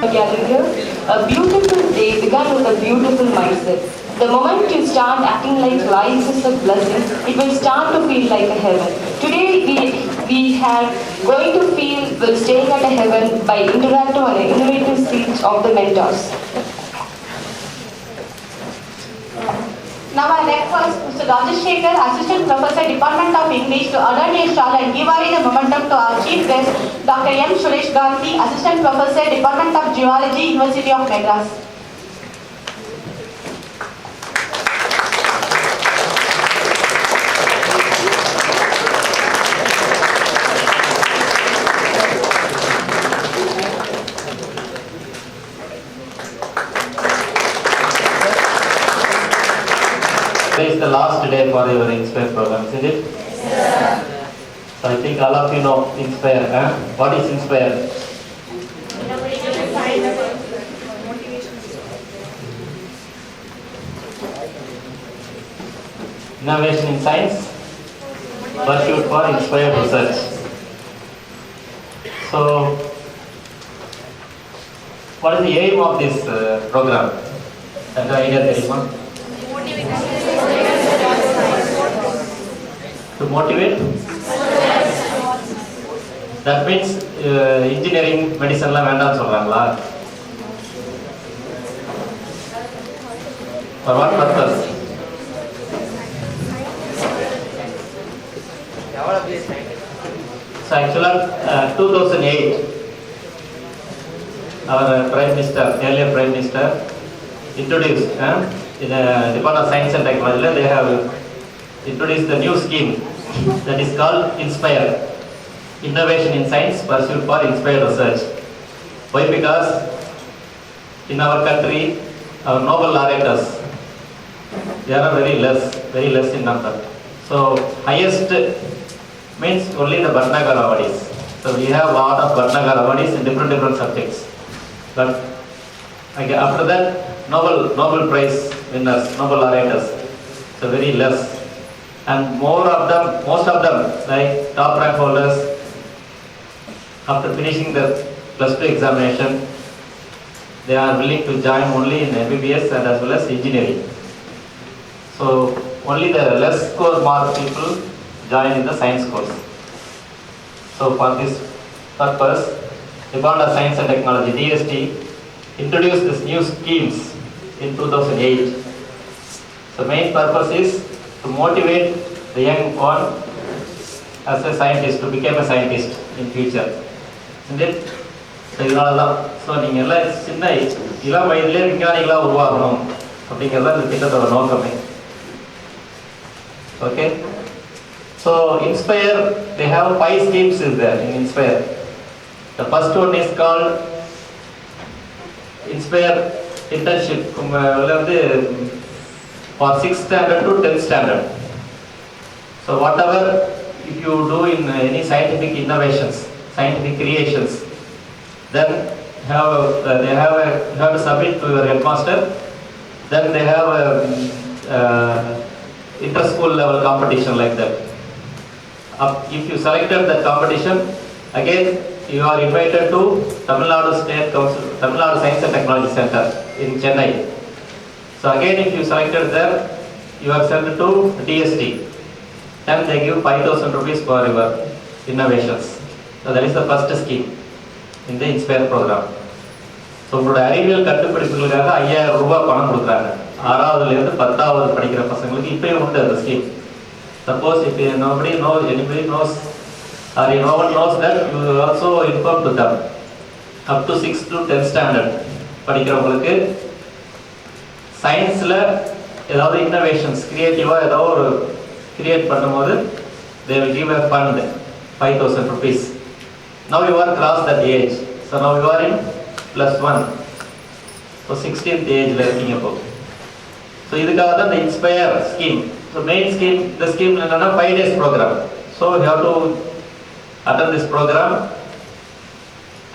Gathering here, a beautiful day began with a beautiful mindset. The moment you start acting like life is a blessing, it will start to feel like a heaven. Today we are going to feel we're staying at a heaven by interactive and innovative speech of the mentors. Now I request Mr. Rajesh Shekhar, Assistant Professor, Department of English, to adorn a stall and give away the momentum to our Chief Guest, Dr. M. Suresh Gandhi, Assistant Professor, Department of Geology, University of Madras. Today is the last day for your Inspire program, isn't it? Yes. So I think all of you know Inspire. Huh? What is Inspire? Innovation in science, pursuit for inspired research. So, what is the aim of this program? That idea, anyone? To motivate? That means engineering, medicine la வேண்டாம் சொல்றாங்களா? For what purpose? So actually 2008 our Prime Minister, earlier Prime Minister introduced in the Department of Science and Technology, they have introduced the new scheme that is called Inspire, Innovation in Science, Pursuit for Inspired Research. Why? Because in our country, our Nobel laureates, they are very less in number. So highest means only the Bhatnagar awardees. So we have a lot of Bhatnagar awardees in different subjects. But after that, Nobel Prize winners, Nobel laureates, so very less. And most of them, like top rank holders, after finishing the +2 examination, they are willing to join only in MBBS and as well as engineering. So only the less score mark people join in the science course. So for this purpose, Department of Science and Technology, DST, introduced this new schemes in 2008. So main purpose is to motivate the young one as a scientist, to become a scientist in future. Isn't it? So இதனாலதான் so நீங்கள் எல்லாம் சின்ன இளம் வயதிலே விஞ்ஞானிகளாக உருவாகணும் அப்படிங்கிறத இந்த திட்டத்தோட நோக்கமே. Okay? So Inspire, they have 5 schemes is there in Inspire. The first one is called Inspire Internship for 6th standard to 10th standard. So whatever if you do in any scientific innovations, scientific creations, then you have to submit to your headmaster. Then they have a inter-school level competition like that. If you selected that competition, again you are invited to Tamil Nadu State Council, Tamil Nadu Science and Technology Center in Chennai. So again, if you selected there, you are sent to DST. Then they give 5,000 rupees for your innovations. So that is the first scheme in the Inspire program. So உங்களோட அறிவியல் கண்டுபிடிப்புகளுக்காக 5000 ரூபாய் பணம் கொடுக்குறாங்க. 6வதுலேருந்து 10வது படிக்கிற பசங்களுக்கு இப்பயும் உண்டு அந்த scheme. Suppose if anybody knows or no one knows that, you also inform to them. Up to 6th to 10th standard படிக்கிறவங்களுக்கு சயின்ஸில் ஏதாவது இன்னோவேஷன்ஸ் கிரியேட்டிவாக ஏதாவது ஒரு கிரியேட் பண்ணும்போது they will give a fund 5,000 rupees. Now you are crossed that age. So now you are in +1. So 16th age இருக்கீங்க இப்போ. So இதுக்காக தான் the Inspire scheme. So main scheme, the scheme is a 5 days program. So you have to attend this program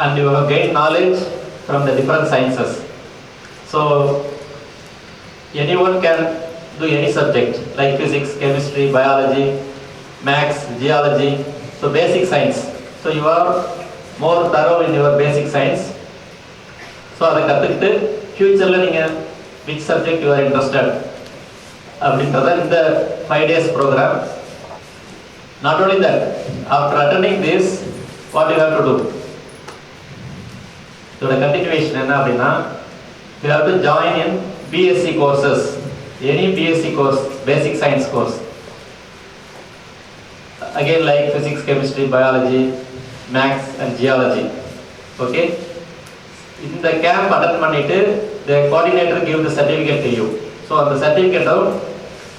and you have gained knowledge from the different sciences. So anyone can do any subject like physics, chemistry, biology, maths, geology, so basic science. So you are more thorough in your basic science அதை கற்றுக்கிட்டு ஃப்யூச்சரில் நீங்கள் which subject you are interested அப்படின்றத இந்த 5 days programme. Not only that, after attending this, what you have to do? இதோட continuation என்ன அப்படின்னா, you have to join in BSc courses, any BSc course, basic science course. Again, like physics, chemistry, biology, maths and geology. Okay? இந்த camp attend பண்ணிட்டு the coordinator give the certificate to you. So on the certificate out,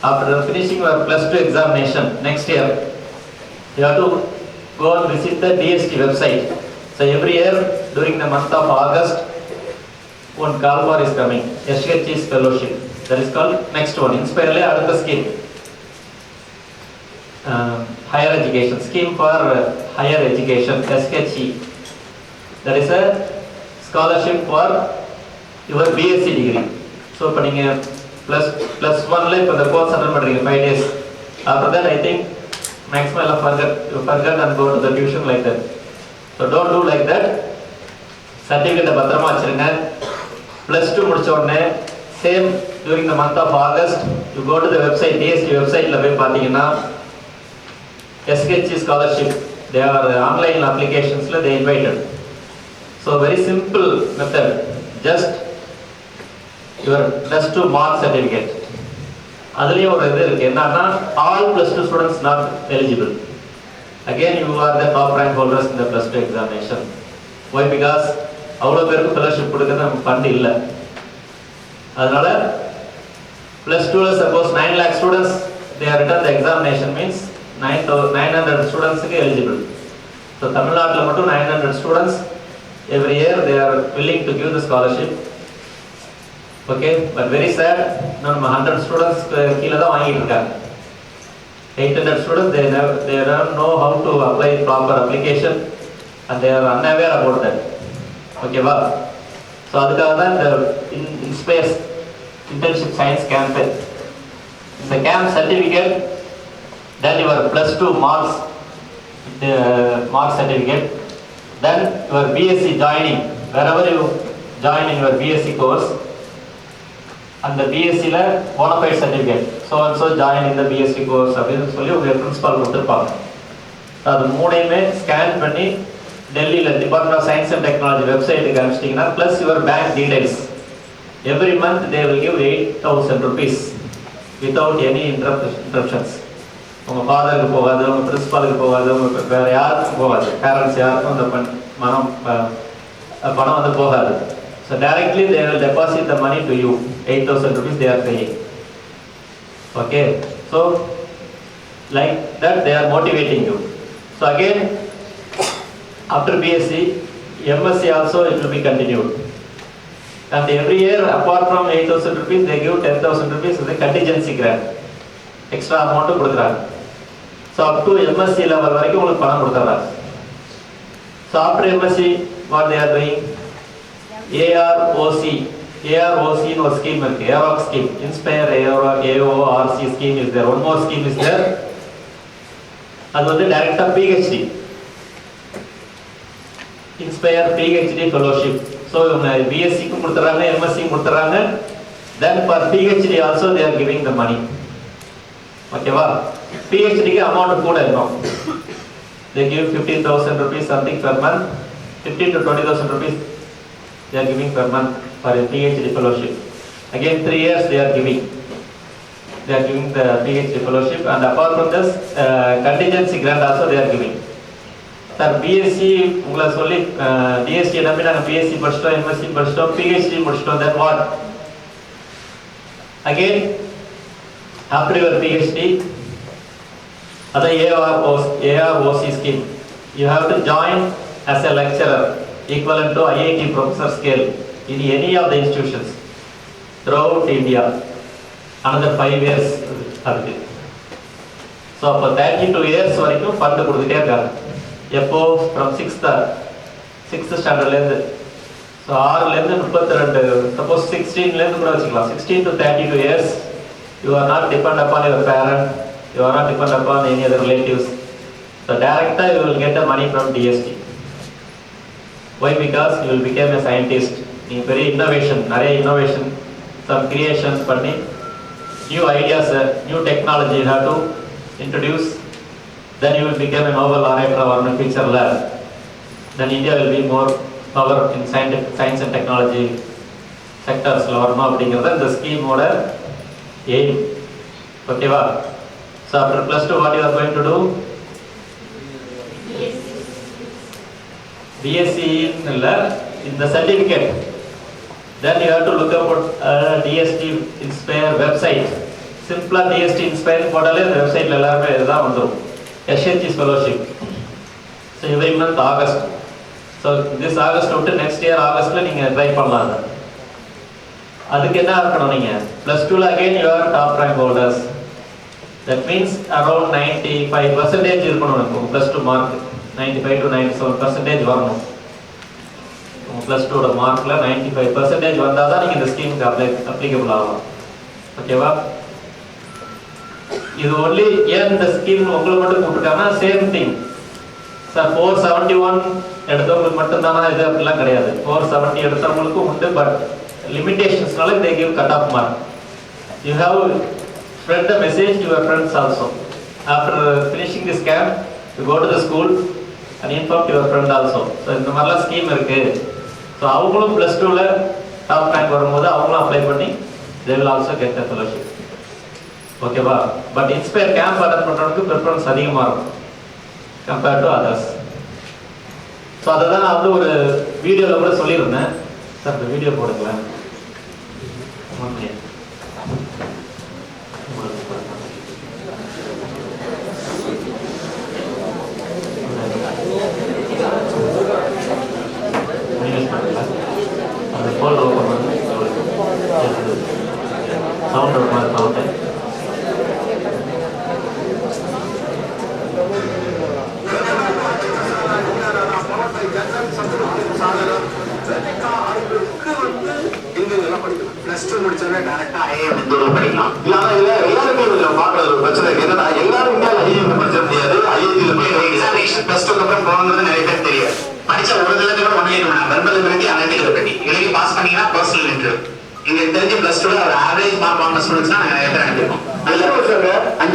after finishing your +2 examination next year, you have to go and visit the DST website. So every year during the month of August, one call for is coming, SH's fellowship. That is called next one. Inspire another scheme. Higher education scheme for higher education, SHE. That is a scholarship for your BSc degree. So இப்போ நீங்கள் +1 இப்போ இந்த course attend பண்ணுறீங்க 5 days. After that I think maximum you forget and go to the tuition like that. So don't do like that. Certificate பத்திரமா வச்சிருங்க. +2 முடிச்ச உடனே same during the month of August you go to the website, DST websiteல போய் பார்த்தீங்கன்னா SHE scholarship, they are online applicationsல they invited. So very simple method, just your +2 mark certificate. அதுலயும் ஒரு இது இருக்கு, என்னன்னா all +2 students not eligible. Again you are the top rank holders in the +2 examination. Why? Because அவ்வளவு பேருக்கு fellowship கொடுக்க நம்ம fund இல்ல. அதனால +2ல suppose 9 lakh students they are written the examination, means 900 ஸ்டூடண்ட்ஸ்க்கு eligible. So தமிழ்நாட்டுல மட்டும் 900 students every year they are willing to give the scholarship. Okay, but very sad, நம்ம 100 students கீழ தான் வாங்கிட்டு இருக்காங்க. 800 students they don't know how to apply proper application and they are unaware about that. Okay வா? So அதுக்காக தான் இந்த Inspire internship science campaign. இந்த camp certificate, then your +2 marks, mark certificate, then your BSc joining, wherever you join in your BSc course, and the BSc la bona fide certificate, so and so join in the BSc course அப்படினு சொல்லி உங்க principal கொடுத்திருப்பாங்க. அது மூணையுமே scan பண்ணி டெல்லியில department of science and technology வெப்சைட்டுக்கு அனுப்பிச்சிட்டிங்கன்னா plus your bank details, every month they will give 8,000 rupees without any interruptions. உங்கள் ஃபாதருக்கு போகாது, உங்கள் பிரின்சிபாலுக்கு போகாது, உங்கள் வேறு யாருக்கும் போகாது, பேரண்ட்ஸ் யாருக்கும் அந்த பணம் வந்து போகாது. So directly they will deposit the money to you, 8,000 rupees they are paying. Okay, so like that they are motivating you. So again, after BSc, MSc also it will be continued. And every year apart from 8,000 rupees they give 10,000 rupees as a contingency grant. Extra amount கொடுக்குறாங்க. So up to MSc level வரைக்கும் உங்களுக்கு பணம் கொடுக்குறாங்க. So after MSc what they are doing? AROC ன்னு ஒரு scheme இருக்கு, AROC scheme, Inspire AORC scheme is there. One more scheme is there. அது வந்து டைரக்டா PhD, Inspire PhD fellowship. So BSc க்கு கொடுத்துறாங்க, MSc க்கு கொடுத்துறாங்க. Then for PhD also they are giving the money. ஓகேவா? PhD க்கு அமௌண்ட் கூட இருக்கும். They give 15,000 rupees something per month, 15 to 20,000 rupees they are giving per month for a PhD fellowship. Again 3 years they are giving the PhD fellowship, and apart from this contingency grant also they are giving. Sir, BSc உங்களை சொல்லி DST நம்பி நாங்கள் BSc படிச்சிட்டோம், MSc படிச்சிட்டோம், PhD முடிச்சிட்டோம், then what? Again after your PhD, other AROC scheme, you have to join as a lecturer equivalent to IIT professor scale in any of the institutions throughout India. Another 5 years அதுக்கு. So அப்போ 32 years வரைக்கும் fund கொடுத்துட்டே இருக்காங்க. எப்போ? from 6th ஸ்டாண்டர்ட்லேருந்து. So 6லேருந்து 32, suppose 16லேருந்து கூட வச்சுக்கலாம். 16 to 32 years you are not depend upon your parent, you are not depend upon any other relatives. So directly you will get the money from DST. Why? Because you will become a scientist, நீங்கள் பெரிய innovation, நிறைய innovation, some creations பண்ணி new ஐடியாஸை, new technology you have to introduce. Then you will become a Nobel laureate or in future lab. Then India will be more power in science and technology sectors. வரணும் அப்படிங்கிறது இந்த ஸ்கீமோட aim. ஓகேவா? So after +2 what you are going to do? BSc இல்ல, இந்த certificate. Then you have to look up DST Inspire website. Simply DST Inspire போட்டாலே அந்த வெப்சைட்ல எல்லாமே இதுதான் வந்துடும். SHG fellowship. So every month August. So this August விட்டு next year Augustல நீங்க ட்ரை பண்ணலாம். அதுக்கு என்ன இருக்கணும், நீங்க +2ல again you are top rank holders. That means around 95% இருக்கணும் உங்களுக்கு +2 மார்க். 95 to 97% வரணும். +2 மார்க்ல 95% வந்தா தான் நீங்க இந்த ஸ்கீமுக்கு அப்ளிகபிள் ஆகலாம். ஓகேவா? இது ஒன்லி ஏன் இந்த ஸ்கீம் உங்களுக்கு மட்டும் கொடுத்துருக்காங்கன்னா சேம் திங் சார். 471 எடுத்தவங்களுக்கு மட்டும்தானா இது அப்படிலாம் கிடையாது. 470 எடுத்தவங்களுக்கும் உண்டு. பட் லிமிடேஷன்ஸ்னால they give cut off mark. You have spread the message to your friends also. After finishing this camp, you go to the school and inform your friend also. So இந்த மாதிரிலாம் scheme இருக்கு. So அவங்களும் +2ல top rank வரும்போது அவங்களும் apply பண்ணி they will also get the fellowship. ஓகேவா? But inspire camp attend பண்ணுறதுக்கு preference அதிகமாக இருக்கும் கம்பேர்ட் டு அதர்ஸ். ஸோ அதை தான் நான் வந்து ஒரு வீடியோவில் கூட சொல்லியிருந்தேன். சார் இந்த வீடியோ போடுங்களேன். அந்த ஃபோல்டர் ஓப்பன் பண்ணி சவுண்ட் ஒரு மாதிரி சவுண்டு. +2 முடிச்சவங்க டைரக்டா ஐஏஎம் படிக்கலாம். எல்லாரும் பாக்குறது ஒரு பிரச்சனை என்னன்னா, எல்லாரும் இந்தியாவில் ஐஏஎம் படிச்ச முடியாது. ஐஐடியில் போய் எக்ஸாமினேஷன் +2 அப்புறம் போகணுங்கிறது நிறைய பேர் தெரியாது. படிச்ச ஒரு தடவை கூட 1 year verbal ability, analytical ability எழுதி பாஸ் பண்ணீங்கன்னா பர்சனல் இன்டர்வியூ. இங்க தெரிஞ்சு +2ல ஒரு ஆவரேஜ் மார்க் வாங்கின ஸ்டூடெண்ட்ஸ்னா நிறைய பேர் அனுப்பியிருக்கோம். 5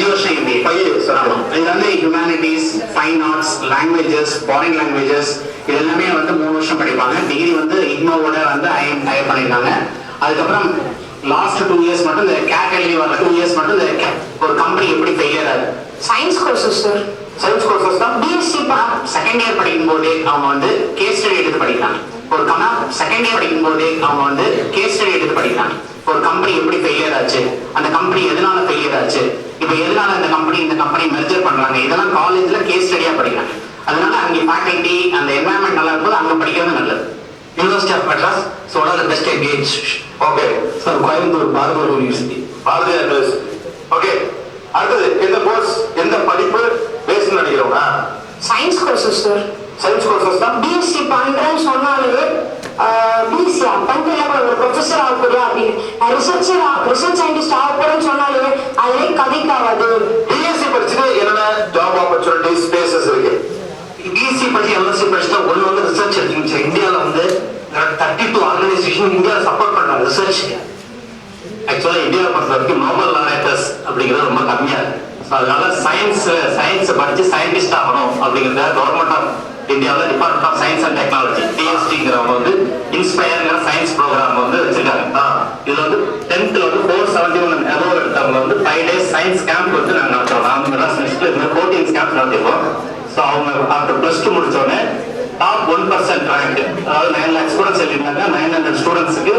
வருஷம் MBA. 5 இயர்ஸ். இது வந்து humanities, fine arts, languages, foreign languages இது எல்லாமே வந்து 3 வருஷம் படிப்பாங்க. டிகிரி வந்து இக்னோவோட வந்து ஐஎம் டயர் பண்ணியிருக்காங்க. அதுக்கப்புறம் லாஸ்ட் 2 இயர்ஸ் மட்டும் இந்த கேட்டகரி வர 2 இயர்ஸ் மட்டும் இந்த ஒரு கம்பெனி எப்படி ஃபெயிலியர் ஆகுது. Science courses sir. Science courses தான் பிஎஸ்சி செகண்ட் இயர் படிக்கும் போதே அவங்க வந்து கேஸ் ஸ்டடி எடுத்து படிக்கிறாங்க. ஒரு செகண்ட் இயர் படிக்கும் போதே அவங்க வந்து கேஸ் ஸ்டடி எடுத்து படிக்கிறாங்க. ஒரு கம்பெனி எப்படி ஃபெயிலியர் ஆச்சு, அந்த கம்பெனி எதனால ஃபெயிலியர் ஆச்சு, இப்போ எதனால இந்த கம்பெனி மெர்ஜர் பண்றாங்க, இதெல்லாம் காலேஜ்ல கேஸ் ஸ்டடியா படிக்கிறாங்க. அதனால அங்கே ஃபேக்கல்டி அந்த என்வாயன்மெண்ட் நல்லா இருக்கும்போது அங்கே படிக்கிறது நல்லது. University of Madras one of the best engage. Okay sir. Coimbatore Bharathiar university. Bharathiar university. Okay. அடுத்தது எந்த கோர்ஸ், எந்த படிப்பு பேஸ் நினைக்கிறோங்க? Science courses sir. Science courses தான். பிஎஸ்சி பண்றேன்னு சொன்னாலே பிஎஸ்சி பண்றேன் ஒரு ப்ரொஃபஸர் ஆக போறியா அப்படின்னு ரிசர்ச் சயின்டிஸ்ட் ஆக போறேன்னு சொன்னாலே அதுவே கதைக்காவது. பிஎஸ்சி படிச்சுட்டு என்னென்ன ஜாப் ஆப்பர்ச்சுனிட்டிஸ் ஸ்பேசஸ் இருக்கு? பிஎஸ்சி படிச்சு எம்எஸ்சி படிச்சுட்டா ஒன்று வந்து ரிசர்ச் எடுத்துக்கிச்சு. இந்தியாவில் வந்து 32 ஆர்கனைசேஷன் இந்தியாவில் சப்போர்ட் பண்றாங்க ரிசர்ச். ஆக்சுவலா இந்தியாவை பொறுத்த வரைக்கும் நோபல் லாரேட்டர்ஸ் அப்படிங்கிறது ரொம்ப கம்மியா இருக்கு. அதனால சயின்ஸ் படிச்சு சயின்டிஸ்ட் ஆகணும் அப்படிங்கிறத கவர்மெண்ட் ஆஃப் இந்தியாவில் department of science and technology டிஎஸ்டிங்கிறவங்க வந்து இன்ஸ்பயர்ங்கிற சயின்ஸ் ப்ரோக்ராம் வந்து வச்சிருக்காங்க. இதுல வந்து 10th வந்து 471 அபோவ் எடுத்தவங்க வந்து 5 days சயின்ஸ் கேம்ப் வந்து நாங்கள் நடத்துறோம். நாங்கள் மெட்ராஸ் யூனிவர்சிட்டியில் இந்த 14 கேம்ப் நடத்திருக்கோம். ஸோ அவங்க ஆஃப்டர் +2 முடிச்சோடனே டாப் 1% ரேங்க், அதாவது 9 lakhs ஸ்டூடெண்ட்ஸ் எழுதிருந்தாங்க. 900 ஸ்டூடெண்ட்ஸுக்கு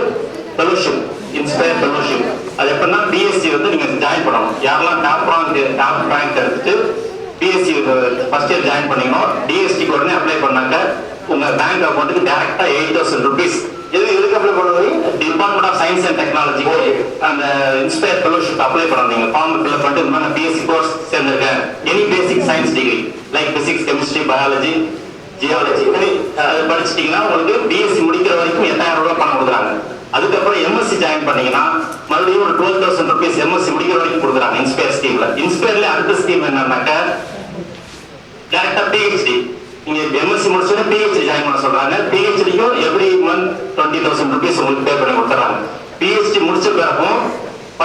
ஃபெலோஷிப், இன்ஸ்பயர் ஃபெலோஷிப். அது எப்படின்னா பிஎஸ்சி வந்து நீங்க ஜாயின் பண்ணணும். யாரெல்லாம் டாப் ரேங்க் எடுத்துட்டு பிஎஸ்சி ஃபர்ஸ்ட் இயர் ஜாயின் பண்ணிக்கணும். டிஎஸ்டிக்கு உடனே அப்ளை பண்ணாங்க. உங்க பேங்க் அக்கௌண்ட்டுக்கு டைரக்டா 8,000 rupees. எதுக்கு அப்ளை பண்ணுவீங்க? டிபார்ட்மெண்ட் ஆஃப் சயின்ஸ் அண்ட் டெக்னாலஜிக்கு அந்த இன்ஸ்பயர் ஃபெலோஷிப் அப்ளை பண்ணீங்க. ஃபார்ம் ஃபில் பண்ணிட்டு இந்த மாதிரி பிஎஸ்சி கோர்ஸ் சேர்ந்திருக்கேன், any basic science degree like physics, chemistry, biology, geology படிச்சிட்டீங்கன்னா உங்களுக்கு பிஎஸ்சி முடிக்கிற வரைக்கும் 8,000 ரூபாய் பணம் கொடுக்குறாங்க. அதுக்கப்புறம் எம்எஸ்சி ஜாயின் பண்ணீங்கன்னா மறுபடியும் ஒரு 12,000 rupees எம்எஸ்சி முடிக்கிற வரைக்கும் கொடுக்குறாங்க இன்ஸ்பயர் ஸ்கீம்ல. இன்ஸ்பயர்ல அடுத்த ஸ்கீம் என்னன்னாக்க டைரக்டா பிஹெச்டி. நீங்க எம்எஸ்சி எம்எஸ்சி முடிச்சோட பிஹெச்டி ஜாயின் பண்ண சொல்றாங்க. பிஹெச்டிக்கும் எவ்ரி மந்த் 20,000 rupees உங்களுக்கு பே பண்ணி கொடுத்துறாங்க. பிஹெச்டி முடிச்ச பிறகும்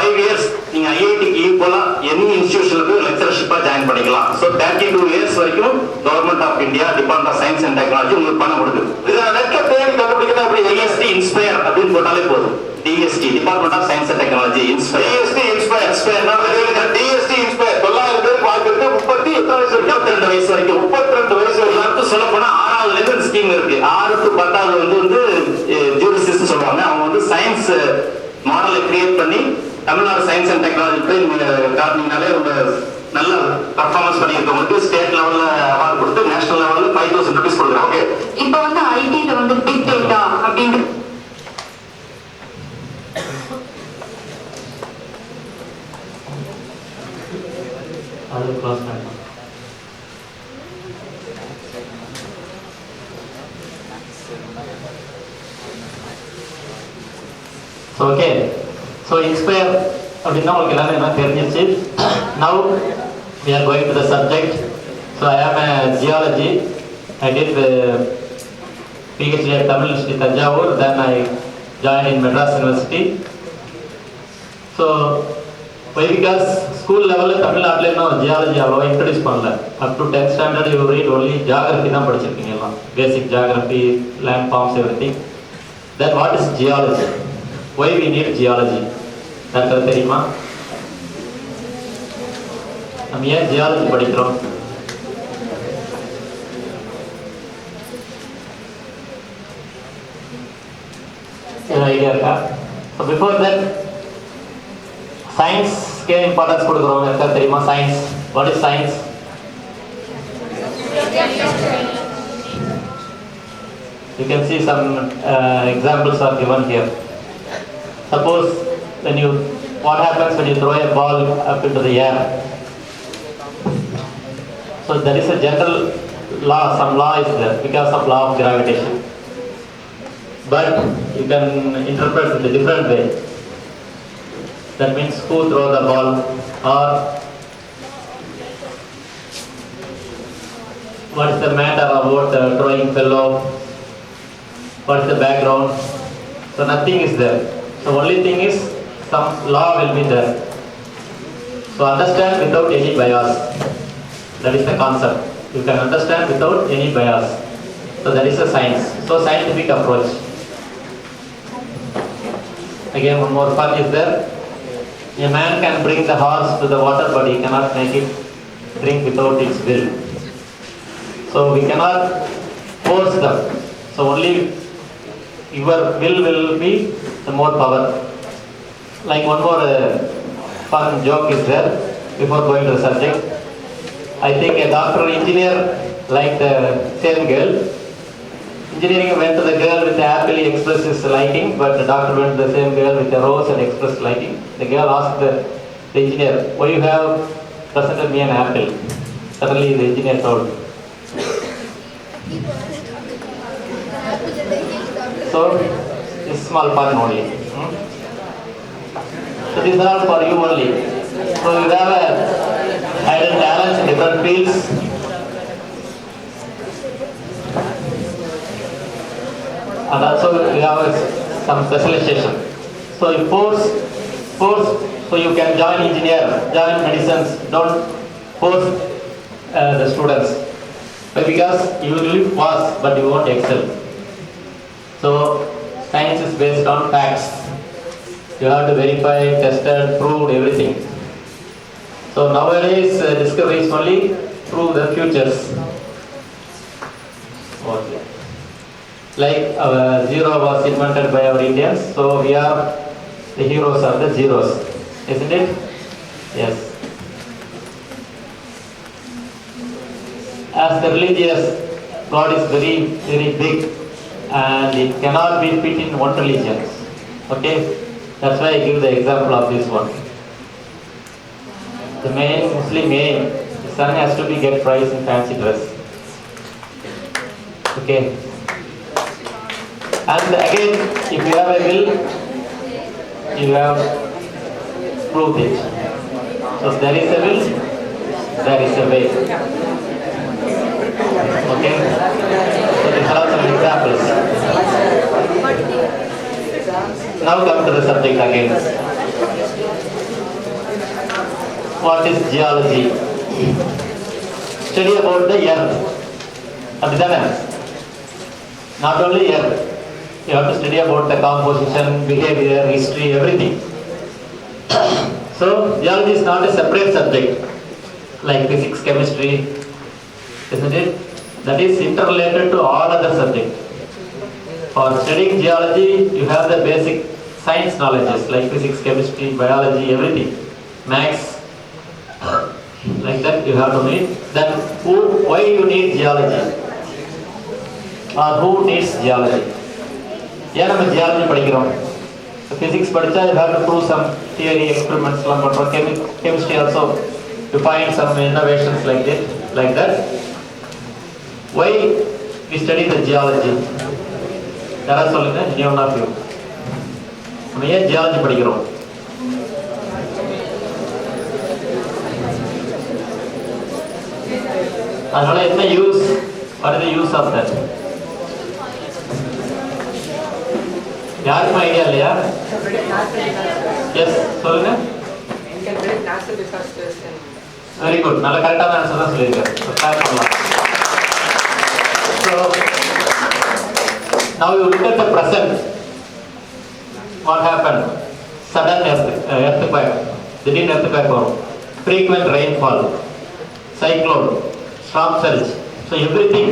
5 years நீங்க ஐஐடிக்கு ஈக்குவலா எனி இன்ஸ்டிடியூஷனுக்கு லெக்சரர்ஷிப்பா ஜாயின் பண்ணிக்கலாம். ஸோ 32 years வரைக்கும் government of India department of science and technology உங்களுக்கு பணம் கொடுக்குது. இதை நெட்ல தேடி கண்டுபிடிக்கிறது அப்படி டிஎஸ்டி இன்ஸ்பயர் அப்படின்னு போட்டாலே போதும். DST department of science and technology inspire. DST inspire DST inspire 900 பேர் பார்த்துட்டு 32 வயசு வரைக்கும் 32 வயசு வரைக்கும் சொல்ல போனா 6ஆவதுல இருந்து இந்த ஸ்கீம் இருக்கு. 6 to 10வது வந்து ஜூரிஸ்ட் சொல்றாங்க. அவங்க வந்து சயின்ஸ் மாடலை கிரியேட் பண்ணி தமிழ்நாடு சயின்ஸ் அண்ட் டெக்னாலஜி காட்டினீங்கனாலே உங்க நல்ல பர்ஃபார்மன்ஸ் பண்ணியிருக்கவங்களுக்கு ஸ்டேட் லெவல்ல அவார்டு கொடுத்து நேஷனல் லெவல்ல 5,000 rupees கொடுக்குறாங்க. இப்போ வந்து ஐடில வந்து பிக் டேட்டா அப்படின்னு அது க்ளோஸ் பண்ணலாம். ஓகே, ஸோ இன்ஸ்பயர் அப்படின்னா உங்களுக்கு எல்லாமே என்ன தெரிஞ்சிச்சு. Now we are going to the subject. So I am a geology. I did PhD at Tamil University Tanjavur. Then I joined in Madras University. So why? Because school level தமிழ்நாட்டில் இன்னும் geology அவ்வளோவா introduce பண்ணல. Up to 10th standard you read only geography தான் படிச்சிருக்கீங்க எல்லாம். Basic geography, land forms, everything. Then what is geology? Why we need geology? யாருக்காவது தெரியுமா? நம்ம ஏன் ஜியாலஜி படிக்கிறோம்? ஐடியா இருக்கா? ஸோ பிஃபோர் தட் சயின்ஸ்க்கே இம்பார்ட்டன்ஸ் கொடுக்குறோம். இருக்கா தெரியுமா? Science, what is science? You can see some examples are given here. Suppose what happens when you throw a ball up into the air? So there is a general law, some law is there because of law of gravitation. But you can interpret it in a different way. That means who throw the ball, or what is the matter about the throwing fellow, what is the background. So nothing is there. So only thing is some law will be there. So understand without any bias. That is the concept. You can understand without any bias. So that is a science. So scientific approach. Again, one more fun is there. A man can bring the horse to the water, but he cannot make it drink without its will. So we cannot force them. So only your will be the more power. Like one more fun joke is there before going to the subject. I think a doctor or engineer liked the same girl. Engineering went to the girl with the apple, he expressed his liking, but the doctor went to the same girl with the rose and expressed liking. The girl asked the engineer, why you have presented me an apple? Suddenly the engineer told. So, this small fun only. So these are all for you only. So you have a hidden talents in different fields. And also you have some specialization. So you force, so you can join engineer, join medicine. Don't force the students. But because you will pass, but you won't excel. So science is based on facts. You have to verify, tested, proved everything. So nowadays discoveries only prove the futures. Okay. Like zero was invented by our Indians, so we are the heroes of the zeros, isn't it? Yes. As the religious, God is very, very big, and it cannot be fit in one religion. Okay, that's why I give the example of this one. The main Muslim aim, the son has to be get prize in fancy dress. Okay. And again, if you have a will, you have proved it. So there is a will, there is a way. Okay. Now come to the subject again. What is geology? Study about the earth. Not only earth, you have to study about the composition, behavior, history, everything. So geology is not a separate subject like physics, chemistry, isn't it? That is interrelated to all other subjects. For studying geology, you have the basic science knowledges like physics, chemistry, biology, everything. Maths, like that you have to need. Then why you need geology? Or who needs geology? Yeah, we geology படிக்கிறோம். Physics படிச்சா you have to prove some theory experiments எல்லாம் பண்றோம். Chemistry also to find some innovations like that. Why we study the geology? யாராவது சொல்லுங்க, any one of you. நம்ம ஏன் geology படிக்கிறோம்? அதனால என்ன use? What is the use of that? யாருக்கும் ஐடியா இல்லையா? எஸ் சொல்லுங்க. வெரி குட், நல்ல கரெக்டான ஆன்சர் தான் சொல்லியிருக்காரு. So now you look at the present. What happened? Sudden earthquake, திடீர்னு earthquake வரும், frequent rainfall, cyclone, storm surge. So everything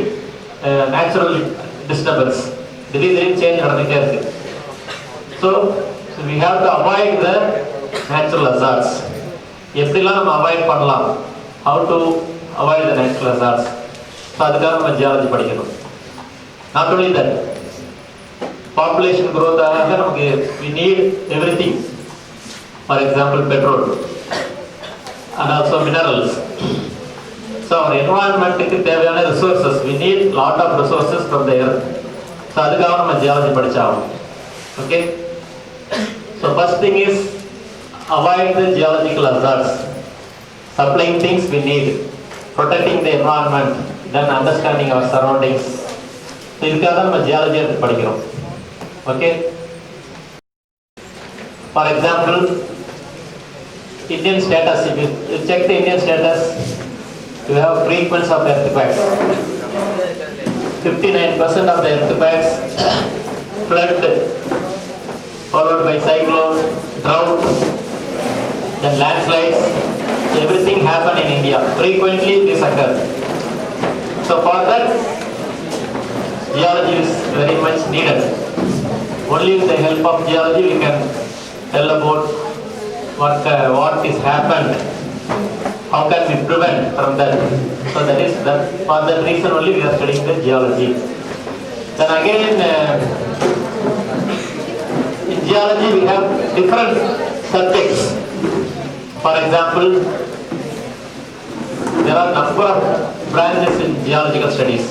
natural disturbance, திடீர்னு change நடந்துட்டே இருக்கு. So we have to avoid the natural hazards. எப்படிலாம் நம்ம avoid பண்ணலாம்? How to avoid the natural hazards? So அதுக்காக நம்ம ஜியாலஜி படிக்கணும். Not only that, population growth ஆக நமக்கு we need everything. For example, petrol and also minerals. So our environment-க்கு தேவையான resources, we need lot of resources from the earth. So அதுக்காக நம்ம geology படிச்சாகணும். Okay? So first thing is avoid the geological hazards. Supplying things we need, protecting the environment, then understanding our surroundings. So இதுக்காக நம்ம geology எடுத்து படிக்கிறோம். Okay? For example, Indian status, if you check the Indian status, you have frequency of earthquakes. 59% of the earthquakes, flood, followed by cyclone, drought, then landslides. Everything happen in India. Frequently this occurs. So for that, geology is very much needed. Only with the help of geology we can tell about what is happened. How can we prevent from that? So that is that. For that reason only we are studying the geology. Then again, in geology we have different subjects. For example, there are number of branches in geological studies.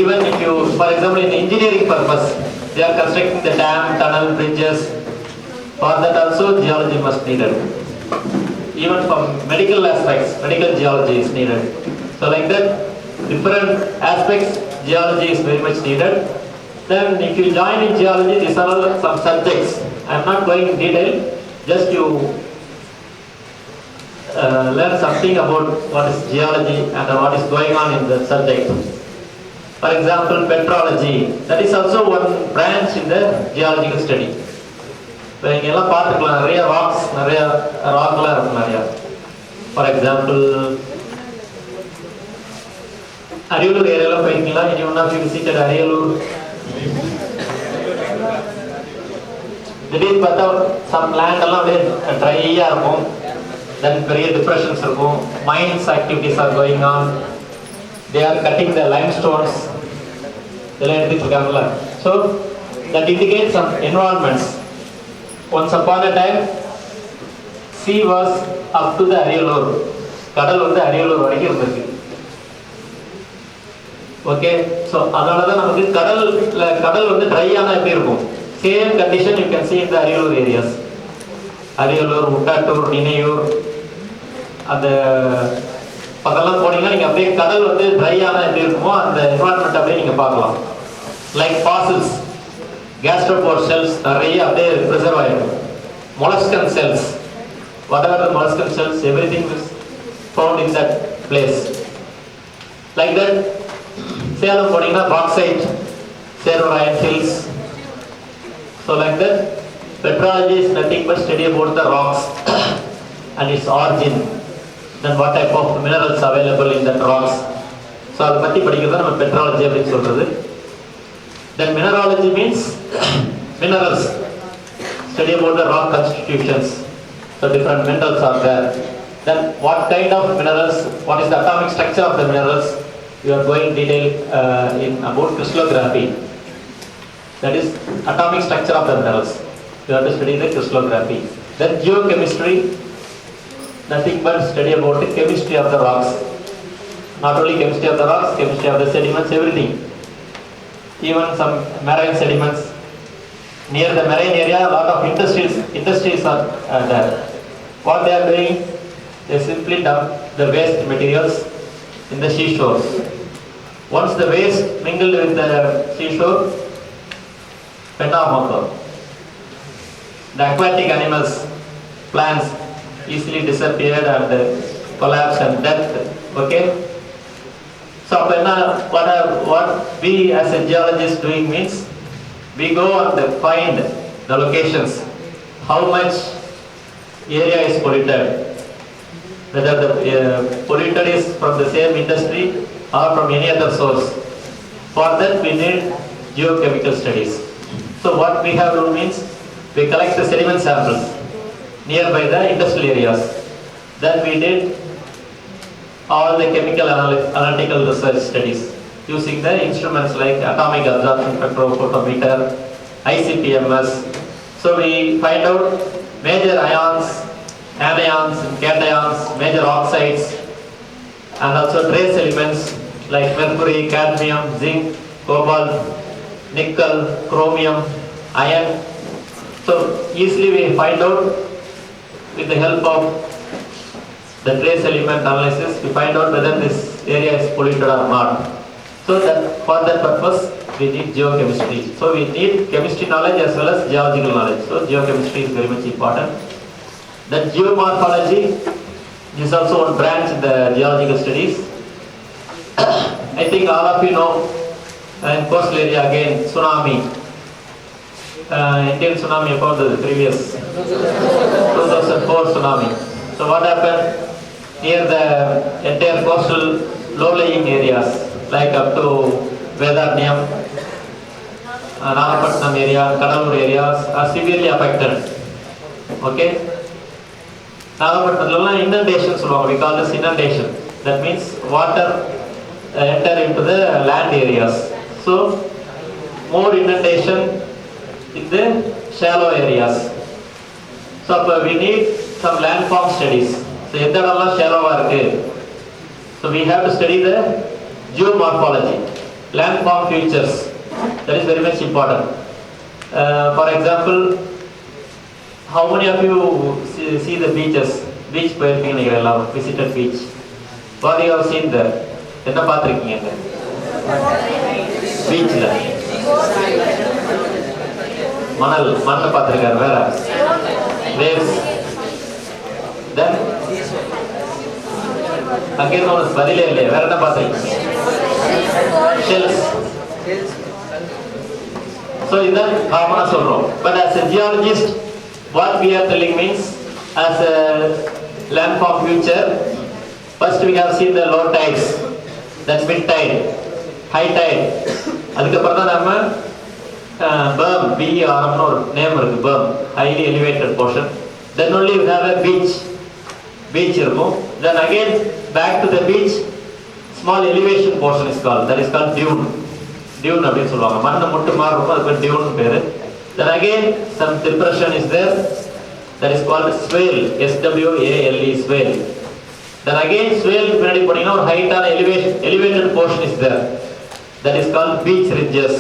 Even if you, for example, in engineering purpose, they are constructing the dam, tunnel, bridges. For that also geology must be needed. Even for medical aspects, medical geology is needed. So like that, different aspects, geology is very much needed. Then if you join in geology, these are some subjects. I am not going in detail, just you learn something about what is geology and what is going on in the subject. For example, petrology, that is also one branch in the geological study. இப்போ இங்கே எல்லாம் பார்த்துக்கலாம், நிறைய rocks, நிறைய ராக்லாம் இருக்கும் நிறையா. For example, Ariyalur ஏரியாலாம் போயிருக்கீங்களா? Any one of you visited Ariyalur? திடீர்னு பார்த்தா சம் லேண்ட் எல்லாம் அப்படியே ட்ரையாக இருக்கும். தென் பெரிய டிப்ரெஷன்ஸ் இருக்கும். Mines activities are going on. They are cutting the limestones, இதெல்லாம் எடுத்துட்டு இருக்காங்களா? So that indicate some environments. Once upon a time, sea was up to the Ariyalur. கடல் வந்து அரியலூர் வரைக்கும் இருந்திருக்கு. ஓகே, ஸோ அதனால தான் நமக்கு கடல் வந்து ட்ரையான எப்படி இருக்கும்? Same condition you can see in the Ariyalur areas. Ariyalur, Muttattur, Ninaiyur, அந்த பக்கம்லாம் போனீங்கன்னா நீங்கள் அப்படியே கடல் வந்து ட்ரையான எப்படி இருக்குமோ அந்த என்வரான்மெண்ட் அப்படியே நீங்கள் பார்க்கலாம். லைக் ஃபாசில்ஸ், Gastropod cells நிறைய அப்படியே preserve ஆயிடும். Molluscan cells, whatever the molluscan cells, everything is found in that place. Like that, Salem போனீங்கன்னா bauxite, Serorian hills. So like that, petrology is nothing but study about the rocks and its origin. Then what type of minerals available in that rocks. So அதை பற்றி படிக்கிறது நம்ம petrology அப்படின்னு சொல்றது. Then mineralogy means minerals. Study about the rock constitutions. So different minerals are there. Then what kind of minerals, what is the atomic structure of the minerals? You are going detail in about crystallography. That is atomic structure of the minerals. You have to study the crystallography. Then geochemistry, nothing but study about the chemistry of the rocks. Not only chemistry of the rocks, chemistry of the sediments, everything. Even some marine sediments. Near the marine area, a lot of industries are there. What they are doing, they simply dump the waste materials in the seashores. Once the waste mingled with the seashore, metamorpho. The aquatic animals, plants easily disappeared and collapsed and death. Okay? So what we as a geologist doing means, we go and find the locations, how much area is polluted, whether the polluted is from the same industry or from any other source. For that we need geochemical studies. So what we have done means, we collect the sediment samples nearby the industrial areas. Then we did all the chemical analytical research studies using the instruments like atomic absorption spectrophotometer, ICP-MS. So we find out major ions, anions, cations, major oxides, and also trace elements like mercury, cadmium, zinc, cobalt, nickel, chromium, iron. So easily we find out with the help of the trace element analysis, we find out whether this area is polluted or not. So that for that purpose we need geochemistry. So we need chemistry knowledge as well as geological knowledge. So geochemistry is very much important. Then geomorphology is also one branch in the geological studies. I think all of you know, in coastal area again, tsunami. Indian tsunami about the previous 2004 tsunami. So what happened? Near the entire coastal low-lying areas, like up to Vedarnyam, Nagapattinam area, Kadalur areas are severely affected. Okay? Nagapattinam inundations, we call this inundation. That means water enter into the land areas. So more inundation in the shallow areas. So we need some landform studies. So எதெல்லாம் shallow-ஆ இருக்கு. So we have to study the geomorphology, landform features. That is very much important. For example, how many of you see the beaches? Beach போயிருக்கீங்க எல்லாம், visited beach. What you have seen there? என்ன பார்த்திருக்கீங்க? Beachல மணல் பார்த்திருக்காரு, வேற waves. Then அங்கேருந்து ஒன்று பதிலே இல்லையா, வேற என்ன பார்த்திருக்கீங்க? Shells. So இதான் காமனா சொல்றோம். But as a geologist, what we are telling means, as a landform feature, first we have seen the low tides, that's mid tide, high tide. அதுக்கப்புறம் தான் நம்ம berm, BERM னு ஒரு நேம் இருக்கு, berm, highly elevated portion. Then only we have a beach இருக்கும். Then again back to the beach, small elevation portion is called, that is called dune அப்படின்னு சொல்லுவாங்க. மண்ணு முட்டு மாதிரி இருக்கும், அதுக்கு dune பேரு. Then again some depression is there, that is called swale, SWALE, swale. Then again swale பின்னாடி போனீங்கன்னா ஒரு ஹைட்டான elevated portion is there, that is called beach ridges.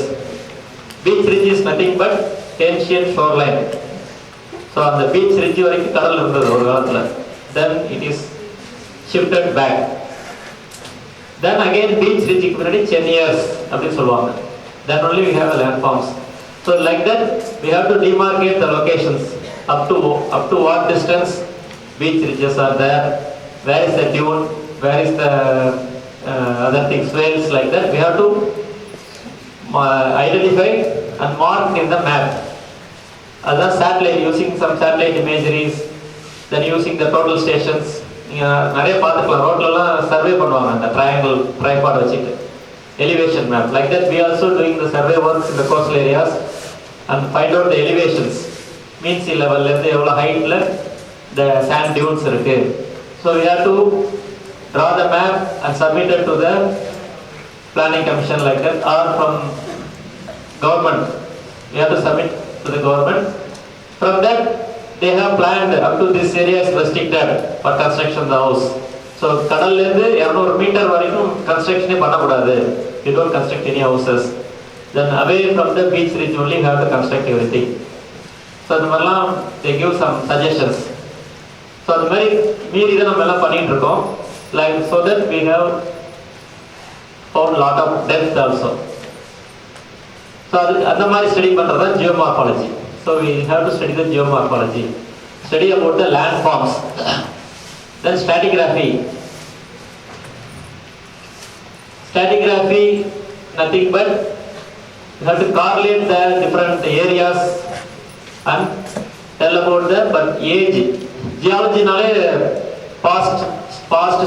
Beach ridge is nothing but ancient shoreline. So on the beach ridge வரைக்கும் கடல் இருந்தது ஒரு காலத்துல. Then it is shifted back. Then again beach ridge க்கு முன்னாடி 10 years அப்படி சொல்லுவாங்க. Then only we have a landforms. So like that, we have to demarcate the locations up to what distance beach ridges are there, where is the dune, where is the other things, swales, like that. We have to identify and mark in the map. Other satellite, using some satellite imageries, then using the total stations. நிறைய பார்த்துக்கலாம் ரோட்லலாம் survey பண்ணுவாங்க அந்த triangle tripod வச்சுட்டு elevation map. Like that we also doing the survey works in the coastal areas and find out the elevations. Mean sea level இருந்து எவ்வளோ ஹைட்ல the sand dunes இருக்கு. So we have to draw the map and submit it to the planning commission like that, or from government. We have to submit to the government. From that, they have planned up to this area is restricted for construction of the house. So கடல்ல இருந்து 200 metre வரைக்கும் கன்ஸ்ட்ரக்ஷனே பண்ணக்கூடாது. You don't construct any houses. Then away from the beach ridge only you have to construct everything. So அந்த மாதிரிலாம் they give some suggestions. So அந்த மாதிரி மீறி தான் நம்ம எல்லாம் பண்ணிட்டு இருக்கோம். Like so that we have found lot of depth also. So அந்த மாதிரி ஸ்டடி பண்றது தான் geomorphology. So we have to study the geomorphology, study about the landforms. Then stratigraphy. Stratigraphy, nothing but you have to correlate the different areas and tell about the but age. Geology nale past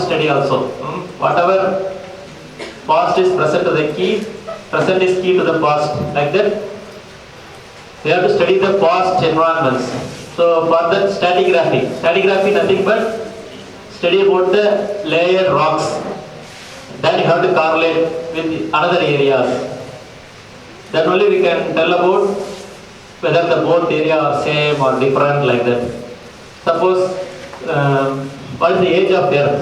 study also. Whatever past is present to the key, present is key to the past. Like that, we have to study the past environments. So for that stratigraphy nothing but study about the layered rocks. Then you have to correlate with another areas. Then only we can tell about whether the both area are same or different, like that. Suppose what is the age of Earth?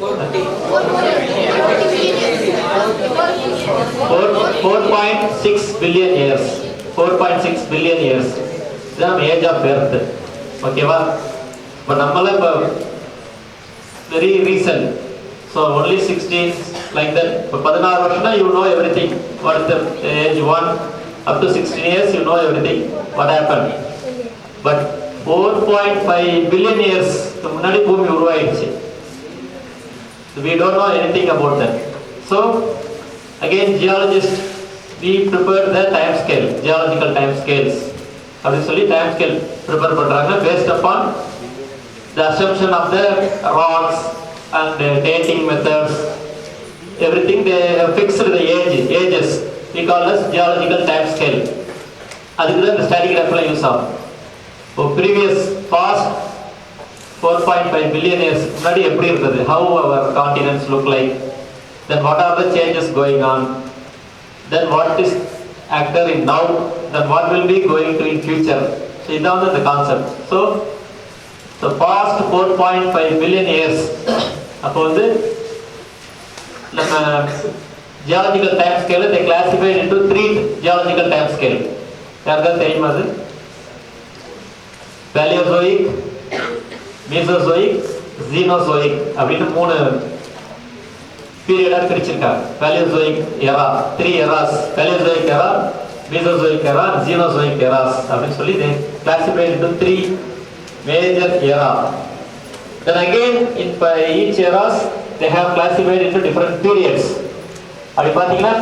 4.6 billion years. 4.6 billion years. This is the age of Earth. Okay, but நம்மள very recent. So only 16, like that. For 16 வருஷம்னா you know everything. What is the age 1 up to 16 years you know everything. What happened? But 4.5 billion years முன்னாடி பூமி உருவாயிடுச்சு. We don't know anything about that. So again geologists, we prepare the time scale, geological time scales. அப்படி சொல்லி time scale prepare பண்றாங்க based upon the assumption of the rocks and dating methods, everything they have fixed the ages. We call as geological time scale. அதுக்கு தான் இந்த stratigraphy use ஆகும். For previous past 4.5 billion years முன்னாடி எப்படி இருந்தது, how our continents look like, then what are the changes going on, then what is actor in now, then what will be going to in future. So இதான் வந்து the concept. So the past 4.5 billion years அப்போ வந்து நம்ம geological time scale they classified into 3 geological time scale. யாருக்காவது தெரியுமா அது? Paleozoic, Mesozoic, Cenozoic அப்படின்னு 3 பீரியடா பிரிச்சிருக்காங்க. Paleozoic era, 3 eras, Paleozoic era, Mesozoic era, Cenozoic eras அப்படின்னு சொல்லி they classified into 3 major era. Then again in each eras they have classified into different periods. அப்படி பாத்தீங்கன்னா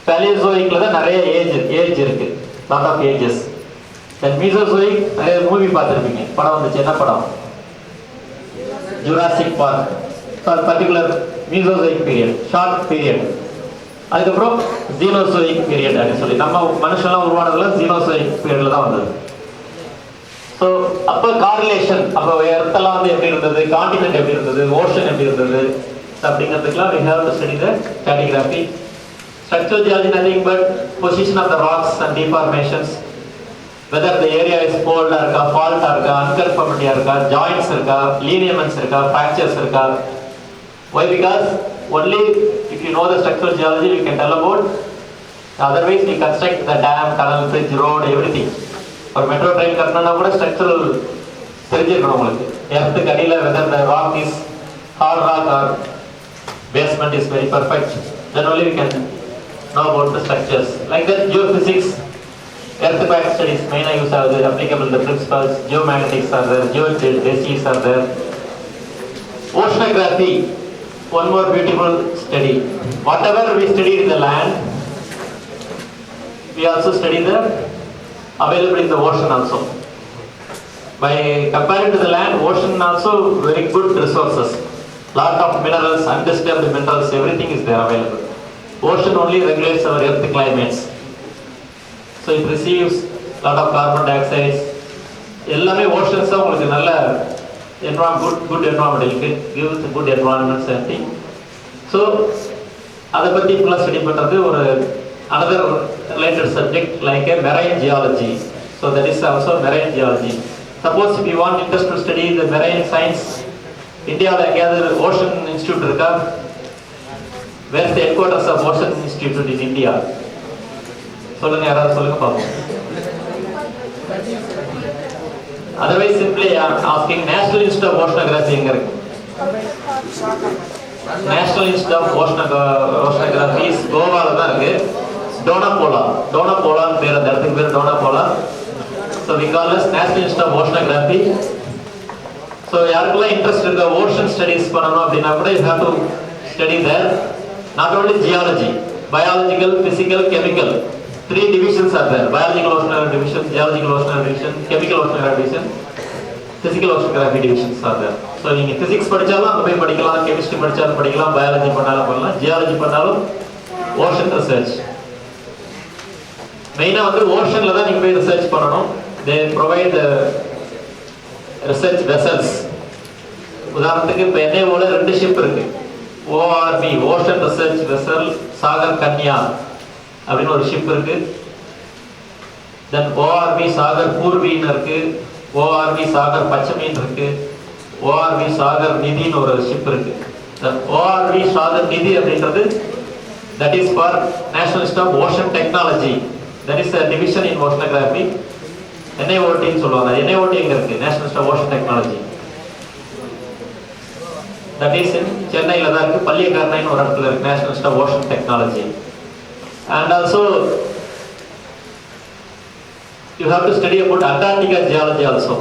Paleozoicல தான் நிறைய ஏஜ் இருக்கு, lot of ages. Then Mesozoic நிறைய movie பார்த்திருப்பீங்க, படம் வந்துச்சு, என்ன படம்? Jurassic Park. So particular Mesozoic period, short period. அதுக்கப்புறம் Cenozoic period அப்படின்னு சொல்லி நம்ம மனுஷன்லாம் உருவானதுல Cenozoic periodல தான் வந்தது. ஸோ அப்போ காரிலேஷன், அப்போ எர்த்தெல்லாம் வந்து எப்படி இருந்தது, காண்டினென்ட் எப்படி இருந்தது, ஓஷன் எப்படி இருந்தது அப்படிங்கிறதுக்குலாம் we have to study the stratigraphy. Structural geology nothing but position of the rocks and deformations, whether the area is fold-ஆ இருக்கா, fault-ஆ இருக்கா, unconformity-ஆ இருக்கா, joints இருக்கா, lineaments இருக்கா, fractures இருக்கா. Why? Because only if you know the structural geology you can tell about, otherwise we construct the dam, tunnel, bridge, road, everything. ஒரு metro train கட்டணும்னா கூட structural தெரிஞ்சிருக்கணும் உங்களுக்கு. எர்த்துக்கு அடியில் whether the rock is hard rock or basement is very perfect, then only we can know about the structures. Like that, geophysics, earthquake studies, main use are there, applicable the principles, geomagnetics are there, geodesics are there. Oceanography, one more beautiful study. Whatever we study in the land, we also study the available in the ocean also. By comparing to the land, ocean also very good resources. Lot of minerals, undisturbed minerals, everything is there available. Ocean only regulates our earth climates. So it receives lot of carbon dioxide. எல்லாமே oceans தான் உங்களுக்கு நல்ல good environment, gives good environment and thing. So அதை பத்தி ஃபுல்லா study பண்றது ஒரு another related subject like a marine geology. So that is also marine geology. Suppose if you want interest to study the marine science, Indiaவில் எங்கேயாவது ocean institute இருக்கா? Where is the headquarters of ocean institute in India? சொல்லுங்க, யாராவது சொல்லுங்க பாப்போம். Otherwise simply I am asking, National Institute of Oceanography எங்க இருக்கு? National Institute of Oceanography is கோவால தான் இருக்கு. டோனாபோலா பேர், அந்த இடத்துக்கு பேர் டோனாபோலா. So we call this National Institute of Oceanography. So யாருக்கெல்லாம் இன்ட்ரெஸ்ட் இருக்க ஓஷன் ஸ்டடிஸ் பண்ணணும் அப்படின்னா கூட you have to study there. Not only geology, biological, physical, chemical. 3 divisions are there: biological oceanography division, geological oceanography division, chemical oceanography division, physical oceanography divisions are there. So நீங்க physics படிச்சாலும் அங்க போய் படிக்கலாம், chemistry படிச்சாலும் படிக்கலாம், biology பண்ணாலும் பண்ணலாம், geology பண்ணாலும் ocean research. மெயினா வந்து ஓஷன்ல தான் நீங்க போய் ரிசர்ச் பண்ணணும். They provide the research vessels. உதாரணத்துக்கு இப்போ NAOல 2 ஷிப் இருக்கு. ORV, Ocean Research Vessel Sagar Kanya அப்படின்னு ஒரு ஷிப் இருக்கு. தென் ORV சாகர் பூர்வின்னு இருக்கு, ORV சாகர் பச்சமீன் இருக்கு, ORV சாகர் நிதின்னு ஒரு ஷிப் இருக்கு. ORV சாகர் நிதி அப்படின்றது that is for National Institute of Ocean Technology. That is a division in oceanography. NIOT ன்னு சொல்லுவாங்க. NIOT எங்க இருக்கு? National Institute of Ocean Technology. That is in சென்னையில தான் இருக்கு. பள்ளியக்காரனைன்னு ஒரு இடத்துல இருக்கு National Institute of Ocean Technology. And also you have to study about Antarctica geology also.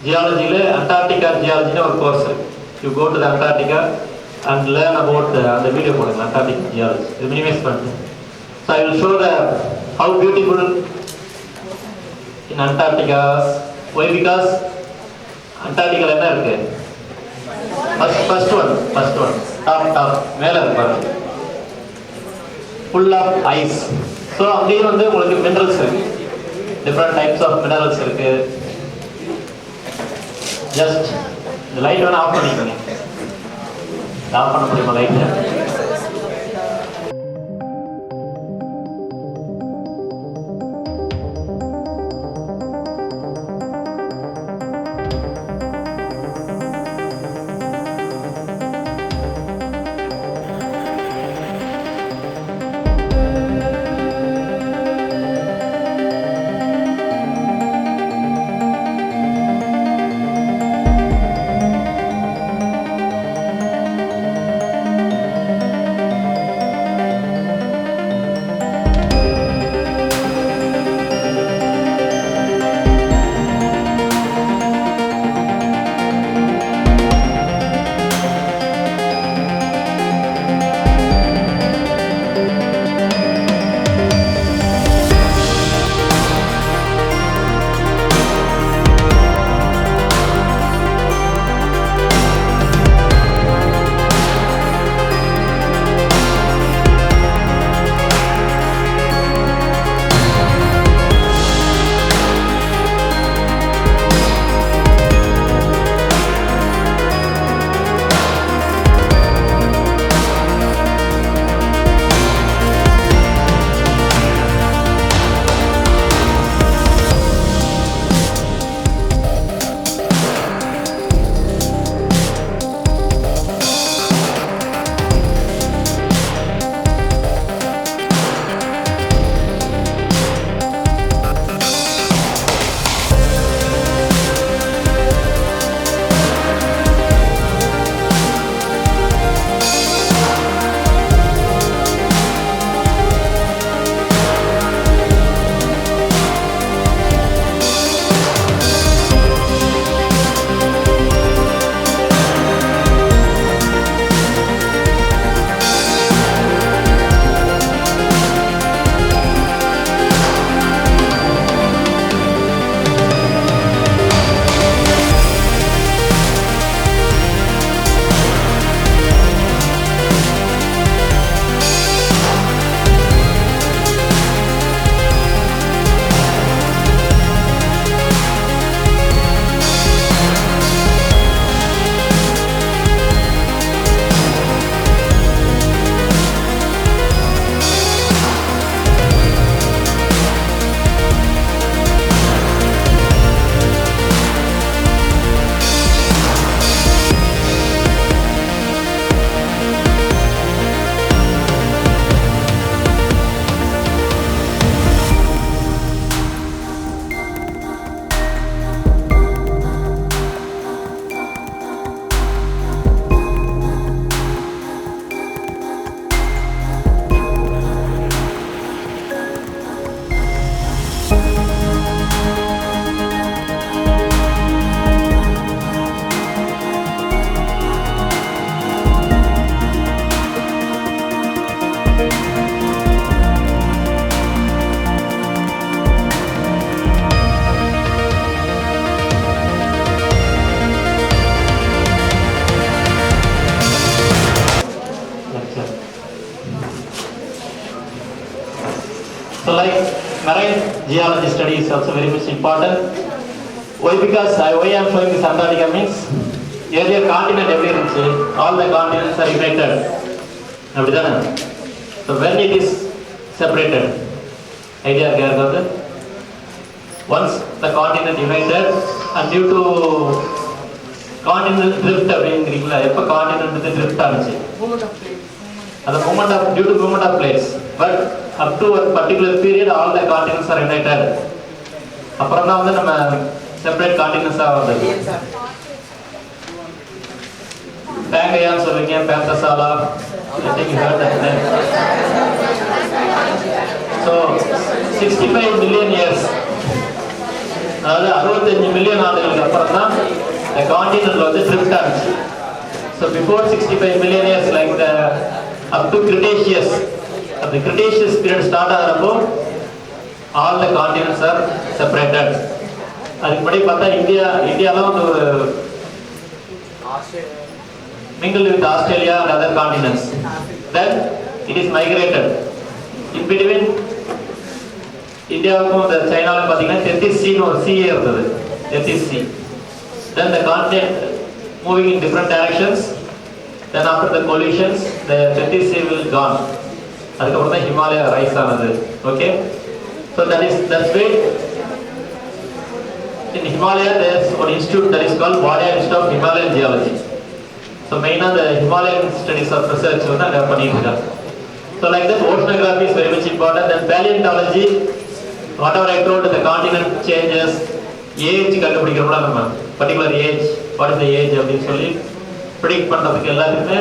Geologyல Antarctica geology ஒரு கோர்ஸ் இருக்கு. You go to the Antarctica and learn about the video போடுங்க Antarctic geology. இது மினிமைஸ் பண்ணுங்க. So I will show the how beautiful in Antarctica. Why? Because Antarctica என்ன இருக்கு? First one, top மேல இருக்கு, full of ice. So அங்கேயும் வந்து உங்களுக்கு minerals இருக்கு, different types of minerals இருக்கு. Just the light வேணா ஆஃப் பண்ணிக்கோங்க. ஆஃப் பண்ண முடியுமா light? So like marine geology study is also very much important. Why? Because why I am showing this Antarctica means earlier continent every இருந்துச்சு, all the continents are united. அப்படிதானே? So when it is separated, idea இருக்காது. Once the continent united and due to continental drift அப்படிங்கிறீங்களா, எப்போ continent drift ஆனிச்சு? The movement of due to movement of plates, but up to a particular period all the continents are united. அப்புறம் தான் வந்து நம்ம separate continents வந்தது. பேங்கையான்னு சொல்லுவீங்க, பேந்தசாலா, I think you heard that name. So 65 million years, அதாவது 65 million ஆண்டுகளுக்கு அப்புறம் தான் the continent வந்து drift ஆனிச்சு. So before 65 million years, like the up to Cretaceous, the Cretaceous period start ஆகிறப்போ all the continents are separated. அதுக்கு முன்னாடி பார்த்தா இந்தியாலாம் வந்து ஒரு mingled with Australia and other continents. Then it is migrated. In between இந்தியாவுக்கும் இந்த சைனாவும் பார்த்தீங்கன்னா Tethys Sea ஒரு sea இருந்தது, Tethys Sea. Then the continent moving in different directions. Then after the collisions, the Tethys Sea will gone. அதுக்கப்புறம் தான் Himalaya rise ஆனது. Okay? So that's way. In Himalaya there is one institute that is called Wadia Institute of Himalayan Geology. So mainly the Himalayan studies of research வந்து அங்க பண்ணிட்டு இருக்காங்க. So like that oceanography is very much important. Then paleontology, whatever I told, the continent changes, age கண்டுபிடிக்கிறோம்ல நம்ம, particular age, what is the age அப்படின்னு சொல்லி predict பண்றதுக்கு எல்லாத்துக்குமே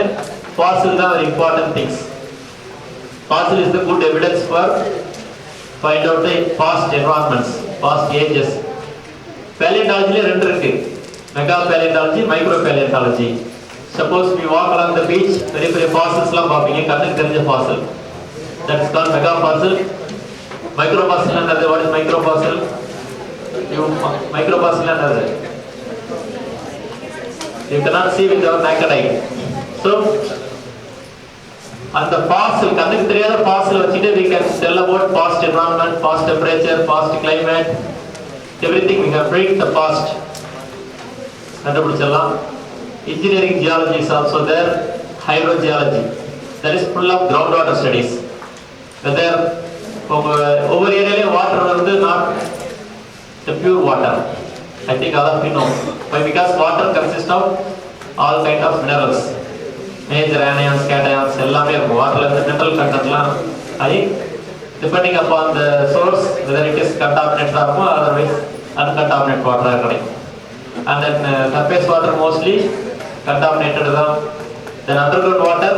fossil தான் very important things. Fossil is the good evidence for find out the past environments, past ages. Paleontology ரெண்டு இருக்கு, mega paleontology, micro paleontology. Suppose we walk along the beach, very பெரிய fossils எல்லாம் பார்ப்பீங்க, கண்ணுக்கு தெரிஞ்ச fossil, that is called mega fossil. Micro fossil என்னது? What is micro fossil? Micro fossil என்னது? You cannot see with your naked eye. So அந்த fossil, கண்ணுக்கு தெரியாத fossil வச்சுட்டு we can tell about past environment, past temperature, past climate, everything we can predict the past. கண்டுபிடிச்சிடலாம். Engineering geology is also there, hydrogeology, that is full of groundwater studies. Whether over area water வந்து not the pure water. I think all of you know. Why? Because water consists of all kind of minerals, major anions, cations, எல்லாமே இருக்கும். வாட்டர்ல இருந்து mineral contentலாம் I depending upon the source, whether it is contaminated or otherwise uncontaminated water கிடைக்கும். And then surface water mostly contaminated தான். Then underground water,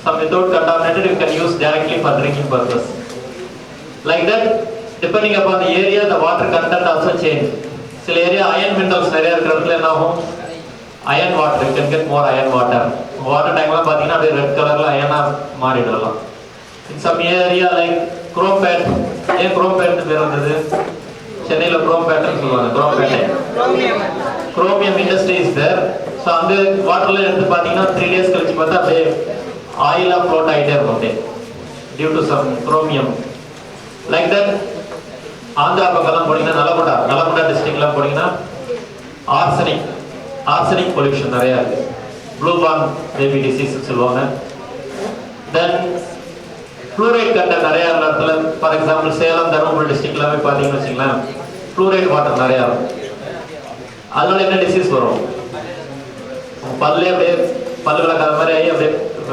some without contaminated, you can use directly for drinking purpose. Like that, depending upon the area, the water content also change. சில area iron minerals நிறைய இருக்கிற இடத்துல என்ன ஆகும்? Iron water, you can get more iron water. Water டைம்லாம் பார்த்தீங்கன்னா அப்படியே red கலர்ல அயனா மாறிடலாம். In some area like chromate, ஏன் chromate பேர் வந்தது? சென்னையில் chromate சொல்லுவாங்க, chromium industry is there. So அந்த வாட்டர்ல எடுத்து பார்த்தீங்கன்னா 3 days கழிச்சு பார்த்தா அப்படியே ஆயிலா ஃப்ளோட் ஆகிட்டே இருக்கும் அப்படியே, due to some chromium. Like that, Andhra பக்கம்லாம் போனீங்கன்னா நலகுடா டிஸ்ட்ரிக்ட்லாம் போனீங்கன்னா ஆர்சனிக் பொல்யூஷன் நிறைய இருக்கு, ப்ளூ பார்ன் பேபி டிசீஸ் சொல்லுவாங்க. தென் ஃப்ளூரைட் கண்டென்ட் நிறைய இடத்துல, ஃபார் எக்ஸாம்பிள் சேலம், தருமபுரி டிஸ்ட்ரிக்ட்லாம் போய் பார்த்தீங்கன்னு வச்சுங்களேன், ஃப்ளூரைட் வாட்டர் நிறையா இருக்கும். அதனால என்ன டிசீஸ் வரும்? பல்லே அப்படியே பல்லு கலக்காத மாதிரி ஆகி அப்படியே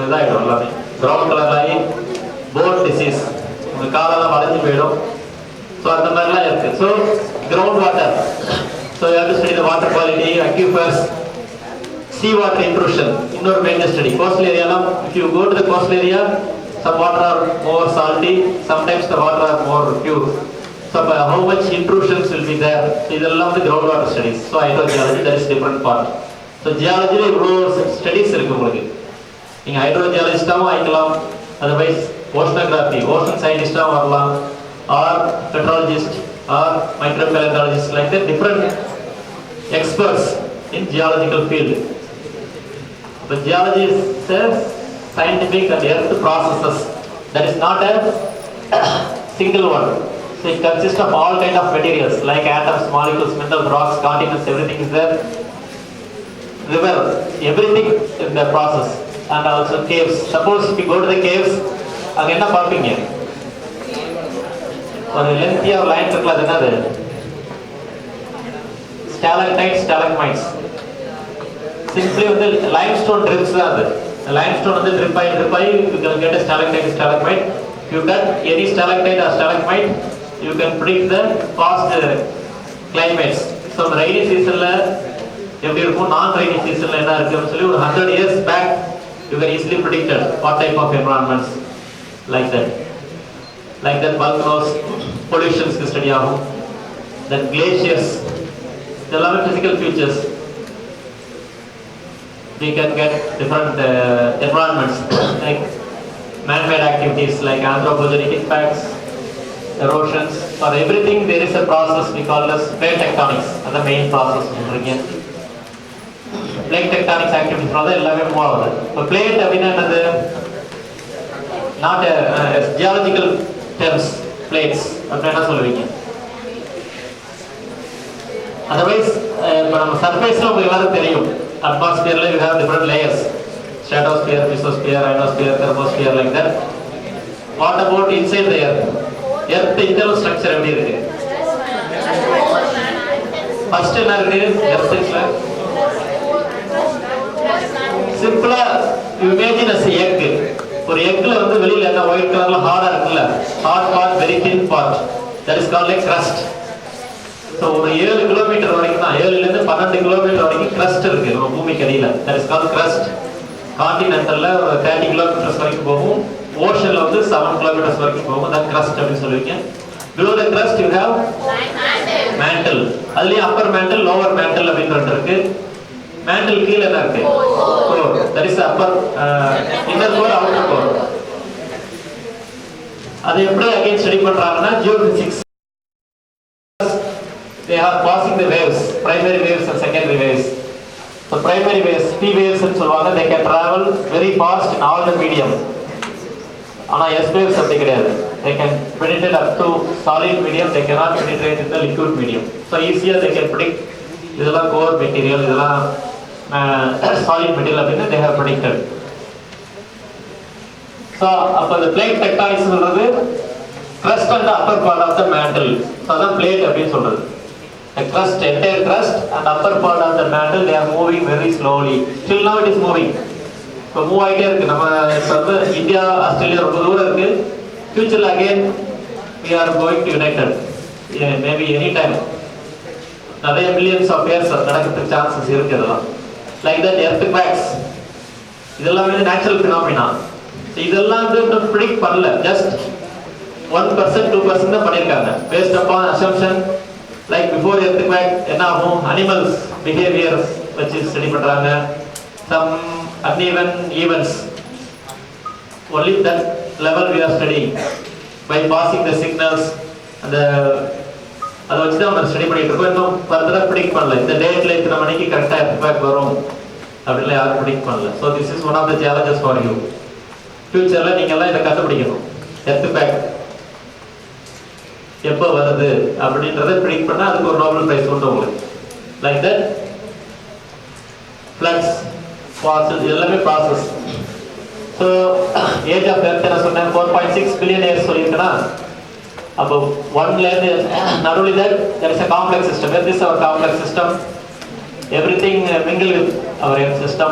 இதாகிடும், எல்லாமே ப்ரௌன் கலர் ஆகி போன் டிசீஸ், உங்கள் காலெல்லாம் வளைஞ்சு போயிடும். ஸோ அந்த மாதிரிலாம் இருக்கு. So ground water, so you have to study the water quality, aquifers, sea water intrusion, இன்னொரு மேஜர் ஸ்டடி. கோஸ்டல் ஏரியாலாம், if you go to the coastal area, some water are more salty, sometimes the water are more pure. So how much intrusions will be there? So இதெல்லாம் வந்து ground water studies. So hydrogeology, that is different part. So geology ல இவ்வளோ studies இருக்கு உங்களுக்கு. நீங்க ஹைட்ரோஜியாலஜிஸ்டாவும் ஆயிக்கலாம், otherwise oceanography, ocean scientistா வரலாம், or petrologist or micropaleontologist, like that different experts in geological field. But geology is a scientific and earth processes, that is not a single one. So it consists of all kind of materials like atoms, molecules, minerals, rocks, continents, everything is there. River, everything in the process. And also caves. Suppose if you go to the caves, அங்க என்ன பார்ப்பீங்க? ஒரு லென்த்தியா ஒரு line இருக்குல்ல, அது என்னது? Stalactites, stalagmites. Simply வந்து limestone drips தான் அது. Limestone வந்து drip ஆகி you can get a stalactite, stalagmite. If you cut any stalactite or stalagmite, you can predict the past climates. So rainy seasonல எப்படி இருக்கும், நான் rainy seasonல என்ன இருக்குன்னு சொல்லி ஒரு 100 years back you can easily predict what type of environments like that. Like that volcanoes, pollutions study ஆகும். Then glaciers, the physical features. We can get different environments like man-made activities like anthropogenic impacts, erosions, for everything there is a process we call as plate tectonics. That's the main process. Plate tectonics activities for the 11 more. So plate is not a geological terms, plates. Otherwise, surface atmosphere you have different layers. Stratosphere, mesosphere, ionosphere, thermosphere, like that. What about inside the earth? Earth internal structure எப்படி இருக்கு? First என்ன இருக்கு? Earth is simple. Imagine as a egg. ஒரு எக்ல வந்து வெளியில என்ன white கலர்ல ஹார்டா இருக்குல்ல, hard part, very thin part, that is called like crust. So ஒரு 7 கிலோமீட்டர் வரைக்கும் தான், 7 ல இருந்து 12 கிலோமீட்டர் வரைக்கும் crust இருக்கு நம்ம பூமிக்கு அடியில. That is called crust. கான்டினென்டல்ல ஒரு 30 கிலோமீட்டர்ஸ் வரைக்கும் போகும், ஓஷன்ல வந்து 7 கிலோமீட்டர்ஸ் வரைக்கும் போகும். that crust அப்படி சொல்லுவீங்க. Below the crust you have mantle. அதுலயே upper mantle, lower mantle அப்படின்ற ரெண்டு இருக்கு. mantle கீழ என்ன இருக்கு? core. That is upper inner core, outer core. அது எப்படி again study பண்றாங்கன்னா geophysics. They are passing the waves, primary waves and secondary waves. So primary waves, P waves and so on, they can travel very fast in all the medium. Ana S waves அப்படி கிடையாது. They can penetrate up to solid medium, they cannot penetrate in the liquid medium. So easier they can predict இதெல்லாம் core material, இதெல்லாம் solid material அப்படினு they have predicted. So அப்ப the plate tectonics சொல்றது crust and the upper part of the mantle. So அதான் plate அப்படினு சொல்றது. The crust, entire crust and upper part of the mantle, they are moving very slowly. Still now it is moving. So move ஆயிட்டே இருக்கு. நம்ம வந்து India, Australia ரொம்ப தூரம் இருக்கு. Future again we are going to united. Yeah, maybe any time. நிறைய millions of years நடக்கிறதுக்கு chances இருக்கு இதெல்லாம். Like that earthquakes. இதெல்லாம் வந்து natural phenomena. So இதெல்லாம் வந்து predict பண்ணல. Just 1%, 2% தான் பண்ணிருக்காங்க. Based upon assumption. Like before earthquake, என்ன ஆகும்? Animals behaviors வச்சு ஸ்டடி பண்றாங்க. Some uneven events. Only that level we are studying by passing the signals and அதை வச்சு தான் நம்ம ஸ்டடி பண்ணிட்டு இருக்கோம். இன்னும் ஃபர்தரா ப்ரெடிக்ட் பண்ணல. இந்த டேட்ல இத்தனை மணிக்கு கரெக்டா எர்த்குவேக் வரும் அப்படிலாம் யாரும் ப்ரெடிக்ட் பண்ணல. So this is one of the challenges for you. ஃபியூச்சர்ல நீங்க எல்லாம் இதை கண்டுபிடிக்கணும். எர்த்குவேக் எப்போ வருது அப்படின்றத ப்ரெடிக்ட் பண்ணா அதுக்கு ஒரு நோபல் பிரைஸ் உண்டு உங்களுக்கு. லைக் தட் ஃப்ளட்ஸ், ஃபாசில்ஸ் எல்லாமே process. So age of earth என்ன சொன்னேன், 4.6 பில்லியன் இயர்ஸ் சொல்லியிருக்கேன்னா, அப்போ 1ல இருந்து நடுவில் that there is a complex system. Where this is our complex system, everything mingle with our earth system,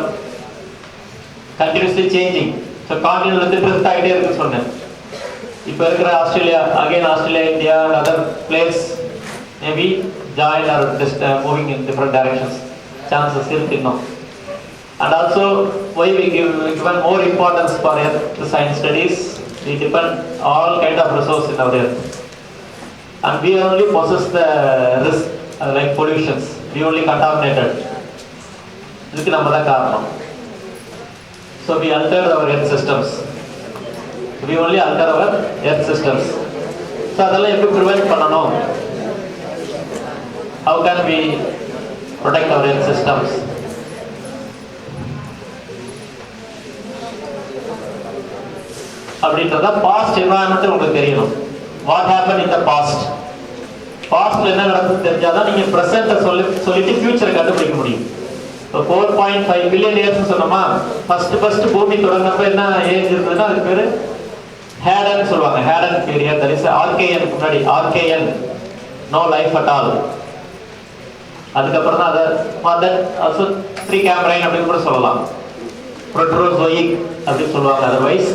continuously changing. So continent வந்து drift ஆகிட்டே இருக்குன்னு சொன்னேன். இப்போ இருக்கிற Australia, again Australia, India and other place maybe join or just moving in different directions. Chances இருக்கு இன்னும். And also why we give more importance for earth science studies, we depend all kind of resources in our earth. And we only possess the risk like pollutions, we only contaminated. இதுக்கு நம்ம தான் காரணம். So we alter our earth systems. We only alter our earth systems. So அதெல்லாம் எப்படி prevent பண்ணணும்? How can we protect our earth systems? அப்படின்றத past environment உங்களுக்கு தெரியணும். What happen in the past. பாஸ்ட்ல என்ன நடக்குதுன்னு தெரிஞ்சாதான் நீங்க ப்ரெசென்ட்டை சொல்லிட்டு ஃபியூச்சரை கண்டுபிடிக்க முடியும். இப்போ 4.5 பில்லியன் இயர்ஸ் சொன்னோமா, ஃபர்ஸ்ட் பூமி தொடங்கினப்ப என்ன ஏஜ் இருந்ததுன்னா அதுக்கு பேரு ஹேடன் சொல்லுவாங்க. Hadean period, that is Archean. முன்னாடி Archean, no life at all. அதுக்கப்புறம் தான் அதை ஆல்சோ ப்ரீ கேம்பரைன் அப்படின்னு கூட சொல்லலாம். புரோட்டோசோயிக் அப்படின்னு சொல்லுவாங்க அதர்வைஸ்.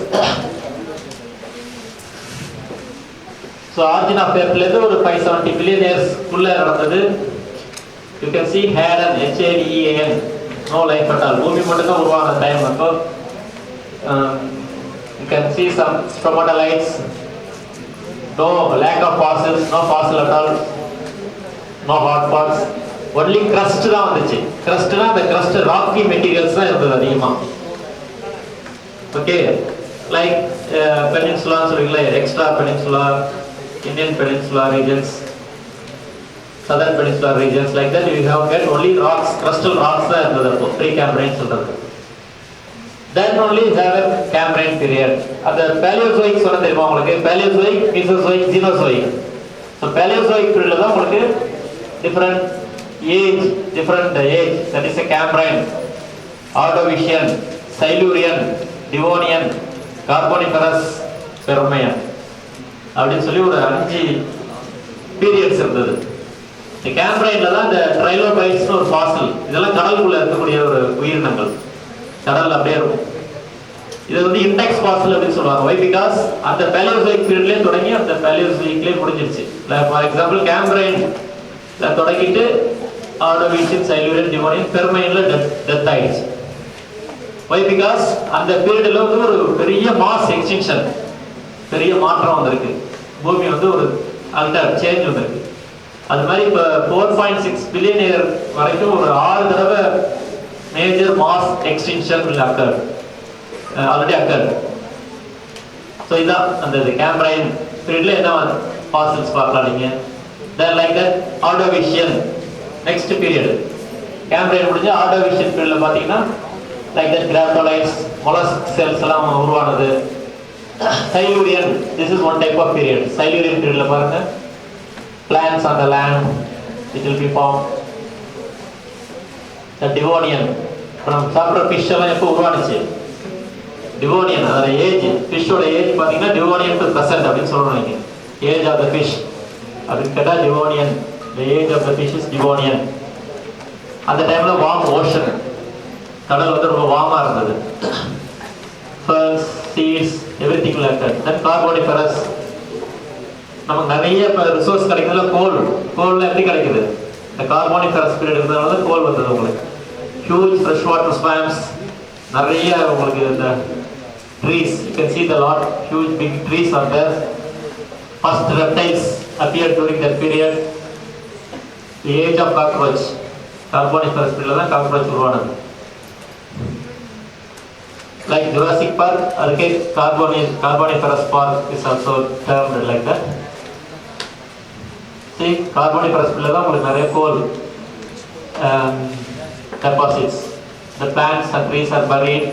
ஸோ ஆரிஜின் ஆஃப் எர்த்லேருந்து ஒரு 570 பில்லியன் இயர்ஸ்க்குள்ள நடந்தது. You can see Hadean, HADEAN, no life at all. பூமி மட்டும் தான் உருவான டைம். அப்போ you can see some stromatolites, no lack of fossils, no fossil at all, no hot spots, only crust தான் வந்துச்சு. crustனா அந்த crust rocky materials தான் இருந்தது அதிகமா. okay, like peninsula சொல்றீங்களா, extra peninsula, Indian peninsula regions, southern peninsula regions, like that you have get only rocks, crustal rocks தான் இருந்தது. அப்போ pre-Cambrian சொல்றது. Then only have a Cambrian period. அந்த Paleozoic சொன்ன தெரியுமா உங்களுக்கு? Paleozoic, Mesozoic, Cenozoic. So Paleozoic period தான் உங்களுக்கு different age, that is a Cambrian, Ordovician, Silurian, Devonian, Carboniferous, Permian அப்படின்னு சொல்லி ஒரு 5 பீரியட்ஸ் இருந்தது. இந்த Cambrianல தான் இந்த ட்ரைலோபைட்ஸ் ஒரு ஃபாசில். இதெல்லாம் கடலுக்குள்ள இருக்கக்கூடிய ஒரு உயிரினங்கள், கடல் அப்படியே இருக்கும். இது வந்து இண்டெக்ஸ் ஃபாசில் அப்படின்னு சொல்லுவாங்க. வை பிகாஸ் அந்த பேலியோசோயிக் பீரியட்லேயே தொடங்கி அந்த பேலியோசோயிக்லேயே முடிஞ்சிருச்சு. ஃபார் எக்ஸாம்பிள் கேம்பரைன்ல தொடங்கிட்டு ஆர்டோவிஷியன், சைலூரியன், டிவோனியன், பெர்மைன்ல டெத் ஆயிடுச்சு. வை பிகாஸ் அந்த பீரியட்ல வந்து ஒரு பெரிய மாஸ் எக்ஸ்டிங்ஷன், பெரிய மாற்றம் வந்திருக்கு. பூமி வந்து ஒரு அல்டர் சேஞ்ச் வந்திருக்கு. அது மாதிரி இப்போ 4.6 பில்லியன் இயர் வரைக்கும் ஒரு 6 தடவை major mass extinction will occur, already occurred. So இதான் அந்த Cambrian periodல என்ன fossils பார்க்கலாம் நீங்க. Then like that Ordovician next period. Cambrian முடிஞ்சு Ordovician periodல பாத்தீங்கன்னா like that graptolites, mollusk cells எல்லாம் உருவானது. Silurian, this is one type of period. Silurian periodல பாருங்க, plants on the land, it will be formed. The Devonian, நம்ம சாப்பிட்ற fish எல்லாம் எப்போ உருவானுச்சு? Devonian, அதோட ஏஜ், ஃபிஷ்ஷோட ஏஜ் பார்த்தீங்கன்னா Devonian to present அப்படின்னு சொல்லணும். நீங்கள் ஏஜ் ஆஃப் த ஃபிஷ் அப்படின்னு கேட்டால் Devonian, the age of the fish is Devonian. அந்த டைமில் வார்ம் ஓஷன், கடல் வந்து ரொம்ப வார்மாக இருந்தது. ferns, seeds, everything like that. Then Carboniferous, நமக்கு நிறைய இப்போ ரிசோர்ஸ் கிடைக்கிறதுல கோல்ல எப்படி கிடைக்குது? இந்த கார்போனிஃபரஸ் பீரியட் இருந்ததுனால தான் கோல் வந்தது உங்களுக்கு. ஹியூஜ் ஃப்ரெஷ் வாட்டர் ஸ்வாம்ஸ், நிறைய உங்களுக்கு இந்த trees, you can see the lot huge big trees are there. First reptiles appeared during that period. The age of cockroach, கார்போனிஃபரஸ் பீரியட்ல தான் காக்ரோச் உருவானது. Like Jurassic Park, அதுக்கே Carboniferous Park is also termed like that. See, Carboniferous period தான் உங்களுக்கு நிறைய கோல் deposits. The plants and trees are buried.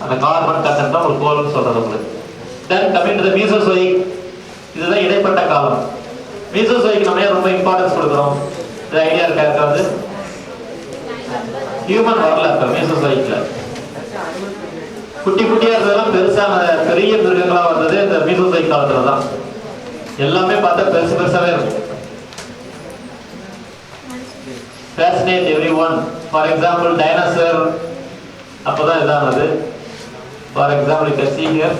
அந்த carbon content தான் ஒரு கோல்னு சொல்றது உங்களுக்கு. Then coming to the Mesozoic, இதுதான் இடைப்பட்ட காலம். Mesozoic நம்ம ஏன் ரொம்ப இம்பார்ட்டன்ஸ் கொடுக்குறோம்? இந்த ஐடியா இருக்கா இருக்காது? ஹியூமன் வரல இப்போ Mesozoicல. குட்டியா இருந்ததெல்லாம் பெருசான பெரிய மிருகங்களா வந்தது இந்த Mesozoic காலத்துல தான். எல்லாமே பார்த்தா பெருசாவே இருக்கும். Fascinate everyone. For example, dinosaur அப்பதான் இதானது. For example, you can see here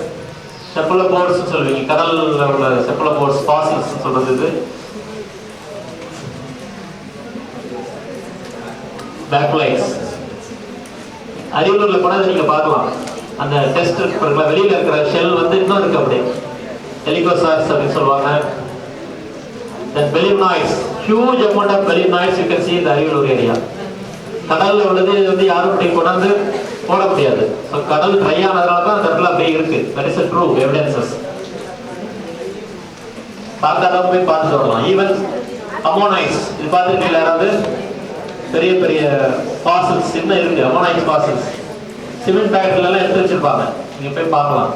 cephalopods சொல்லுவீங்க, கடல்ல உள்ள cephalopods fossils சொல்றது இது. Backlights. அரியலூர்ல போனா நீங்க பார்க்கலாம். அந்த டெஸ்ட் இருக்குல்ல, வெளியில இருக்கிற ஷெல் வந்து இன்னும் இருக்கு அப்படியே. ஹெலிகோசார்ஸ் அப்படின்னு சொல்லுவாங்க. Then belemnoids, huge amount of belemnoids you can see in the Ariyalur area. கடல்ல உள்ளது வந்து யாரும் இப்படி கொண்டாந்து போட முடியாது. ஸோ கடல் ட்ரை ஆனதுனால தான் அந்த இடத்துல அப்படியே இருக்கு. That is a true evidences. பார்க்காதவங்க போய் பார்த்துட்டு வரலாம். ஈவன் அமோனைட்ஸ், இது பார்த்துருக்கீங்களா யாராவது? பெரிய பெரிய ஃபாசில்ஸ் இன்னும் இருக்கு, அமோனைட்ஸ் ஃபாசில்ஸ். சிமெண்ட் பேக்கெட்ல எல்லாம் எடுத்து வச்சிருப்பாங்க, நீங்க போய் பார்க்கலாம்.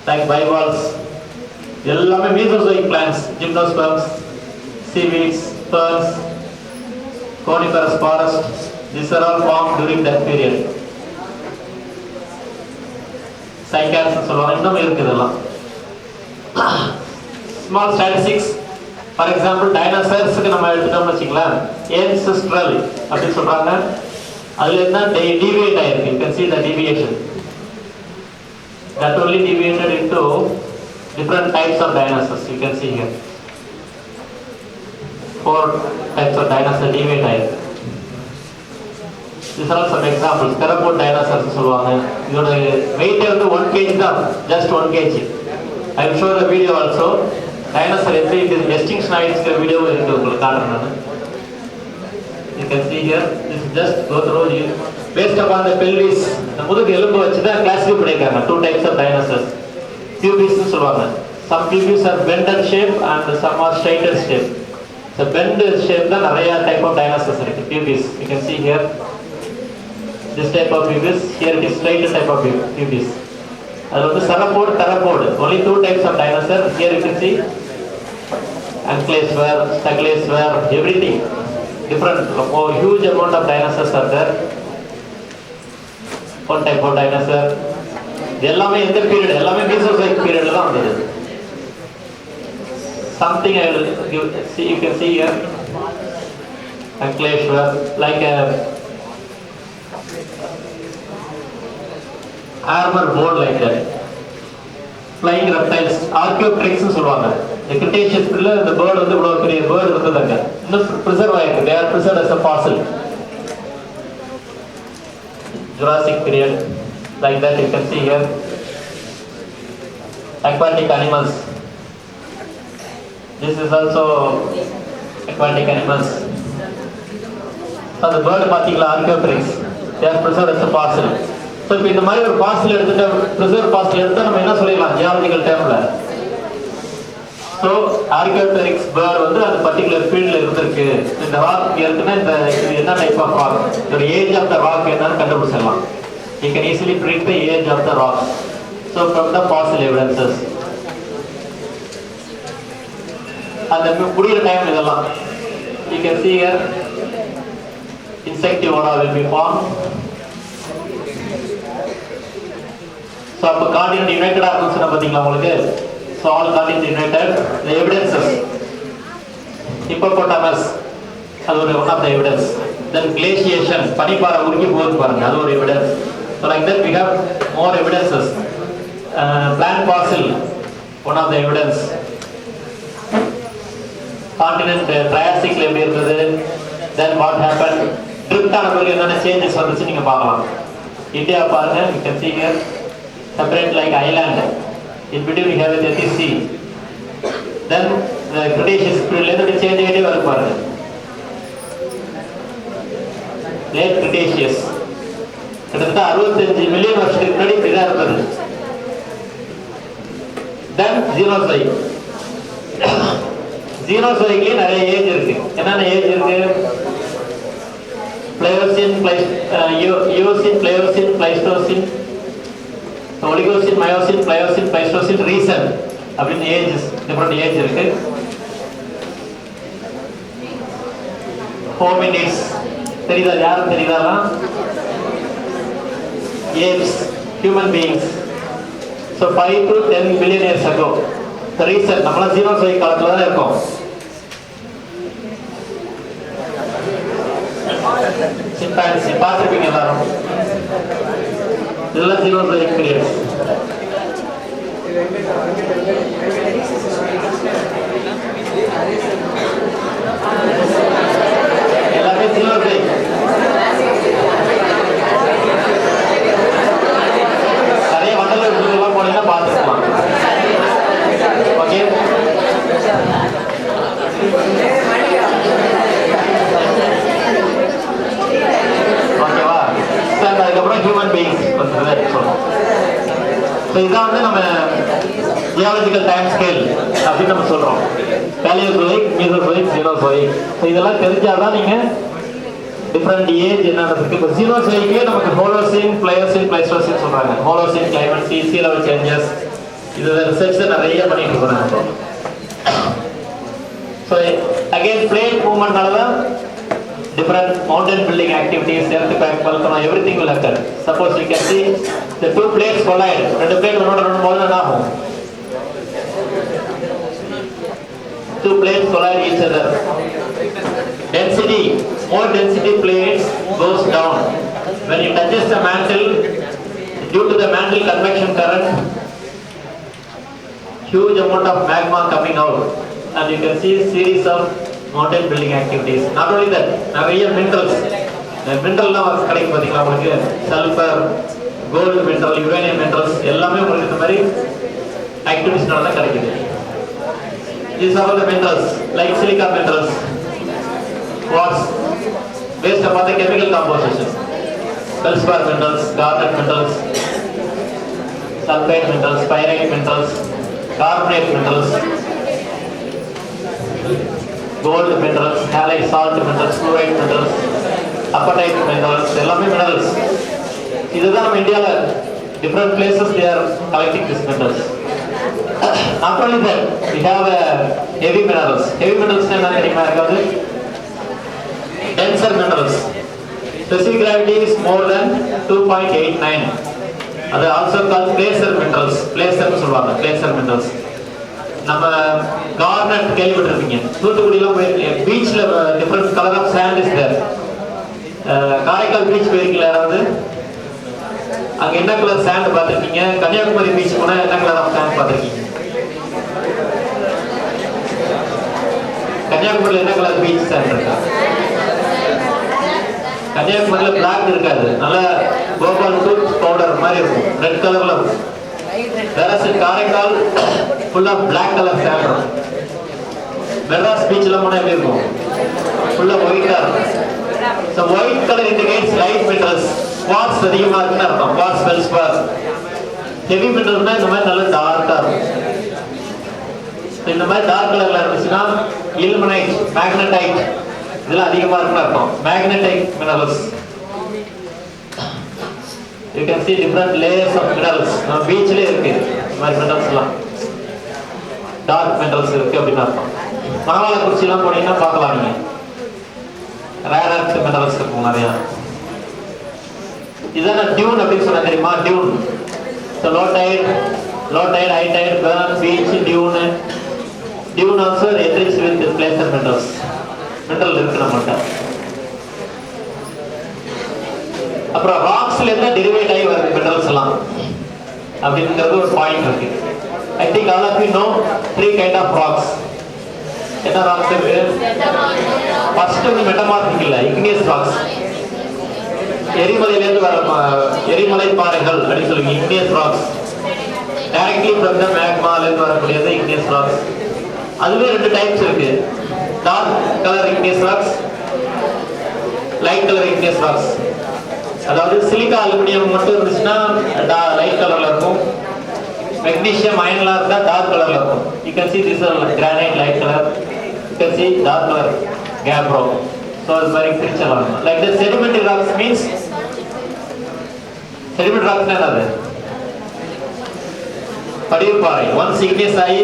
லைக் பைவால்ஸ், எல்லாமே mesozoic plants, gymnosperms, seaweeds, ferns, coniferous forest. These are all formed during that period. Cycads சொல்லுவாங்க, இன்னும் இருக்குது எல்லாம். Small statistics. For example, dinosaurs-க்கு நம்ம எடுத்துட்டோம்னு வச்சுக்கலாம், ancestral அப்படின்னு சொல்றாங்க. அதுல என்ன deviate ஆயிருக்கு. You can see the deviation. That only deviated into different types of dinosaurs. You can see here. 4 types of dinosaurs deviate ஆயிருக்கு. These are some examples. Theropod dinosaurs சொல்லுவாங்க. இதோட weight வந்து 1 kg தான், just 1 kg. I will show the video also. Dinosaur எப்படி extinction ஆயிடுச்சுங்கிற video இருக்கு, உங்களுக்கு காட்டுறேன் நான். You can see here. This is just go through you. Based upon the pelvis, the முதுகு எலும்பு வச்சு தான் கிளாசிஃபை பண்ணிருக்காங்க. 2 types of dinosaurs. Pubis னு சொல்லுவாங்க. Some pubis are bended shape and some are straighter shape. The bended shape தான் நிறைய type of dinosaurs இருக்கு. Pubis. You can see here. This type of pubis. Here it is straighter type of pubis. அது வந்து sarcopod, theropod. Only 2 types of dinosaurs. Here you can see ankylosaur, stegosaur, everything. Different, huge amount of dinosaurs are there. One type of dinosaur. எல்லாமே எந்த period, எல்லாமே mesozoic periodல தான் வந்தது. Something I will give, see, you can see here ankylosaur, like a armor board like that. Flying reptiles, archaeopteryx னு சொல்வாங்க. The Cretaceous period the bird வந்து இவ்வளவு பெரிய bird இருந்ததாங்க. இன்னும் preserve ஆயிருக்கு. They are preserved as a fossil. Jurassic period, like that you can see here. Aquatic animals. This is also aquatic animals. So the bird பாத்தீங்களா, archaeopteryx. They are preserved as a fossil. So இப்போ இந்த மாதிரி ஒரு fossil எடுத்துட்டு preserved fossil எடுத்தா நம்ம என்ன சொல்லிடலாம் geological termல? So archaeopteryx bird வந்து அந்த particular fieldல இருந்திருக்கு. இந்த rock இருக்குன்னா இந்த இது என்ன type of rock? The age of the rock என்னன்னு கண்டுபிடிச்சிடலாம். You can easily predict the age of the rock. So from the fossil evidences. அந்த முடிகிற டைம் இதெல்லாம். You can see here insectivora will be formed. So அப்போ continent united ஆகுதுன்னு பார்த்தீங்களா உங்களுக்கு? So all continent united. The evidences. Hippopotamus, அது ஒரு one of the evidence. Then glaciation, பனிப்பாறை உருகி போகுது பாருங்க, அது ஒரு evidence. So like that we have more evidences. Plant fossil, one of the evidence. Continent Triassic எப்படி இருந்தது? Then what happened? Drift ஆன பிறகு என்னென்ன changes வந்துச்சு நீங்க பார்க்கலாம். இந்தியா பாருங்க, you can see here separate like island. In between we have the sea. Then the Cretaceous period ல change ஆயிட்டே வரும் பாருங்க. Late Cretaceous கிட்டத்தட்ட 65 மில்லியன் வருஷத்துக்கு முன்னாடி இப்படிதான் இருந்தது. Then Xenozoic. Xenozoicலயே நிறைய ஏஜ் இருக்கு. என்னென்ன ஏஜ் இருக்கு? Pliocene, Eocene, Pliocene, Pleistocene, Oligocene, Miocene, Pliocene, Pleistocene, Recent அப்படின்னு ஏஜஸ், டிஃபரெண்ட் ஏஜ் இருக்கு. Hominids தெரியுதா? யாரும் தெரியுதா? Apes, human beings. So 5 to 10 billion years ago. The recent, நம்மள Xenozoic காலத்துல தான் இருக்கோம். Chimpanzee பார்த்திருப்பீங்க எல்லாரும். இதெல்லாம் Xenozoic period. எல்லாமே Xenozoic. நிறைய வண்டல எல்லாம் போனீங்கன்னா பார்த்துக்கலாம். ஓகே, ஓகேவா? அதுக்கப்புறம் ஹியூமன் பீயிங்ஸ் வந்து சொல்லுவோம். ஸோ இதான் வந்து நம்ம ஜியாலஜிக்கல் டைம் ஸ்கேல் அப்படின்னு நம்ம சொல்றோம். Palaeozoic, Mesozoic, ஜீனோசோயிக். ஸோ இதெல்லாம் தெரிஞ்சாதான் நீங்க டிஃப்ரெண்ட் ஏஜ் என்னென்ன இருக்கு. இப்போ ஜீனோசோயிக்கே நமக்கு ஹோலோசின், பிளையோசின், பிளைஸ்டோசின் சொல்றாங்க. ஹோலோசின் கிளைமேட், சீ லெவல் சேஞ்சஸ், இது ரிசர்ச் நிறைய பண்ணிட்டு இருக்கோம். So again plate movement nalada different mountain building activities, earthquake, volcano, everything will occur. Suppose you can see the two plates collide. Rendu plate onoda mozha enna agum? Two plates collide each other. Density, more density plates goes down. When it touches the mantle, due to the mantle convection current, huge amount of magma coming out, and you can see series of mountain building activities. Not only that, நிறைய minerals, மினரல்லாம் கிடைக்கும் பார்த்தீங்களா உங்களுக்கு, sulphur, gold mineral, uranium minerals எல்லாமே உங்களுக்கு இந்த மாதிரி ஆக்டிவிட்டிஸ்னால தான் கிடைக்குது. These are all the minerals like silica minerals, quartz, based upon the chemical composition. Feldspar minerals, garnet minerals, sulfate minerals, pyrite minerals, carbonate minerals, gold minerals, halide salt minerals, fluoride minerals, apatite minerals, எல்லாமே minerals. இதுதான் நம்ம இந்தியால different places they are collecting these minerals. Not only that, we have heavy minerals. Heavy minerals என்ன தெரியுமா இருக்காது? Denser minerals. Specific gravity is more than 2.89. அது also called placer minerals. Placer சொல்வாங்க, placer minerals. நம்ம garnet கேள்விப்பட்டிருப்பீங்க. தூத்துக்குடிலாம் போயிருக்கீங்க. பீச்ல different color of sand is there. Karaikal beach போயிருக்கீங்களா யாராவது? அங்க என்ன கலர் சாண்ட் பார்த்திருக்கீங்க? கன்னியாகுமரி பீச் போனா என்ன கலர் ஆஃப் சாண்ட் பார்த்திருக்கீங்க? கன்னியாகுமரியில் என்ன கலர் பீச் சாண்ட் இருக்கா? கன்னியாகுமரியில் பிளாக் இருக்காது, நல்ல கோபால் டூத் பவுடர் மாதிரி இருக்கும், ரெட் கலர்ல இருக்கும். வேற காரைக்கால் ஃபுல்லா பிளாக் கலர் சாண்ட் இருக்கும். மெட்ராஸ் பீச்ல போனா எப்படி இருக்கும்? ஃபுல்லா ஒயிட்டா இருக்கும். So white color indicates light minerals. Quartz அதிகமா இருக்குன்னு அர்த்தம். Quartz, feldspar. Heavy mineralsனா இந்த மாதிரி நல்ல டார்க்கா இருக்கும். இந்த மாதிரி டார்க் கலர்ல இருந்துச்சுன்னா ilmenite, magnetite இதெல்லாம் அதிகமா இருக்குன்னு அர்த்தம். Magnetite minerals. You can see different layers of minerals. நம்ம பீச்லயே இருக்கு இந்த மாதிரி minerals எல்லாம். டார்க் minerals இருக்கு அப்படின்னு அர்த்தம். மணவாளக்குறிச்சிலாம் போனீங்கன்னா பார்க்கலாம் நீங்க. rare earth minerals இருக்கும் நிறைய. இதான டியூன் அப்படின்னு சொன்னா தெரியுமா? Tune. So low tide, high tide, burn, beach, dune. Dune also enriched with placer minerals. Mineral இருக்கு நம்மகிட்ட. அப்புறம் ராக்ஸ்ல இருந்து டெரிவேட் ஆகி வருது மினரல்ஸ் எல்லாம் அப்படிங்கிறது ஒரு பாயிண்ட் இருக்கு. I think all of you know three kind of rocks. என்ன ராக்ஸ் இருக்கு? ஃபர்ஸ்ட் வந்து மெட்டமார்பிக் இல்ல, இக்னியஸ் ராக்ஸ். எரிமலையிலிருந்து வர எரிமலை பாறைகள் அப்படின்னு சொல்லுங்க, igneous rocks. Directly from the மேக்மால இருந்து வரக்கூடியது இக்னியஸ் ராக்ஸ். அதுவே ரெண்டு டைப்ஸ் இருக்கு. Dark colour igneous rocks, light colour igneous rocks. அதாவது சிலிக்கா அலுமினியம் மட்டும் இருந்துச்சுன்னா லைட் கலர்ல இருக்கும். மெக்னீசியம் அயன்லாம் இருந்தா டார்க் கலர்ல இருக்கும். You can see this is granite light color. You can see dark color gabbro. So it's very picture like the sedimentary rocks means sedimentary rocks என்னது? படிவுப்பாறை. once igneous ஆகி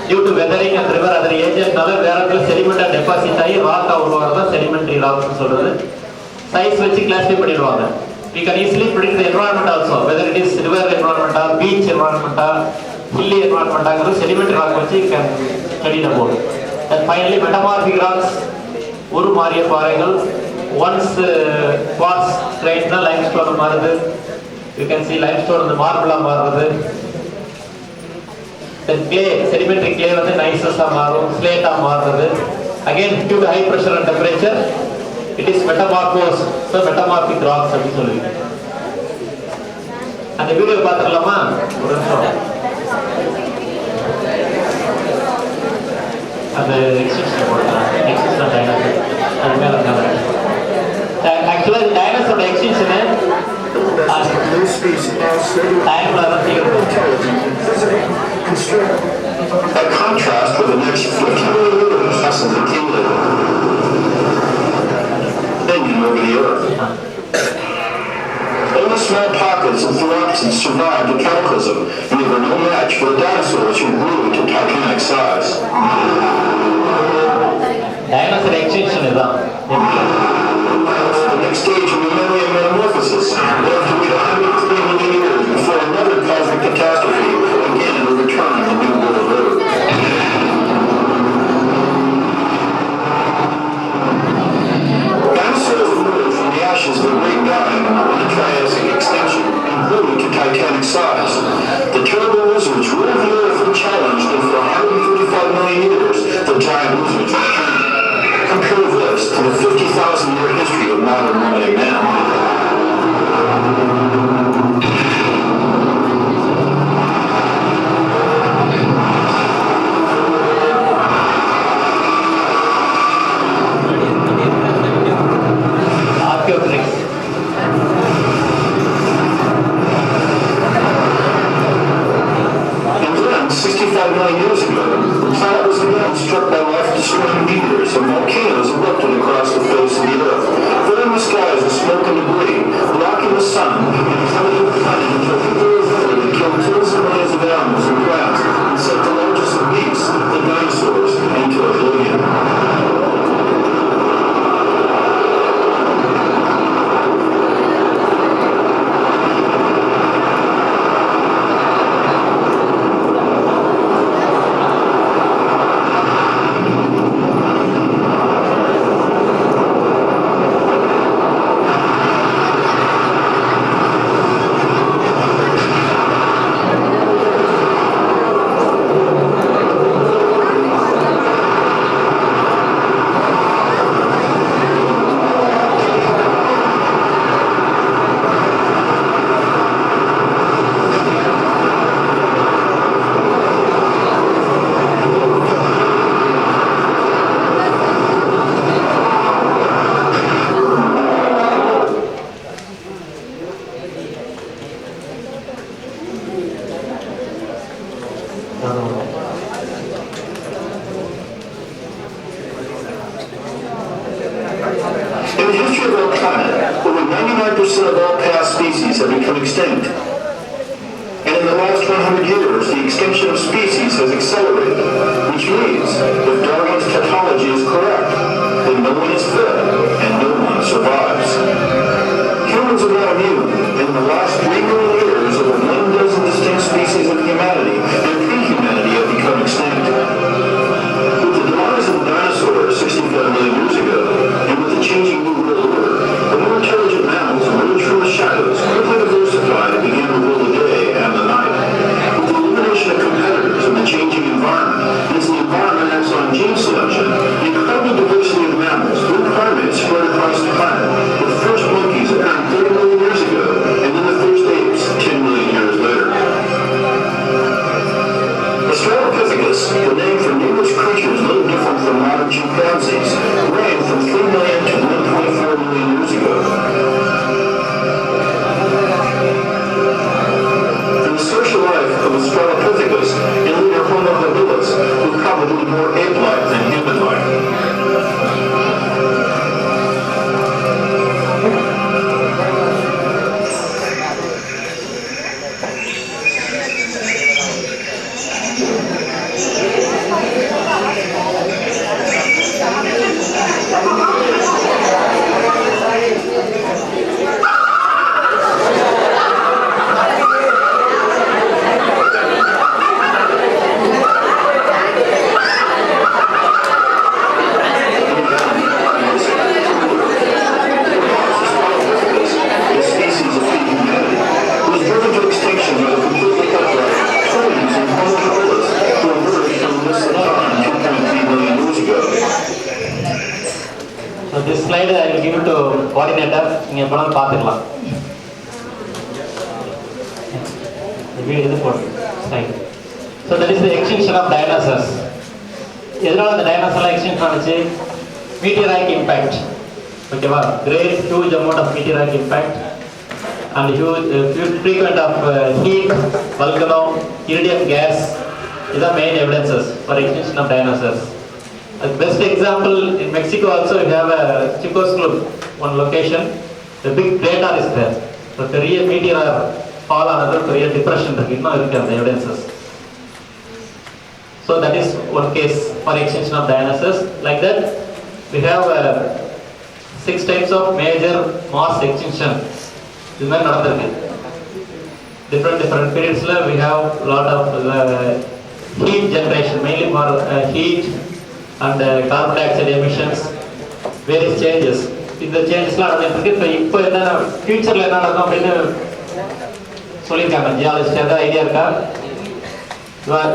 due to weathering and river other agentனால வேற இடத்துல sediment deposit ஆகி Raqqa உருவாகிறதா sedimentary rocks சொல்றது. Size வச்சு classify பண்ணிடுவாங்க. We can easily predict the environment also, whether it is river environment or beach environment or hilly environment or sedimentary rock which you can study about. And finally metamorphic rocks, ஒரு மாறிய பாறைகள். once quartz grained limestone மாறுது. You can see limestone வந்து மார்பிளா மாறுது. Then clay, sedimentary clay வந்து gneiss-ஆ மாறும், slate ஆ மாறுது. Again due to high pressure and temperature it is metamorphosed. So metamorphic rocks அப்படி சொல்லுவீங்க. அந்த வீடியோ பார்த்துடலாமா? ஒரு நிமிஷம். அது எக்ஸ்டென்ஷன் போடுறேன். எக்ஸ்டென்ஷன் டைனோசர் அது மேலே இருக்காங்க. ஆக்சுவலாக இது டைனோசரோட எக்ஸ்டென்ஷனு டைம்ல தான் தீவிரம். By contrast with the next 15 years, lessons of kingdom. Then you move to the earth. In Only small pockets of therapsids survived the cataclysm, and they were no match for the dinosaurs who grew to titanic size. Dinosaur extinction இதுதான். The next stage of mammalian metamorphosis, we have to wait 103 million years before another cosmic catastrophe again will return the New World Order. Dinosaurs emerged from the ashes of a great dying in the Triassic extinction and grew to titanic size. The terrible lizards ruled the earth and challenged, and for 135 million years, the giant lizards returned. Compare this to the 50,000-year history of modern primitive man. Archaeopteryx. And then, 65 million years ago, the planet was again struck by life-destroying meteors and volcanoes erupted across the face of the earth, filling the skies with smoke and debris, blocking the sun, and plummeting the planet until people revolted and killed tens of millions of animals and plants, and sent the largest of beasts, the dinosaurs, into oblivion. In the history of our planet, over 99% of all past species have become extinct. And in the last 100 years, the extinction of species has accelerated, which means, if Darwin's tautology is correct, then no one is fed and no one survives. Humans are not immune, and in the last 3 million years, over 1 dozen distinct species of humanity and pre-humanity have become extinct. With the demise of the dinosaurs 65 million years ago, and with the changing New World Order, the more intelligent mammals emerged from the shadows, quickly diversified and began to rule the day and the night. With the elimination of competitors and the changing environment, and as the environment acts on gene selection, the incredible diversity of mammals, blue primates spread across the planet, with the first monkeys appearing 30 million years ago, and then the first apes 10 million years later. Australopithecus, the name for numerous creatures little different from modern chimpanzees, reigned from 3 million to 1.4 million years ago. And the social life of Australopithecus and later Homo habilis was probably more ape-like than human-like. This slide I will give it to coordinator. நீங்க எப்பனாலும் பார்த்துக்கலாம். இது போடு slide. So that is the extinction of dinosaurs. எதனால அந்த டைனோசர்லாம் extinct ஆச்சு? Meteoric impact. ஓகேவா? Great huge amount of meteoric impact and huge frequent of heat, volcano, iridium gas. These are main evidences for extinction of dinosaurs. The best example in Mexico also you have a Chicosclub, one location. The big crater is there. இப்போ பெரிய Meteor fall ஆனது பெரிய depression இருக்கு, இன்னும் இருக்கு அந்த evidences. So that is one case for extension of Dionysus. Like that, we have 6 types of major mass extinction. இது மாதிரி நடந்திருக்கு. Different periods la we have lot of heat generation, mainly for heat and carbon dioxide emissions, various changes. இந்த சேஞ்சஸ்லாம் நடந்துருக்கு. இப்போ என்ன ஃபியூச்சர்ல என்ன நடக்கும் அப்படின்னு சொல்லியிருக்காங்க ஜியாலஜிஸ்ட். ஏதாவது ஐடியா இருக்கா?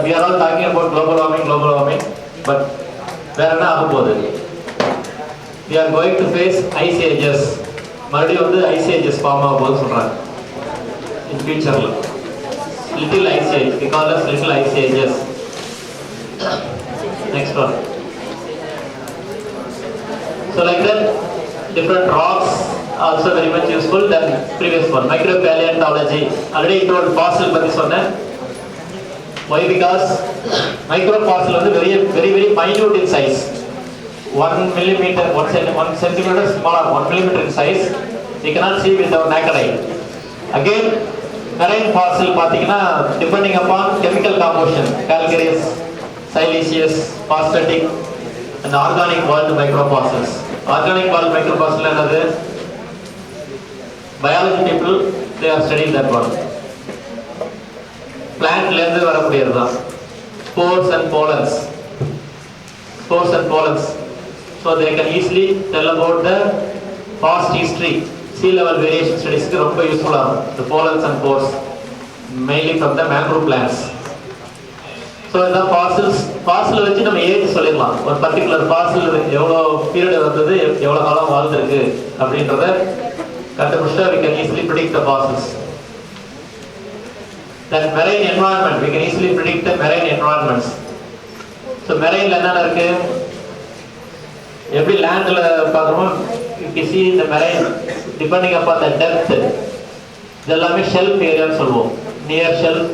We are all talking about global warming, but வேற என்ன ஆக போகுது? We are going to face ice ages. மறுபடியும் வந்து ice ages ஃபார்ம் ஆக போகுது சொல்றாங்க. In future, little ice age. We call this little ice ages. Next one. So like that, different rocks also very much useful than previous one. Micropaleontology. Already told fossil பத்தி சொன்னேன். Why? Because microfossil is very minute in size. 1 millimeter, 1 centimeter smaller, 1 millimeter in size. We cannot see with our naked eye. Again, marine fossil pathina depending upon chemical composition, calcareous, siliceous, phosphatic, and organic world microfossils. Organic world microfossil another. Biology people, they are studying that one. Plantல இருந்து வரக்கூடியது தான் spores and pollens. So they can easily tell about the past history. Sea level variation studies க்கு ரொம்ப யூஸ்ஃபுல்லா இருக்கும். The pollens and spores mainly from the mangrove plants. So இந்த fossil வச்சு நம்ம ஏஜ் சொல்லிடலாம். ஒரு பர்టిక్యులர் fossil எவ்வளவு பீரியட் வந்தது, எவ்வளவு காலம் வாழ்ந்திருக்கு அப்படின்றத கண்டுபிடிச்சா we can easily predict the fossils. That marine environment, we can easily predict the marine environments. So marine என்னென்ன இருக்கு? எப்படி landல பார்க்கறோமோ, you can see the marine depending upon the depth. இதெல்லாமே shelf area சொல்லுவோம். Near shelf,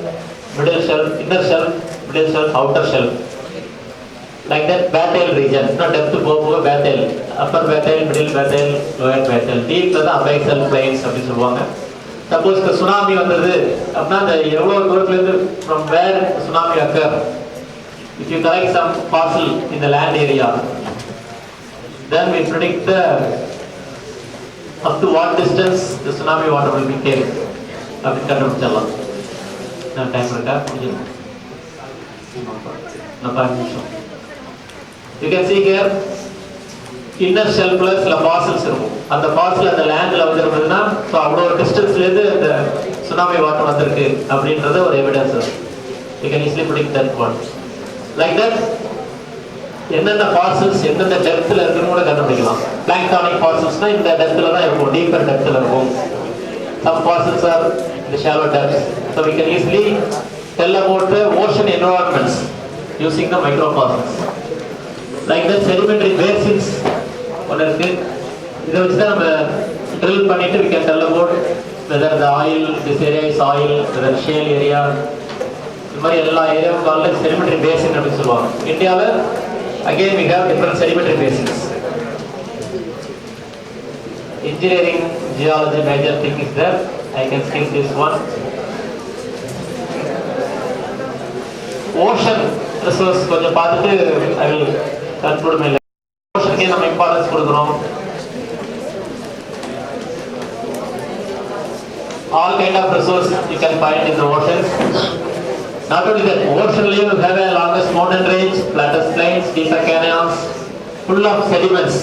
middle shelf, inner shelf, middle shelf, outer shelf. Like that bathyal region, depth போக bathyal, upper bathyal, middle bathyal, lower bathyal. Deep தான் abyssal plains அப்படி சொல்லுவாங்க. Suppose the tsunami வந்தது அப்படின்னா அந்த எவ்வளவு தூரத்துல இருந்து from where tsunami occur, if you collect some fossil in the land area, then we predict the up to what distance the tsunami water will be carried. அப்படி கண்டுபிடிச்சிடலாம். நான் டைம் இருக்கா? நான் 5 நிமிஷம். You can see here inner shelfல சில fossils இருக்கும். அந்த fossil அந்த landல வந்திருந்ததுன்னா so அவ்வளவு டிஸ்டன்ஸ்ல இருந்து அந்த tsunami water வந்திருக்கு அப்படின்றது ஒரு evidence. You can easily predict that one. Like that, என்னென்ன fossils எந்தெந்த டெப்த்ல இருக்குன்னு கூட கண்டுபிடிக்கலாம். Planktonic fossils இந்த டெப்த்ல தான் இருக்கும், டீப்பர் டெப்த்ல இருக்கும். Some fossils are in the shallow depths. So we can easily tell about the ocean environments using the microfossils. Like the sedimentary basins, ஒன்று இருக்கு. இதை வச்சு தான் நம்ம ட்ரில் பண்ணிட்டு we can tell about whether the oil, this area is oil, whether shale area. இந்த மாதிரி எல்லா ஏரியாவும் கால sedimentary basin அப்படின்னு சொல்லுவாங்க. இந்தியாவில் again we have different sedimentary basins. Engineering geology major thing is there. I can skip this one. Ocean resource கொஞ்சம் பார்த்துட்டு I will conclude my lecture. Ocean நம்ம இம்பார்ட்டன்ஸ் கொடுக்கிறோம். All kind of resource you can find in the oceans. Not only that, ocean you have a longest mountain range, flattest plains, deeper canyons, full of sediments.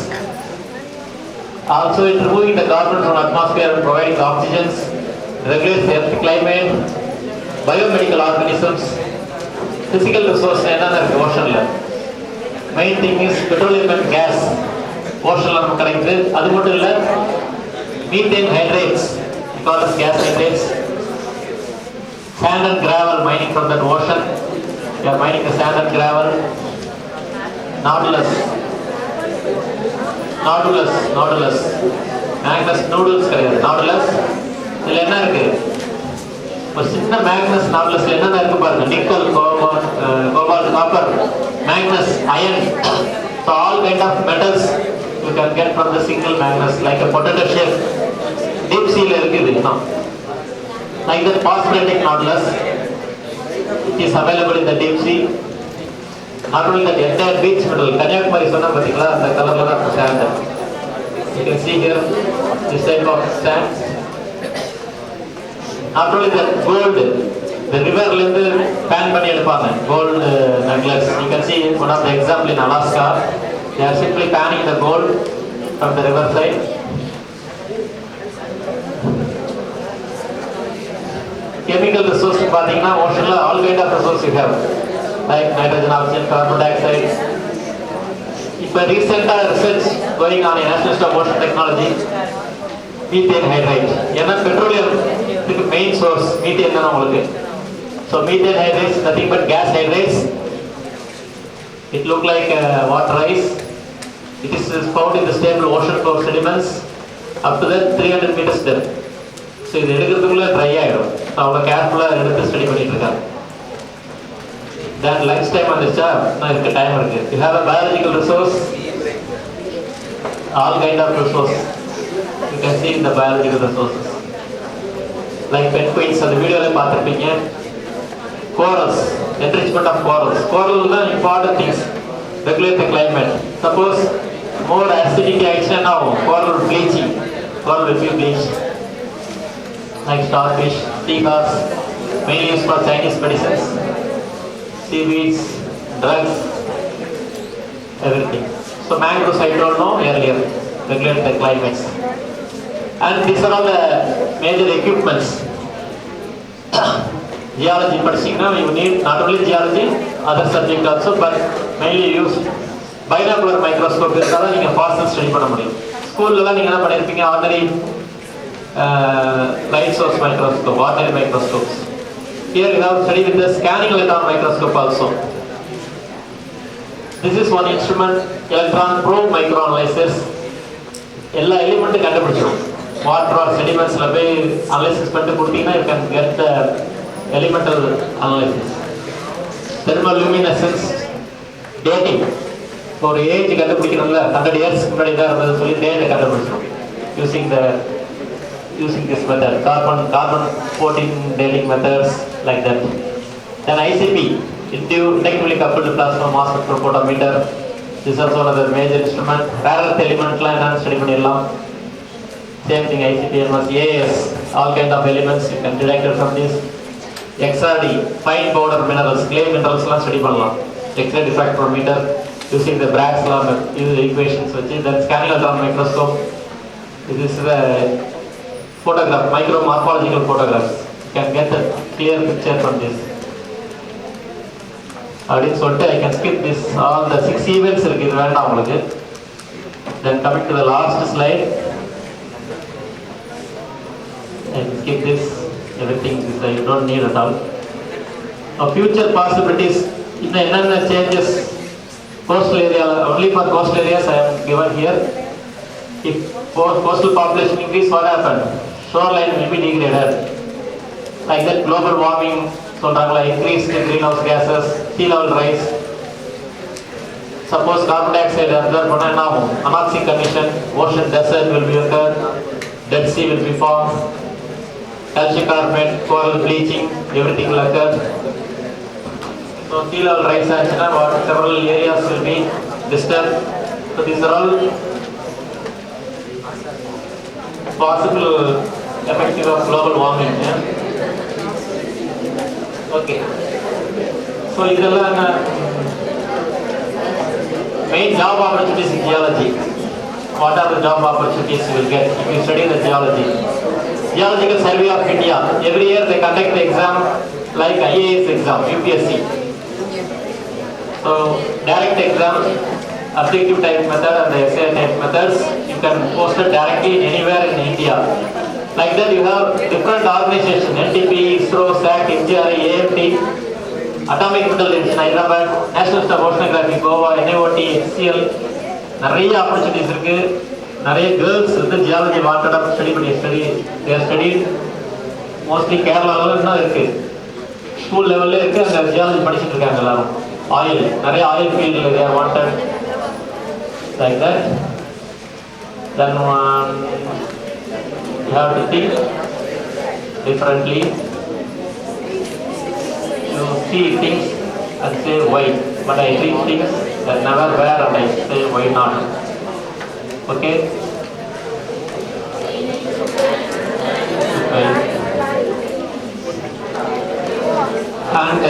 Also, it removing the carbon from atmosphere and providing oxygen, regulates the earth climate, biomedical organisms, physical resource என்னென்ன இருக்கு ஓஷன்ல. Main thing is petroleum and gas. ஓஷன்ல நம்ம கிடைக்குது. அது மட்டும் இல்ல, methane hydrates, we call as gas hydrates. Sand and gravel mining from that ocean. We are mining the sand and gravel. Nautilus. Magnus noodles கிடையாது. Nautilus. இதுல என்ன இருக்கு? ஒரு சின்ன மேக்னஸ் நாடுலஸ்ல என்னென்ன இருக்கு பாருங்க. Nickel, cobalt, copper, manganese, iron. So all kind of metals you can get from the single magnus, like a potato shell. deep sea la இருக்குது இன்னும். Like that phosphatic nodulus, it is available in the deep sea. Not only that, entire beach metal, Kanyakumari சொன்னா பாத்தீங்களா அந்த கலர்ல தான் sand. You can see here this type of sand. Not only that, gold, the river la இருந்து pan பண்ணி எடுப்பாங்க gold nuggets. You can see one of the example in Alaska. They are simply panning the gold from the river side. Chemical resources பாத்தீங்கன்னா ocean all kind of resources you have, like nitrogen, oxygen, carbon dioxide. இப்போ recent research going on in National Institute of Ocean Technology, methane hydrate. ஏன்னா petroleum இதுக்கு main source methane தான் உங்களுக்கு. So methane hydrates nothing but gas hydrates. It look like water ice. It is found in the stable ocean floor sediments up to that 300 meters depth. So இது எடுக்கிறதுக்குள்ள try ஆயிடும். அவ்வளோ கேர்ஃபுல்லாக எடுத்து study பண்ணிட்டு இருக்காங்க. Then lunch time வந்துச்சா நான் இருக்க டைம் இருக்கு. You have a biological resource, all kind of resource. You can see in the biological resources. Like penguins, அந்த வீடியோல பார்த்திருப்பீங்க. Corals, enrichment of corals. Coral தான் important things. Regulate the climate. Suppose more acidity action now, coral bleaching. Coral will be bleached. Like starfish, seahorse, mainly used for Chinese medicines, seaweeds, drugs, everything. So mangroves I don't know earlier, regulate the climates. And these are all the major equipments. Geology படிச்சீங்கன்னா you need not only geology, other subject also, but mainly use binocular microscope இருந்தால் தான் நீங்கள் fossil study பண்ண முடியும். ஸ்கூல்லலாம் நீங்கள் என்ன பண்ணியிருப்பீங்க, ordinary light source microscope, ordinary microscopes. Here you have studied with the scanning electron microscope also. This is one instrument, electron probe microanalysis. எல்லா எலிமெண்ட்டும் கண்டுபிடிச்சிடும். வாட்டர் ஆர் செடிமெண்ட்ஸ்ல போய் அனலைசிஸ் பண்ணிட்டு கொடுத்தீங்கன்னா you can get the elemental analysis. Thermoluminescence dating. ஒரு age கண்டுபிடிக்கணும்ல 100 years முன்னாடி தான் இருந்தது சொல்லி டேட்டை கண்டுபிடிச்சிடும். Using this method, carbon 14 dating methods like that. Then ICP, independently coupled plasma mass spectrophotometer. This is one of the major instrument. Rare earth element la enna study panniralam. Same thing ICP was AS, all kind of elements you can detect from this. XRD, fine powder minerals, clay minerals la study pannalam. X-ray diffractometer using the Bragg's law equations which is then scanning electron microscope. This is the photograph, micromorphological photographs. You can get a clear picture from this. அப்படின்னு சொல்லிட்டு I can skip this, all the 6 events இருக்கு, இது வேண்டாம் உங்களுக்கு. Then coming to the last slide, I can skip this, everything this you don't need at all. Future possibilities, இன்னும் என்னென்ன changes coastal area, only for coastal areas I am given here. If coastal population increase, what happened? Shoreline will be degraded. Like that global warming, சொல்றாங்களா, increase in greenhouse gases, sea level rise. Suppose carbon dioxide absorb பண்ணா என்ன ஆகும்? Anoxic emission, ocean desert will be occurred, Dead Sea will be formed, calcium carbonate, coral bleaching, everything will occur. So sea level rise ஆச்சுன்னா several areas will be disturbed. So these are all possible effective of global warming. Okay. So இதெல்லாம் main job opportunities in geology. What are the job opportunities you will get if you study the geology? Geological Survey of India. Every year they conduct the exam like IAS exam, UPSC. So direct exam, objective type method and the essay type methods, you can post it directly anywhere in India. Like that you have different organizations, NTP, ISRO, SAC, NGRI, AFT, Atomic Mineral Research, Hyderabad, National Institute of Oceanography, Goa, NIOT, HCL. நிறைய opportunities இருக்கு. நிறைய girls வந்து geology wanted of study பண்ணி study mostly கேரளாவில் தான் இருக்கு, school லெவல்ல இருக்கு. அங்கே ஜியாலஜி படிச்சுட்டு இருக்காங்க எல்லாரும். ஆயில், நிறைய ஆயில் ஃபீல்டில் there wanted like that. Then You have to think differently. You see things and say why. But I read things that never were and I say why not. Okay? Right. And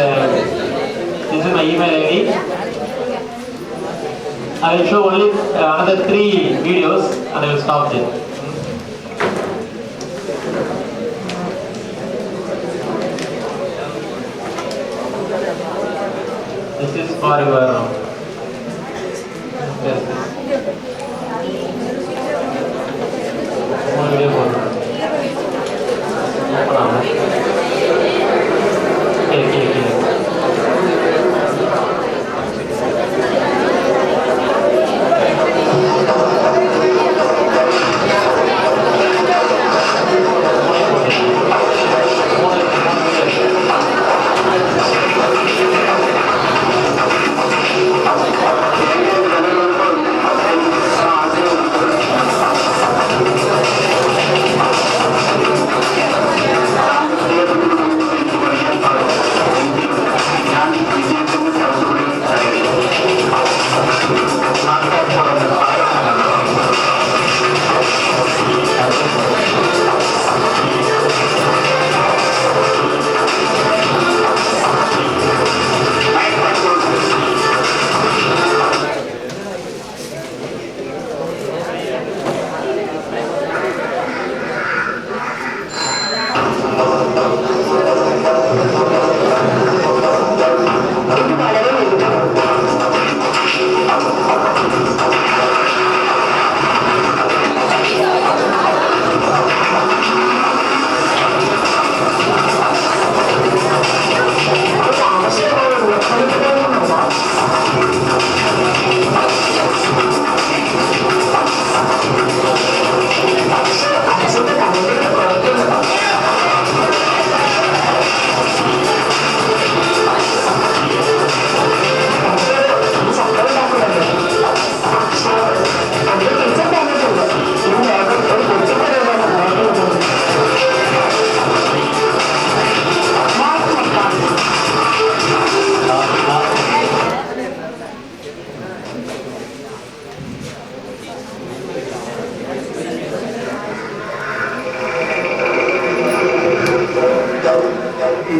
this is my email ID. I will show only another 3 videos and I will stop there. This is for your yes. One video for okay.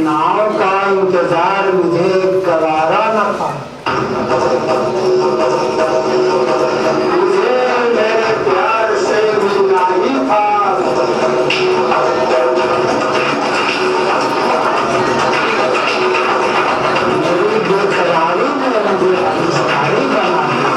नाव का इंतजार मुझे गवारा न था, मुझे मेरे प्यार से मिलना ही था। मेरी बेकरारी ने मुझे अधिकारी बना दिया।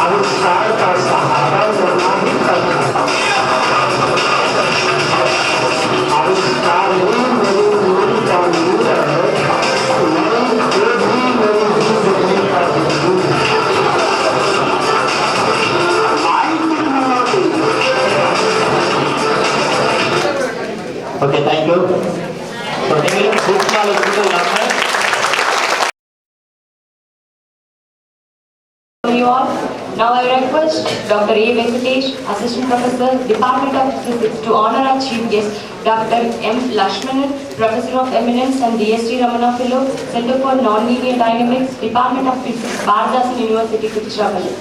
आविष्कार का सहारा लेना ही करना। आविष्कार ही मेरी मूल का मूल है, मेरी खोज ही मेरी जिंदगी का बिंदु है। Okay, thank you. So, English book knowledge you all. Now I request Dr. A. Venkatesh, Assistant Professor, Department of Physics, to honor our chief guest, Dr. M. Lakshmanan, Professor of Eminence and D.S.T. Ramana Fellow, Center for Nonlinear Dynamics, Department of Physics, Bharathasan University, Tiruchirappalli.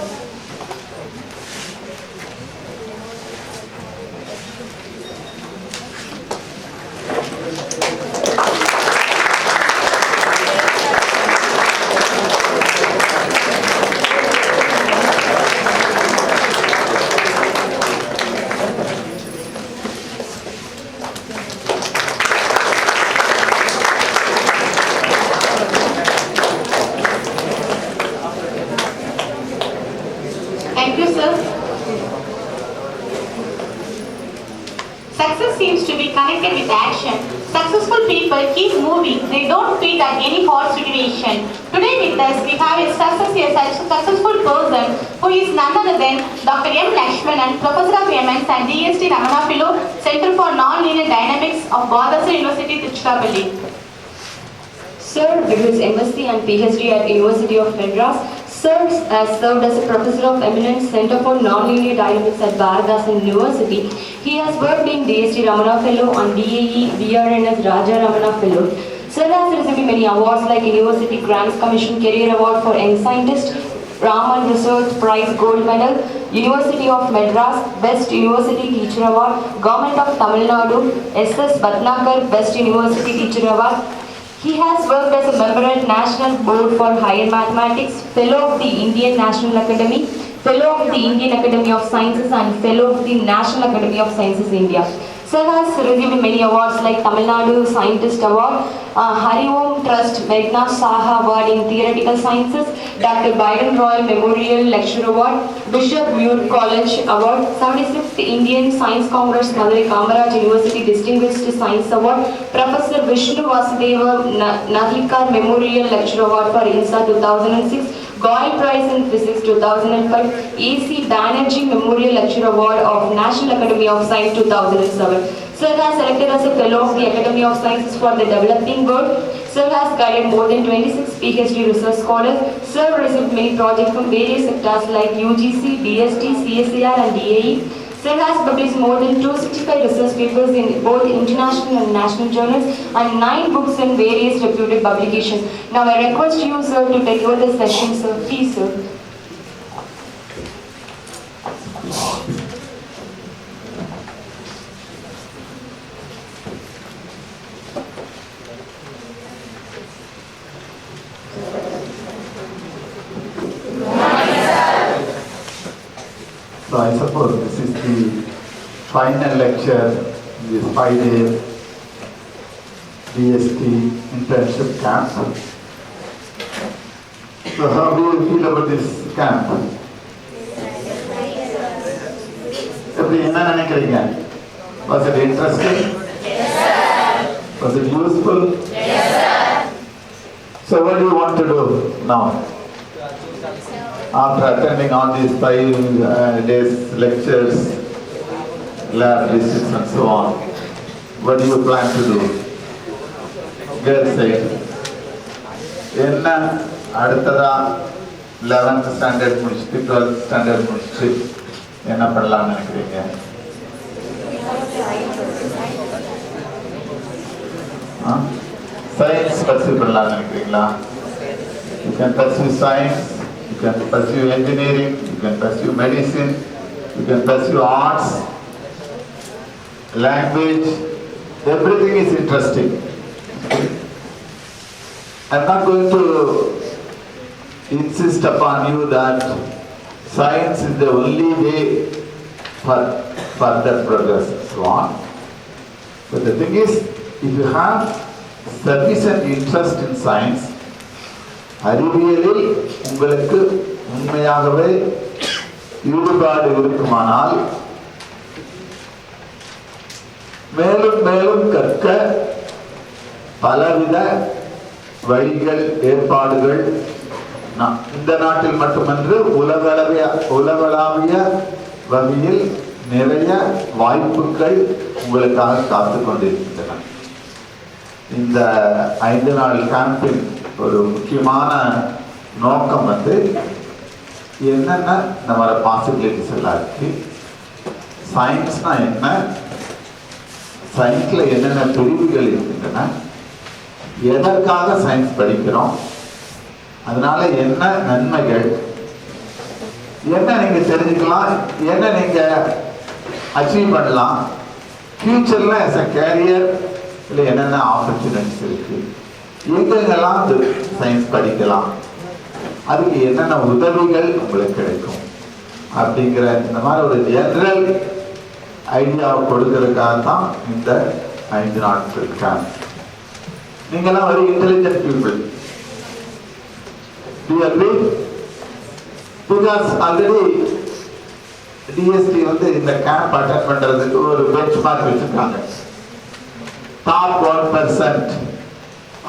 Thank you, sir. Success seems to be connected with action. Successful people keep moving. They don't quit at any hard situation. Today with us, we have a successful person who is none other than Dr. M. Lakshmanan, Professor of Eminence and D.S.T. Ramana Fellow, Center for Nonlinear Dynamics of Bharathasan University, Tiruchirappalli. Sir did his MSc and PhD at University of Madras. Sir has served as a professor of eminence Center for Nonlinear Dynamics at Bharathasan University. He has worked in DST Ramana Fellow and DAE BRNS Raja Ramana Fellow. Sir has received many awards like University Grants Commission Career Award for Young Scientist, Raman Research Prize Gold Medal, University of Madras Best University Teacher Award, Government of Tamil Nadu, SS Bhatnakar Best University Teacher Award. He has worked as a member at National Board for Higher Mathematics, Fellow of the Indian National Academy, Fellow of the Indian Academy of Sciences and Fellow of the National Academy of Sciences India. Sir has received many awards like Tamil Nadu Scientist Award, Hari Om Trust Meghna Saha Award in Theoretical Sciences, Dr. Byron Royal Memorial Lecture Award, Bishop Muir College Award, 76th Indian Science Congress Madurai Kamaraj University Distinguished Science Award, Professor Vishnu Vasudeva Naglikar Memorial Lecture Award for INSA 2006, Goyle Prize in Physics 2005, A.C. Banerjee Memorial Lecture Award of National Academy of Science 2007. Sir has selected as a Fellow of the Academy of Sciences for the Developing World. Sir has guided more than 26 PhD research scholars. Sir received many projects from various sectors like UGC, DST, CSIR and DAE. Sir has published more than 265 research papers in both international and national journals and 9 books in various reputed publications. Now I request you, sir, to take over the session, sir. Please, sir. So I suppose this is the final lecture in this 5-day DST internship camp. So how do you feel about this camp? எப்படி என்ன நினைக்கிறீங்க? Was it interesting? Yes, sir. Was it useful? Yes, sir. So what do you want to do now? After attending all these 5 days lectures, lab visits and so on, what do you plan to do? Girls say, என்ன அடுத்ததா 11th standard முடிச்சுட்டு 12th standard முடிச்சுட்டு என்ன பண்ணலாம்னு நினைக்கிறீங்க? Science pursue பண்ணலாம்னு நினைக்கிறீங்களா? You can pursue science. You can pursue engineering, you can pursue medicine, you can pursue arts, language, everything is interesting. I'm not going to insist upon you that science is the only way for further progress and so on. But the thing is, if you have sufficient interest in science, அறிவியலில் உங்களுக்கு உண்மையாகவே ஈடுபாடு இருக்குமானால் மேலும் மேலும் கற்க பலவித வழிகள் ஏற்பாடுகள் இந்த நாட்டில் மட்டுமன்று உலகளாவிய வகையில் நிறைய வாய்ப்புகள் உங்களுக்காக காத்துக் கொண்டிருக்கின்றன. இந்த 5 நாள் கேம்பின் ஒரு முக்கியமான நோக்கம் என்னென்ன நம்ம பாசிபிலிட்டிஸ் எல்லாம் இருக்கு, சயின்ஸ்னா என்ன, சயின்ஸ்ல என்னென்ன பிரிவுகள் இருக்கின்றன, எதற்காக சயின்ஸ் படிக்கிறோம், அதனால என்ன நன்மைகள், என்ன நீங்க தெரிஞ்சுக்கலாம், என்ன நீங்க அச்சீவ் பண்ணலாம், ஃபியூச்சர்ல as a கேரியர் என்னென்ன ஆப்பர்ச்சுனிட்டிஸ் இருக்கு, எங்கெங்கெல்லாம் சயின்ஸ் படிக்கலாம், அதுக்கு என்னென்ன உதவிகள் உங்களுக்கு கிடைக்கும் அப்படிங்கிற இந்த மாதிரி ஒரு ஜெனரல் ஐடியாவை கொடுக்கறதுக்காக தான் இந்த 5 நாட்கள் கேம்ப். நீங்கெல்லாம் ஒரு intelligent people. Do you agree? Because already DST இந்த கேம்ப் அட்டெண்ட் பண்றதுக்கு ஒரு பெஞ்ச் மார்க் வச்சிருக்காங்க. Top 1%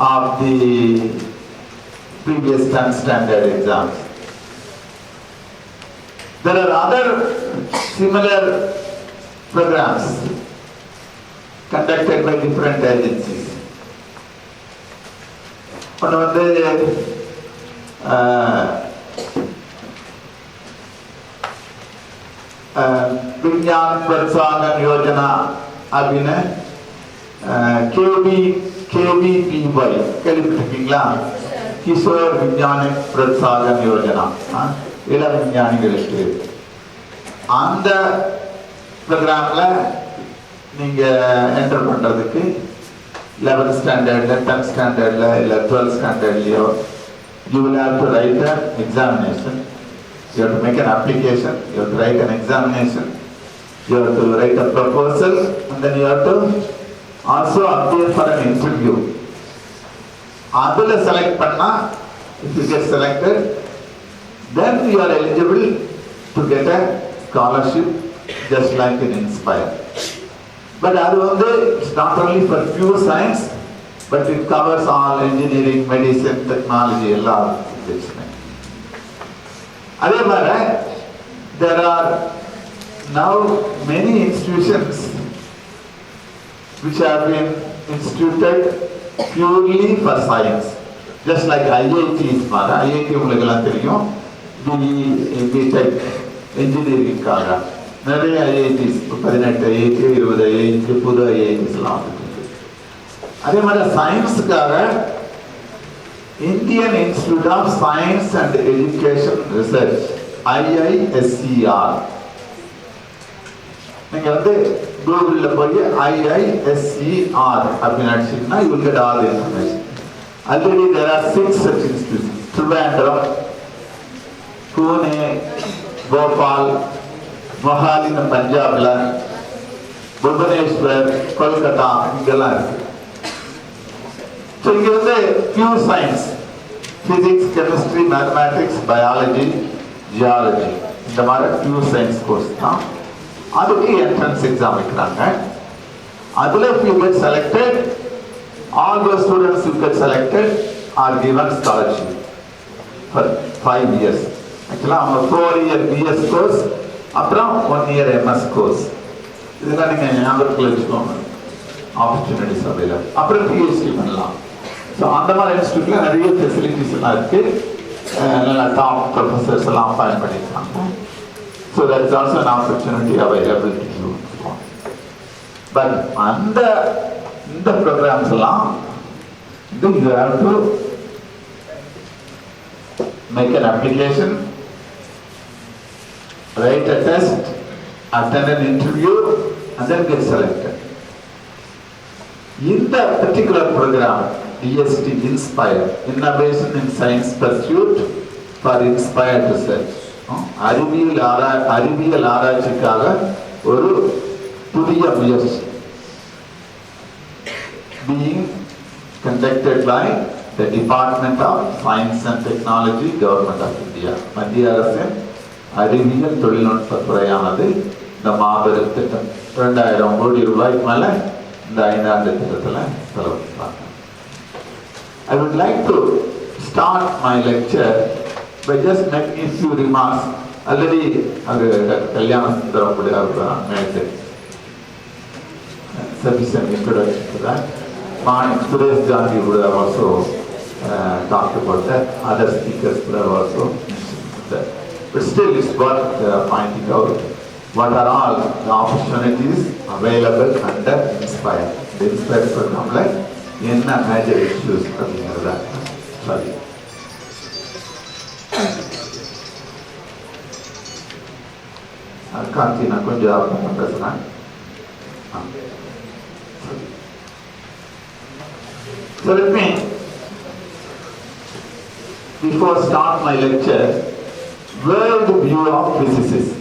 of the previous 10 standard exams. There are other similar programs conducted by different agencies. ஒன்று வந்து விஞ்ஞான் பிரசாதன் யோஜனா அப்படின்னு KBPY கேள்விப்பட்டிருக்கீங்களா? கிஷோர் விஞ்ஞான பிரசாதன் யோஜனா, இளம் விஞ்ஞானிகளுக்கு. அந்த ப்ரோக்ராம்ல நீங்க என்டர் பண்றதுக்கு 11th ஸ்டாண்டர்ட்ல 10th ஸ்டாண்டர்ட்ல இல்ல 12th ஸ்டாண்டர்ட்லயோ you will have to write an examination. You have to make an application, you have to write an examination, you have to write a proposal, and then you have to also appear for an interview. Adula select panna, if you get selected, then you are eligible to get a scholarship just like in Inspire. But it's not only for pure science, but it covers all engineering, medicine, technology, all subjects. There are now many institutions which have been instituted purely for science. Just like IITs, IIT ungalukku theriyum, BTech engineering kaga நிறைய IITs 18 IIT 20 IIT புது IITs எல்லாம் இருக்கு. அதே மாதிரி சயின்ஸுக்காக Indian Institute of science and Education Research IISCR. நீங்க வந்து கூகுள்ல போய் IISCR அப்படின்னு அடிச்சீங்கன்னா you will get all the information. Already there are 6 such institutions. Trivandrum, Pune, Bhopal, Mohali in Punjabla, Bhubaneswar, Kolkata, இங்கெல்லாம் இருக்கு. So இங்க வந்து pure science, physics, chemistry, mathematics, biology, geology, இந்த மாதிரி pure science course தான். அதுக்கு entrance exam வைக்கிறாங்க. அதுல if you get selected, all those students who get selected are given scholarship for 5 years. Actually அவங்க 4-year BS course, அப்புறம் 1-year MS course. இதெல்லாம் நீங்க ஞாபகத்தில் வச்சுக்கோங்க. Opportunities available. அப்புறம் PhD பண்ணலாம். ஸோ அந்த மாதிரி இன்ஸ்டியூட்ல நிறைய ஃபெசிலிட்டிஸ் எல்லாம் இருக்கு. நல்ல டாப் ப்ரொஃபஸர்ஸ் எல்லாம் அப்பாயின்ட் பண்ணியிருக்காங்க. So that is also an opportunity available to you. But இந்த ப்ரோக்ராம்ஸ் எல்லாம் you have to make an application, write a test, attend an interview, and then get selected. In the particular program, DST Inspire, Innovation in Science Pursuit for Inspired Research, அறிவியல் ஆராய்ச்சிக்காக ஒரு புதிய முயற்சி being conducted by the Department of Science and Technology, Government of India. மத்திய அரசின் அறிவியல் தொழில்நுட்பத்துறையானது இந்த மாபெரும் திட்டம் 2000 கோடி ரூபாய்க்கு மேல இந்த 5ஆண்டு திட்டத்தில் செலவழிப்பாங்க. I would like to start my lecture by just making a few remarks. Already Kalyana Sundaram would have made sufficient introduction to that. Suresh Gandhi would have also talked about that. Other speakers would have also mentioned that. But still it's worth finding out what are all the opportunities available under Inspire. The Inspire program like என்ன major issues அப்படிங்கிறத சரி. காந்தி நான் கொஞ்சம் பேசுறேன். So let me, before start my lecture, world view of physicists.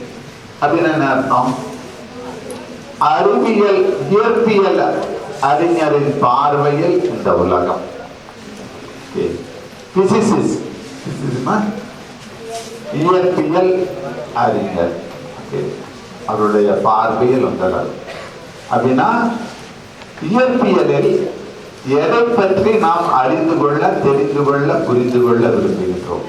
அப்படின்னு என்ன அர்த்தம்? அறிவியல் இயற்பியல் அறிஞரின் பார்வையில் இந்த உலகம். இயற்பியல் அறிஞர் அவருடைய பார்வையில் வந்தவர் அப்படின்னா இயற்பியலில் எதை பற்றி நாம் அறிந்து கொள்ள, தெரிந்து கொள்ள, புரிந்து கொள்ள விரும்புகின்றோம்.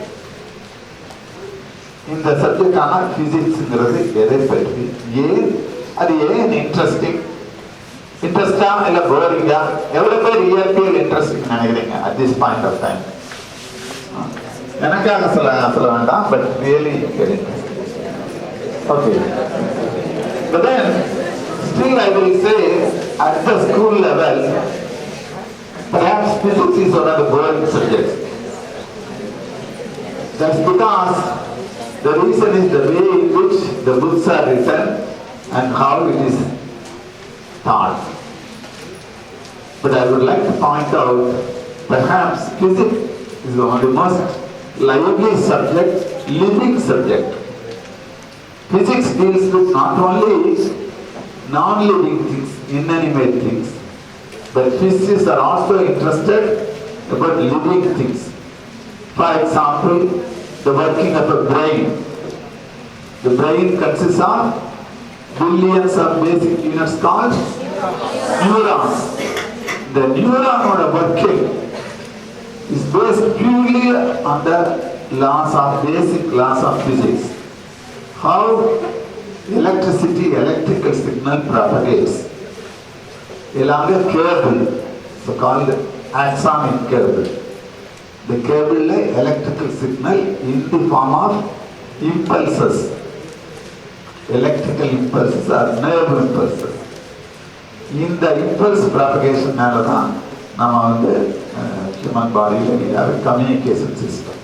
இந்த சப்ஜெக்டான பிசிக்ஸ்ங்கிறது எதை பற்றி, ஏன் அது ஏன் இன்ட்ரெஸ்டிங், இன்ட்ரெஸ்டா இல்ல போரிங்கா? எவ்வளவு பேர் இயற்பியல் இன்ட்ரெஸ்டிங் நினைக்கிறீங்க at this point of time? எனக்காக சொல்ல வேண்டாம், but really okay. But then still I will say at the school level perhaps physics is one of the boring subjects. That's because the reason is the way in which the books are written and how it is taught. But I would like to point out, perhaps physics is one of the most lively subject, living subject. Physics deals with not only non-living things, inanimate things, but physicists are also interested about living things. For example, the working of a brain. The brain consists of billions of basic units called neurons. The neuron working is based purely on the basic laws of physics. How electrical signal propagates along a cable, so called axonic cable. The cable electrical signal in the form of impulses. Electrical impulses are nerve impulses. In the impulse propagation human body we have a communication system.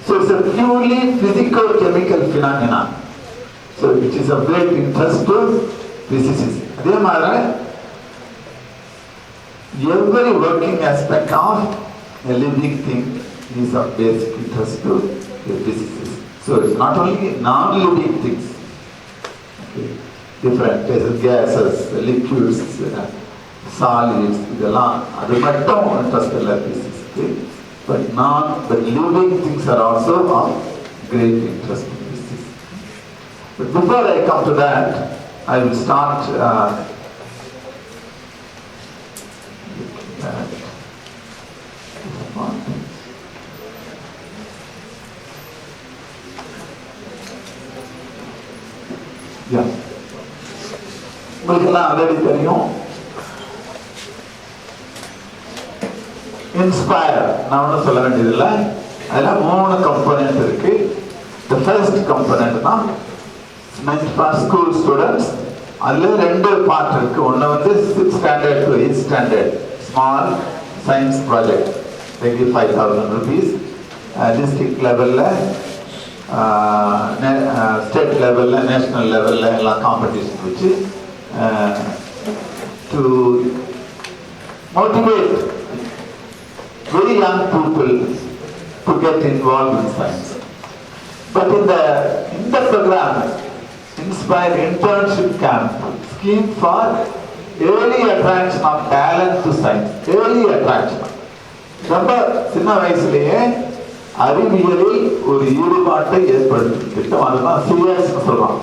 So it's a purely physico-chemical phenomenon. So it is of great interest to physicists. Every working aspect of a living thing is of basic interest to the physicists. So it's not only non-living things, okay, different gases, liquids, solids, அது மட்டும் interest இல்ல physics. But living things are also of great interest to physics. But before I come to that, I will start உங்களுக்கெல்லாம் already தெரியும். Inspire நான் ஒன்றும் சொல்ல வேண்டியதில்லை. அதில் 3 கம்பனண்ட் இருக்கு. The first component தான் meant for school students. அதில் 2 பார்ட் இருக்கு. ஒன்று 6th standard to 8th standard small science project, 5,000 rupees. District level, state level, national level எல்லாம் காம்படிஷன் வச்சு to motivate very young people to get involved in science. But in the program, Inspire Internship Camp scheme for early attraction of talent to science, early attraction. ரொம்ப சின்ன வயசுலேயே அறிவியலில் ஒரு ஈடுபாட்டை ஏற்படுத்தும் திட்டம். அதுதான் CS சொல்றோம்.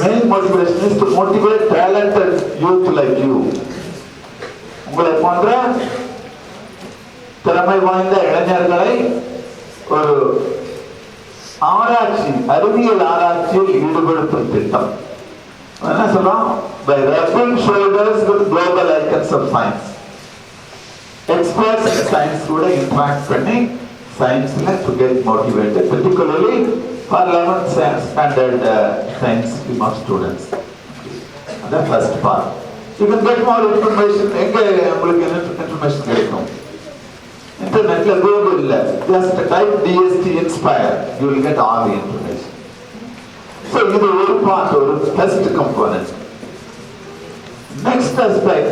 Main motivation is to motivate talented youth like you. உங்களை போன்ற திறமை வாய்ந்த இளைஞர்களை ஒரு அறிவியல் ஆராய்ச்சியில் ஈடுபடுத்தும் திட்டம். என்ன சொல்றோம்? By rubbing shoulders with global icons of science. Experts in science கூட interact பண்ணி science-ல to get motivated, particularly for 11th standard science students. That's the first part. You can get more information. எங்க உங்களுக்கு information கிடைக்கும்? Internetல Googleல just type DST Inspire, you will get all the information. So இது ஒரு part, ஒரு first component. Next aspect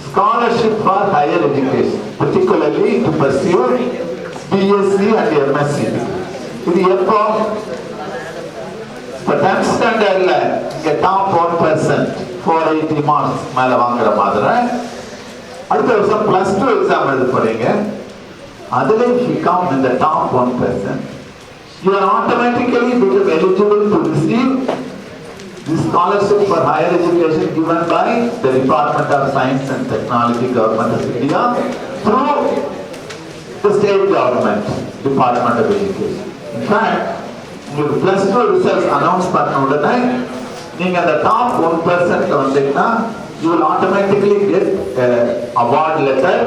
scholarship for higher education, particularly to pursue BSc and MSc. இது எப்போ? இப்போ 10th standardல இங்க top 1% 480 marks மேல வாங்குற மாதிரி அடுத்த வருஷம் +2 எக்ஸாம் எழுத போறீங்க. அதுல if you come in the top 1%, you are automatically become eligible to receive this scholarship for higher education given by the Department of Science and Technology, Government of India, through the state government, Department of Education. In fact, உங்களுக்கு +2 results announce பண்ண உடனே நீங்க அந்த top 1% வந்தீங்கன்னா you will automatically get award letter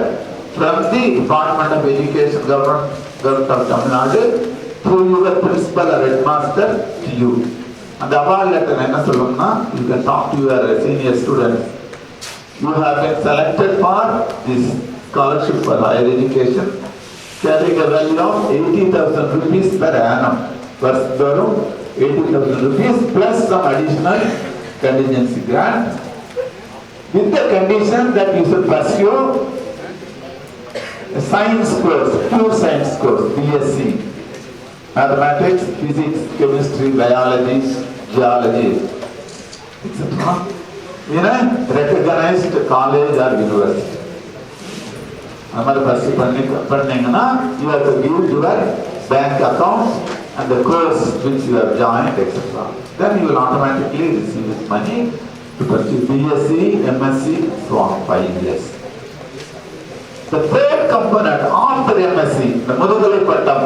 from the Department of Education, Government of Tamil Nadu, through your principal or headmaster to you. And the award letter என்ன சொல்லும்னா, you can talk to your senior students. You have been selected for this scholarship for higher education, carrying a value of 80,000 rupees per annum. வருஷந்தோறும் 80,000 rupees plus some additional contingency grant, with the condition that you should pursue a science course, pure science course, BSc, mathematics, physics, chemistry, biology, geology, etc. in a recognized college or university. அந்த மாதிரி pursue பண்ணீங்கன்னா you have to give your bank account and the course which you have joined, etc. Then you will automatically receive this money to pursue BSc, MSc, so on, 5 years. The third component after MSc, the முதுகலை பட்டம்,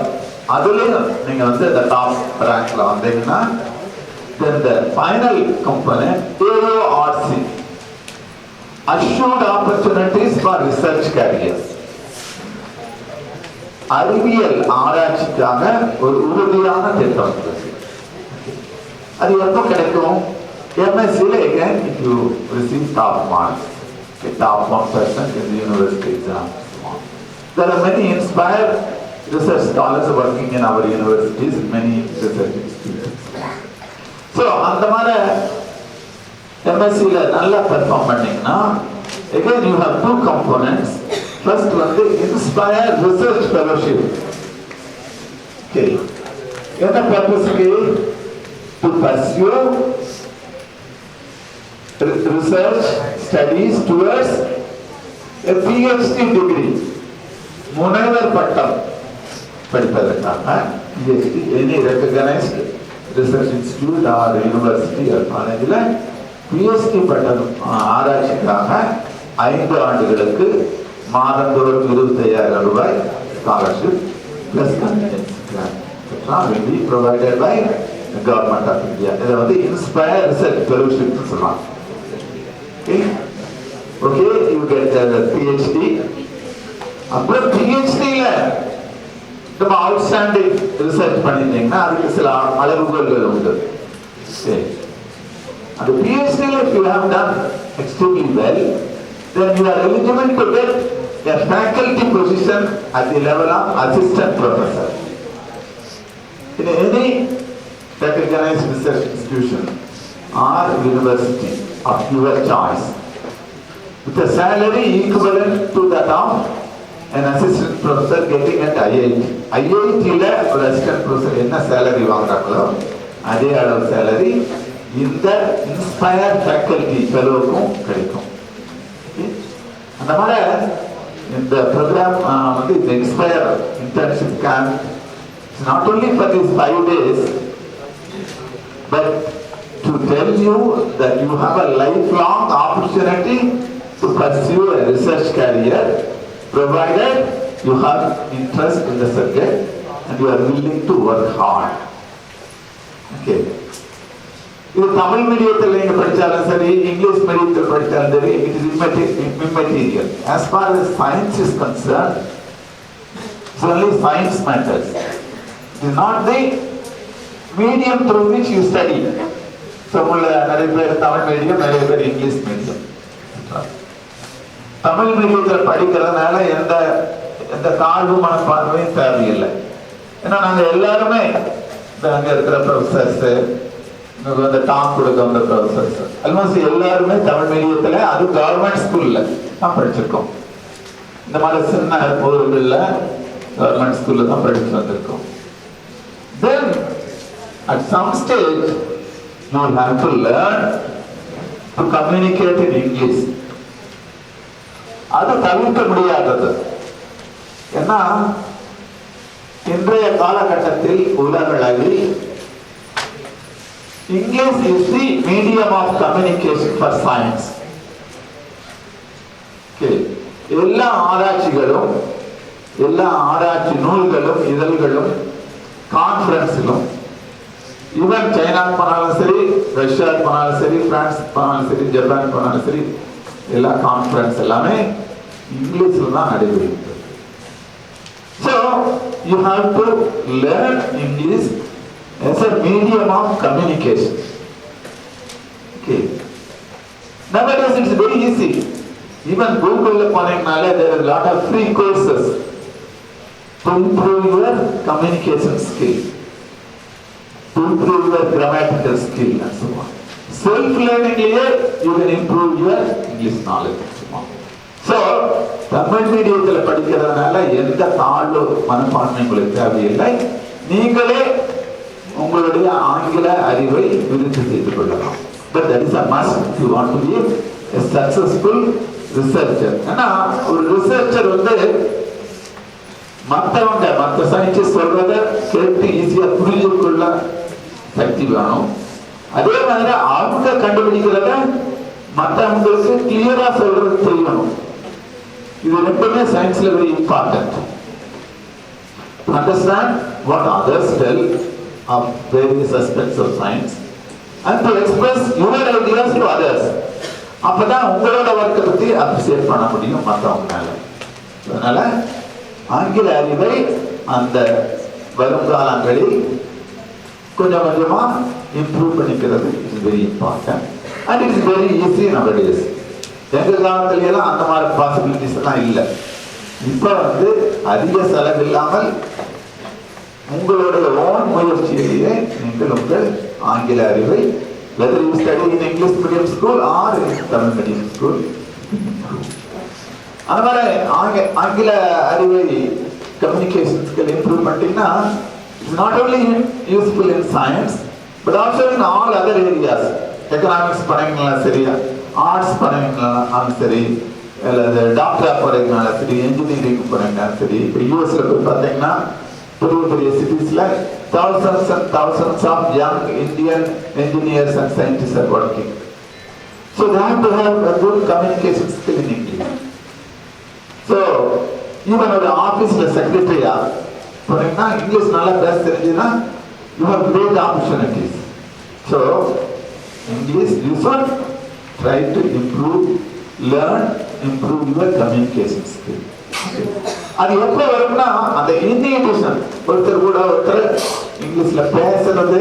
அதுலயும் நீங்க வந்து the top rankல வந்தீங்கன்னா, then the final component, AORC, assured opportunities for research careers. அறிவியல் ஆராய்ச்சிக்காக ஒரு உறுதியான திட்டம். அது எப்போ கிடைக்கும்? MSc again, if you receive top marks, the top 1% in the university exam. There are many inspired research scholars working in our universities, many research institutes. So, அந்த மாதிரி MSc நல்லா perform பண்ணீங்கன்னா, again you have two components. First வந்து inspire research fellowship. Okay. என்ன purpose-க்கு? To pursue research studies towards a PhD degree. முனைவர் பட்டம் படிப்பதற்காக PhD, any recognized research institute or university or college-ல PhD பட்டம் ஆராய்ச்சிக்காக 5 ஆண்டுகளுக்கு மாதந்தோறும் 25,000 ரூபாய் scholarship plus contingency grant will be provided by the government of India. இதை வந்து inspire research fellowship சொல்லுவாங்க. Okay, you get a PhD. அப்புறம் PhD-ல நம்ம outstanding research பண்ணிட்டீங்கன்னா அதுக்கு சில அளவுகோல்கள் உண்டு. அந்த PhD-ல if you have done extremely well, then you are eligible to get a faculty position at the level of assistant professor in any recognized research institution or university of your choice, with a salary equivalent to that of an assistant professor getting at IIT. IIT-ல ஒரு assistant professor என்ன salary வாங்குறாங்களோ அதே அளவு salary இந்த inspired faculty fellow-க்கும் கிடைக்கும். அந்த மாதிரி இந்த program வந்து இந்த inspire internship camp is not only for these 5 days, but to tell you that you have a lifelong opportunity to pursue a research career, provided you have interest in the subject and you are willing to work hard. Okay. இது தமிழ் மீடியத்தில் நீங்க படிச்சாலும் சரி, English மீடியத்தில் படிச்சாலும் சரி, it is immaterial. As far as science is concerned, it's only science matters. It is not the medium through which you study. So, நிறைய பேர் தமிழ் மீடியம், நிறைய பேர் இங்கிலீஷ் மீடியம். தமிழ் மீடியத்தில் படிக்கிறதுனால எந்த தாழ்வு மனப்பான்மையும் தேவையில்லை. ஏன்னா நாங்க எல்லாருமே அங்க இருக்கிற ப்ரொஃபசர்ஸ், வந்து டாக் கொடுக்க வந்த ப்ரொஃபசர்ஸ் ஆல்மோஸ்ட் எல்லாருமே தமிழ் மீடியத்துல, அது கவர்மெண்ட் ஸ்கூல்ல தான் படிச்சிருக்கோம். இந்த மாதிரி சின்ன ஊர்களில் கவர்மெண்ட் ஸ்கூல்ல தான் படிச்சு வந்திருக்கோம். Then at some stage you will have to learn to communicate in English. அது தவிர்க்க முடியாதது. ஏன்னா இன்றைய காலகட்டத்தில் உலகளவில் English is the medium of communication for science. Okay. எல்லா ஆராய்ச்சிகளும், எல்லா ஆராய்ச்சி நூல்களும், இதழ்களும், கான்ஃபரன்ஸிலும் ஈவன் சைனா போனாலும் சரி, ரஷ்யா போனாலும் சரி, பிரான்ஸ் போனாலும் சரி, ஜப்பான் போனாலும் சரி, எல்லா கான்ஃபரன்ஸ் எல்லாமே இங்கிலீஷ்ல தான் நடைபெறுகிறது. So you have to learn English as a medium of communication. Okay. Nowadays it's very easy. Even Google ponengnale there are a lot of free courses to improve your communication skill, to improve your grammatical skill and so on. Self-learning you can improve your English knowledge and so on. So, Tamil மீடியத்தில் படிக்கிறதுனால எந்த தாழ்வு மனப்பான்மை உங்களுக்கு தேவையில்லை. நீங்களே உங்களுடைய ஆங்கில அறிவை விருத்தி செய்து கொள்ளலாம். But that is a must if you want to be a successful researcher. ஏன்னா ஒரு ரிசர்ச்சர் மற்ற சயின்டிஸ்ட் சொல்றத கேட்டு ஈஸியா புரிஞ்சு கொள்ள சக்தி வேணும். அதே மாதிரி அவங்க கண்டுபிடிக்கிறத மற்றவங்களுக்கு கிளியரா சொல்றது தெரியணும். இது ரெண்டுமே சயின்ஸ்ல very important. To understand what others tell of various aspects of science and to express your ideas to others. அப்பதான் உங்களோட ஒர்க்கை பத்தி அப்ரிசியேட் பண்ண முடியும் மற்றவங்களால. அதனால ஆங்கில அறிவை அந்த வருங்காலங்களில் கொஞ்சம் கொஞ்சமா இம்ப்ரூவ் பண்ணிக்கிறது is very important and it is very easy nowadays. எங்க காலத்துல எல்லாம் அந்த மாதிரி பாசிபிலிட்டிஸ் எல்லாம் இல்லை. இப்ப அதிக செலவு இல்லாமல் உங்களுடைய ஓன் முயற்சியிலேயே நீங்கள் உங்கள் ஆங்கில அறிவை whether you study in English medium school or in Tamil medium school, அந்த மாதிரி ஆங்கில அறிவை கம்யூனிகேஷன் ஸ்கில் இம்ப்ரூவ் பண்ணிட்டீங்கன்னா it's not only useful in science but also in all other areas. Economics பண்ணீங்கனாலும் சரி, ஆர்ட்ஸ் பண்ணீங்கனாலும் சரி, அல்லது டாக்டர் போறீங்கனாலும் சரி, இன்ஜினியரிங் போறீங்கனாலும் சரி. இப்போ யூஎஸ்ல போய் பார்த்தீங்கன்னா பெரிய பெரிய சிட்டிஸ்ல thousands and thousands of young Indian engineers and scientists are working. So they have to have a good communication skill in English. So even ஒரு ஆபீஸ்ல செக்ரட்டரியா போறீங்கன்னா இங்கிலீஷ் நல்லா பேச தெரிஞ்சுன்னா you have great opportunities. So English you should try to improve your communication skill. அது எப்ப வரும்னா அந்த இன்டிகிரேஷன் ஒருத்தர் கூட ஒருத்தர் இங்கிலீஷ்ல பேசுறது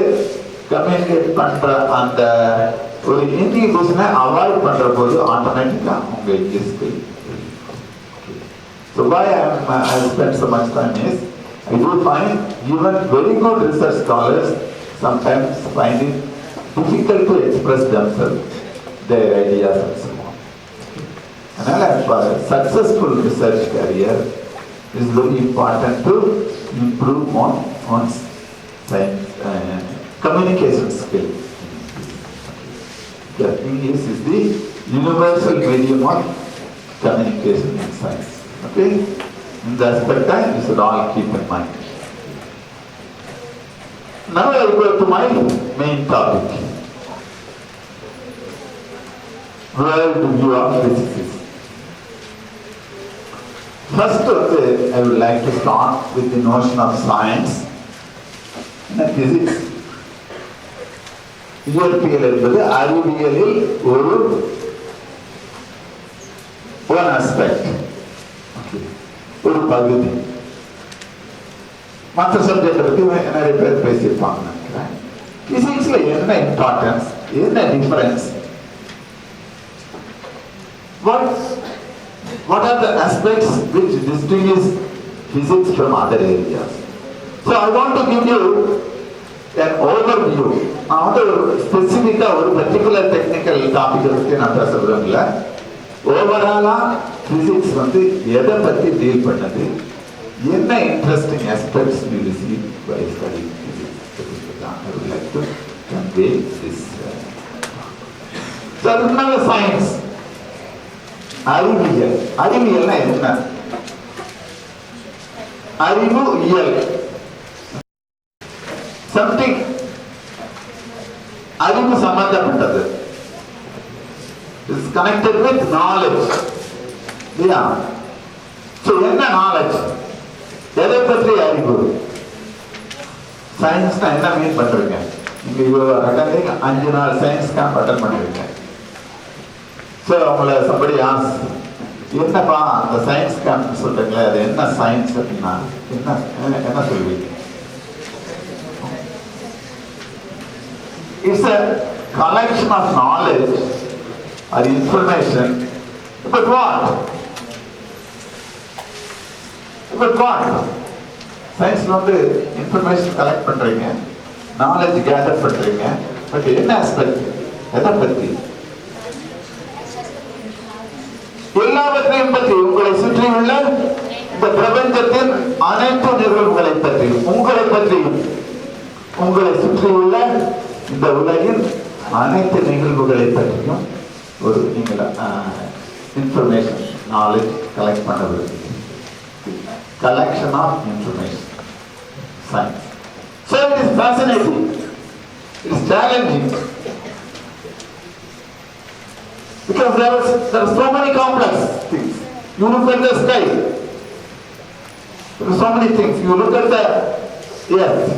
கம்யூனிகேட் பண்ற அந்த ஒரு இன்டிகிரேஷனை அவாய்ட் பண்ற போது ஆட்டோமேட்டிக்கா உங்க English skill. So why I spend so much time is I do find even very good research scholars sometimes find it difficult to express themselves, their ideas and so on. அதனால for a successful research career is very important to improve on science, communication skill. The English is the universal medium of communication in science. Okay? In that aspect, you should all keep in mind. Now I will go to my main topic. World view of physics. First, I would like to start with the notion of science and physics. இயற்பியல் என்பது அறிவியலில் ஒரு aspect, ஒரு பகுதி. மற்ற subject பத்தி நிறைய பேர் பேசியிருப்பாங்க நினைக்கிறேன். பிசிக்ஸ்ல என்ன இம்பார்ட்டன்ஸ், என்ன difference, what are the aspects which distinguish physics from other areas? So I want to give you an overview. நான் ஒரு ஸ்பெசிஃபிக்கா ஒரு பர்டிகுலர் டெக்னிக்கல் டாபிக் பற்றி நான் பேச விரும்பல. ஓவராலா பிசிக்ஸ் எதை பத்தி டீல் பண்ணது, என்ன interesting aspects we receive by studying physics. I would like to convey this. So அதுக்கு சயின்ஸ், அறிவியல். அறிவியல்னா என்ன? அறிவு இயல், சம்திங் அறிவு சம்பந்தப்பட்டது. Is connected with knowledge. இல்லையா? சோ என்ன நாலேஜ், எதை பற்றி அறிவு? சயின்ஸ்னா என்ன மீன் பண்றீங்க? you are attending 5 நாள் சயின்ஸ் கேம்ப் அட்டன் பண்ணிருக்கேன். ஸோ அவங்கள somebody asked, என்னப்பா அந்த சயின்ஸ் கேம்ப் சொல்றீங்களே அது என்ன சயின்ஸ் அப்படின்னா என்ன சொல்லுவீங்க? It's a collection of knowledge or information. But what? சயின்ஸ்ல வந்து இன்ஃபர்மேஷன் கலெக்ட் பண்றீங்க, நாலேஜ் கேதர் பண்றீங்க. பட் என்ன ஆஸ்பெக்ட்? எதை பத்தி? எல்லாவற்றையும் பற்றி, உங்களை சுற்றியுள்ள இந்த பிரபஞ்சத்தின் அனைத்து நிகழ்வுகளை பற்றியும், உங்களை பற்றியும், உங்களை சுற்றியுள்ள இந்த உலகின் அனைத்து நிகழ்வுகளை பற்றியும் ஒரு நீங்கள் இன்ஃபர்மேஷன் நாலேஜ் கலெக்ட் பண்ண விரும்புகிறீங்க. Collection of information, science. So it is fascinating, it is challenging, because there are so many complex things. You look at the sky, there are so many things. You look at the earth,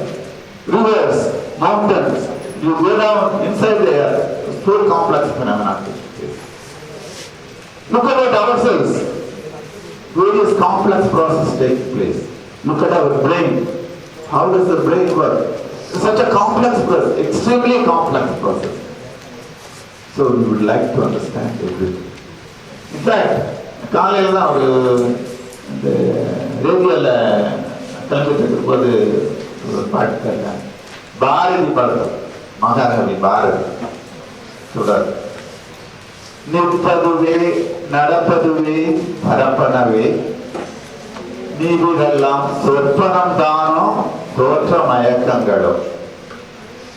rivers, mountains, you go down inside the earth, it's so complex phenomena. Look about ourselves. Various complex processes take place. Look at our brain. How does the brain work? It's such a complex process, extremely complex process. So we would like to understand everything. In fact, காலையில் தான் ஒரு இந்த ரேடியோவில் கலந்துட்டு இருக்கும்போது ஒரு பாட்டு கேட்டேன். பாரதி பாடல், மகாகவி பாரதி சொல்றார், நிற்பதுவே நடப்பதுவே பரப்பனவே நீவிதெல்லாம் சொற்பனம் தானோ தோற்ற மயக்கங்களோ.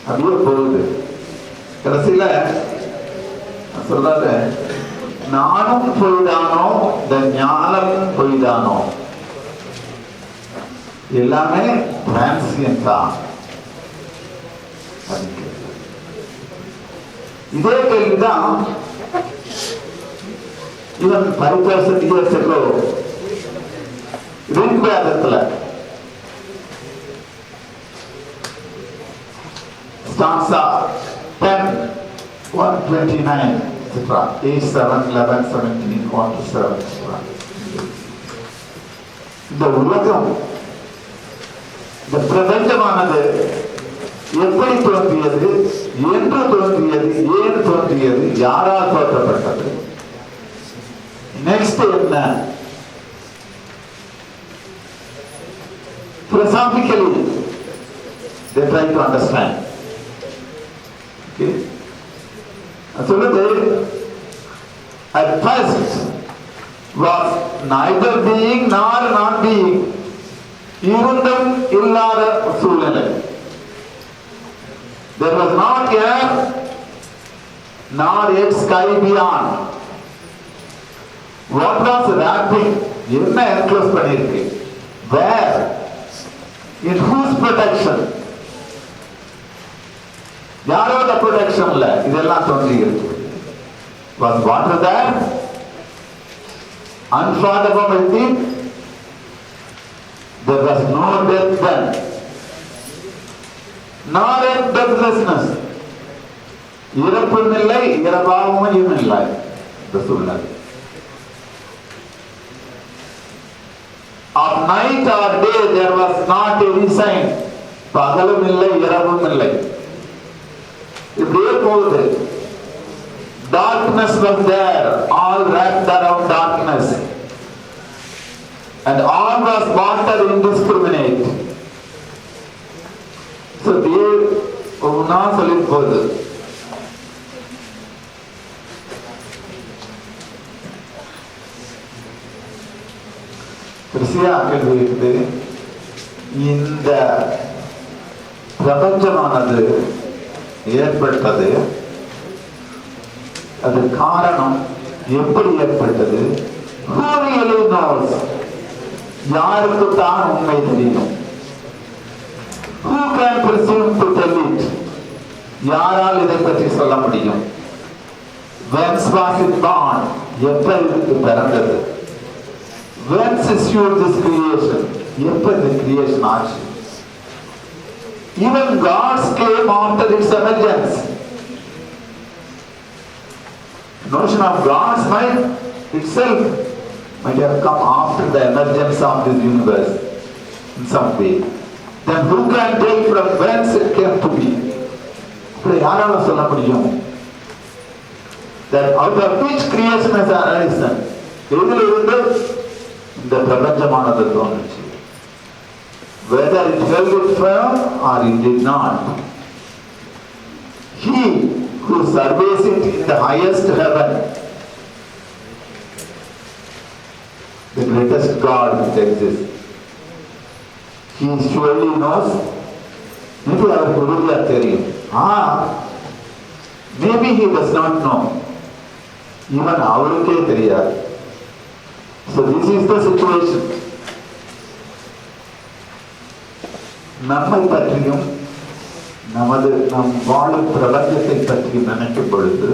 அப்படியே போகுது. கடைசியில சொல்றாரு, நானும் பொய்தானோ இந்த ஞானமும் பொய்தானோ, எல்லாமே டிரான்சியன்ட் தான். இதே கேள்விதான் even 5,000 years ago, ரிக்வேதத்துல stanza 10, 129, etc. 8, 7, 11, 17, 1-7, etc. இந்த உலகம், இந்த பிரபஞ்சமானது எப்படி தோன்றியது, என்று தோன்றியது, ஏன் தோன்றியது, யாரால் தோற்றப்பட்டது, நெக்ஸ்ட் என்ன? Philosophically, they try to understand. Okay? சொல்லுது, at first was neither being nor not being, இருந்தும் இல்லாத சூழ்நிலை. There was not air nor yet sky beyond. What was wrapping? என்ன enclose பண்ணிருக்கு? Where? In whose protection? யாரோட ப்ரொடெக்ஷன்ல இதெல்லாம் தோன்றி இருக்கு? Was water there? Unfathomability? There was no death then. Nor yet deathlessness. இறப்பும் இல்லை, இறப்பாகவும் இல்லை. இந்த சூழ்நிலை. Of night or day there was not any sign. பகலும் இல்லை, இரவும் இல்லை. இப்படியே போகுது. Darkness was there, all wrapped around darkness, and all was water indiscriminate. So they ஒவ்வொன்றா சொல்லிட்டு போகுது. கிறிஸ்தியா கேள்வி இருக்குது, இந்த பிரபஞ்சமானது ஏற்பட்டது, அது காரணம் எப்படி ஏற்பட்டது? Who really knows? யாருக்கு தான் உண்மை தெரியும்? Who can presume to tell it? யாரால் இதை பற்றி சொல்ல முடியும்? Whence was it born? எப்பொழுது பிறந்தது? Whence issued this creation? எப்ப இந்த கிரியேஷன் ஆச்சு? Even gods came after its emergence. Notion of gods might itself might have come after the emergence of this universe in some way. Then who can tell from whence it came to be? இப்படி யாரால சொல்ல முடியும்? That out of which creation has arisen? எதிலிருந்து இந்த பிரபஞ்சமானது தோன்றுச்சு? Whether it held it firm or it did not. He who surveys it in the highest heaven, the greatest God which exists, he surely knows. Maybe அவருக்கு உறுதியா தெரியும். Maybe he does not know. Even அவருக்கே தெரியாது. So this is the situation. நம்மை பற்றியும் நம் வாழும் பிரபஞ்சத்தை பற்றியும் நினைக்கும் பொழுது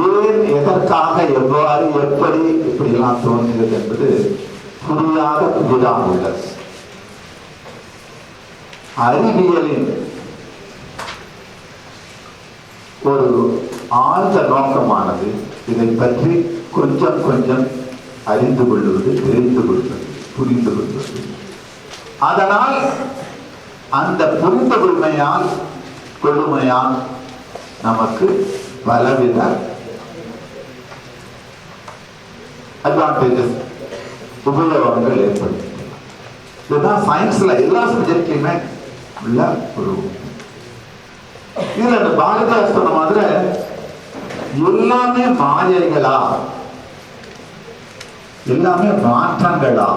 ஏன், எதற்காக, எவ்வாறு, எப்படி இப்படியெல்லாம் தோன்றுகிறது என்பது புதிதாக உள்ளது. அறிவியலின் ஒரு ஆழ்ந்த நோக்கமானது இதை பற்றி கொஞ்சம் கொஞ்சம் அறிந்து கொள்வது, தெரிந்து கொள்வது, புரிந்து கொள்வது. அதனால் அந்த புரிந்து கொள்ளுமையால் நமக்கு பலவித அட்வான்டேஜஸ், உபயோகங்கள் ஏற்படும். இதுதான் சயின்ஸ்ல எல்லா சப்ஜெக்ட்லயுமே உள்ள ஒரு இதுல இந்த பாரதியார் சொன்ன மாதிரி எல்லாமே மாயைகளா, எல்லாமே மாற்றங்களா?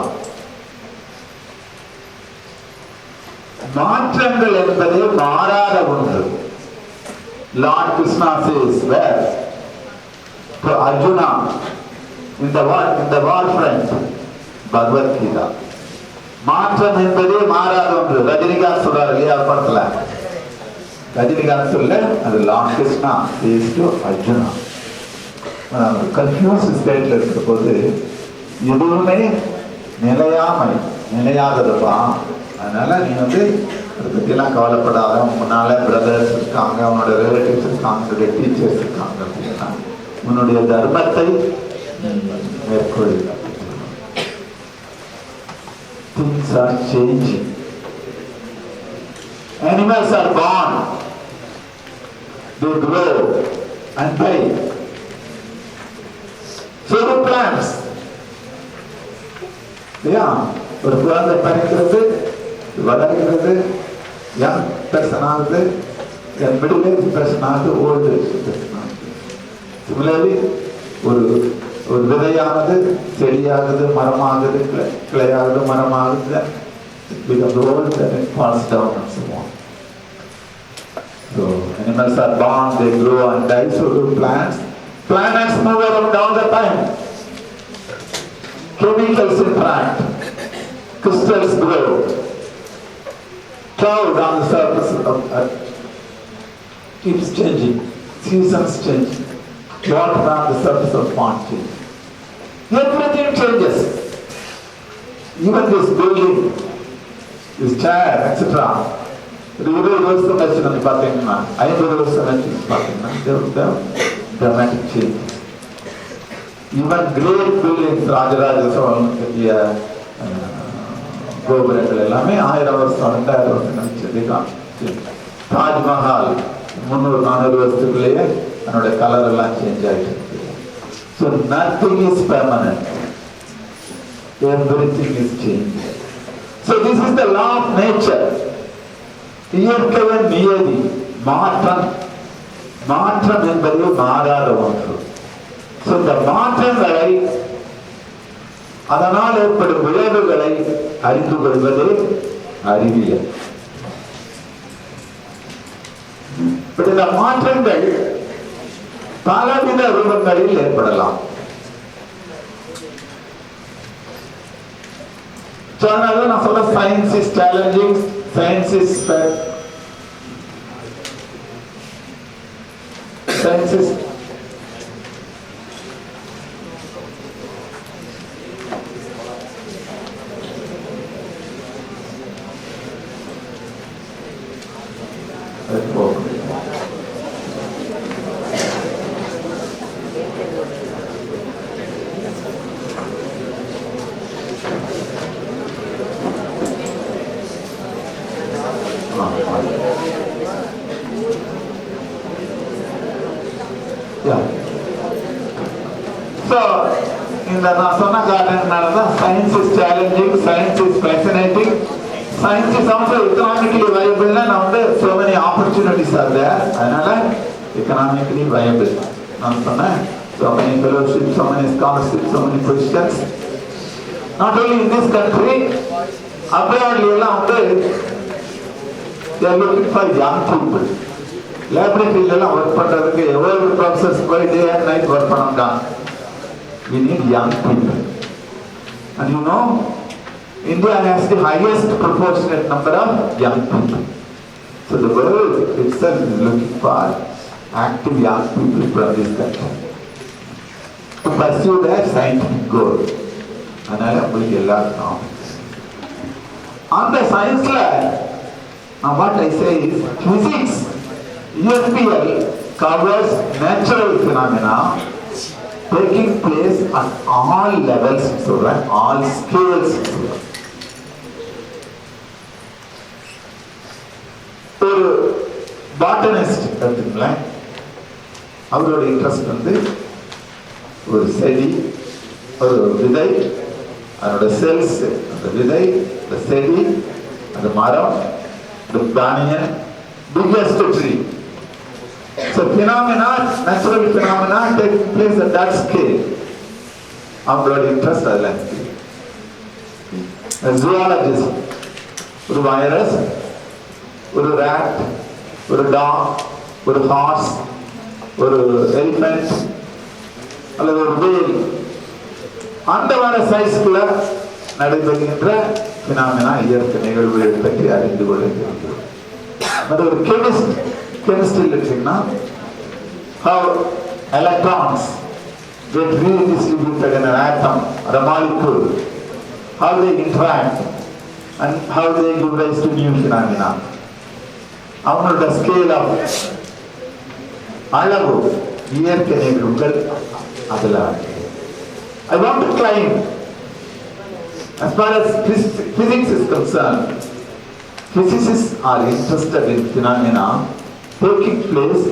மாற்றங்கள் என்பதே மாறாத ஒன்று. Lord Krishna says where to Arjuna in the war front, Bhagavad Gita. மாற்றம் என்பதே மாறாத ஒன்று. ரஜினிகாந்த் சொல்றாரு இல்லையா படத்துல, ரஜினிகாந்த் சொல்ல அது Lord Krishna says to Arjuna. Confuse ஸ்டேட்ல இருக்கிற போது எதுவுமே நிலையாததுப்பா, அதனால நீ அதை பற்றியெல்லாம் கவலைப்படாத, முன்னால பிரதர்ஸ் இருக்காங்க, உன்னோட ரிலேட்டிவ்ஸ் இருக்காங்க, உன்னுடைய டீச்சர்ஸ் இருக்காங்க அப்படின்னா உன்னுடைய தர்மத்தை மேற்கொள். Things are changing. Animals are born, they grow and die. So do plants. ஒரு குழந்தை பிறக்கிறது, வளர்கிறது, யங் பர்சன் ஆகுது, மிடில் ஏஜ் பர்சன் ஆகுது, ஓல்டு ஏஜ் பர்சன் ஆகுது. சிமிலர்லி ஒரு விதையானது செடியாகுது, மரமாகுது, கிளையாகுது, மரமாகுது, becomes old and it falls down and so on. So animals are born, they grow and die. So do plants. Planets move around all the time. Chemicals interact. Crystals grow. Cloud on the surface of Earth keeps changing. Seasons change. Water on the surface of pond change. Everything changes. Even this building, this chair, etc. 20 வருஷம் கழிச்சு பார்த்தீங்கன்னா, 50 வருஷம் கழிச்சு பார்த்தீங்கன்னா dramatic change. Even great buildings, Rajaraja Cholan கட்டிய கோபுரங்கள் எல்லாமே 1000 வருஷம் 2000 வருஷம் கழிச்சதுதான். தாஜ்மஹால் 300-400 வருஷத்துக்குள்ளேயே அதனுடைய கலர் எல்லாம் சேஞ்ச் ஆகிட்டு இருக்கு. So nothing is permanent. Everything is changing. So this is the law of nature. இயற்கையின் நியதி, மாற்றம் என்பது மாறாத ஒன்று. So இந்த மாற்றங்களை, அதனால் ஏற்படும் விளைவுகளை அறிந்து கொள்வது அறிவியல். இந்த மாற்றங்கள் பலவித ரூபங்களில் ஏற்படலாம். நான் சொல்ல science is challenging, science is Let's go. Yeah. So, in the Nasana garden, science is challenging, science is fascinating, science is also economically viable, and so many opportunities are there, and economically viable. So many fellowships, so many scholarships, so many positions. Not only in this country, abroad, they are looking for young people. Laboratory work பண்றதுக்கு எவ்வளவு professors by day and night work பண்ணாங்க. We need young people. And you know, India has the highest proportionate number of young people. So the world itself is looking for active young people from this country to pursue their scientific goal. அதனால உங்களுக்கு எல்லாருக்கும் on the science lab, what I say is physics, ESPL covers natural phenomena taking place at all levels, all scales. ஒரு botanist எடுத்துங்களேன், அவரோட interest ஒரு செடி, ஒரு விதை, அதோட செல்ஸ், அந்த விதை, அந்த செடி, அந்த மரம், the banyan, biggest tree. So phenomena, natural phenomena take place at that scale. அவங்களோட இன்ட்ரெஸ்ட் அதில் இருக்கு. ஜூவாலஜிஸ்ட் ஒரு வைரஸ், ஒரு ரேட், ஒரு டாக், ஒரு ஹார்ஸ், ஒரு எலிஃபென்ட் அல்லது ஒரு வேல், அந்த வர சைஸ்க்குள்ள நடைபெறுகின்ற phenomena, இயற்கை நிகழ்வுகளை பற்றி அறிந்து கொள்கிறது. ஒரு chemistry எடுத்தீங்கன்னா, how electrons get redistributed in an atom or a molecule, how they interact and how they give rise to new phenomena. அவங்களோட scale of அளவு இயற்கை நிகழ்வுகள் அதில். I want to claim, as far as physics is concerned, physicists are interested in phenomena taking place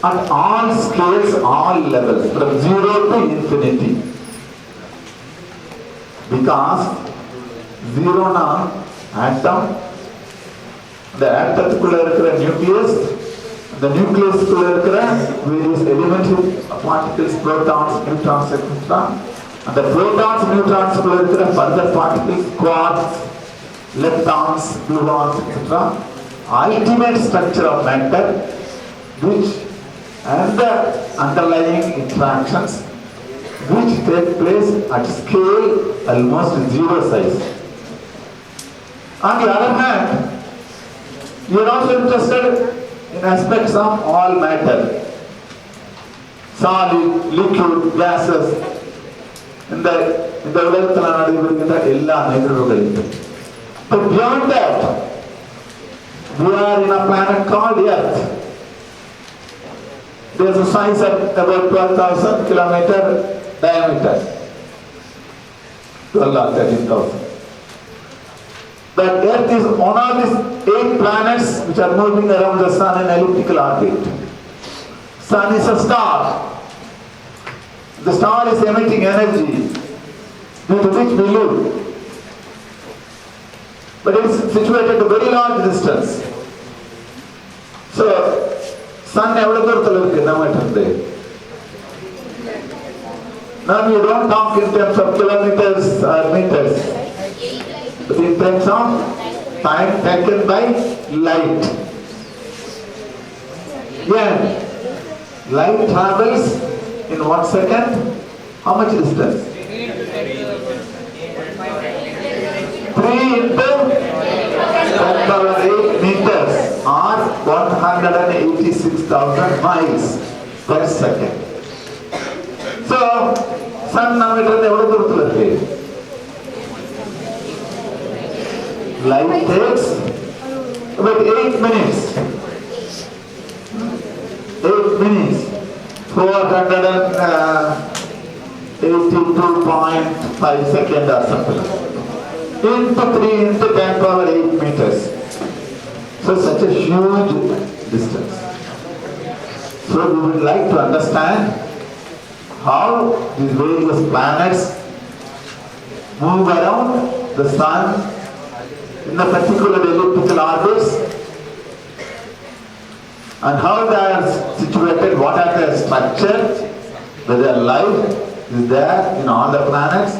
at all scales, all levels, from 0 to infinity. Because 0 na atom, the atomக்குள்ள இருக்கிற nucleus, the nucleusக்குள்ள இருக்கிற various elementary particles, protons, neutrons, etc. And the protons, neutrons குள்ள இருக்கிற further particles, quarks, leptons, gluons, etc. Ultimate structure of matter, which and the underlying interactions which take place at scale almost 0 size. On the other hand, you are also interested in aspects of all matter, solid, liquid, gases, இந்த உலகத்தில் நடைபெறுகின்ற எல்லா நிகழ்வுகளும். But beyond that, we are in a planet called Earth. There is a size of about 12,000 kilometer diameter, 12 or 13,000. But Earth is one of these 8 planets which are moving around the Sun in elliptical orbit. Sun is a star. The star is emitting energy due to which we live. But it is situated at a very large distance. So, Sun எவ்வளவு தூரத்தில் இருக்கு நம்மகிட்ட? Now you don't talk in terms of kilometers or meters, but in terms of time taken by light. Yeah, light travels in 1 second. How much distance? 3 into 10⁸ meters or 186,000 miles per second. So, sun நம்மகிட்ட எவ்வளவு தூரத்தில் இருக்கு? Light takes about 8 minutes 8 minutes, 482.5 seconds or something. Into 3 into 10 power 8 meters. So such a huge distance. So we would like to understand how these various planets move around the sun in the particular elliptical orbits and how they are situated, what are their structure, whether life is there in all the planets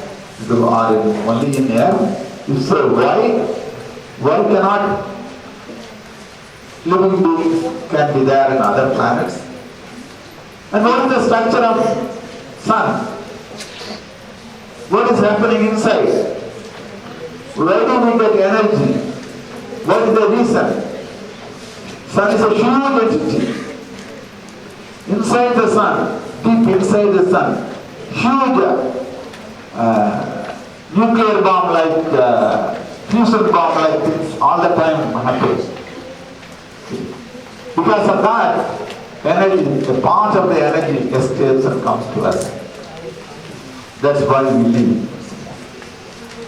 or only in Earth. If so, why cannot living beings can be there in other planets? And what is the structure of sun? What is happening inside? Where do we get energy? What is the reason? Sun is a huge entity. Inside the sun, deep inside the sun, huge nuclear bomb like fusion bomb like things all the time happens. Because of that, energy, a part of the energy escapes and comes to us. That's why we live.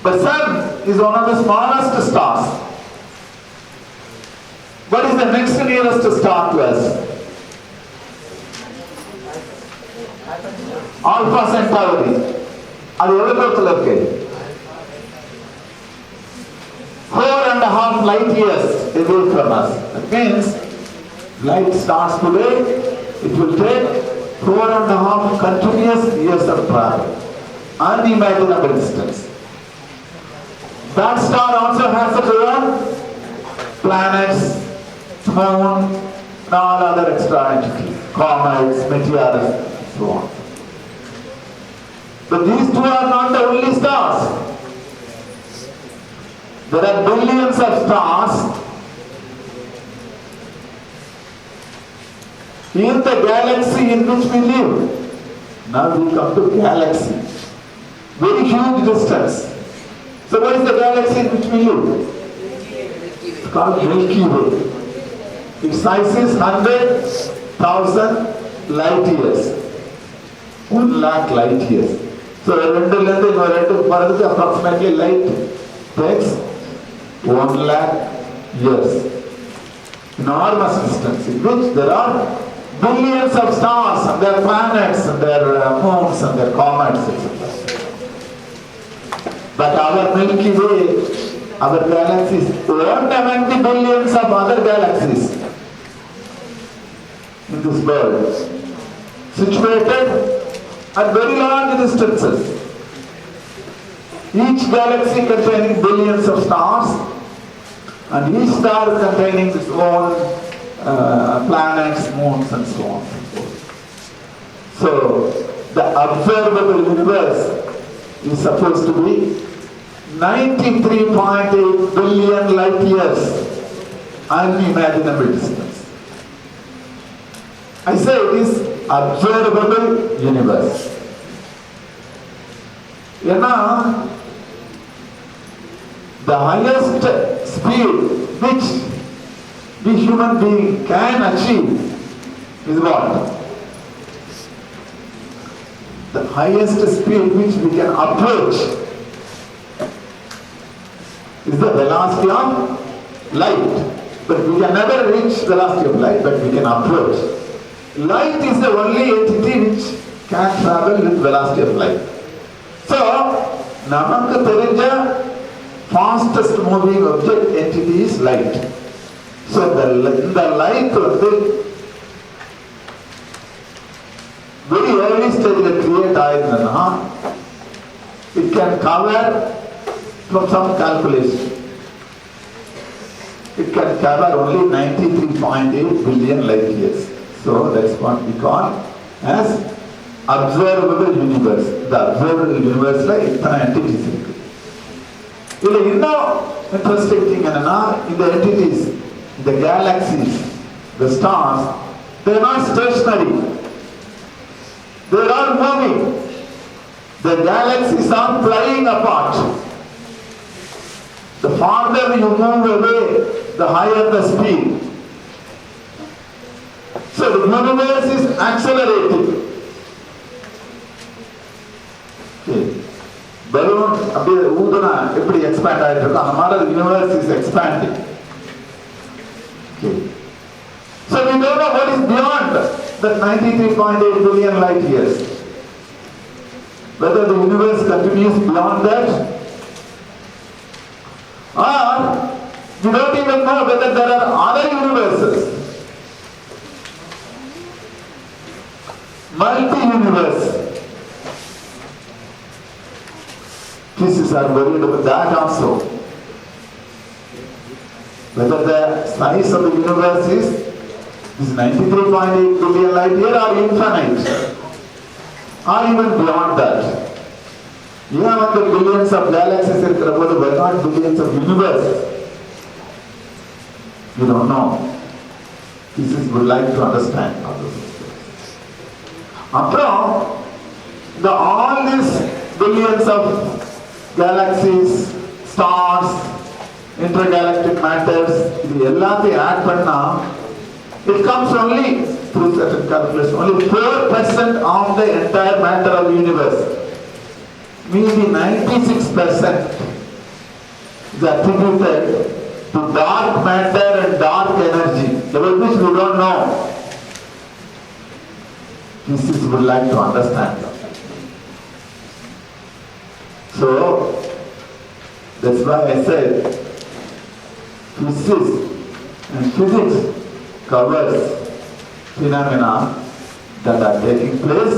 But sun is one of the smallest stars. What is the next nearest star to us? Alpha Centauri. அது எவ்வளவு தூரத்தில் இருக்கு? 4.5 light years away from us. That means light starts today, it will take 4.5 continuous years of travel. Unimaginable distance. That star also has its own planets, moon, and all other extra entities, comets, meteors, and so on. But these two are not the only stars. There are billions of stars in the galaxy in which we live. Now we come to galaxy. Very huge distance. So what is the galaxy in which we live? It's called Milky Way. Its size is 100,000 light years. 1 lakh light years. So approximately light takes 1 lakh years. Enormous distance in which there are billions of stars and their planets and their moons and their comets, etc. But our Milky Way, our galaxies, aren't among the billions of other galaxies in this world, situated at very large distances. Each galaxy containing billions of stars, and each star containing its own planets, moons, and so on. So, the observable universe is supposed to be 93.8 billion light years, unimaginable distance. I say it is observable universe. The highest speed which the human being can achieve is what? The highest speed which we can approach is the velocity of light. But we can never reach velocity of light, but we can approach. Light is the only entity which can travel with velocity of light. So, namakku therinja fastest moving object entity is light. So, the light very early stage create ayirundha, it can cover from some calculation. It can cover only 93.8 billion light years. So that's what we call as observable universe. The observable universe like ittana entities irukku. Idhula inno interesting thing enna, in the entities, the galaxies, the stars, they are not stationary. They are all moving. The galaxies are flying apart. The farther you move away, the higher the speed. So the universe is accelerating. Okay. Balloon அப்படியே ஊதுனா எப்படி expand ஆயிட்டு இருக்கோ அந்த மாதிரி the universe is expanding. Okay. So we don't know what is beyond that 93.8 billion light years. Whether the universe continues beyond that, or we don't even know whether there are other universes. Multi-universe. Physicists are worried about that also. Whether the size of the universe is 93.8 billion light year or infinite, or even beyond that. Even when the billions of galaxies are covered, why not billions of universes? You don't know. Physicists would like to understand all those things. After all these billions of galaxies, stars, intergalactic matters, இது எல்லாத்தையும் add பண்ணா, it comes only through certain calculation, only 4% of the entire matter of the universe. Meaning 96% is attributed to dark matter and dark energy, about which we don't know. Physicists would like to understand that. So, that's why I said, physics covers phenomena that are taking place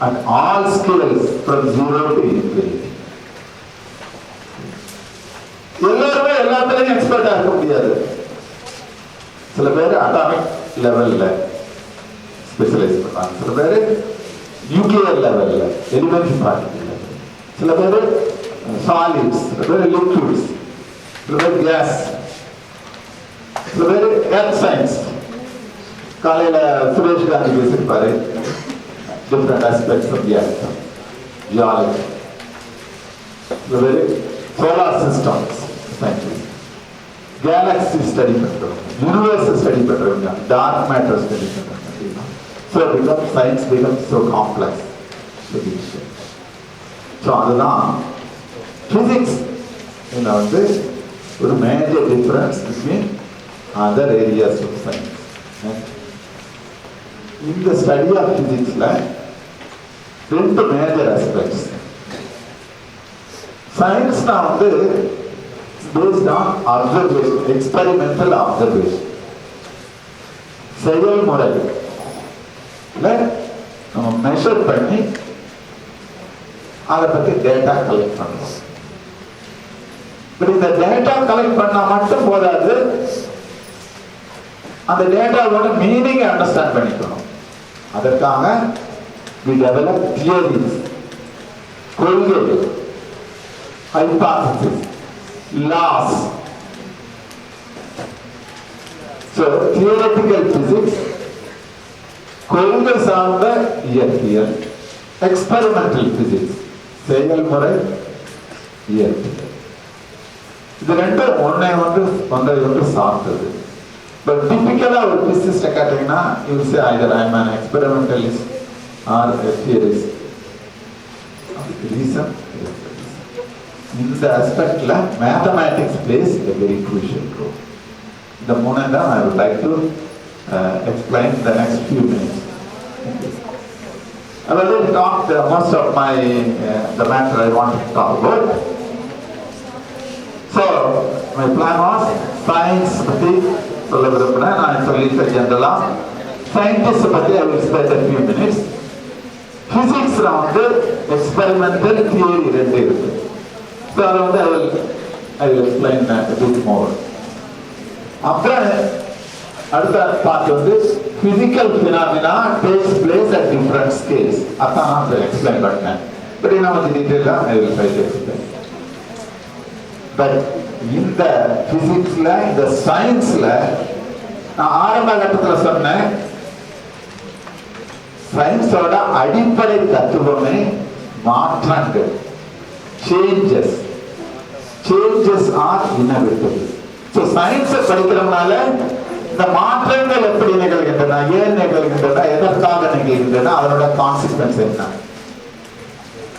at all scales from 0 to infinity. எல்லாருமே எல்லாத்துலயும் எக்ஸ்பர்ட்டா இருக்க முடியாது. சில பேர் atomic லெவல்ல specialise பண்ணுவாங்க, சில பேர் நியூக்ளியர் லெவல்ல, எலிமெண்டரி பார்ட்டிகல் லெவல், சில பேர் சாலிட்ஸ், சில பேர் லிக்விட்ஸ், சில பேர் கேஸ், சில பேர் எர்த் சயின்ஸ். காலையில Suresh Gandhi பேசியிருப்பாரு, different aspects of the atom, geology. சில பேர் solar systems scientist, Galaxy study பண்றவங்க, யூனிவர்ஸ் ஸ்டடி பண்றவங்க, டார்க் மேட்டர் ஸ்டடி பண்றவங்க. So science becomes so complex. So அதுதான் physics வந்து ஒரு major difference between other areas of science. இந்த ஸ்டடி ஆஃப் பிசிக்ஸ்ல ரெண்டு மேஜர் ஆஸ்பெக்ட்ஸ். சயின்ஸ்னா வந்து based on observation, experimental observation, செயல்முறை நம்ம மெஷர் பண்ணி அதை பத்தி டேட்டா கலெக்ட் பண்ணணும். பட் இந்த டேட்டா கலெக்ட் பண்ணா மட்டும் போதாது, அந்த டேட்டாவோட மீனிங் அண்டர்ஸ்டாண்ட் பண்ணிக்கணும். அதற்காக we develop theories, கொள்கை, hypothesis, laws. So theoretical physics, கொள்கை சார்ந்த இயற்பியல், experimental physics, செயல்முறை இயற்பியல். இது ரெண்டும் ஒன்றை ஒன்று சார்ந்தது. பட் டிபிக்கலா ஒரு பிசிசிஸ்ட கேட்டீங்கன்னா you will say either I am an experimentalist or a theorist. Reason இந்த aspectல mathematics plays a very crucial role. The மூணு தான் I would like to explain the next few minutes. I have already talked most of the matter I want to talk about. So my plan was science பத்தி சொல்ல விரும்பினேன். நான் சொல்லியிருக்கேன் ஜெனரலா scientist பத்தி I will spend a few minutes. பிசிக்ஸ்ல வந்து experimental theory ரெண்டு இருக்கு. So அதை வந்து I will explain a bit more. அப்புறம் அடுத்த பார்ட் வந்து physical phenomena takes place at different scales. அதான் நான் explain பண்ணேன். பட் இன்னும் கொஞ்சம் டீட்டெயிலா I will try to explain. But இந்த பிசிக்ஸ்ல இந்த சயின்ஸ்ல நான் ஆரம்ப கட்டத்தில் சொன்னேன், சயின்ஸோட அடிப்படை தத்துவமே மாற்றங்கள், changes. Changes are inevitable. So சயின்ஸை படிக்கிறதுனால இந்த மாற்றங்கள் எப்படி நிகழ்கின்றன, ஏன் நிகழ்கின்றன, எதற்காக நிகழ்கின்றன, அதனோட கான்சிக்வன்ஸ் என்ன?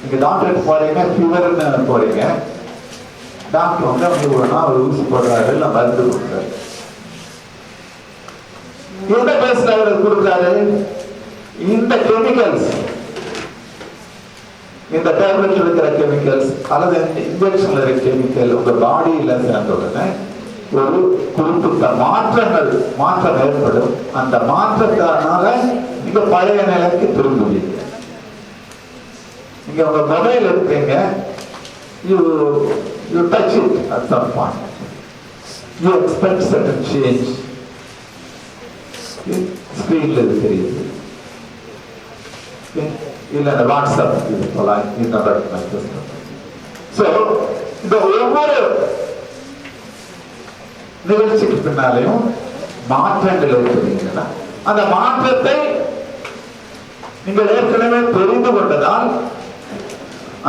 நீங்க டாக்டருக்கு போறீங்க, ஃபீவர்னு போறீங்க, டாக்டர் வந்து அவங்க ஒரு நாள் ஒரு ஊசி போடுறாரு, இல்லை மருந்து கொடுக்குறாரு. எந்த பேஸ்ல அவர் கொடுக்குறாரு? இந்த கெமிக்கல்ஸ், இந்த டேப்லெட் இருக்கிற கெமிக்கல்ஸ் அல்லது இன்ஜெக்ஷன்ல இருக்கிற கெமிக்கல் உங்க பாடியில சேர்ந்த உடனே ஒரு குறிப்பிட்ட மாற்றம் ஏற்படும். அந்த மாற்றத்தினால நீங்க பழைய நிலைக்கு திரும்புவீங்க. நீங்க உங்க மொபைல் இருக்கீங்க, you touch it at some point, you expect certain change. ஸ்கிரீன்ல இது தெரியுது, இல்ல இந்த வாட்ஸ்அப் இது போலாம், இன்னொரு மெசேஜ். சோ இந்த ஒவ்வொரு நிகழ்ச்சிக்கு பின்னாலையும் மாற்றங்கள் ஏற்படுகின்றன. அந்த மாற்றத்தை நீங்கள் ஏற்கனவே தெரிந்து கொண்டதால்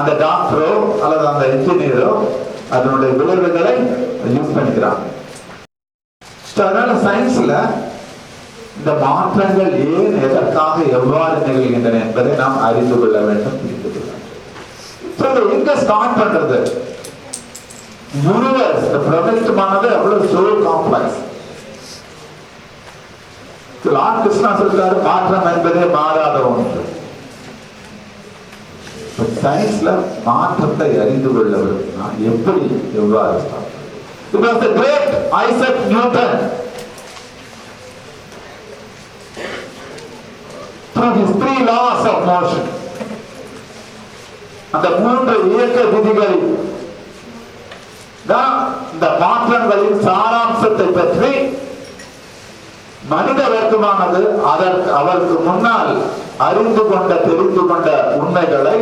அந்த டாக்டரோ அல்லது அந்த இன்ஜினியரோ அதனுடைய விளைவுகளை யூஸ் பண்ணிக்கிறாங்க. அதனால சயின்ஸ்ல இந்த மாற்றங்கள் ஏன், எதற்காக, எவ்வாறு நிகழ்கின்றன என்பதை நாம் அறிந்து கொள்ள வேண்டும், புரிந்து கொள்ள வேண்டும். எங்க ஸ்டார்ட் பண்றது? யூனிவர்ஸ், பிரபஞ்சமானது அவ்வளவு சோ காம்ப்ளெக்ஸ். லார்ட் கிருஷ்ணா சொல்றாரு, மாற்றம் என்பதே மாறாத ஒன்று. சயின்ஸ்ல மாற்றத்தை அறிந்து கொள்ள விரும்பினா எப்படி, எவ்வாறு start? It was the great Isaac Newton, through his 3 laws of motion, அந்த 3 இயக்க விதிகள் தான் இந்த மாற்றங்களின் சாராம்சத்தை பற்றி மனித வர்க்கமானது அவருக்கு முன்னால் அறிந்து கொண்ட, தெரிந்து கொண்ட உண்மைகளை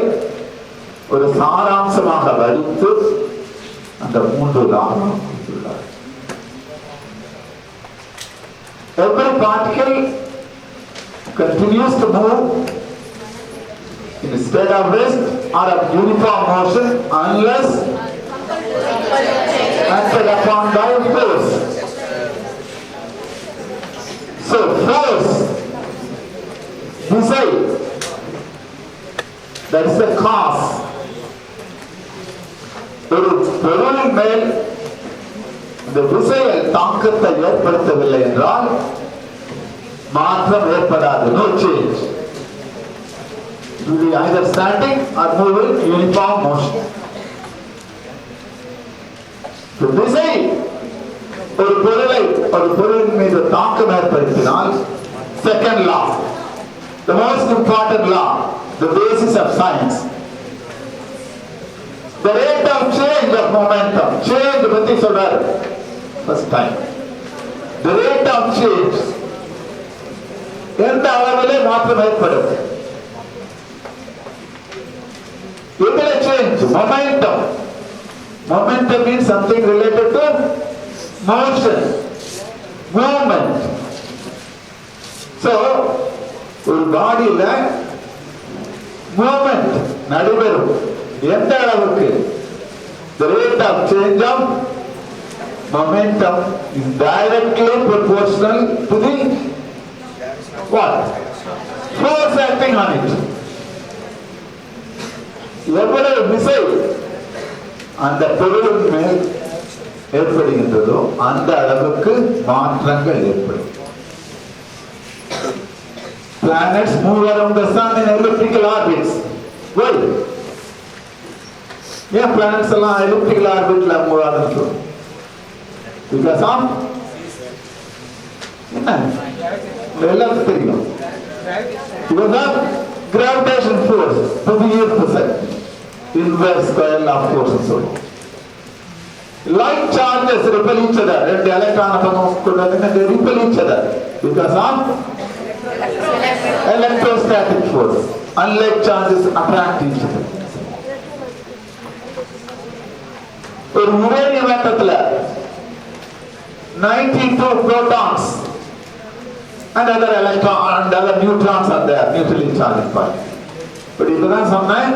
ஒரு சாராம்சமாக வடித்து அந்த 3 லாவும் கொடுத்துள்ளார். Every particle continues to move in a state of rest or of uniform motion unless acted upon by force. So force, desire, that is the cause. ஒரு பொருளின் மேல் இந்த விசையை தாக்கத்தை ஏற்படுத்தவில்லை என்றால் மாற்றம் ஏற்படாது. No change. It will be either static or moving uniform motion. விசை ஒரு பொருளின் மீது தாக்கம் ஏற்படுத்தினால், second law, the most important law, the basis of science, the rate of change of momentum. Change பத்தி சொல்றாரு first time. The rate of change, எந்த அளவிலே மாற்றம் ஏற்படும்? எதுல change? Momentum. Momentum means something related to motion, movement. So ஒரு பாடியில movement நடைபெறும். எந்த அளவுக்கு? The rate of change of momentum is directly proportional to the what? Force acting on it. எவ்வளவு விசை அந்த பொருளின் மேல் ஏற்படுகின்றதோ அந்த அளவுக்கு மாற்றங்கள் ஏற்படும். Planets move around the sun in elliptical orbits. Why? ஏன் பிளானட்ஸ் எல்லாம் elliptical orbitல மூவ் ஆகுது? Because of என்ன? எல்லாருக்கும் தெரியும். Because of gravitation force to the earth side. Inverse square law of force and so on. Light charges repel each other. And the electron they repel each other because of electrostatic force. Unlike charges attract each other. ஒரு uranium atomல 92 protons and other electrons and other neutrons are there, neutrally charged part. But இப்பதான் சொன்னேன்,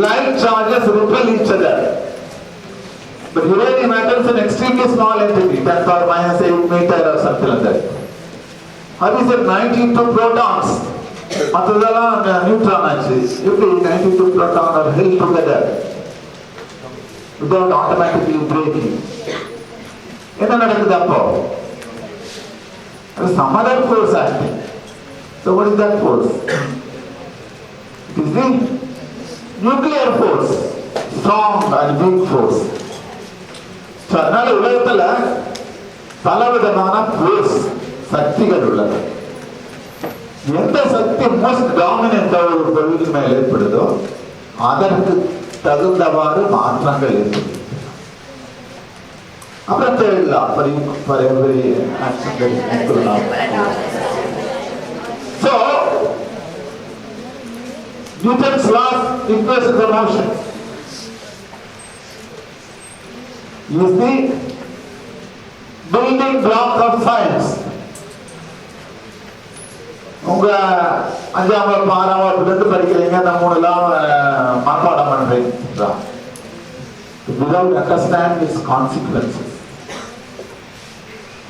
light charges repel each other. But uranium atom is an extremely small entity, 10 power minus 8 meter or something like that. How is it 92 protons? மற்றதெல்லாம் neutron ஆச்சு. எப்படி 92 proton are held together without automatically breaking? என்ன நடக்குது அப்போ? Some other force acting. So what is that force? It is the nuclear force, strong and big force. So அதனால உலகத்துல பலவிதமான force சக்திகள் உள்ளது. எந்த சக்தி மோஸ்ட் டாமினன்ட் ஒரு பொருளுக்கு மேல் ஏற்படுதோ அதற்கு தகுந்தவாறு மாற்றங்கள் ஏற்படும். அப்புறம் தேடலாம் for every action that is equal now. So Newton's law of equation of motion is the building block of science. உங்க 5ஆம் வகுப்பு 6ஆம் வகுப்புல படிக்கிறீங்க, அந்த 3 லா மனப்பாடம் பண்றீங்க. Without understanding its consequences.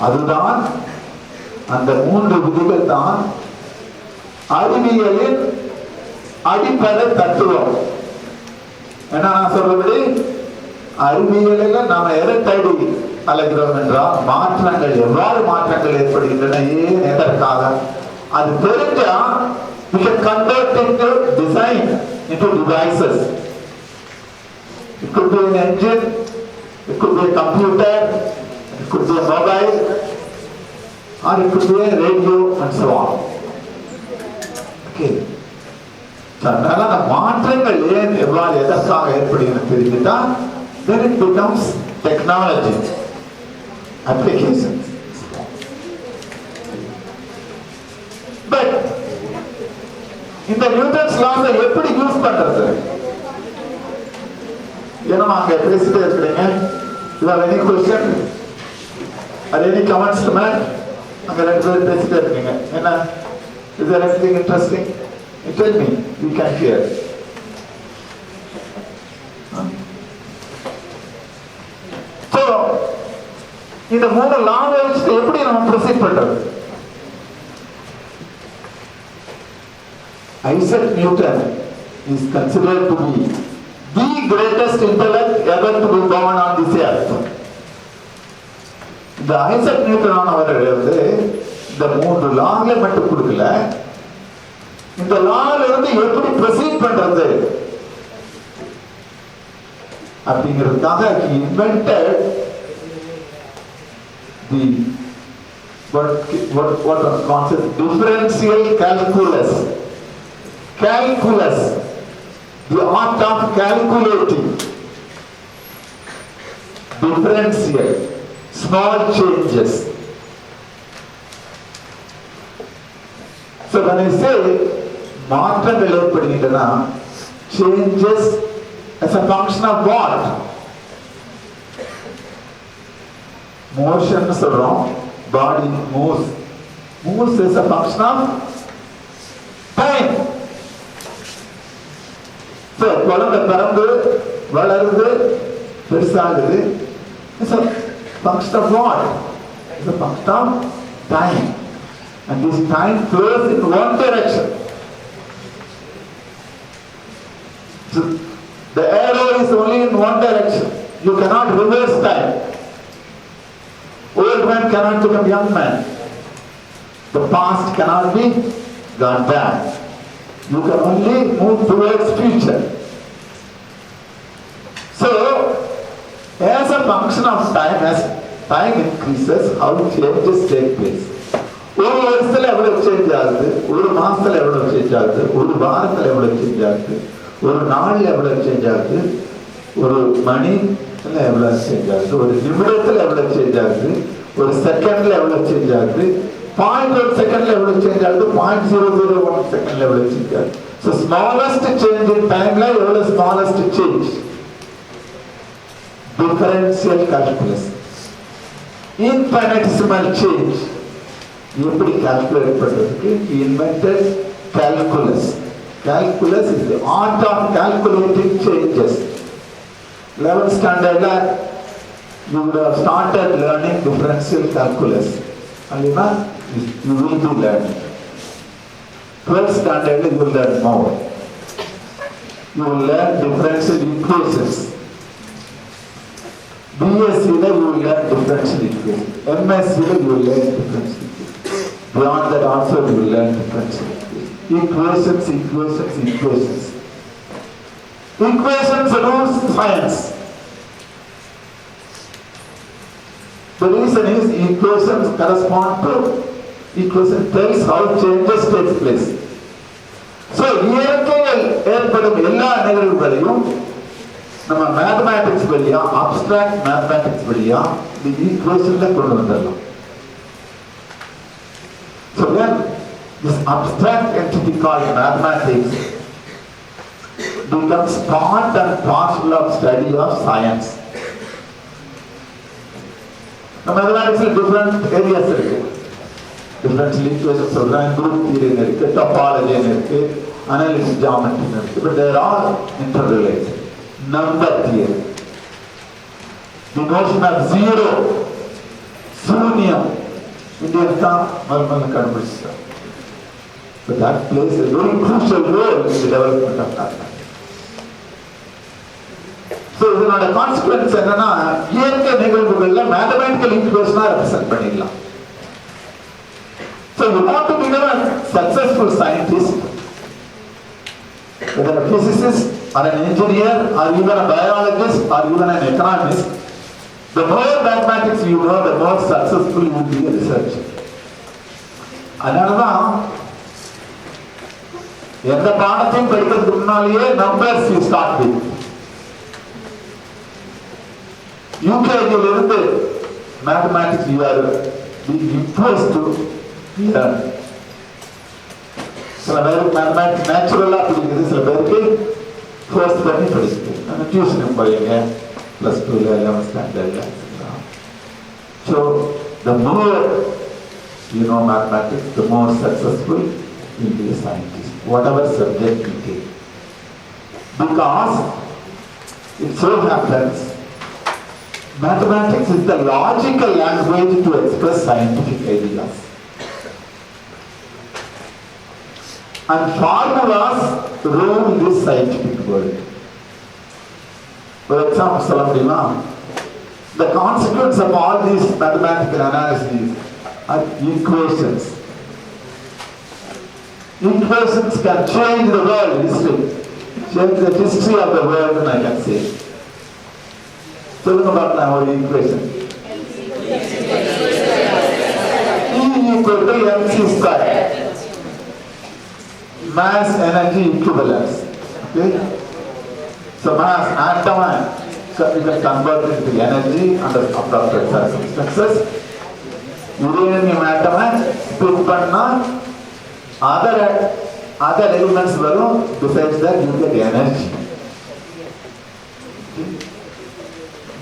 அதுதான் அந்த 3 விதிகள் தான் அறிவியலின் அடிப்படை தத்துவம். என்ன நான் சொல்றபடி அறிவியலில் நாம எதை தேடி அழைக்கிறோம் என்றால் மாற்றங்கள், எவ்வாறு மாற்றங்கள் ஏற்படுகின்றன, ஏன், எதற்காக, அது தெரிஞ்சா we can convert into design into devices. It could be an engine, it could be a computer, it could be a mobile, or it could be a radio and so on. Okay. அதனால அந்த மாற்றங்கள் ஏன், எவ்வாறு, எதற்காக ஏற்படுகிறது தெரிஞ்சுட்டா then it becomes technology applications. But இந்த Newton's லாஸை எப்படி யூஸ் பண்றது? ஏன்னா அங்க பேசிட்டே இருக்கிறீங்க. You have any question or any comments to make? அங்க 2 பேர் பேசிட்டே இருக்கீங்க. என்ன? Is there anything interesting? You tell me. We can hear. So, இந்த 3 லாங்குவேஜ் எப்படி நம்ம ப்ரொசீட் பண்றது? Isaac Newton is considered to be the greatest intellect ever to be born on this earth. இந்த ஐசக் நியூட்டன் ஆனவர்கள் இந்த 3 லால மட்டும் கொடுக்கல, இந்த லால இருந்து எப்படி ப்ரொசீட் பண்றது அப்படிங்கிறதுக்காக he invented the what concept differential calculus. Calculus, the art of calculating differential small changes. So when I say மாற்றங்கள் ஏற்படுகின்றன, changes as a function of what? Motion சொல்றோம், body moves as a function of time. So குழந்தை பிறந்து வளருது பெருசாகுது, it's a function of what? It's a function of time, and this time flows in one direction. So the arrow is only in one direction. You cannot reverse time. Old man cannot become young man. The past cannot be gone back. You can only move towards future. So, as a function of time, as time increases, how changes take place. ஒரு வருஷத்துல எவ்வளவு change ஆகுது, ஒரு மாசத்துல எவ்வளவு change ஆகுது, ஒரு வாரத்துல எவ்வளவு சேஞ்ச் ஆகுது, ஒரு நாள்ல எவ்வளவு சேஞ்ச் ஆகுது, ஒரு மணில எவ்வளவு சேஞ்ச் ஆகுது, ஒரு நிமிடத்துல எவ்வளவு சேஞ்ச் ஆகுது, ஒரு செகண்ட்ல எவ்வளவு சேஞ்ச் ஆகுது, 0.1 செகண்ட்ல எவ்வளவு சேஞ்ச் ஆகுது, 0.001 செகண்ட்ல எவ்வளவு சேஞ்ச் ஆகுது. So smallest change in timeல எவ்வளவு smallest change? Differential calculus. Infinitesimal change. எப்படி calculate பண்றதுக்கு? He invented calculus. Calculus is the art of calculating changes. 11th standardல you would have started learning differential calculus. And you will be learning. 12th standard you will learn more. You will learn differential equations. BSc you will learn differential equations. MSc you will learn differential equations. Beyond that also you will learn differential equations. Equations. Equations rules science. The reason is equations correspond to, equation tells how changes takes place. So, இயற்கையில் ஏற்படும் எல்லா நிகழ்வுகளையும் நம்ம mathematics வழியா, abstract mathematics வழியா இந்த ஈக்குவேஷன்ல கொண்டு வந்துடலாம். So when this abstract entity called mathematics becomes part and parcel of study of science. Now mathematics is different areas இருக்கு. Differential equations சொல்றேன், group theory இருக்கு, topology இருக்கு, analytic geometry இருக்கு. But they are all interrelated. Number theory. The notion of zero, சூன்யம், Indians தான் முதல்ல கண்டுபிடிச்சாங்க. But that plays a very crucial role in the development of mathematics. So இதனோட consequence என்னன்னா, இயற்கை நிகழ்வுகள்ல மேத்தமேட்டிக்கல் ஈக்குவேஷனா ரெப்ரசென்ட் பண்ணிடலாம். So you want to become a successful scientist, whether a physicist or an engineer or even a biologist or even an economist, the more mathematics you know, the more successful you will be a researcher. அதனாலதான் எந்த பாடத்தையும் படிக்கிறதுக்கு முன்னாலேயே numbers you start with. யூகேஜியில இருந்து mathematics you are imposed to learn. சில பேருக்கு mathematics நேச்சுரலா பிடிக்குது, சில பேருக்கு ஃபோர்ஸ் பண்ணி படிக்குது. நம்ம டியூஷனுக்கு போறீங்க +2 11th standard. So the more you know mathematics, the more successful you will be a scientist, whatever subject you take. Because it so happens mathematics is the logical language to express scientific ideas. And formulas rule this scientific world. For example, சொல்ல முடியுமா? The consequence of all these mathematical analyses are equations. Equations can change the world history, change the history of the world, and I can say. சொல்லுங்க பார்க்கலாம் ஒரு equation. E equal to mc square. Mass energy equivalence. Okay? So mass atom, so you can convert it into energy under appropriate circumstances. Uranium atom split பண்ணா other elements வரும், besides that you get energy.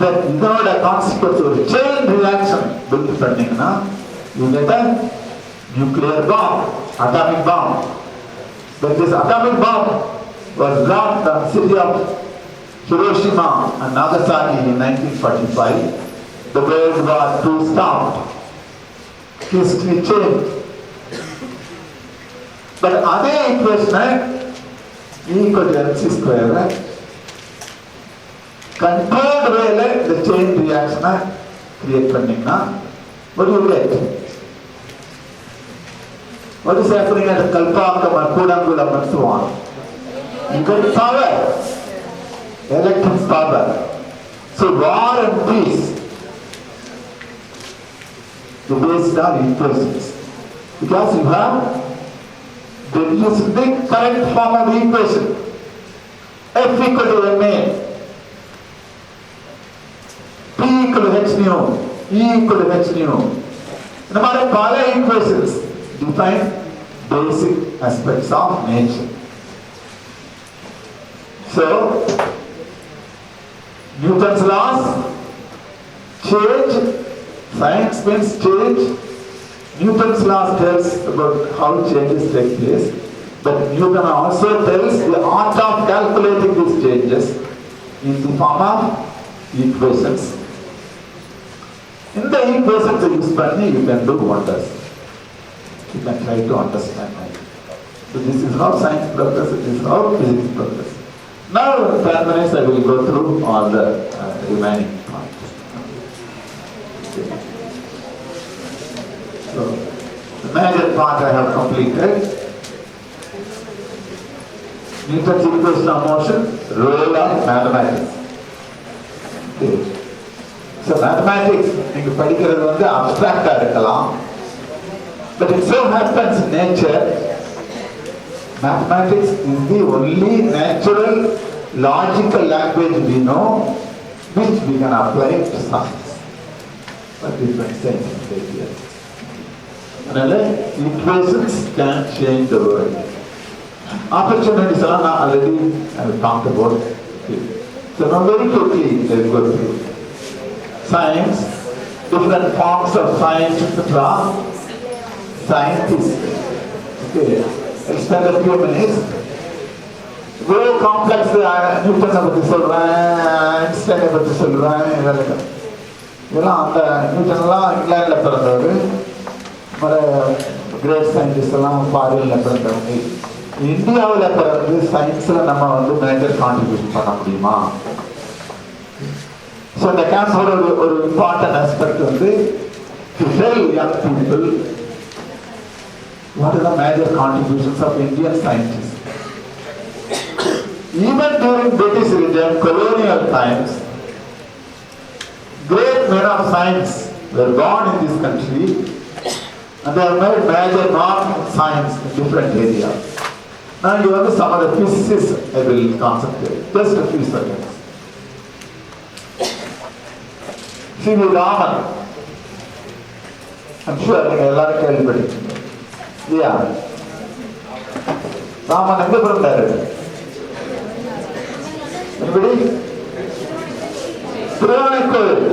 Then இதோட consequence ஒரு chain reaction build பண்ணீங்கன்னா you get a nuclear bomb, atomic bomb. But this atomic bomb was dropped on the city of Hiroshima and Nagasaki in 1945. The World War II stopped. History changed. But other equation equal to mc square, controlled way the chain reaction create பண்ணீங்கன்னா what do you get? What is happening at Kalpakam and Puthanampatti and so on? You get power, electric power. So war and peace, the based on equations. Because you have using the correct form of the equation. F equal to ma, P equal to h nu, E equal to h nu. In the pala equations define basic aspects of nature. So, Newton's laws change, science means change. Newton's laws tells about how changes take place, but Newton also tells the art of calculating these changes in the form of equations. இந்த equations use பண்ணி you can do wonders. You can try to understand it. So this is how science progresses, this is how physics progresses. Now, 10 minutes I will go through all the remaining parts. Okay. So, the major part I have completed. Newton's equation of motion, role of mathematics. Okay. So mathematics, நீங்க படிக்கிறது வந்து abstract-ஆ இருக்கலாம். But it so happens in nature, mathematics is the only natural, logical language we know, which we can apply to science. But different science ideas. அதனால equations can change the world. Opportunities are now already I have talked about. So now very quickly let's go through. Science, different forms of science, etc. Scientists. Okay, I'll spend a few minutes. Very complex, Newton பத்தி சொல்றேன், ஐன்ஸ்டைனை பத்தி சொல்றேன், இதெல்லாம் அந்த நியூட்டன்லாம் இங்கிலாந்துல பிறந்தவர், great scientist எல்லாம் ஃபாரின்ல பிறந்தவங்க. இந்தியாவில் பிறந்து சயின்ஸ்ல நம்ம வந்து மேஜர் கான்ட்ரிபியூஷன் பண்ண முடியுமா? ஸோ இந்த கேம்போட ஒரு இம்பார்ட்டன்ட் ஆஸ்பெக்ட் வந்து to tell young people what are the major contributions of Indian scientists. Even during British region, colonial times, great men of science were born in this country and they have made major mark in science in different areas. Now you have some of the physicists I will concentrate, just a few seconds. C.V. Raman, I'm sure you எல்லாரும் கேள்விப்பட்டிருக்கீங்க. Yeah. Raman எங்க பிறந்தாரு? Anybody? Thiruvanaikoil.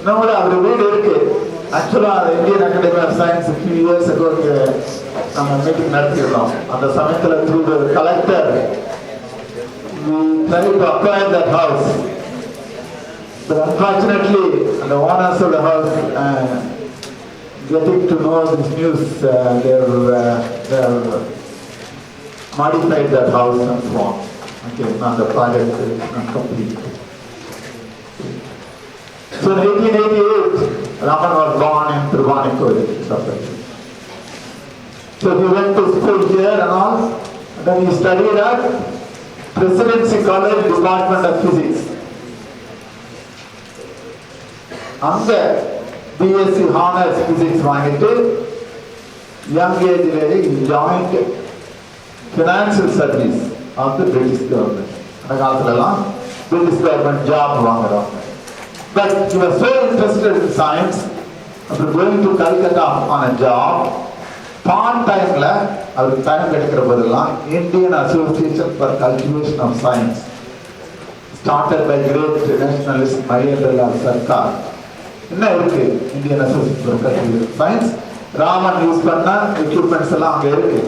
நம்மளோட அவர் வீடு இருக்கு. ஆக்சுவலா Indian Academy of Science few years ago நம்ம meeting நடத்திருந்தோம். அந்த சமயத்துல through the collector we tried to acquire that house. But unfortunately, the owners of the house getting to know this news, they have modified that house and so on. Okay, now the project is not complete. So in 1888, Raman was born in Puthanampatti. So he went to school here and all, and then he studied at Presidency College Department of Physics. அங்க BSc Honors Physics வாங்கிட்டு young age-லேயே joined financial service of the British government. அந்த காலத்துலலாம் British government job வாங்குறாங்க. But he was so interested in science, after going to Calcutta on a job, part timeல அவருக்கு time கிடைக்கிற போதெல்லாம் Indian Association for Cultivation of Science, started by great nationalist Mahendralal Sarkar. என்ன இருக்கு Indian association for cultural science, Raman use பண்ண equipments எல்லாம் அங்கே இருக்கு.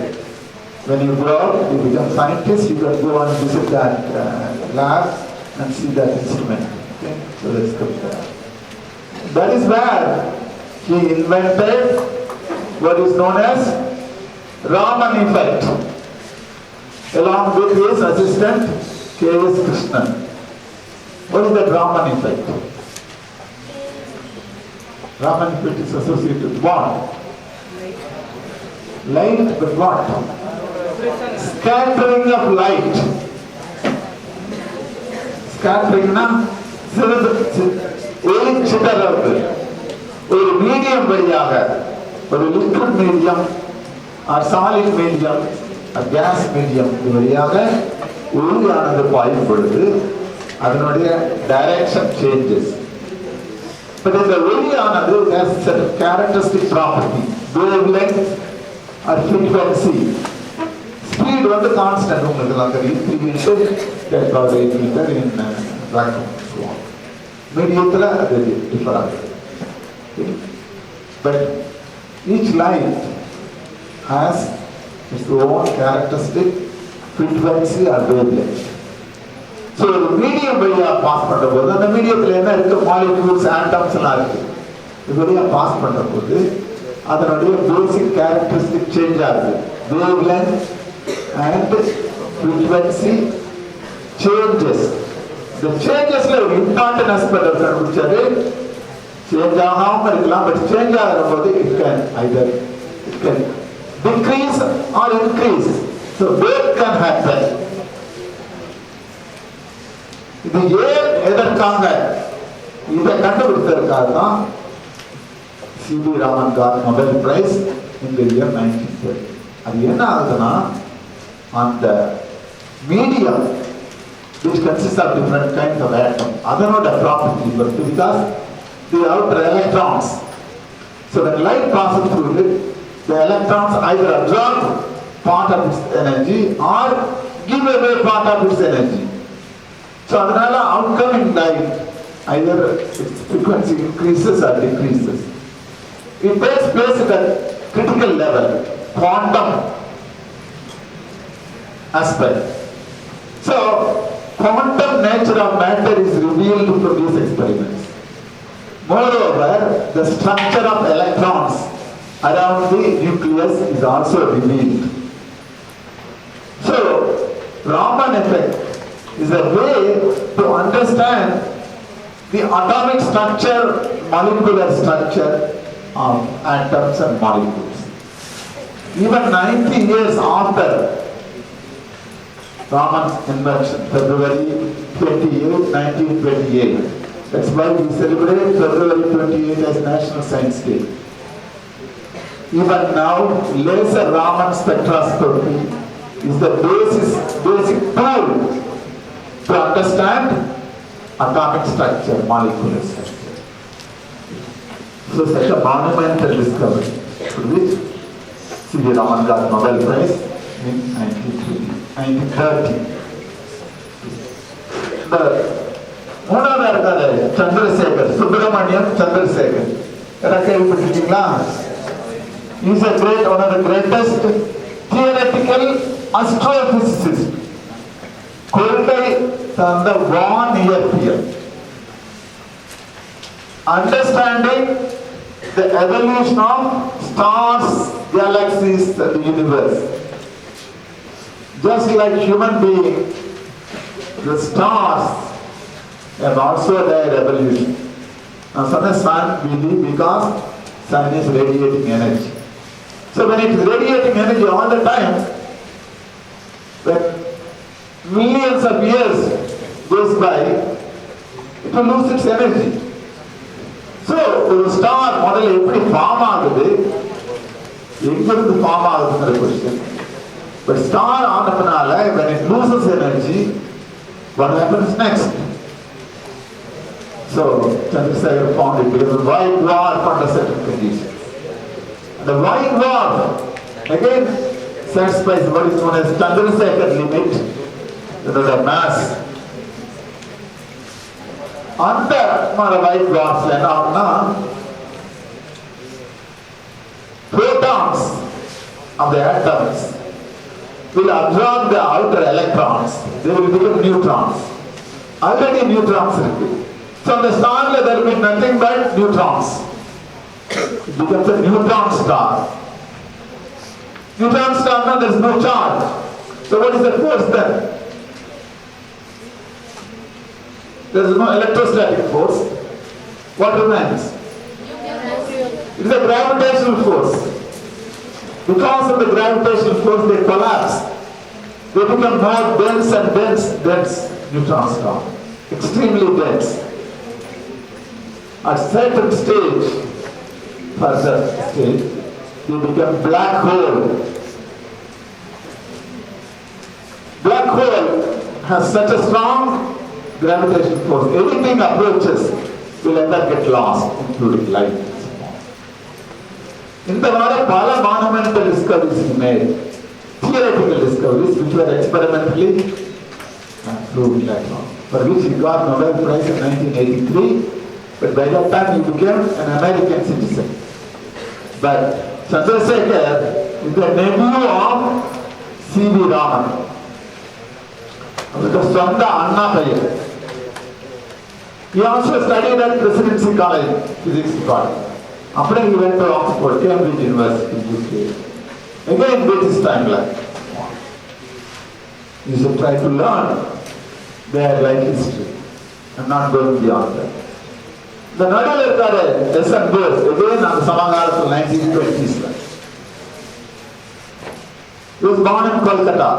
When you grow up, you become scientist, you can go and visit that lab and see that instrument. Okay? So let's come there. That is where he invented what is known as Raman effect, along with his assistant K.S. Krishnan. What is that Raman effect? Raman effect is associated with what? Light, but what? Scattering of light. Scattering na ஒளிச்சிதறது. ஒரு medium வழியாக, ஒரு liquid medium or solid medium or gas medium வழியாக ஒளியானது பாயும் பொழுது அதனுடைய direction changes. But in the ஒளியானது has certain characteristic property, wavelength or frequency. Speed வந்து constant, உங்களுக்கு எல்லாம் தெரியும், 3 meter, 10^8 meter in vacuum. மீடியத்தில் அது டிஃபர் ஆகுது. But each light has its own characteristic frequency or wavelength. So ஒரு மீடியம் வழியா பாஸ் பண்ற போது அந்த மீடியத்தில் என்ன இருக்கு, மாலிகூல்ஸ், ஆட்டம்ஸ் எல்லாம் இருக்கு. இது வழியா பாஸ் பண்ற போது அதனுடைய பேசிக் கேரக்டரிஸ்டிக் சேஞ்ச் ஆகுது. Wave length and frequency changes. இந்த சேஞ்சஸ்ல ஒரு இம்பார்ட்டன்ட் ஆஸ்பெக்ட் கண்டுபிடிச்சாரு. சேஞ்ச் ஆகாம இருக்கலாம், பட் சேஞ்ச் ஆகிற போது it can either it can decrease or increase. So both can happen. இது ஏன் எதற்காக இதை கண்டுபிடித்ததற்காக தான் C V. Raman got Nobel prize இந்த இயர் 1930. அது என்ன ஆகுதுன்னா, அந்த medium which consists of different kinds of atoms, அதனோட property because the outer electrons. So when light passes through it, the electrons either absorb part of its energy or give away part of its energy. So அதனால outcoming light either its frequency increases or decreases. It takes place at a critical level, quantum aspect. So quantum nature of matter is revealed from these experiments. Moreover, the structure of electrons around the nucleus is also revealed. So, Raman effect is a way to understand the atomic structure, molecular structure of atoms and molecules. Even 90 years after Raman's invention, February 28, 1928. That's why we celebrate February 28 as National Science Day. Even now, laser Raman spectroscopy is the basic tool to understand atomic structure, molecular structure. So such a monumental discovery for which C.V. Raman got Nobel Prize in 1930. The மூணாவது இருக்காரு சந்திரசேகர், சுப்பிரமணியம் சந்திரசேகர். கேள்விப்பட்டிருக்கீங்களா? He is one of the greatest theoretical astrophysicists. கொள்கை சார்ந்த வானியற்பியல். Understanding the evolution of stars, galaxies, and the universe. Just like human beings, the stars have also their evolution. Now, sun is sun, we live because sun is radiating energy. So when it is radiating energy all the time, when millions of years goes by, it will lose its energy. So, ஒரு star முதல்ல எப்படி form ஆகுது, எங்கிருந்து form ஆகுதுங்கிற question. But star ஆனதுனால when it loses energy, what happens next? So, Chandrasekhar found it because the white dwarf under certain conditions. The white dwarf again satisfies what is known as Chandrasekhar limit, the mass. அந்த white dwarfs என்ன ஆகும்னா, protons of the atoms will absorb the outer electrons. They will become neutrons. Already neutrons இருக்கு. So the star there will be nothing but neutrons. It becomes a neutron star. Neutron star now there is no charge. So what is the force then? There is no electrostatic force. What remains? It is a gravitational force. Because of the gravitational force they collapse. They become more dense and dense neutron star. Extremely dense. At certain stage, further stage, they become black hole. Black hole has such a strong gravitational force. Anything approaches will either get lost, including light. இந்த மாதிரி பல monumental discoveries made, theoretical discoveries which were experimentally proved later on, for which he got Nobel Prize in 1983. But by that time he became an American citizen. But Chandrasekhar is the nephew of C.V. Raman. அவருக்கு சொந்த அண்ணா பையன். He also studied at Presidency College, Physics Department. After he went to Oxford, Cambridge University, UK. Again, British timeline. You should try to learn their life history and not going beyond that. The நடுவில் இருக்காரு SN. Bose. again அந்த சமகாலத்தில் 1920s. He was born in Kolkata.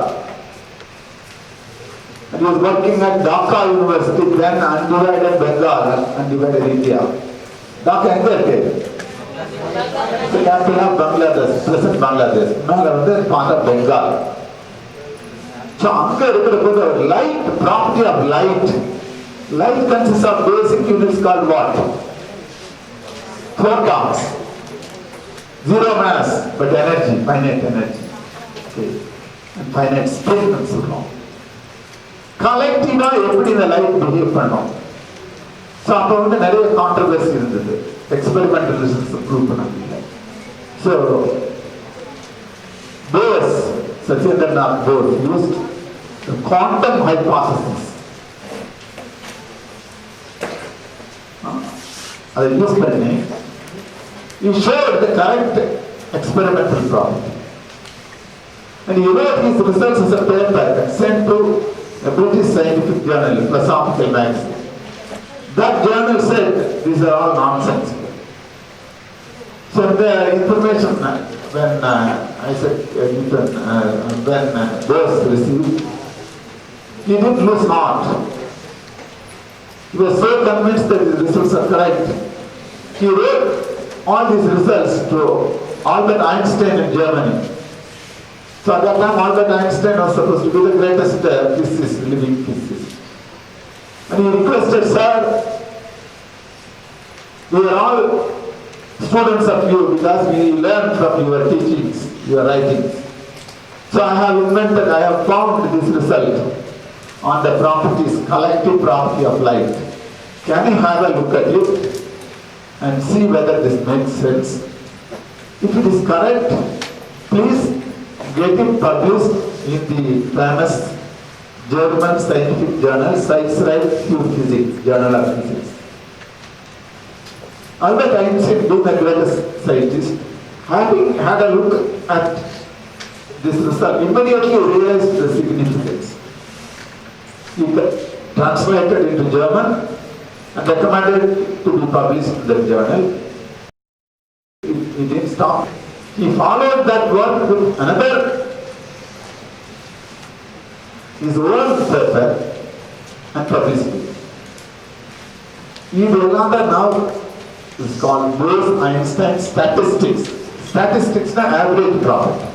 And he was working at Dhaka University, then undivided Bengal, undivided India. Dhaka எங்க இருக்கு? The capital of Bangladesh, present Bangladesh. மேல வந்து part of Bengal. So அங்க இருக்கிற போது light, property of light. Light consists of basic units called what? Photons. Zero mass, but energy, finite energy. Okay. And finite spin and so on. கலெக்டிவா எப்படி இந்த light behave பண்ணும். So அப்போ வந்து நிறைய controversy இருந்தது. எக்ஸ்பெரிமெண்டல் ரிசல்ட்ஸ் ப்ரூவ் பண்ண முடியல. So Bose, Satyendranath Bose used quantum hypothesis. அதை யூஸ் பண்ணி he showed the correct experimental property. And he wrote his results as a paper and sent to a British scientific journal, Philosophical Magazine. That journal said these are all nonsense. So the information when Isaac Newton, when Bose received, he didn't lose heart. He was so convinced that his results are correct. He wrote all these results to Albert Einstein in Germany. So at that time, Albert Einstein was supposed to be the greatest physicist, living physicist. And he requested, sir, we are all students of you because we learn from your teachings, your writings. So I have found this result on the properties, collective property of light. Can you have a look at it and see whether this makes sense? If it is correct, please get it published in the famous German scientific journal, Science Physics, Journal of Physics. Albert Einstein, being the greatest scientist, having had a look at this result, immediately realized the significance. He translated into German and recommended it to be published in the journal. He didn't stop. He followed that work with another, his own paper, and published it. He another now is called Bose-Einstein statistics. Statistics is the average property.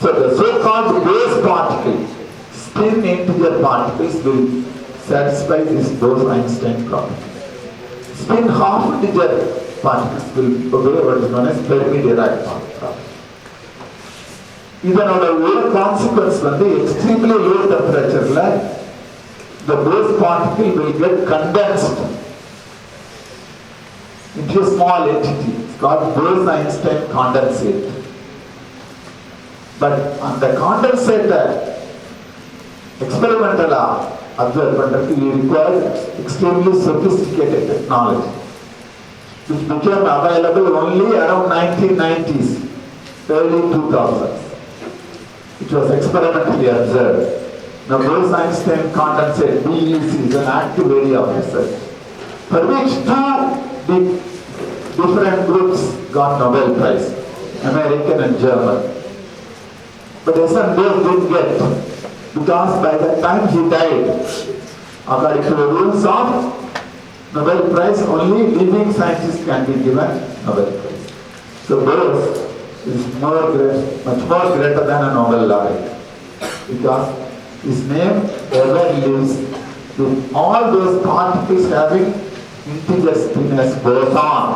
So the so-called Bose particle, spin integer particles will satisfy this Bose-Einstein property. Spin half integer particles will obey what is known as Fermi-Dirac property. இதனோட ஒரு consequence வந்து extremely low temperatureல the Bose particle will get condensed into a small entity. It's called Bose-Einstein condensate. But on the condensate experimentally observe பண்றதுக்கு you require extremely sophisticated technology, which became available only around 1990s, early 2000s. It was experimentally observed. Now Bose-Einstein condensate, BEC, is an active area of research, for which two different groups got Nobel Prize, American and German. But S.N. Bose didn't get, because by the time he died, according to the rules of Nobel Prize, only living scientists can be given Nobel Prize. So Bose is much more greater than a Nobel laureate, because his name ever lives with all those particles having integer spin as boson.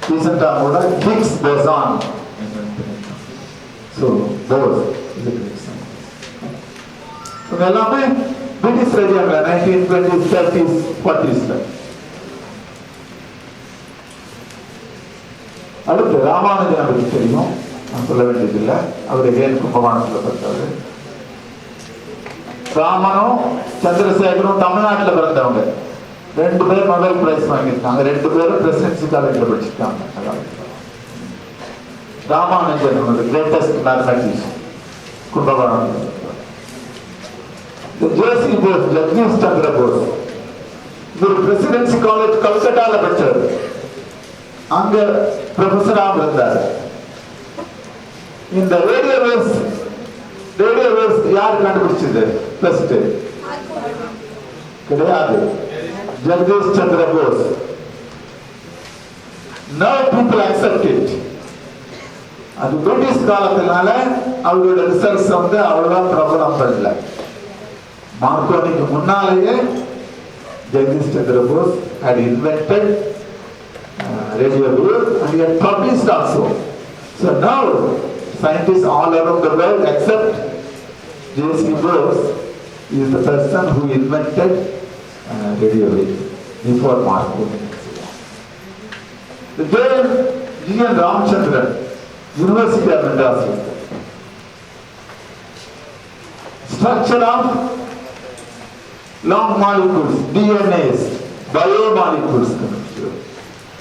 Recent Higgs boson. So Bose is a great scientist. So எல்லாமே British ரேடியோல 1920s, 30s, 40s. அடுத்து ராமானுஜனை பற்றி தெரியும், நான் சொல்ல வேண்டியதில்லை. அவர் ஏன் கும்பகோணத்தில் படித்தவர். ராமனும் சந்திரசேகரும் தமிழ்நாட்டில் பிறந்தவங்க. 2 பேர் நோபல் பிரைஸ் வாங்கியிருக்காங்க. 2 பேரும் பிரசிடென்சி காலேஜில் படிச்சிருக்காங்க. Ramanujan greatest mathematician Kumbakonam. JC Bose, Jagadish Chandra Bose, இவர் பிரசிடென்சி காலேஜ் கல்கட்டால படிச்சார். அங்க ப்ரொஃபஸரா இருந்தார். இந்த ரேடியோ வேவ்ஸ் யார் கண்டுபிடிச்சது? ஃபர்ஸ்ட் கிடையாது, Jagadish Chandra Bose. Now people accept it. அது பிரிட்டிஷ் காலத்தினால அவங்களோட ரிசர்ச் வந்து அவ்வளவுதான் பிரபலம் பண்ணல. மார்க்கோனிக்கு முன்னாலேயே Jagadish Chandra Bose had invented radio wave and he had published also. So now scientists all around the world accept J.C. Bose is the person who invented radio wave before Marconi. The G.N. Ramchandran, University of Madras. Structure of long molecules, DNAs, biomolecules.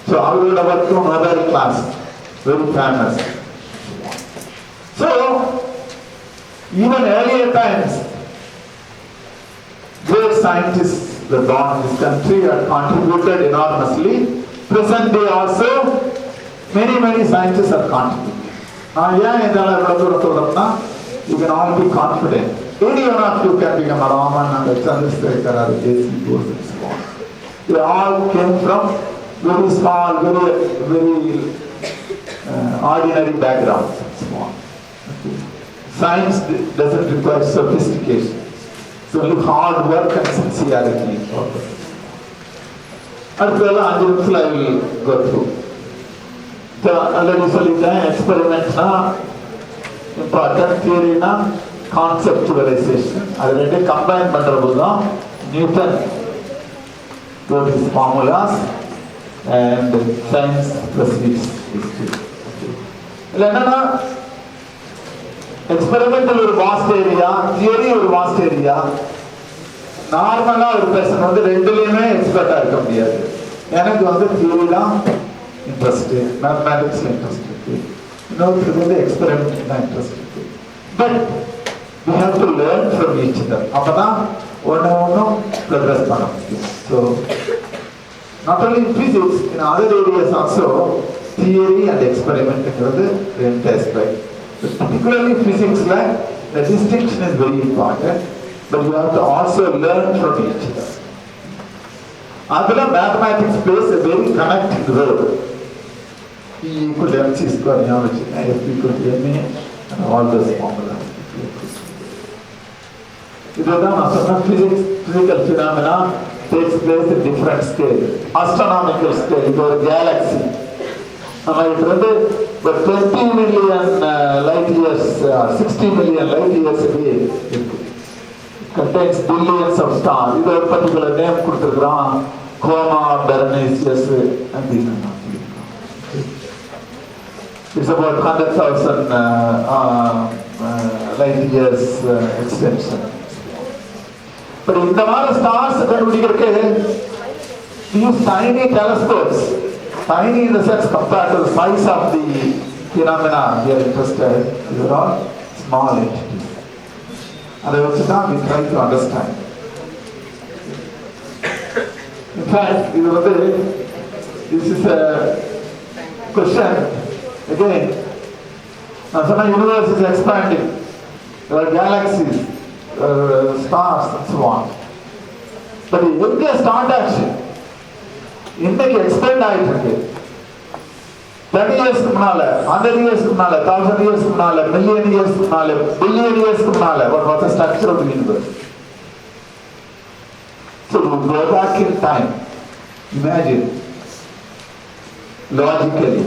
So I will work to another class, very famous. So even earlier times, great scientists were born in this country and contributed enormously. Present day also, many scientists are contributing. You can all be confident. Any one of you can become a Raman and a Chandrasekhar or a J.C. Bose and so on. They all came from very small, very ordinary backgrounds and so on. Okay. Science doesn't require sophistication. It's only hard work and sincerity. After 5 minutes I will go through. Already சொல்லிட்டேன், எக்ஸ்பெரிமெண்ட்னா important, தியரினா கான்செப்டுவலைசேஷன். அது ரெண்டு combine பண்றது தான் Newton wrote his formulas and science proceeds history. இல்லை என்னன்னா experimental ஒரு vast area, theory ஒரு vast area. நார்மலா ஒரு பர்சன் வந்து ரெண்டுலையுமே எக்ஸ்பர்ட்டா இருக்க முடியாது. எனக்கு வந்து தியரி தான் இன்ட்ரெஸ்ட், மேத்தமேட்டிக்ஸ்ல இன்ட்ரெஸ்ட் இருக்கு, இன்னொருத்தருக்கு வந்து எக்ஸ்பெரிமெண்ட் தான் இன்ட்ரெஸ்ட் இருக்கு. But we have to learn from each other. அப்பதான் ஒன்னும் progress பண்ண முடியும். So not only in physics, in other areas also, theory and experiment ங்கிறது ரெண்டு aspect. But particularly physics like the distinction is very important, but you have to also learn from each other. அதுல mathematics plays a very connecting role. E equal to mc square ஞாபகம் வச்சுக்கோங்க, f equal to ma and all those formulas. இதுதான் நான் சொன்ன physical phenomena takes place in different scale. Astronomical scale, இது ஒரு galaxy. நம்ம இது வந்து 20 million light years, 60 million light years away இருக்கு. Contains billions of stars. இது ஒரு particular name கொடுத்திருக்கிறோம், Coma Berenices அப்படின்னு. It's about 100,000 light years extension. But இந்த மாதிரி stars கண்டுபிடிக்கிறதுக்கு use tiny telescopes. Tiny in the sense compared to the size of the phenomena we are interested. These are all small entities. அதை வச்சு தான் we try to understand. In fact, இது வந்து this is a question again. நான் சொன்ன universe is expanding. There are galaxies, stars and so on. But எங்க start ஆச்சு? இன்னைக்கு எக்ஸ்பேண்ட் ஆயிட்டு இருக்கு. 30 இயர்ஸ்க்கு முன்னால, 100 இயர்ஸ்க்கு முன்னால, 1000 இயர்ஸ்க்கு முன்னால, மில்லியன் இயர்ஸ்க்கு முன்னால, பில்லியன் இயர்ஸ்க்கு முன்னால, what was the structure of the universe? So we go back in time. Imagine logically.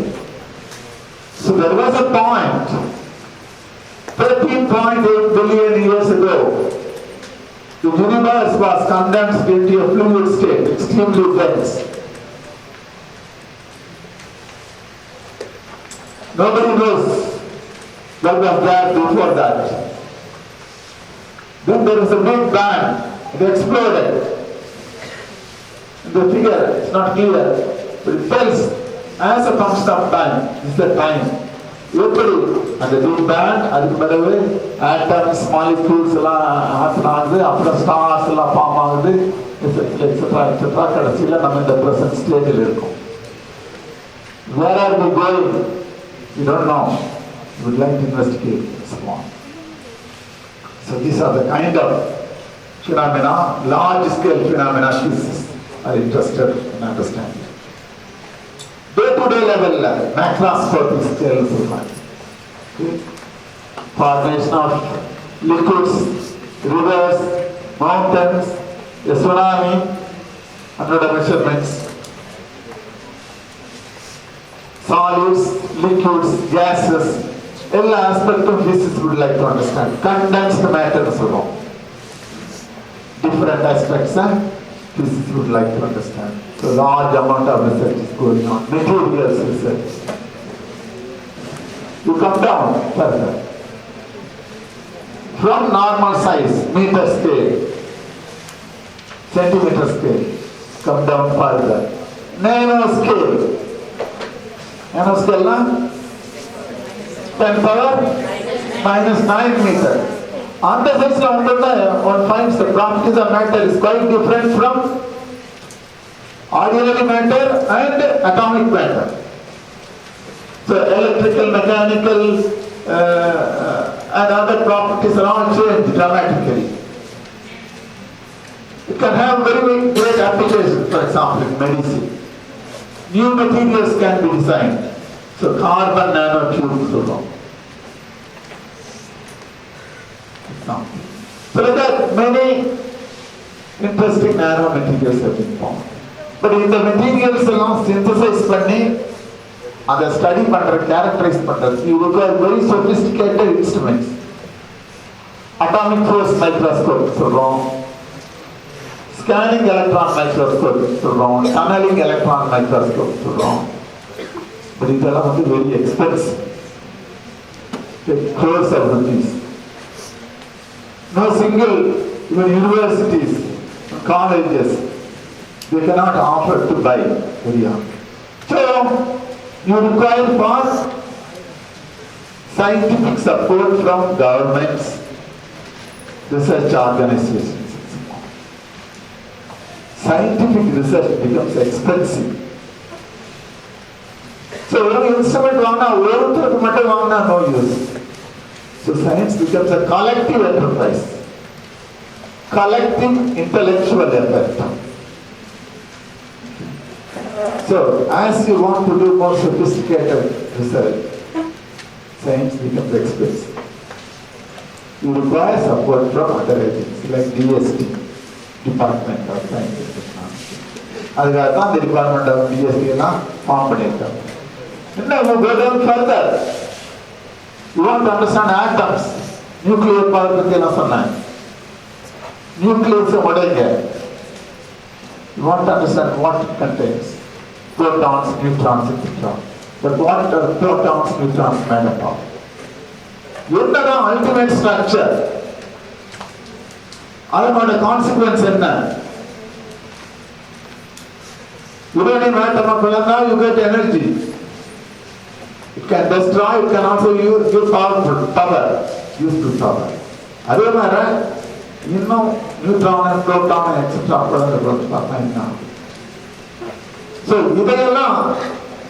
So there was a point 13.8 billion years ago. The universe was condensed into a fluid state, extremely dense. Nobody knows what was there before that. Then there is a big bang, it exploded. The figure is not clear, but it tells as a function of time, this is the time. எப்படி அந்த big bang அதுக்கு பிறகு atoms molecules எல்லாம் happen ஆகுது, அப்புறம் stars எல்லாம் form ஆகுது, etcetera etcetera. கடைசியில் நம்ம இந்த ப்ரெசன்ட் ஸ்டேஜில் இருக்கோம். Where are we going? We don't know. We would like to investigate and so on. So these are the kind of phenomena, large scale phenomena physicists are interested in understanding. Day-to-day level, macroscopic scale is defined. Formation of liquids, rivers, mountains, a tsunami, under the measurements. Solids, liquids, gases, all aspects of physics would like to understand. Condensed matter is wrong. Different aspects of physics would like to understand. So large amount of research is going on. Materials research. You come down further. From normal size, meter scale, centimeter scale, come down further. Nano scale. Nano scale na? 10 power minus 9 meter. On the size one finds the properties of matter is quite different from ordinary matter and atomic matter. So electrical, mechanical and other properties are all changed dramatically. It can have very great applications, for example in medicine. New materials can be designed. So carbon nanotubes so long. So like that many interesting nanomaterials have been formed. But in the materials alone synthesize பண்ணி அதை study பண்ற characterise பண்றது you require very sophisticated instruments. Atomic force microscope சொல்றோம், scanning electron microscope சொல்றோம், tunneling electron microscope சொல்றோம். But இதெல்லாம் வந்து very expensive. Take crores of rupees. No single, even universities, colleges, they cannot offer to buy very often. So, you require for scientific support from governments, research organizations. Scientific research becomes expensive. So, when you instrument vaangna, no use. So science becomes a collective enterprise, collective intellectual effort. So as you want to do more sophisticated research, science becomes expensive. You require support from other agencies like DST, Department of Science and Technology. அதுக்காக தான் the Department of DST எல்லாம் form பண்ணியிருக்காங்க. Now we go down further. You want to understand atoms, nuclear power பத்தி என்ன சொன்னேன், nucleus உடைங்க. You want to understand what it contains, protons, neutrons, etc. But what are protons, neutrons made up of? என்னதான் ultimate structure, அதனோட consequence என்ன? Uranium atom பிளந்தா you get energy. It can destroy, it can also give power, useful power. அதே மாதிரி இன்னும் neutron, proton, etcetera பார்த்தா. So இதையெல்லாம்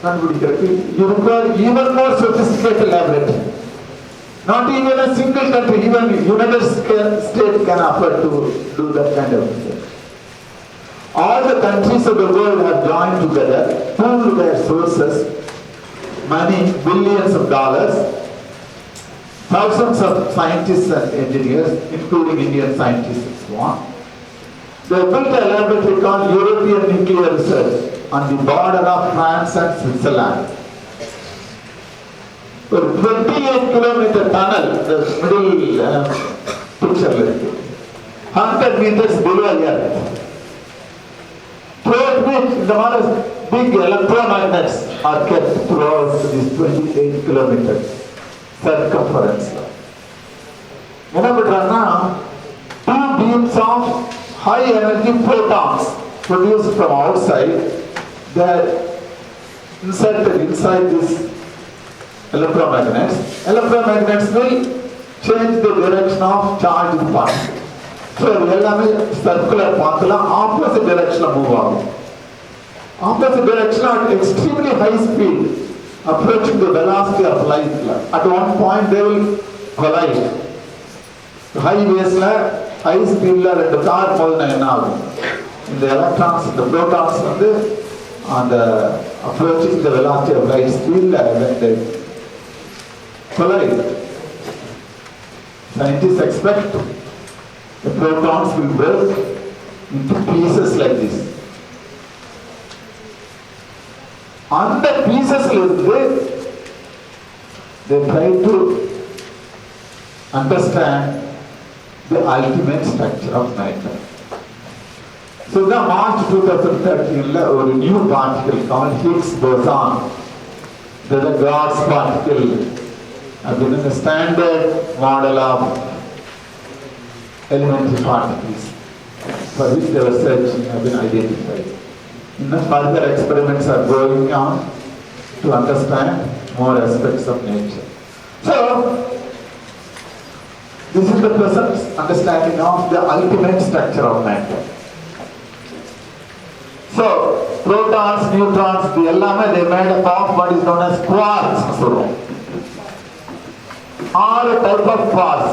கண்டுபிடிக்கிறதுக்கு you require even more sophisticated laboratory. Not even a single country, even United States can afford to do that kind of research. All the countries of the world have joined together, pooled their sources, money, billions of dollars, thousands of scientists and engineers, including Indian scientists and so on. They built a laboratory called European Nuclear Research on the border of France and Switzerland. A 28-kilometer tunnel, the middle picture, 100 meters below Earth. Throughout which the big electromagnets are kept throughout these 28 kilometers circumference. என்ன பண்றாங்கன்னா beams of high energy protons produced from outside, they are inserted inside this electromagnets. Electromagnets will change the direction of charged particles. So எல்லாமே circular pathல opposite direction move ஆகும். Opposite direction at extremely high speed, approaching the velocity of light. At one point they will collide. High waves high speed la ரெண்டு car போதுனா என்ன ஆகும்? இந்த electrons, the protons வந்து அந்த approaching the velocity of light speed when they collide. Scientists expect the protons will break into pieces like this. On the pieces they try to understand the ultimate structure of matter. So in March 2013, a new particle called Higgs boson, that is a God's particle, has been the standard model of elementary particles for which they were searching have been identified. Further experiments are going on to understand more aspects of nature. So, this is the present understanding of the ultimate structure of matter. So, protons, neutrons, they made up of what is known as quarks. All type of quarks,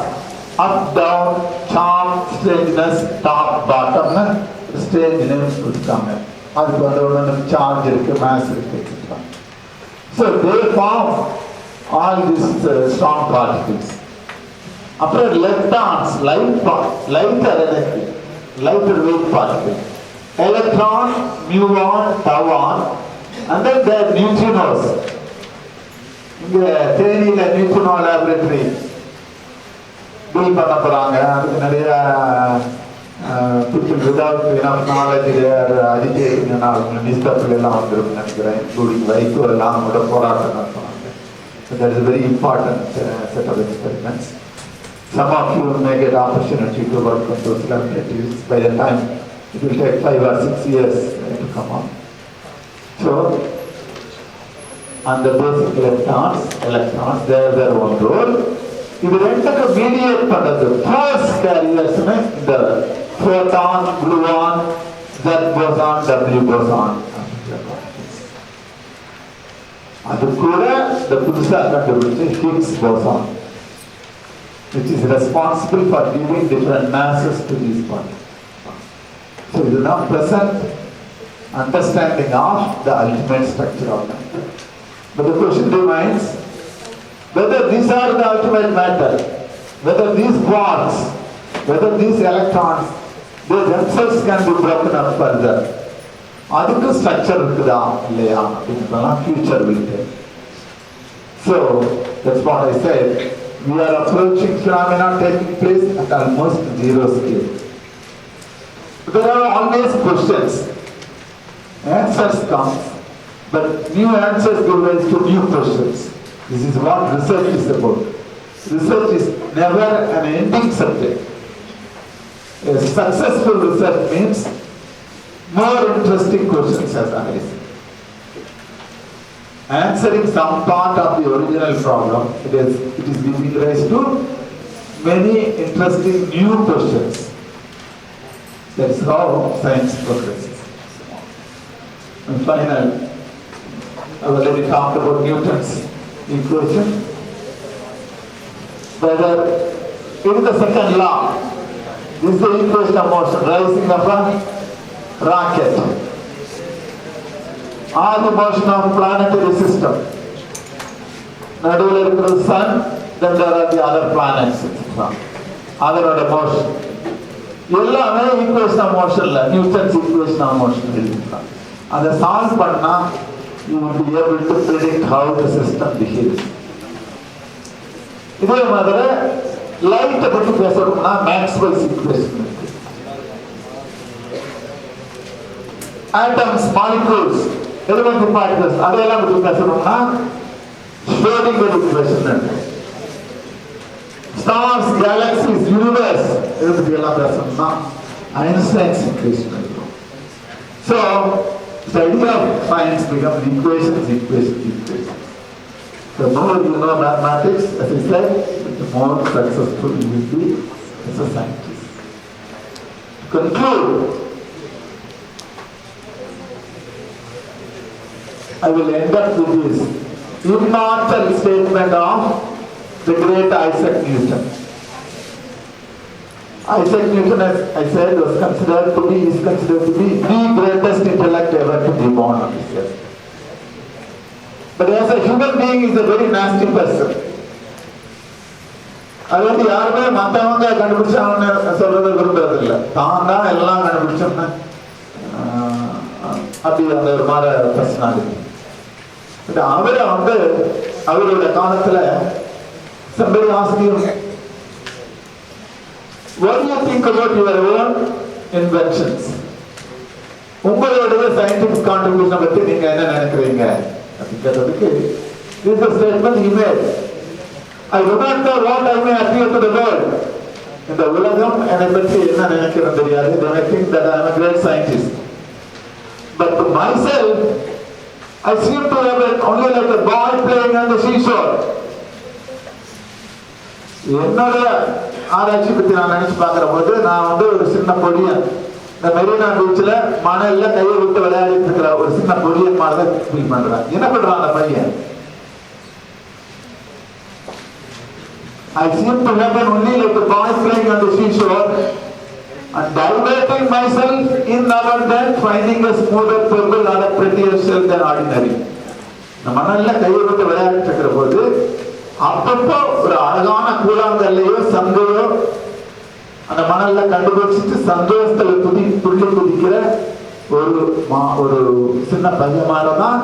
up, down, charm, strangeness, top, bottom, strange names will come in. Charge, mass, etc. So they form all these strong particles. After leptons, lighter weight particles. Electron, muon, tauon, and then there are neutrinos. The neutrino laboratory build பண்ண போறாங்க. அதுக்கு நிறைய people without enough knowledge they are agitating and all நிஸ்தப்பில் எல்லாம் வந்துருக்கும் நினைக்கிறேன். including Vaiko எல்லாம் கூட போராட்டம் நடத்துவாங்க. So that is a very important set of experiments. Some of you may get opportunity to work on those laboratories. By the time it will take 5 or 6 years to come on. So on the basic electrons, they have their own role. இது ரெண்டுக்கு mediate பண்றது force carriers இந்த proton, gluon, Z boson, W boson. அது கூட இந்த புதுசா கண்டுபிடிச்ச Higgs boson, which is responsible for giving different masses to these particles. So it is now present understanding of the ultimate structure of matter. But the question remains whether these are the ultimate matter, whether these quarks, whether these electrons, they themselves can be broken up further. Adukku structure irukkuda illaya appadina future will tell. So that's what I said. We are approaching phenomena taking place at almost zero scale. There are always questions. Answers come, but new answers give rise to new questions. This is what research is about. Research is never an ending subject. A successful research means more interesting questions as arisen. Answering some part of the original problem, it is giving rise to many interesting new questions. That's how science progresses. And finally, I already talked about Newton's equation. Whether it is the second law, this is the equation of motion, rising of a rocket, or the motion of planetary system. Nowadays there is the sun, then there are the other planets, etc. Other motion. எல்லாமே equation of motion இல்ல, Newton's equation of motion எழுதிருக்காங்க. அதை solve பண்ணா you will be able to predict how the system behaves. இதே மாதிரி லைட்டை பற்றி பேசணும்னா மேக்ஸ்வெல்ஸ் ஈக்குவேஷன் இருக்கு. ஆட்டம்ஸ், மாலிகூல்ஸ், எலிமெண்டரி பார்ட்டிகல்ஸ் அதையெல்லாம் பற்றி பேசணும்னா ஷ்ரோடிங்கர் ஈக்குவேஷன் இருக்கு. Stars, galaxies, universe, everything Einstein's equation. So, the idea of science becomes equations. The more you know mathematics, as I said, the more successful you will be as a scientist. To conclude, I will end up with this immortal statement of the great Isaac Newton. Isaac Newton, as I said, is considered to be the greatest intellect ever to be born on this earth. But as a human being, he is a very nasty person. அதாவது யாருமே மற்றவங்க கண்டுபிடிச்சாங்கன்னு சொல்றதை விரும்புறதில்லை. தான் தான் எல்லாம் கண்டுபிடிச்சோம்னா அப்படி அந்த ஒரு மாதிரி பர்சனாலிட்டி. அவரை அவருடைய காலத்துல somebody asked him, what do you think about your own inventions? உங்களுடைய சயின்டிபிக் கான்ட்ரிபியூஷன் பத்தி நீங்க என்ன நினைக்கிறீங்க அப்படின்னு கேட்டதுக்கு this is a statement he made. I do not know what I may appear to the world. இந்த உலகம் என்னை பற்றி என்ன நினைக்கிறது தெரியாது. They may think that I am a great scientist. But to myself, I seem to have been only like a boy playing on the seashore. என்னோட ஆராய்ச்சி பற்றி நான் நினைச்சு பார்க்கிற போது நான் ஒரு சின்ன பொடியன், இந்த மெரினா பீச்சில் மணல்ல கையை விட்டு விளையாடிட்டு இருக்கிற ஒரு சின்ன பொடியன் மாதிரி தான் ஃபீல் பண்றேன். என்ன பண்றான் அந்த பையன்? I seem to have been only like a boy playing on the seashore and diverting myself in abundance, finding a smoother pebble or a prettier shell than ordinary. இந்த மணல்ல கையை விட்டு விளையாடிட்டு இருக்கிற போது அப்பப்போ ஒரு அழகான கூழாங்கல்லையோ சங்கையோ அந்த மணல்ல கண்டுபிடிச்சிட்டு சந்தோஷத்துல துள்ளி குதிக்கிற ஒரு சின்ன பையமானதான்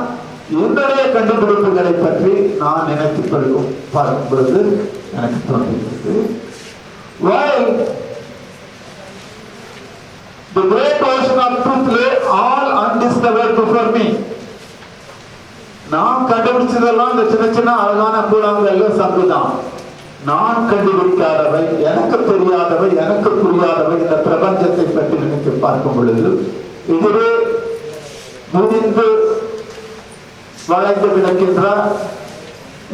என்னுடைய கண்டுபிடிப்புகளை பற்றி நான் நினைத்து பார்க்கும் பொழுது எனக்கு தோன்றுகிறது. While the great ocean of truth lay all undiscovered before me. நான் கண்டுபிடிச்சதெல்லாம் இந்த சின்ன சின்ன அழகான கூழாங்கல்ல சங்குதான். நான் கண்டுபிடிக்காதவை, எனக்கு தெரியாதவை, எனக்கு புரியாதவை இந்த பிரபஞ்சத்தை பற்றி நினைத்து பார்க்கும் பொழுது இதுவே முடிந்து வளைந்து கிடக்கின்ற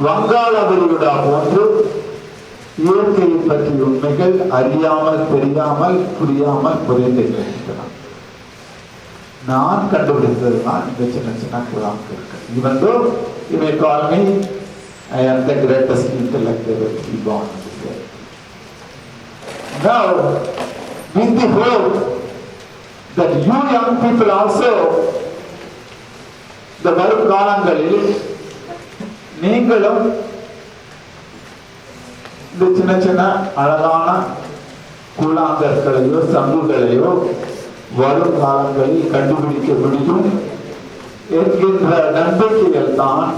வங்காள விரிகுடா போன்று இயற்கையை பற்றிய உண்மைகள் அறியாமல், தெரியாமல், புரியாமல் புரிந்து கிடக்கின்றன. நான் கண்டுபிடித்ததுதான் இந்த சின்ன சின்ன கூழாங்கல். Even though you may call me, I am the greatest intellect ever to be born on this earth. Now, with the hope that you young people also, the வரும் காலங்களில் நீங்களும் இந்த சின்ன சின்ன அழகான கூழாங்கற்களையோ சங்குகளையோ வரும் காலங்களில் கண்டுபிடிக்க முடியும் என்கின்ற நம்பிக்கைகள் தான்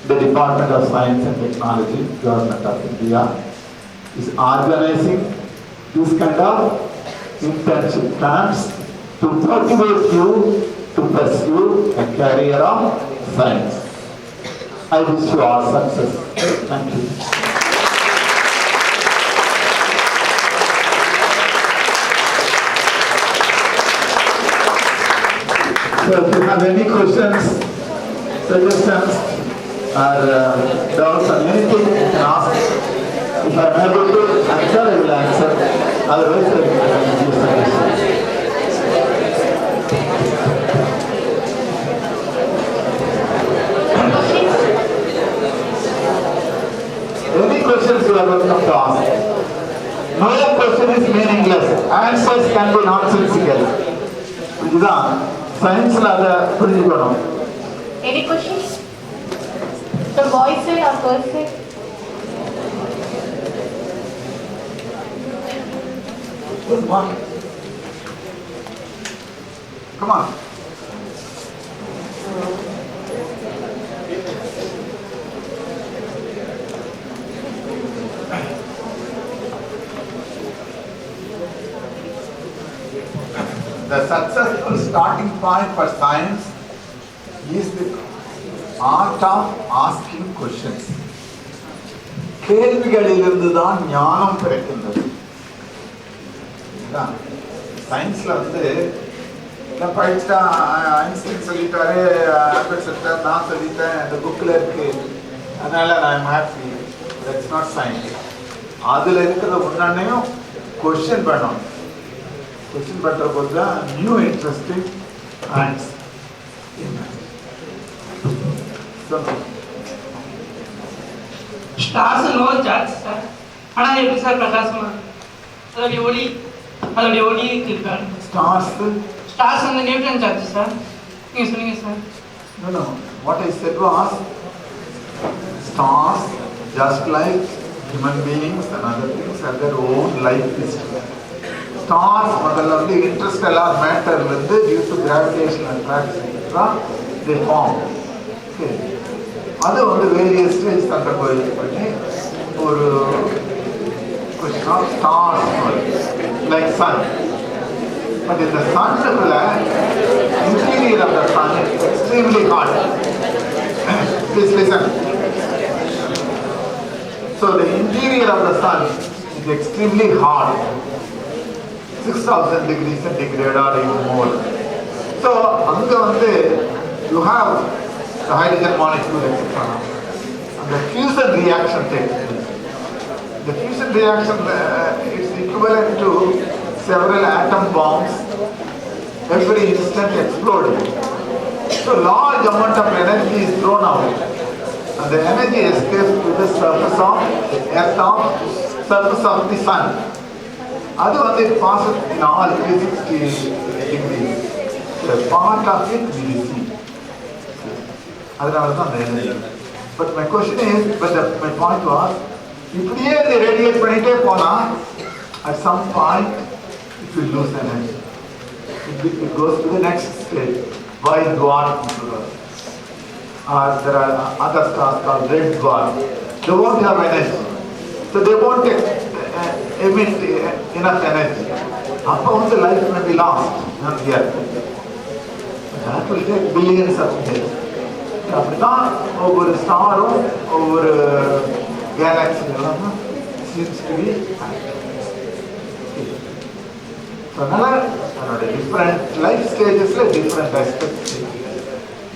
the Department of Science and Technology, Government of India is organizing this kind of internship camps to motivate you to pursue a career of science. I wish you all success. Thank you. So if you have any questions, suggestions, or doubts on anything, you can ask. If I am able to answer, I will answer. Otherwise, I will give suggestions. Any questions you are welcome to ask. No question is meaningless. Answers can be nonsensical. இதுதான் சயின்ஸ்ல அதை புரிஞ்சுக்கணும். Any questions? The boys say or girls say? Come on. Come on. The successful starting point for science is the art of asking questions. கேள்விகளிலிருந்து தான் ஞானம் பிறக்கின்றது. சயின்ஸ்ல வந்து படிச்சுட்டா Einstein சொல்லிட்டாரு, ஆல்பர்ட் சொல்லிட்டாரு, நான் சொல்லிட்டேன், இந்த புக்கில் இருக்கு, அதனால நான் ஹாப்பி. That's not science. அதில் இருக்கிறத முன்னாடியும் கொஸ்டின் பண்ணணும். கொஸ்டின் பண்ணுற போது தான் new interesting answer. Stars no charge sir, ஆனால் எப்படி சார் பிரகாசமா அதோடைய ஒளி இருக்காரு. ஸ்டார்ஸ் வந்து நியூட்ரன் சார்ஜ் சார், நீங்கள் சொன்னீங்க sir. No. What I said was, stars, just like human beings and other things, have their own life history. Stars, முதல்ல வந்து interstellar matter வந்து due to gravitational attraction, they form. Okay. அது வந்து various stages undergo பண்ணி ஒரு question of stars like sun. But in the sun, interior of the sun is extremely hot. Please listen. So the interior of the sun is extremely hot, 6,000 degrees centigrade or even more. So anga வந்து you have the hydrogen molecule, etc. And the fusion reaction takes place. The fusion reaction is equivalent to several atom bombs every instant exploding. So large amount of energy is thrown out, and the energy escapes to the surface of the earth, surface of the sun. That one it passes in all 360 degrees. The part of it we see. That's the energy. But my question is, my point was, இப்படியே இது radiate பண்ணிட்டே போனா at some point it will lose energy. It goes to the next stage, white dwarf. There are other stars called red dwarf. They won't have energy, so they won't emit enough energy. Appo the life may be lost on the earth. That will take billions of years. அப்படிதான் ஒவ்வொரு ஸ்டாரும் ஒவ்வொரு கேலக்சியும் seems to be. அதனால அதோட different life ஸ்டேஜஸ்ல different aspects.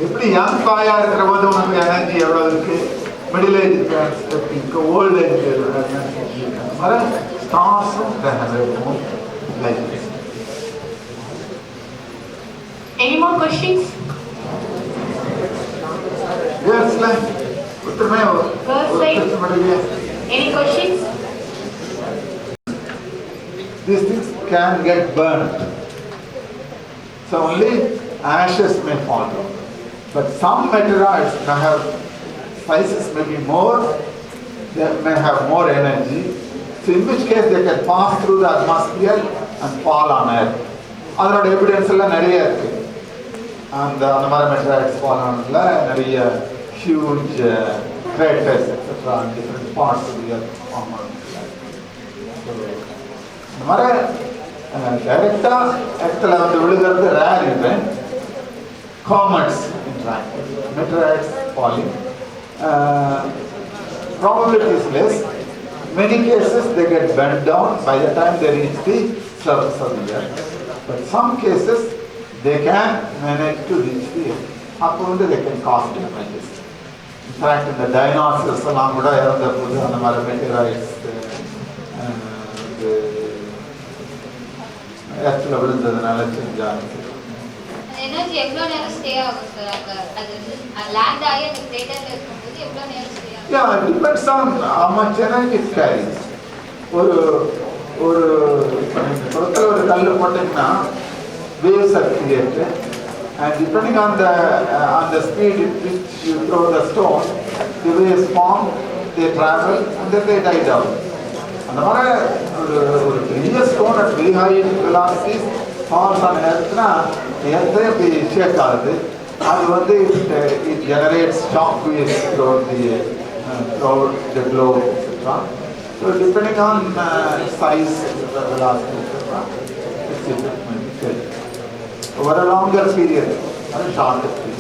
எப்படி young பாயா இருக்கிற போது உனக்கு energy எவ்வளோ இருக்கு, மிடில் ஏஜ் இருக்கு, ஓல்டு ஏஜ் இருக்கு, ஸ்டார்ஸும் லைஃப். Any more questions? கேர்ள்ஸ்ல ஒருத்தருமே Any questions? These things can get burnt, so only ashes may fall. But some meteorites may have sizes may be more, they may have more energy, so in which case they can pass through the atmosphere and fall on earth. அதோட evidence எல்லாம் நிறைய இருக்கு. அந்த மாதிரி மெட்டராய்ட்ஸ் fall ஆனதுல நிறைய huge craters etc. on different parts of the earth form out. இந்த மாதிரி டைரக்டா எர்த்ல வந்து விழுகிறது rare event. comets interact, meteorites falling, probability is less. Many cases they get bent down by the time they reach the surface of the earth, but some cases they can manage to reach the earth. அப்போ வந்து they can cause damages. In fact, இந்த dinosaurs எல்லாம் கூட இறந்த போது அந்த மாதிரி materials எர்த்ல விழுந்ததுனால செஞ்சாங்க. எனர்ஜி எவ்வளவு நேரம் ஸ்டே ஆகும் சார்? அது லேண்ட் ஆகி அந்த கிரேட்டர்ல இருக்கும்போது எவ்வளவு நேரம் ஸ்டே ஆகும்? Yeah, it depends on how much energy it carries. ஒரு பொருட்கள் ஒரு கல்லு போட்டீங்கன்னா waves are created, and depending on the speed at which you throw the stone, the waves form, they travel, and then they die down. அந்த மாதிரி ஒரு பெரிய stone at very high velocities falls on earthனா earth அப்படி ஷேக் ஆகுது. அது வந்து it generates shock waves throughout the globe, etc. So depending on size, velocity, etc. It's different over a longer period or a shorter period.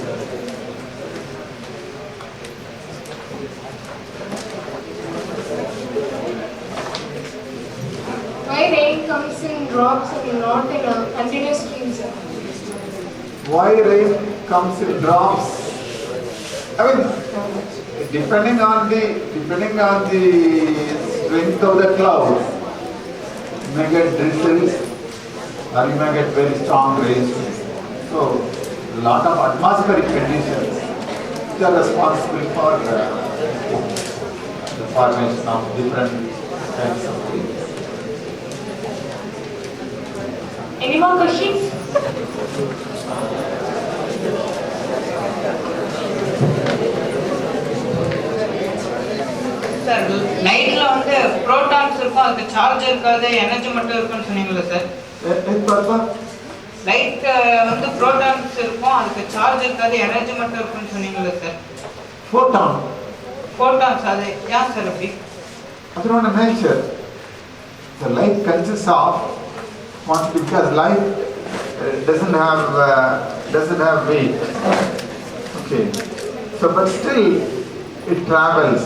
drops and not in a continuous stream, sir? Why rain comes in drops? I mean, depending on the strength of the clouds, you may get drizzles or you may get very strong rains. So, a lot of atmospheric conditions which are responsible for the formation of different types of rains. Any more questions? Sir லைட்ல வந்து protons இருக்கும், அதுக்கு charge இருக்காது, energy மட்டும் இருக்குன்னு சொன்னீங்களா sir? Light வந்து protons இருக்கும், அதுக்கு சார்ஜ் இருக்காது, எனர்ஜி மட்டும் இருக்குன்னு சொன்னீங்களா சார்? ஃபோட்டான்ஸ் அது ஏன் சார் அப்படி? அதனோட nature. The light consists of quantity because light doesn't have weight. Okay. So, but still it travels.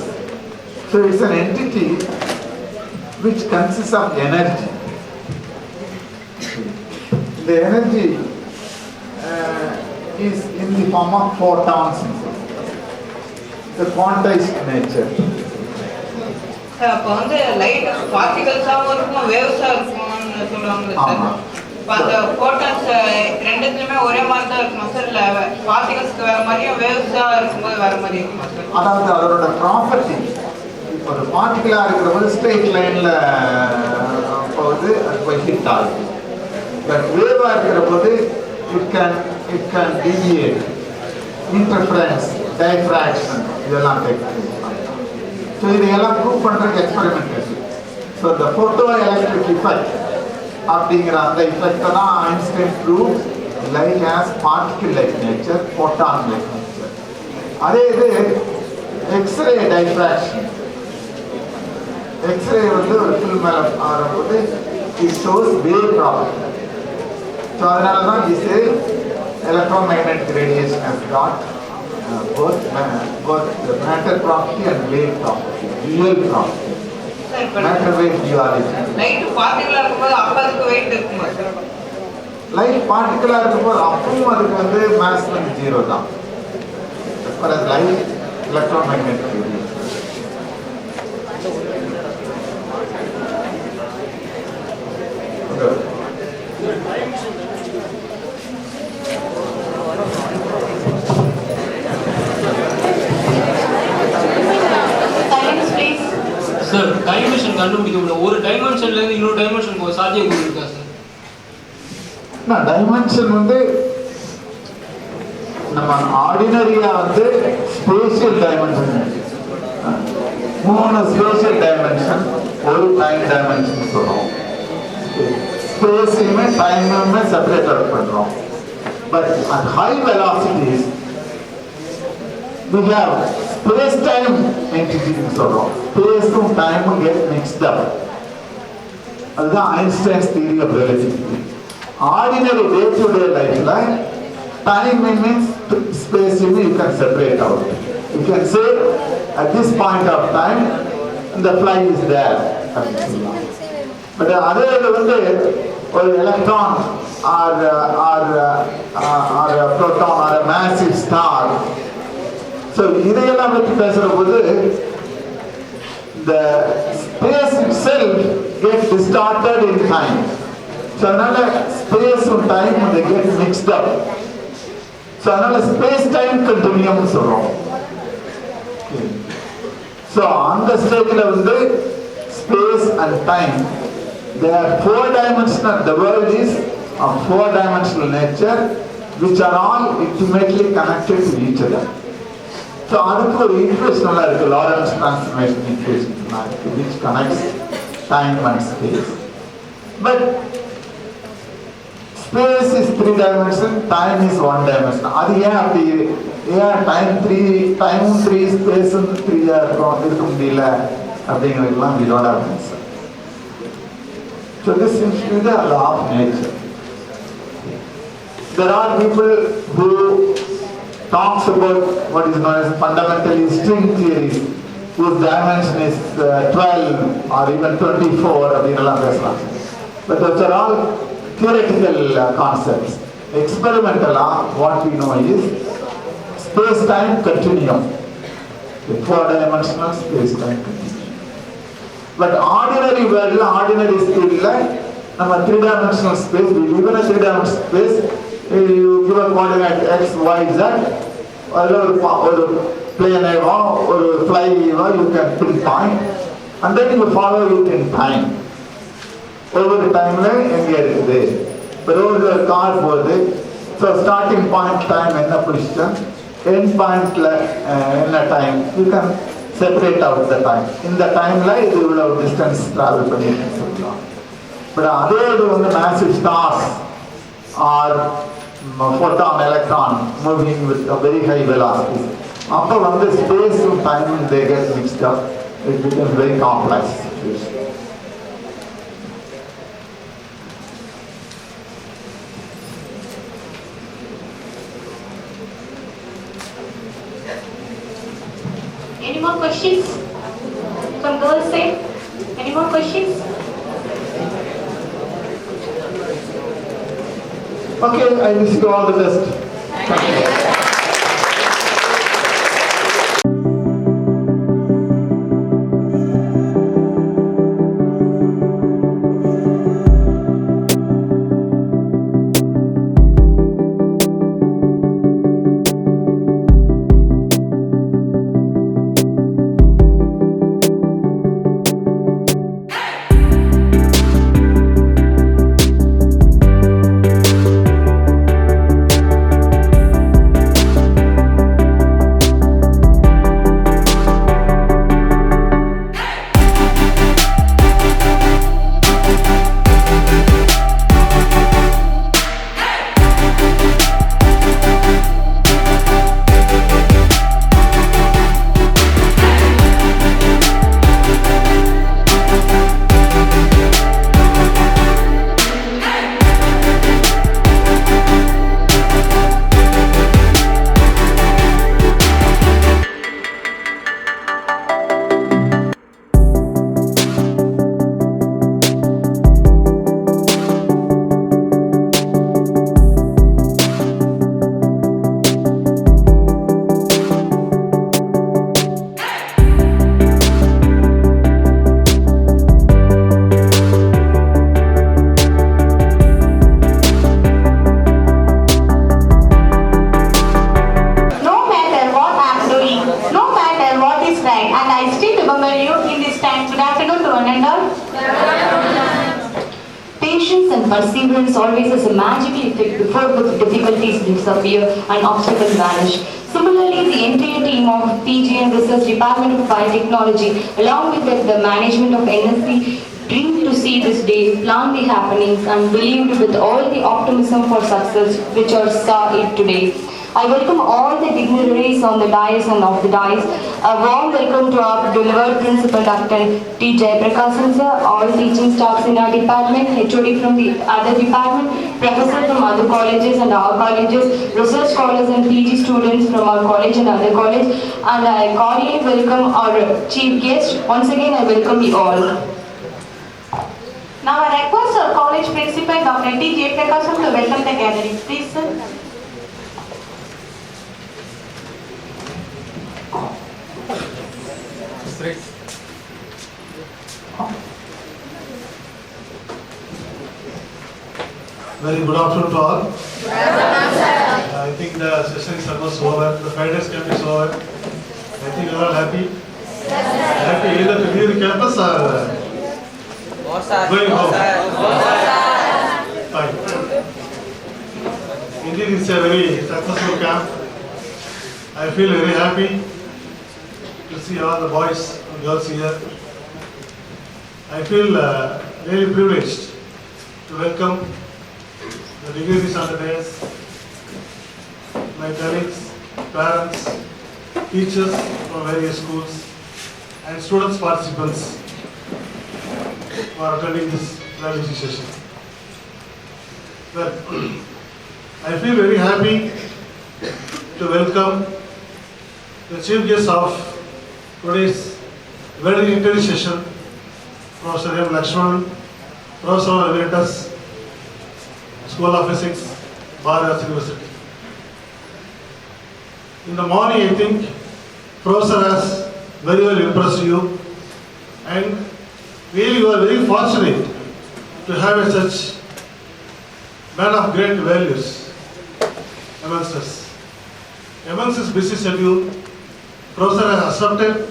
So it's an entity which consists of energy. The energy is in the form of photons. The quantized nature. அப்போ வந்து light பார்ட்டிகல்ஸாகவும் இருக்கும், வேவ்ஸாக இருக்கும்னு சொல்லுவாங்க sir. இப்போ அந்த photons ரெண்டுத்துலையுமே ஒரே மாதிரி தான் இருக்குமா சார்? இல்லை பார்ட்டிகல்ஸ்க்கு வேறு மாதிரியும் வேவ்ஸாக இருக்கும்போது வேறு மாதிரி இருக்குமா சார்? அதாவது அதோட ப்ராப்பர்ட்டி, ஒரு பார்ட்டிகலாக இருக்கிறபோது ஸ்ட்ரெயிட் லைனில் போகுது, அது போய் ஹிட் ஆகுது. பட் வேவாக இருக்கிற போது it can deviate, interference, diffraction இதெல்லாம் டேக் பிளேஸ். ஸோ இதையெல்லாம் ப்ரூவ் பண்ணுறதுக்கு எக்ஸ்பெரிமெண்ட் இருக்குது. ஸோ இந்த ஃபோட்டோ எலக்ட்ரிக் இஃபெக்ட் அப்படிங்கிற அந்த இஃபெக்டை தான் Einstein prove light has particle like nature, photon like nature. அதே இது எக்ஸ்ரே டைஃப்ராக்ஷன். எக்ஸ்ரே வந்து ஒரு ஃபில்ம் மேலே ஆகும்போது it shows wave property. So அதனால தான் இது electromagnetic radiation has got both the matter property and wave property, dual property. Matter wave duality. Light பார்ட்டிகலா இருக்கும்போது அப்ப அதுக்கு வெயிட் இருக்குமா சார்? லைட் பார்ட்டிகலா இருக்கும்போது அப்பவும் அதுக்கு வந்து மாஸ் வந்து 0 தான். As far as light electromagnetic radiation. Good. Sir dimension கண்டுபிடிக்க முடியல. ஒரு டைமென்ஷன்ல இருந்து இன்னொரு டைமென்ஷனுக்கு ஒரு சாத்தியக்கூறு இருக்கா சார்? டைமென்ஷன் வந்து நம்ம ஆர்டினரியா வந்து ஸ்பேஷியல் டைமென்ஷன், 3 ஸ்பேஷியல் டைமென்ஷன், ஒரு டைம் டைமென்ஷன் சொல்றோம். ஸ்பேஸையுமே டைமுமே செப்பரேட் அவுட் பண்றோம். But at high velocities we have space-time entities சொல்றோம். ஸ்பேஸும் டைமும் get mixed up. அதுதான் Einstein's theory of relativity. Ordinary day to day லைஃப்ல time means space you can separate out. You can say at this point of time the fly is there. But அதே இது வந்து ஒரு electron or a proton or a massive star. So இதையெல்லாம் பற்றி பேசுற போது the space itself gets distorted in time. So அதனால space and time they get mixed up. So அதனால space time continuum சொல்றோம். So அந்த ஸ்டேஜ்ல வந்து space and time they are 4-dimensional. The world is of 4-dimensional nature which are all intimately connected to each other. So அதுக்கு ஒரு equation எல்லாம் இருக்கு, Lawrence transformation equation இருக்கு which connects time and space. But space is 3-dimension, time is 1-dimension. அது ஏன் அப்படி, ஏன் time 3 ஸ்பேஸும் 3 இருக்க முடியல அப்படிங்கிறதுலாம் we don't have answer. So this seems to be the law of nature. There are people who talks about what is known as fundamentally string theories whose dimension is 12 or even 24 அப்படின்னுலாம் பேசலாம். But those are all theoretical concepts. Experimental, what we know is space-time continuum. The 4-dimensional space-time continuum. But ordinary world, ordinary speed, like 3-dimensional space, we live in a 3-dimensional space, you give a coordinate x, y, z, or plane or fly, you can pinpoint, and then you follow it in time. Over the timeline, engage there. But over the car for so starting point time in a position, end point in a time, you can separate out the time. In the timeline, you will have distance travel from it and so on. But other massive stars or photon, electron moving with a very high velocity. After one, the space and time they get mixed up, it becomes very complex situation. Any more questions? Some girls say. Any more questions? Okay, I wish you all the best. Thank you. Perseverance always has a magical effect before the difficulties disappear and obstacles vanish. Similarly, the entire team of PG and Research Department of Biotechnology, along with the management of NSC, dreamed to see this day, planned the happenings, and believed with all the optimism for success which are saw it today. I welcome all the dignitaries on the dais and off the dais. A warm welcome to our beloved Principal Dr. T. Jayaprakasan sir, all teaching staffs in our department, HOD from the other department, professors from other colleges and our colleges, research scholars and PG students from our college and other college, and I cordially welcome our chief guest. Once again, I welcome you all. Now I request our college principal Dr. T. Jayaprakasan to welcome the gathering. Please, sir. Very good afternoon to all. I think the session is almost over. The Fridays camp is over. I think you are all happy. Happy either to leave the campus or going home. Fine. Indeed, it's a very successful camp. I feel very happy to see all the boys and girls here. I feel really privileged to welcome the dignitaries on the dais, my colleagues, parents, teachers from various schools, and students participants who are attending this graduation session. Well, I feel very happy to welcome the chief guest of today's very intense session, Professor M. Lakshman, Professor Emeritus, School of Physics, Bharat University. In the morning, I think Professor has very well impressed you, and really you are very fortunate to have a such man of great values amongst us. Amongst his busy schedule, Professor has accepted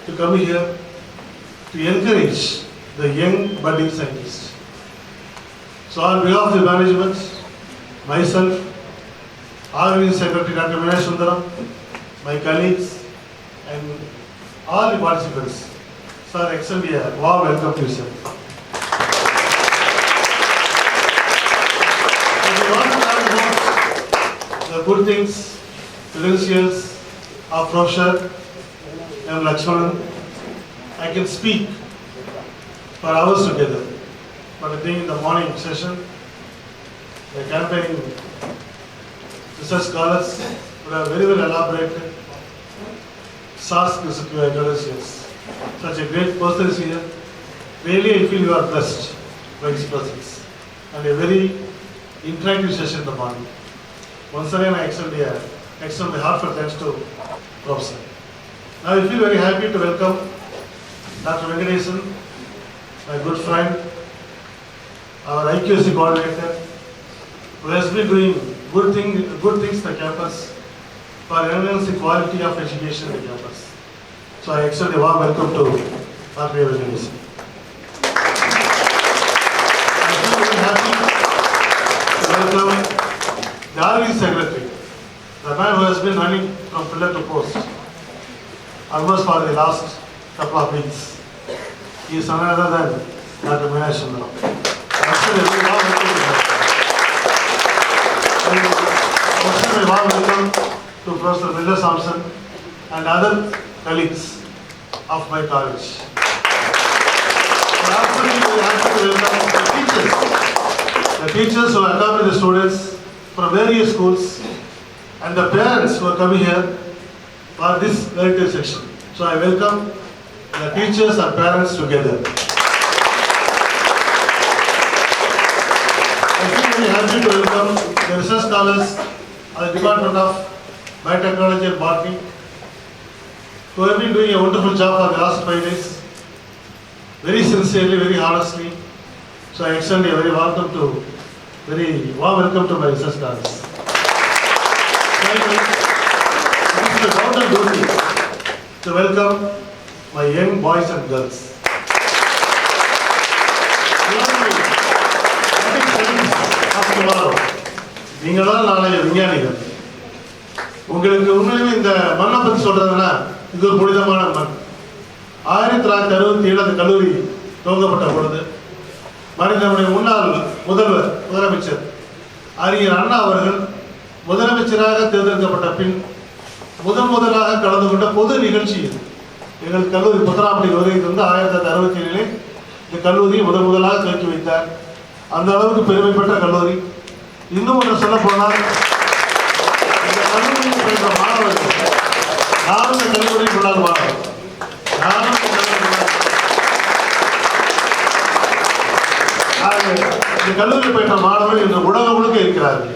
to come here to encourage the young budding scientists. So on behalf of the management, myself, Organizing Secretary Dr. Vinay Sundaram, my colleagues, and all the participants, sir, extend a warm welcome to you, sir. If you want to learn about the good things, credentials of Professor M. Lakshmanan, I can speak for hours together. But I think in the morning session, the campaign research scholars would have very well elaborated SARS credentials. Such a great person is here. Really, I feel you are blessed by his presence. And a very interactive session in the morning. Once again, I extend my heartfelt thanks to Professor. Now, I feel very happy to welcome Dr. Venkatesan, my good friend, our IQC coordinator, who has been doing good things in the campus for enhancing the quality of education in the campus. So I extend a warm welcome to Dr. Venkatesan. I feel very happy to welcome the Organizing Secretary, the man who has been running from pillar to post almost for the last couple of weeks. He is none other than Dr. Vinay Sundaram. Also, a very warm welcome to Professor Miller Sampson and other colleagues of my college. I also very happy to welcome the teachers who accompany the students from various schools and the parents who are coming here for this heritage section. So I welcome the teachers and parents together. I feel very happy to welcome the research scholars of the Department of Biotechnology and Botany, who have been doing a wonderful job for the last 5 days, very sincerely, very honestly. So I extend a very warm welcome to my research scholars. Finally, it is my bounden duty to welcome my young boys and girls. நீங்களாம் நாளைய விஞ்ஞானிகள். உங்களுக்கு உண்மையிலுமே இந்த மண்ணை பற்றி சொல்றதுன்னா இது ஒரு புனிதமான மண். 1967 அந்த கல்லூரி துவங்கப்பட்ட பொழுது நம்முடைய முன்னாள் முதலமைச்சர் அறிஞர் அண்ணா அவர்கள் முதலமைச்சராக தேர்ந்தெடுக்கப்பட்ட பின் முதலாக கலந்து கொண்ட பொது நிகழ்ச்சி இது. எங்கள் கல்லூரி புத்தனாம்பட்டி வருகைக்கு வந்து 1967 இந்த கல்லூரியை முதலாக துவக்கி வைத்தார். அந்த அளவுக்கு பெருமை பெற்ற கல்லூரி. இன்னும் ஒன்று சொல்ல போனால் இந்த கல்லூரியில் பயின்ற மாணவர்கள், நானும் இந்த கல்லூரியில் முன்னாள் மாணவர், இந்த கல்லூரியில் பயின்ற மாணவர்கள் இன்று உலகம் முழுக்க இருக்கிறார்கள்.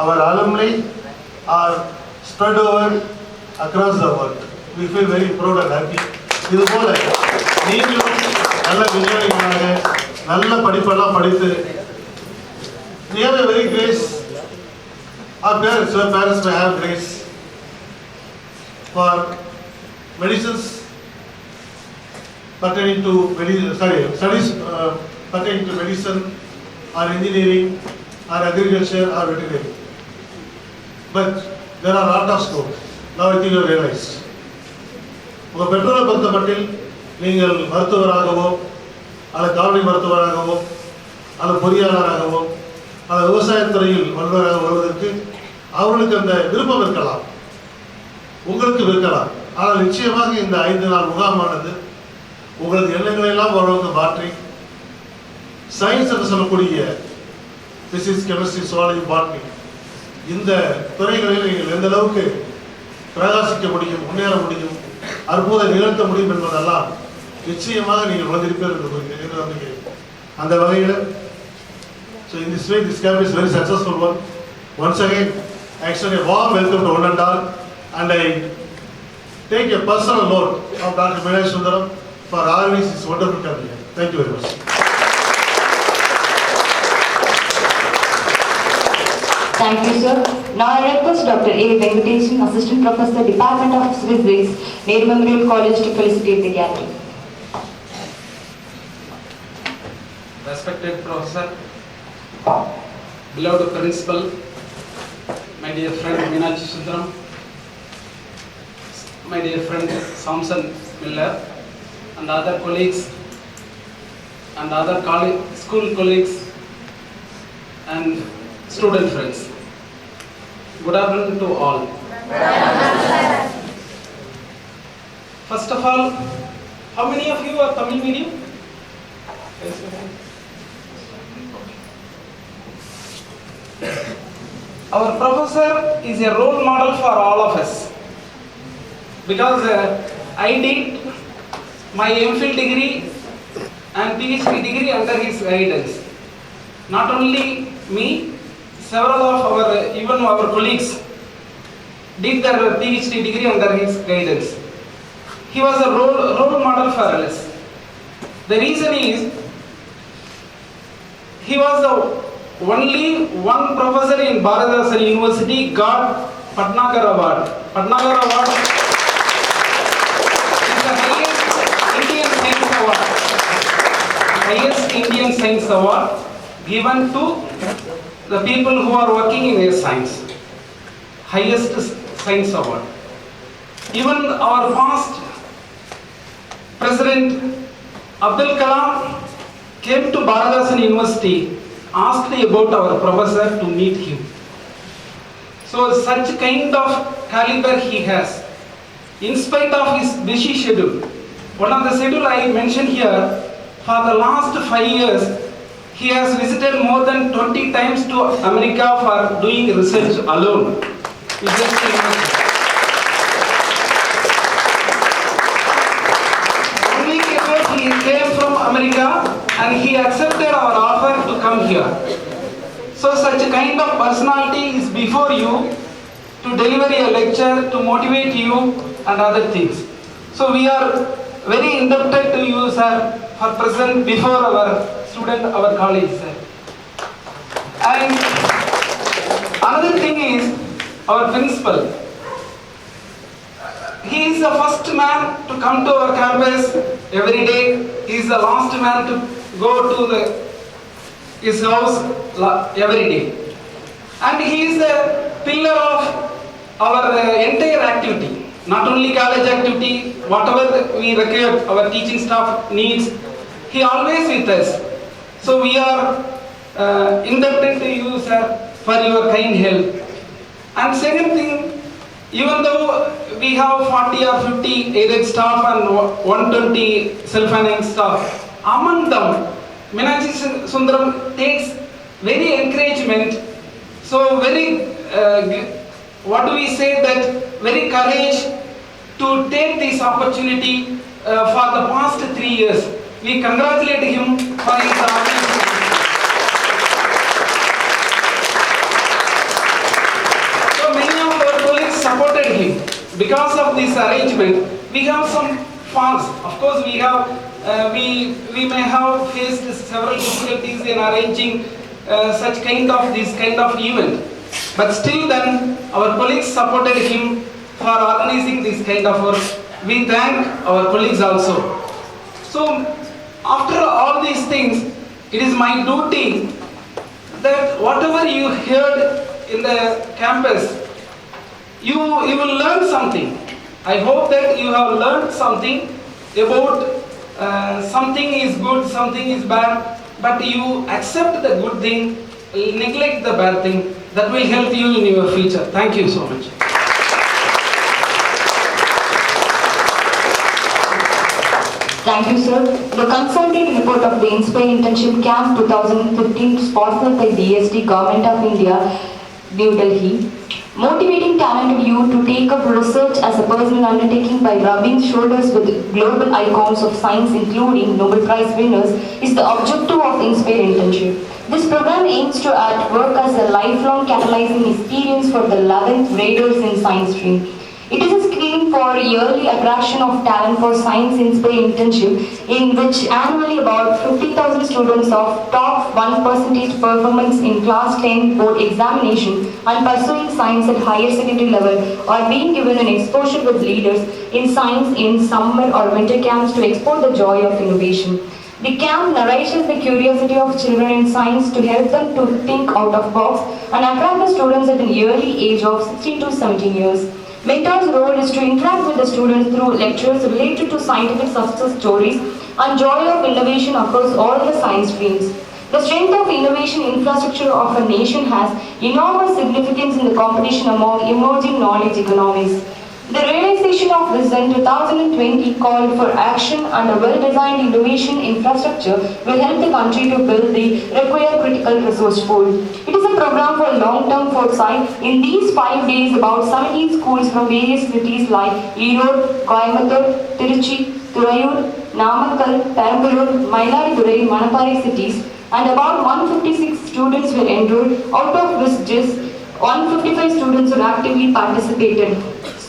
Our alumni are spread over across the world. We feel very proud and happy. இதுபோல நீங்களும் நல்ல விஞ்ஞானிகளாக நல்ல படிப்பெல்லாம் படித்து we have a very grace. Our parents may have grace for medicines pertaining to studies pertaining to medicine or engineering or agriculture or veterinary. But there are a lot of scope. Now I think you realized. உங்கள் பெற்றோரை பொறுத்த மட்டில் நீங்கள் மருத்துவராகவோ அல்லது கால்நடை மருத்துவராகவோ அல்லது பொறியாளராகவோ அல்லது விவசாயத்துறையில் வல்லுநராக வருவதற்கு அவர்களுக்கு அந்த விருப்பம் இருக்கலாம், உங்களுக்கு இருக்கலாம். ஆனால் நிச்சயமாக இந்த 5 நாள் முகாமானது உங்களது எண்ணங்களை எல்லாம் ஓரளவுக்கு மாற்றி சயின்ஸ் என்று சொல்லக்கூடிய பிசிக்ஸ், கெமிஸ்ட்ரி, சுவாலஜி, பாட்னி இந்த துறைகளில் நீங்கள் எந்த அளவுக்கு பிரகாசிக்க முடியும், முன்னேற முடியும், அற்புதம் நிகழ்த்த முடியும் என்பதெல்லாம் நிச்சயமாக நீங்கள் உணர்ந்திருப்பீர்கள் என்று நம்புகிறேன். And the way, so in this way, this camp is very successful one. Once again, I extend a warm welcome to one and all, and I take a personal note of Dr. Meena Sundaram for organizing this wonderful camp here. Thank you very much. Thank you, sir. Now I request Dr. A. Venkatesan, Assistant Professor, Department of Physics, Nehru Memorial College, to felicitate the gathering. Respected Professor, beloved Principal, my dear friend Meenakshi Sundaram, my dear friend Samson Miller, and other colleagues, and other school colleagues, and student friends. Good afternoon to all. First of all, how many of you are Tamil medium? Our professor is a role model for all of us, because I did my MPhil degree and PhD degree under his guidance. Not only me, several of even our colleagues did their PhD degree under his guidance. He was a role model for us. The reason is, he was the only one professor in Bharatadasan University got Bhatnagar Award. Bhatnagar Award is the highest Indian Science Award given to the people who are working in science. Highest Science Award. Even our past President Abdul Kalam came to Bharatadasan University, asked about our professor to meet him. So such kind of caliber he has. In spite of his busy schedule, one of the schedule I mentioned here, for the last 5 years, he has visited more than 20 times to America for doing research alone. Only he came from America and he accepted our offer to come here. So such a kind of personality is before you to deliver a lecture, to motivate you and other things. So we are very indebted to you, sir, for present before our student, our colleagues, sir. And another thing is our principal. He is the first man to come to our campus every day. He is the last man to go to his house every day. And he is the pillar of our entire activity. Not only college activity, whatever we require, our teaching staff needs, he always with us. So we are indebted to you, sir, for your kind help. And second thing, even though we have 40 or 50 aided staff and 120 self-financed staff, among them, Meenakshi Sundaram takes very encouragement, so very, what do we say, that very courage to take this opportunity for the past 3 years. We congratulate him for his organization. So many of our colleagues supported him. Because of this arrangement, we have some funds. Of course, we have, we may have faced several difficulties in arranging such kind of event. But still then, our colleagues supported him for organizing this kind of work. We thank our colleagues also. So, after all these things, it is my duty that whatever you heard in the campus, you will learn something. I hope that you have learned something about something is good, something is bad, but you accept the good thing, neglect the bad thing. That will help you in your future. Thank you so much. Thank you, sir. The consulting report of the Inspire Internship Camp 2015 sponsored by DST, Government of India, New Delhi. Motivating talented youth to take up research as a personal undertaking by rubbing shoulders with global icons of science including Nobel Prize winners is the objective of Inspire internship. This program aims to work as a lifelong catalyzing experience for the 11th graders in science stream. It is a scheme for yearly attraction of talent for Science Inspire internship in which annually about 50,000 students of top 1% performance in class 10 board examination and pursuing science at higher secondary level are being given an exposure with leaders in science in summer or winter camps to explore the joy of innovation. The camp nourishes the curiosity of children in science to help them to think out of box and attract the students at an early age of 16 to 17 years. Mentor's role is to interact with the students through lectures related to scientific success stories and joy of innovation across all the science streams. The strength of innovation infrastructure of a nation has enormous significance in the competition among emerging knowledge economies. The realization of Vision 2020 called for action and a well-designed innovation infrastructure will help the country to build the required critical resource pool. It is a program for long-term foresight. In these 5 days, about 17 schools from various cities like Erode, Coimbatore, Tiruchi, Thurayur, Namakkal, Perambalur, Mayiladuthurai, Manapari cities, and about 156 students were enrolled, out of which just 155 students were actively participated.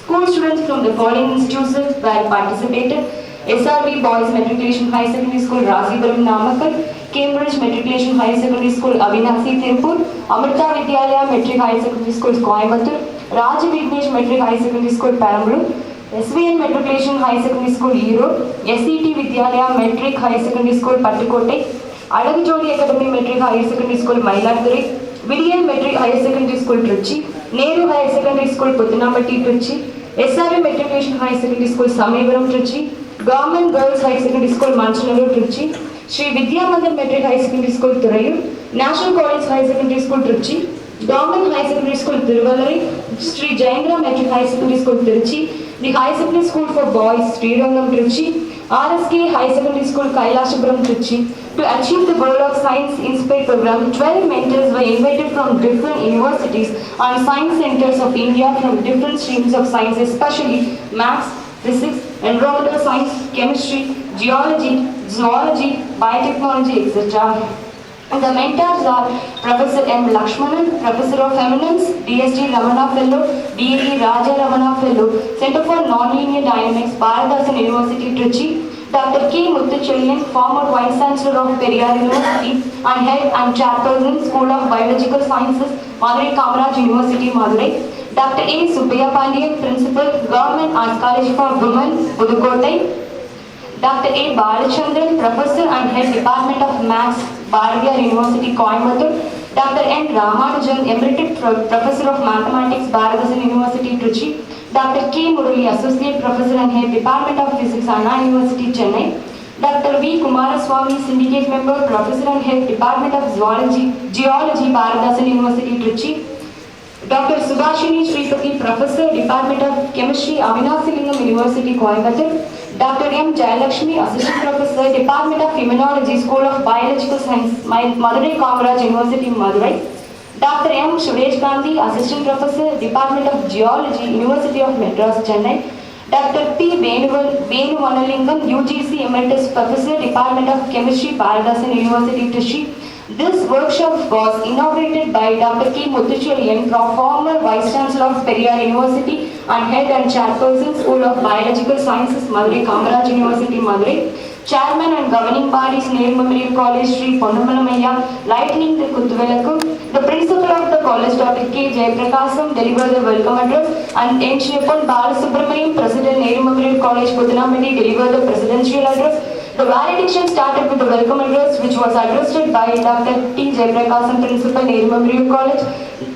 School students from the following institutions were participated: SRB Boys Matriculation High Secondary School, Razipuram, Namakkal; Cambridge Matriculation High Secondary School, Avinasi, Tirupur; Amrita Vidyalaya Metric High Secondary School, Coimbatore; Raj Vignesh Metric High Secondary School, Perambalur; SVN Matriculation High Secondary School, Erode; SET Vidyalaya Metric High Secondary School, Pattukottai; Alagujodi Academy Metric Higher Secondary School, Mayiladuthurai; Vidiyan Metric Higher Secondary School, Trichy; Nehru Higher Secondary School, Puthanampatti, Trichy; SRB Matriculation High Secondary School, Samyevaram, Trichy; Government Girls High Secondary School, Manchanagar, Trichy; Sri Vidya Mandir Metric High Secondary School, Thurayur; National College High Secondary School, Trichy; Government High Secondary School, Tiruvalluri; Sri Jayendra Metric High Secondary School, Trichy; the High Secondary School for Boys, Srirangam, Trichy; RSK High Secondary School, Kailashapuram, Trichy. To achieve the goal of Science Inspire program, 12 mentors were invited from different universities and science centers of India from different streams of science, especially maths, physics, environmental science, chemistry, geology, zoology, biotechnology, etc. The mentors are Professor M. Lakshmanan, Professor of Eminence, DST Ramana Fellow, DAE Raja Ramana Fellow, Center for Nonlinear Dynamics, Bharathasan University, Trichy; Dr. K. Muthuchelian, former Vice Chancellor of Periyar University and Head and Chairperson, School of Biological Sciences, Madurai Kamaraj University, Madurai; Dr. A. Subbaya Pandian, Principal, Government Arts College for Women, Pudukkottai; Dr. A. Balachandran, Professor and Head Department of Maths, Bharatiyar University, Coimbatore; Dr. N. Ramanujan, Emeritus Professor of Mathematics, Bharathasan University, Trichy; Dr. K. Murali, Associate Professor and Head Department of Physics, Anna University, Chennai; Dr. V. Kumaraswamy, Syndicate Member, Professor and Head Department of Geology, Bharathasan University, Trichy; Dr. Subhashini Sripati, Professor, Department of Chemistry, Avinasi Lingam University, Coimbatore; Dr. M. Jayalakshmi, Assistant Professor, Department of Immunology, School of Biological Science, Madurai Kamaraj University, Madurai; Dr. M. Suresh Gandhi, Assistant Professor, Department of Geology, University of Madras, Chennai; Dr. P. Venuvanalingam, UGC Emeritus Professor, Department of Chemistry, Bharathasan University, Trichy. This workshop was inaugurated by Dr. K. Muthuchelian, former Vice Chancellor of Periyar University and Head and Chairperson, School of Biological Sciences, Madurai Kamaraj University, Madurai. Chairman and Governing Bodies, Nehru Memorial College, Sri Ponnammalamaiah, lightning the Kuthuvelakku. The Principal of the College, Dr. K. Jayaprakasam, delivered the welcome address, and N. Shepon Balasubramaniam, President, Nehru Memorial College, Puthanampatti, delivered the presidential address. The valediction started with the welcome address, which was addressed by Dr. T. Jayaprakasam, Principal, Nehru Memorial College.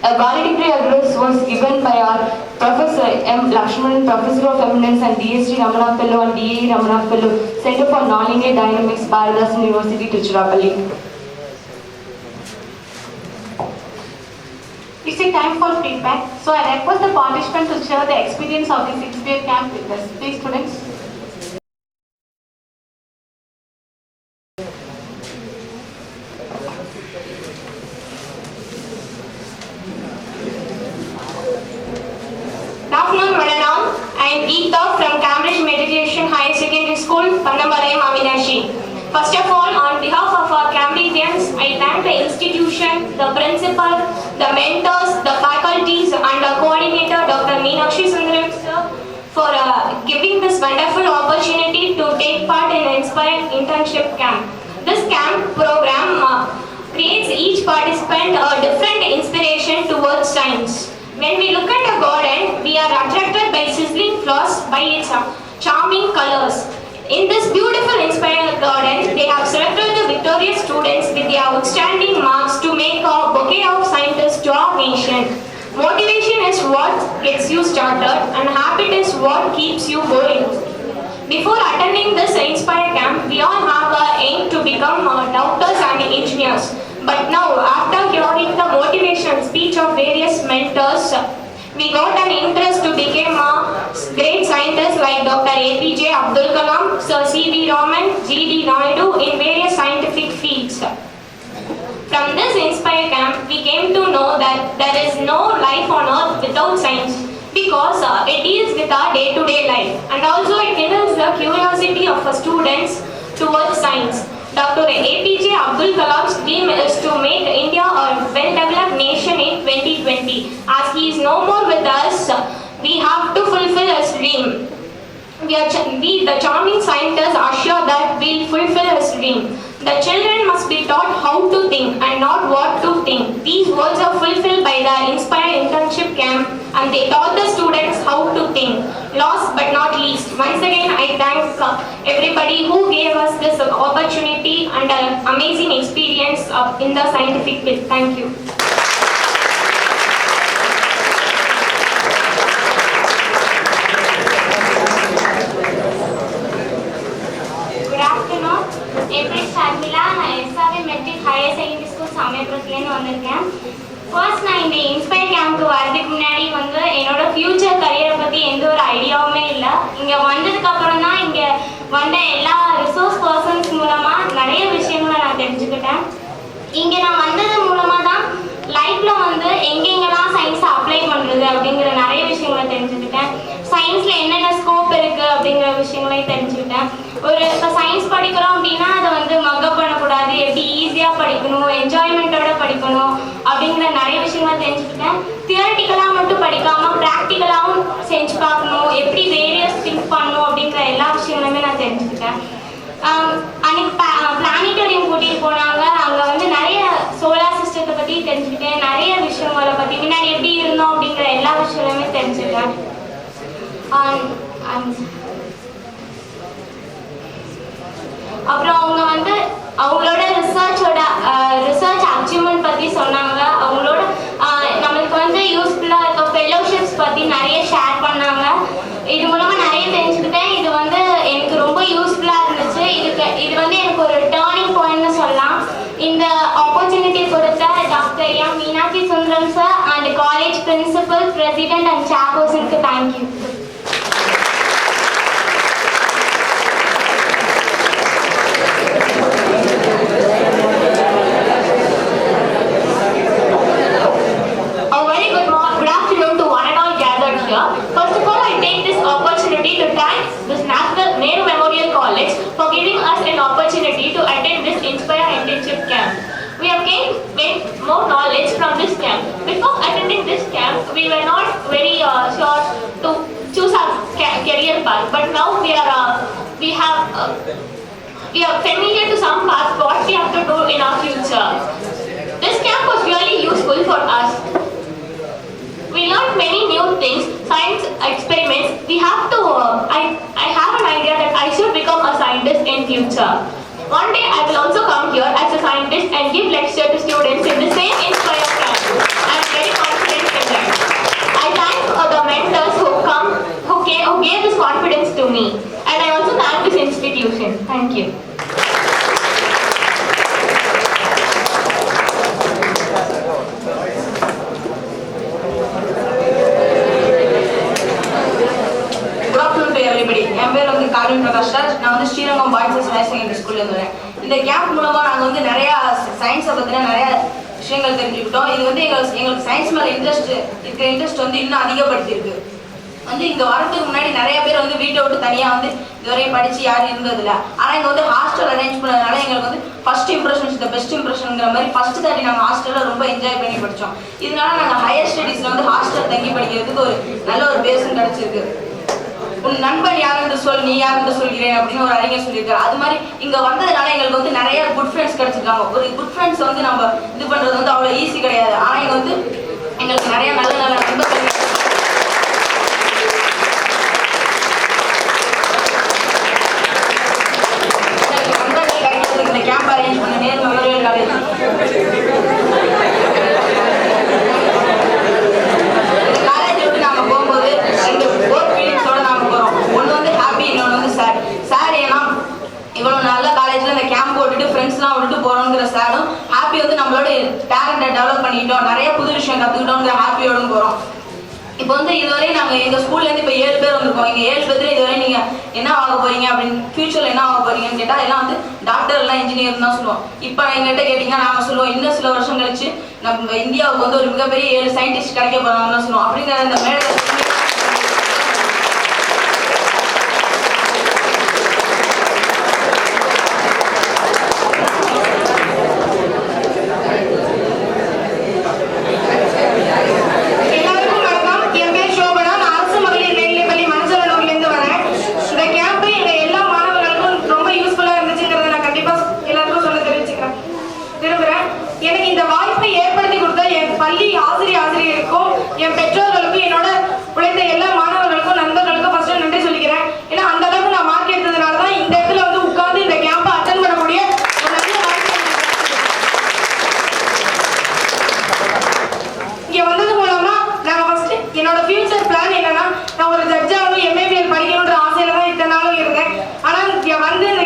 A valedictory address was given by our Professor M. Lakshmanan, Professor of Eminence and DST Ramana Fellow and DAE Ramana Fellow, Center for Nonlinear Dynamics, Bharathasan University, Tiruchirappalli. It's a time for feedback, so I request the participants to share the experience of this Inspire camp with us. Please, students. am Geeta from Cambridge Matriculation Higher Secondary School, Puthanampatti, Avinashi. First of all, on behalf of our Cambridgians, I thank the institution, the principal, the mentors, the faculties, and the coordinator, Dr. Meenakshi Sundaram sir, for giving this wonderful opportunity to take part in the Inspire Internship Camp. This camp program creates each participant a different inspiration towards science. When we look at a garden, we are attracted by sizzling flowers by its charming colors. In this beautiful Inspire garden, they have selected the victorious students with their outstanding marks to make a bouquet of scientists to our nation. Motivation is what gets you started, and habit is what keeps you going. Before attending this Inspire camp, we all have an aim to become doctors and engineers. But now, after hearing the motivational speech of various mentors, we got an interest to become a great scientist like Dr. APJ Abdul Kalam, Sir C.V. Raman, G.D. Naidu in various scientific fields. From this Inspire camp, we came to know that there is no life on earth without science, because it deals with our day-to-day life, and also it kindles the curiosity of students towards science. Dr. APJ Abdul Kalam's dream is to make India a well-developed nation in 2020. As he is no more with us, we have to fulfill his dream. We, the charming scientists, are sure that we'll fulfill his dream. The children must be taught how to think and not what to think. These words are fulfilled by the Inspire Internship Camp, and they taught the students how to think. Last but not least, once again I thank everybody who gave us this opportunity and an amazing experience in the scientific field. Thank you. Good afternoon. April Sharmila, நான் SRV matric higher secondary school சமயபுரத்துலேருந்து வந்திருக்கேன். First நான் இந்த inspire கேம்ப்க்கு வரதுக்கு முன்னாடி என்னோட future கரியரை பற்றி எந்த ஒரு ஐடியாவுமே இல்லை. இங்கே வந்ததுக்கப்புறம் தான் இங்கே வந்த எல்லா ரிசோர்ஸ் பர்சன்ஸ் மூலமாக நிறைய விஷயங்களை நான் தெரிஞ்சுக்கிட்டேன். இங்கே நான் வந்தது மூலமாக தான் லைஃப்பில் எங்கெங்கெல்லாம் சயின்ஸை அப்ளை பண்ணுறது அப்படிங்கிற நிறைய விஷயங்களை தெரிஞ்சுக்கிட்டேன். சயின்ஸில் என்னென்ன ஸ்கோப் இருக்குது அப்படிங்கிற விஷயங்களையும் தெரிஞ்சுக்கிட்டேன். இப்போ சயின்ஸ் படிக்கிறோம் அப்படின்னா அதை மக்கப் பண்ணக்கூடாது, எப்படி ஈஸியாக படிக்கணும், என்ஜாய்மெண்ட்டோட படிக்கணும் அப்படிங்கிற நிறைய விஷயங்களை தெரிஞ்சுக்கிட்டேன். தியரட்டிக்கலாக மட்டும் படிக்காமல் ப்ராக்டிக்கலாகவும் செஞ்சு பார்க்கணும், எப்படி வேரியஸ் திங்க் பண்ணணும் அப்படிங்கிற எல்லா விஷயங்களுமே நான் தெரிஞ்சுக்கிட்டேன். அன்னைக்கு பிளானிட்டோரியம் கூட்டிகிட்டு போனாங்க. அங்கே நிறைய சோலார் சிஸ்டத்தை பற்றி தெரிஞ்சுக்கிட்டேன். நிறைய விஷயங்களை பற்றி முன்னாடி எப்படி இருந்தோம் அப்படிங்கிற எல்லா விஷயங்களுமே தெரிஞ்சுக்கிட்டேன். அப்புறம் அவங்க அவங்களோட ரிசர்ச் அச்சீவ்மெண்ட் பற்றி சொன்னாங்க. அவங்களோட நம்மளுக்கு யூஸ்ஃபுல்லாக இருக்க ஃபெலோஷிப்ஸ் பற்றி நிறைய ஷேர் பண்ணாங்க. இது மூலமாக நிறைய தெரிஞ்சுக்கிட்டேன். இது எனக்கு ரொம்ப யூஸ்ஃபுல்லாக இருந்துச்சு. இது எனக்கு ஒரு டேர்னிங் பாயிண்ட்னு சொல்லலாம். இந்த ஆப்பர்ச்சுனிட்டி கொடுத்த doctor M Meenakshi Sundaram sir and college principal, president and சேர்பர்சனுக்கு thank you. First of all, I take this opportunity to thank this National Nehru Memorial College for giving us an opportunity to attend this Inspire Internship Camp. We have gained more knowledge from this camp. Before attending this camp, we were not very sure to choose our career path, but now we are familiar to some paths what we have to do in our future. This camp was really useful for us. We learned many new things, science experiments. We have to, I have an idea that I should become a scientist in future. One day I will also come here as a scientist and give lecture to students in the same Inspire camp. I am very confident in that. I thank the mentors who gave this confidence to me. And I also thank this institution. Thank you. என் பேர் Garwin Prakash sir. நான் Srirangam boys higher secondary ஸ்கூல்ல இருக்கேன். இந்த camp மூலமா நாங்கள் நிறைய சயின்ஸை பற்றின நிறைய விஷயங்கள் தெரிஞ்சுக்கிட்டோம். இது எங்களுக்கு சயின்ஸ் மேலே இன்ட்ரெஸ்ட் இன்னும் அதிகப்படுத்தியிருக்கு. வந்து இங்கே வரதுக்கு முன்னாடி நிறைய பேர் வந்து வீட்டை விட்டு தனியாக வந்து இதுவரையும் படித்து யாரும் இருந்ததில்ல. ஆனால் இங்கே வந்து ஹாஸ்டல் அரேஞ்ச் பண்ணதுனால எங்களுக்கு வந்து ஃபர்ஸ்ட் இம்ப்ரெஷன் த பெஸ்ட் இம்ப்ரெஷனுங்கிற மாதிரி ஃபர்ஸ்ட் தாட்டி நாங்கள் ஹாஸ்டலில் ரொம்ப என்ஜாய் பண்ணி படித்தோம். இதனால நாங்கள் ஹையர் ஸ்டடீஸில் வந்து ஹாஸ்டல் தங்கி படிக்கிறதுக்கு ஒரு நல்ல ஒரு பேஸும் கிடச்சிருக்கு. உன் நண்பன் யார் என்று சொல், நீ யார் என்று சொல்கிறேன் அப்படின்னு ஒரு அறிஞர் சொல்லியிருக்காரு. அது மாதிரி இங்கே வந்ததுனால எங்களுக்கு வந்து நிறைய குட் ஃப்ரெண்ட்ஸ் கிடைச்சிருக்காங்க. ஒரு குட் ஃப்ரெண்ட்ஸ் வந்து நம்ம இது பண்ணுறது வந்து அவ்வளோ ஈஸி கிடையாது. ஆனால் இங்கே வந்து எங்களுக்கு நிறைய நல்ல நல்ல நண்பர்கள் கிடைக்கிறதுக்கு இந்த கேம்ப் அரேஞ்ச் பண்ண நேரு மெமோரியல் காலேஜ் இவ்வளோ நல்ல காலேஜில் இந்த கேம்ப் போட்டுட்டு ஃப்ரெண்ட்ஸ்லாம் விட்டுட்டு போகிறோங்கிற சேடும் ஹாப்பி வந்து நம்மளோட டேலண்ட்டை டெவலப் பண்ணிக்கிட்டோம், நிறைய புது விஷயம் கற்றுக்கிட்டோங்கிற ஹாப்பியோடும் போகிறோம். இப்போ வந்து இதுவரை நாங்கள் எங்கள் ஸ்கூல்லேருந்து இப்போ 7 பேர் வந்திருக்கோம். இங்கே 7 பேர் இதுவரை நீங்கள் என்ன ஆக போகிறீங்க அப்படின்னு ஃபியூச்சரில் என்ன ஆக போகிறீங்கன்னு கேட்டால் எல்லாம் வந்து டாக்டர் எல்லாம் இன்ஜினியர் தான் சொல்லுவோம். இப்போ எங்கள்கிட்ட கேட்டிங்கன்னா நாங்கள் சொல்லுவோம் இன்னும் சில வருஷம் கழிச்சு நம்ம இந்தியாவுக்கு வந்து ஒரு மிகப்பெரிய 7 சயின்டிஸ்ட் கிடைக்க போகிறாங்கன்னு சொல்லுவோம். அப்படிங்கிற அந்த மேடை என் பெற்றோர்களுக்கும் என்னோட உழைத்த எல்லா மாணவர்களுக்கும் நண்பர்களுக்கும் ஃபர்ஸ்ட் நன்றி சொல்லிக்கிறேன். ஏன்னா அந்த அளவுக்கு நான் மார்க் எடுத்ததுனால தான் இந்த இடத்துல வந்து உட்கார்ந்து இந்த கேம்பை அட்டென்ட் பண்ணக்கூடிய ஒரு நல்ல வாய்ப்பு. இங்கே வந்தது மூலமா நாங்கள் ஃபர்ஸ்ட் என்னோட ஃபியூச்சர் பிளான் என்னன்னா நான் ஒரு ஜட்ஜாகவும் எம்ஏபிஎல் படிக்கணுன்ற ஆசையில தான் இத்தனை நாளும் இருந்தேன். ஆனால் இங்கே வந்து இந்த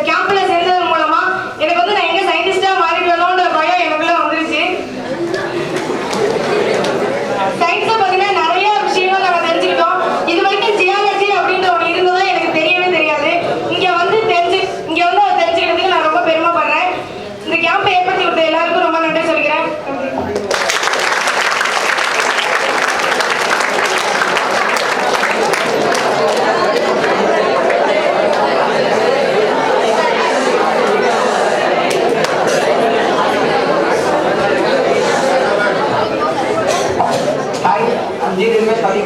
கேம்பில் சேர்ந்தது மூலமா எனக்கு வந்து நான் எங்க சயின்டிஸ்டா மாறிடுவேணுன்ற பயம் எனக்குள்ள வந்துருச்சு. சயின்ஸை பார்த்தீங்கன்னா நிறைய விஷயங்கள் நாங்கள் தெரிஞ்சுக்கிட்டோம். இது வரைக்கும் ஜியாலஜி அப்படின்ற ஒன்று இருந்ததோ எனக்கு தெரியவே தெரியாது. இங்கே வந்து தெரிஞ்சுக்கிட்டதுக்கு நான் ரொம்ப பெருமைப்படுறேன். இந்த கேம்பை ஏற்படுத்தி கொடுத்த எல்லாருக்கும் ரொம்ப நன்றி சொல்லிக்கிறேன்.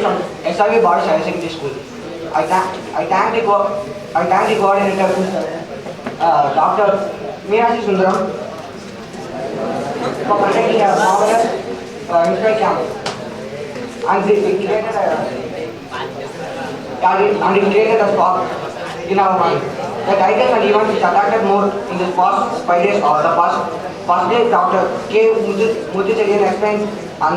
From SIV Boys Higher Secondary School. I thank the coordinator, Dr. Meenakshi Sundaram, for conducting a marvelous inspired camp. And it created a spark in our mind. The titles and events which attracted more in the past 5 days or the past day, Dr. K. Muthucharian explained and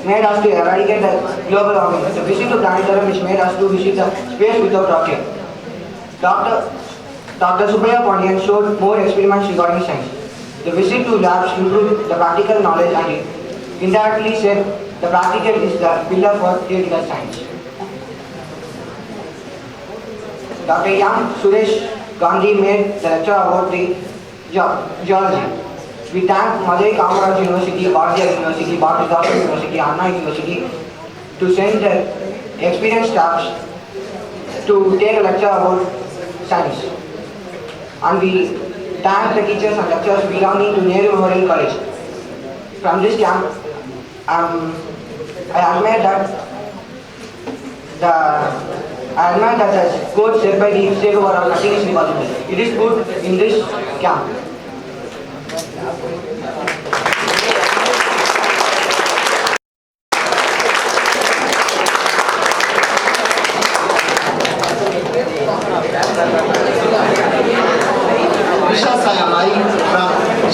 made us to eradicate the global warming. The visit to planetarium which made us to visit the space without rocket. Dr. Subbaya Pondian showed more experiments regarding science. The visit to labs improved the practical knowledge and indirectly said the practical is the pillar for theoretical science. Dr. Yam Suresh Gandhi made the lecture about the geology. We thank Madurai Kamaraj University, Bharatiya University, Bharatiya University, Anna University to send their experienced staffs to take a lecture about science. And we thank the teachers and lecturers belonging to Nehru Memorial College. From this camp, I admire that the quote said by the state overall nothing is impossible. It is good in this camp.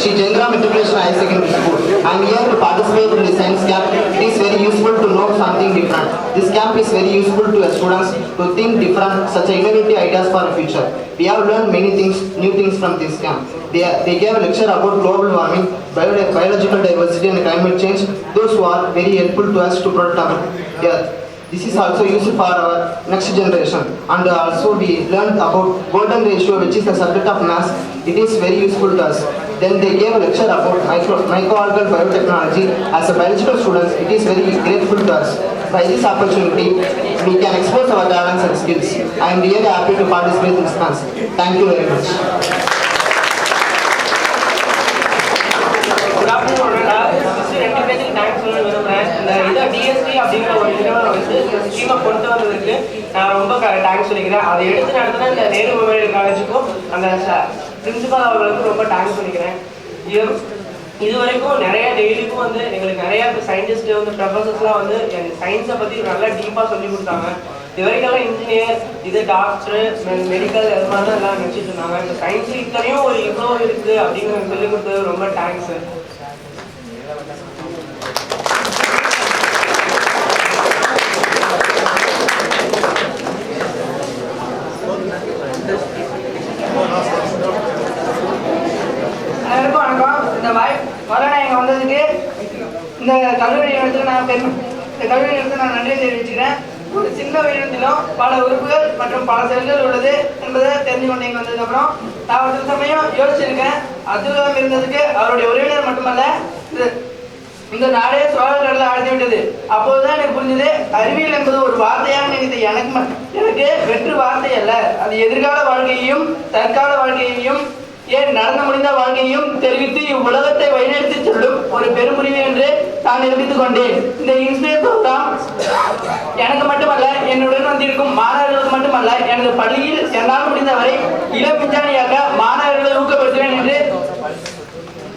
Shri Jendra Matriculation High Secondary School. I am here to participate in the science camp. It is very useful to know something different. This camp is very useful to students to think different, such innovative ideas for the future. We have learned many things, new things from this camp. They gave a lecture about global warming, biological diversity and climate change. Those who are very helpful to us to protect our earth. This is also useful for our next generation. And also we learned about golden ratio, which is the subject of maths. It is very useful to us. Then they gave a lecture about microalgal biotechnology. As a biological student, it is very grateful to us. by this opportunity, we can expose our talents and skills. I am really happy to participate in this concept. Thank you very much. Good afternoon, ரெண்டு பேருக்கு thanks சொல்ல விரும்புகிறேன். இந்த DST அப்படிங்கிற ஒரு நிறுவனம் வந்து இந்த ஸ்கீமை கொண்டு வந்ததுக்கு நான் ரொம்ப தேங்க்ஸ் சொல்லிக்கிறேன். அதை எடுத்து நடத்தின இந்த நேரு மெமோரியல் காலேஜுக்கும் அந்த பிரின்சிபால் அவர்களுக்கும் ரொம்ப தேங்க்ஸ் சொல்லிக்கிறேன். இது வரைக்கும் நிறைய டெய்லிக்கும் வந்து எங்களுக்கு நிறைய சயின்டிஸ்ட் வந்து ப்ரொஃபஸர்ஸ்லாம் வந்து எனக்கு சயின்ஸை பற்றி நல்லா டீப்பாக சொல்லி கொடுத்தாங்க. இது வரைக்கும் இன்ஜினியர், இது டாக்டர், மெடிக்கல் அது மாதிரி தான் எல்லாம் நினச்சிட்டு இருந்தாங்க. இந்த சயின்ஸ் இத்தனையும் ஒரு இவ்வளோ இருக்குது அப்படின்னு சொல்லி கொடுத்தது ரொம்ப தேங்க்ஸ். எல்லாருக்கும் வணக்கம். இந்த முதல்ல நான் இங்கே வந்ததுக்கு இந்த கல்லூரி நிறுவனத்துக்கு நான் நன்றி தெரிவிச்சுக்கிறேன். ஒரு சின்ன உயிரினத்திலும் பல உறுப்புகள் மற்றும் பல செல்கள் உள்ளது என்பதை தெரிஞ்சு கொண்டு இங்கே வந்ததுக்கப்புறம் நான் ஒரு சமயம் யோசிச்சிருக்கேன். அப்துல்லாம் இருந்ததுக்கு அவருடைய உறவினர் மட்டுமல்ல, இந்த நாடே சோழர்களில் அழைத்து விட்டது. அப்போதுதான் எனக்கு புரிஞ்சது, அறிவியல் என்பது ஒரு வார்த்தையாக நினைத்த எனக்கு வெற்று வார்த்தை அல்ல, அது எதிர்கால வாழ்க்கையையும் தற்கால வாழ்க்கையையும் ஏன் நடந்து முடிந்த வாழ்க்கையையும் தெரிவித்து இவ்வுலகத்தை வழிநடத்தி செல்லும் ஒரு பெருமுறிவு என்று நான் நிரூபித்துக் கொண்டேன். இந்த இன்ஸ்பயர் ப்ரோக்ராம் எனக்கு மட்டுமல்ல, என்னுடன் வந்திருக்கும் மாணவர்களுக்கு மட்டுமல்ல, எனது பள்ளியில் என்னால் முடிந்தவரை இளம் விஞ்ஞானியாக மாணவர்களை ஊக்கப்படுத்துவேன் என்று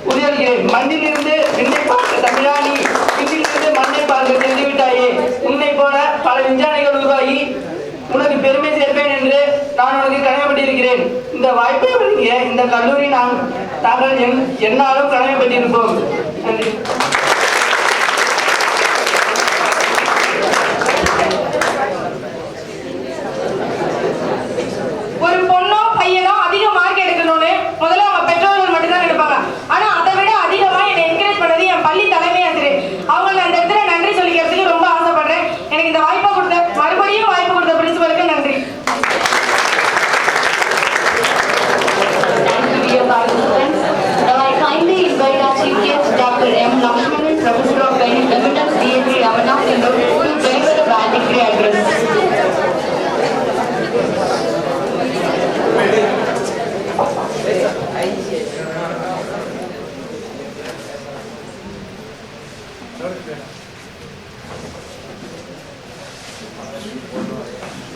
உறுதியளிக்கிறேன். மண்ணிலிருந்து விண்ணை பார்க்க தமிழானி, விண்ணிலிருந்து மண்ணை பார்க்க தெரிந்துவிட்டாயே, உன்னை போல பல விஞ்ஞானிகள் உருவாகி உனக்கு பெருமை சேர்ப்பேன் என்று நான் உனக்கு கடமைப்பட்டிருக்கிறேன். இந்த வாய்ப்பை வழங்கிய இந்த கல்லூரி நாங்கள் என்னாலும் கடமைப்பட்டிருப்போம். நன்றி. ஒரு பொண்ணோ பையனோ அதிக மார்க் எடுக்கணும்னு முதல்ல அவங்க பெற்றோர்கள் மட்டும்தான் எடுப்பாங்க. ஆனா அதை விட அதிகமா என்னை என்கரேஜ் பண்ணது என் பள்ளி தலைமை ஆசிரியர். அவங்க அந்த இடத்துல நன்றி சொல்லிக்கிறதுக்கு ரொம்ப ஆசைப்படுறேன். எனக்கு இந்த வாய்ப்பை கொடுத்த மறுபடியும் வாய்ப்பு கொடுத்த பிரின்சிபலுக்கு நன்றி. Now I kindly invite our chief guest, Dr. M. Lakshmanan, Professor of Emeritus DSc Ramana, to deliver a valedictory address.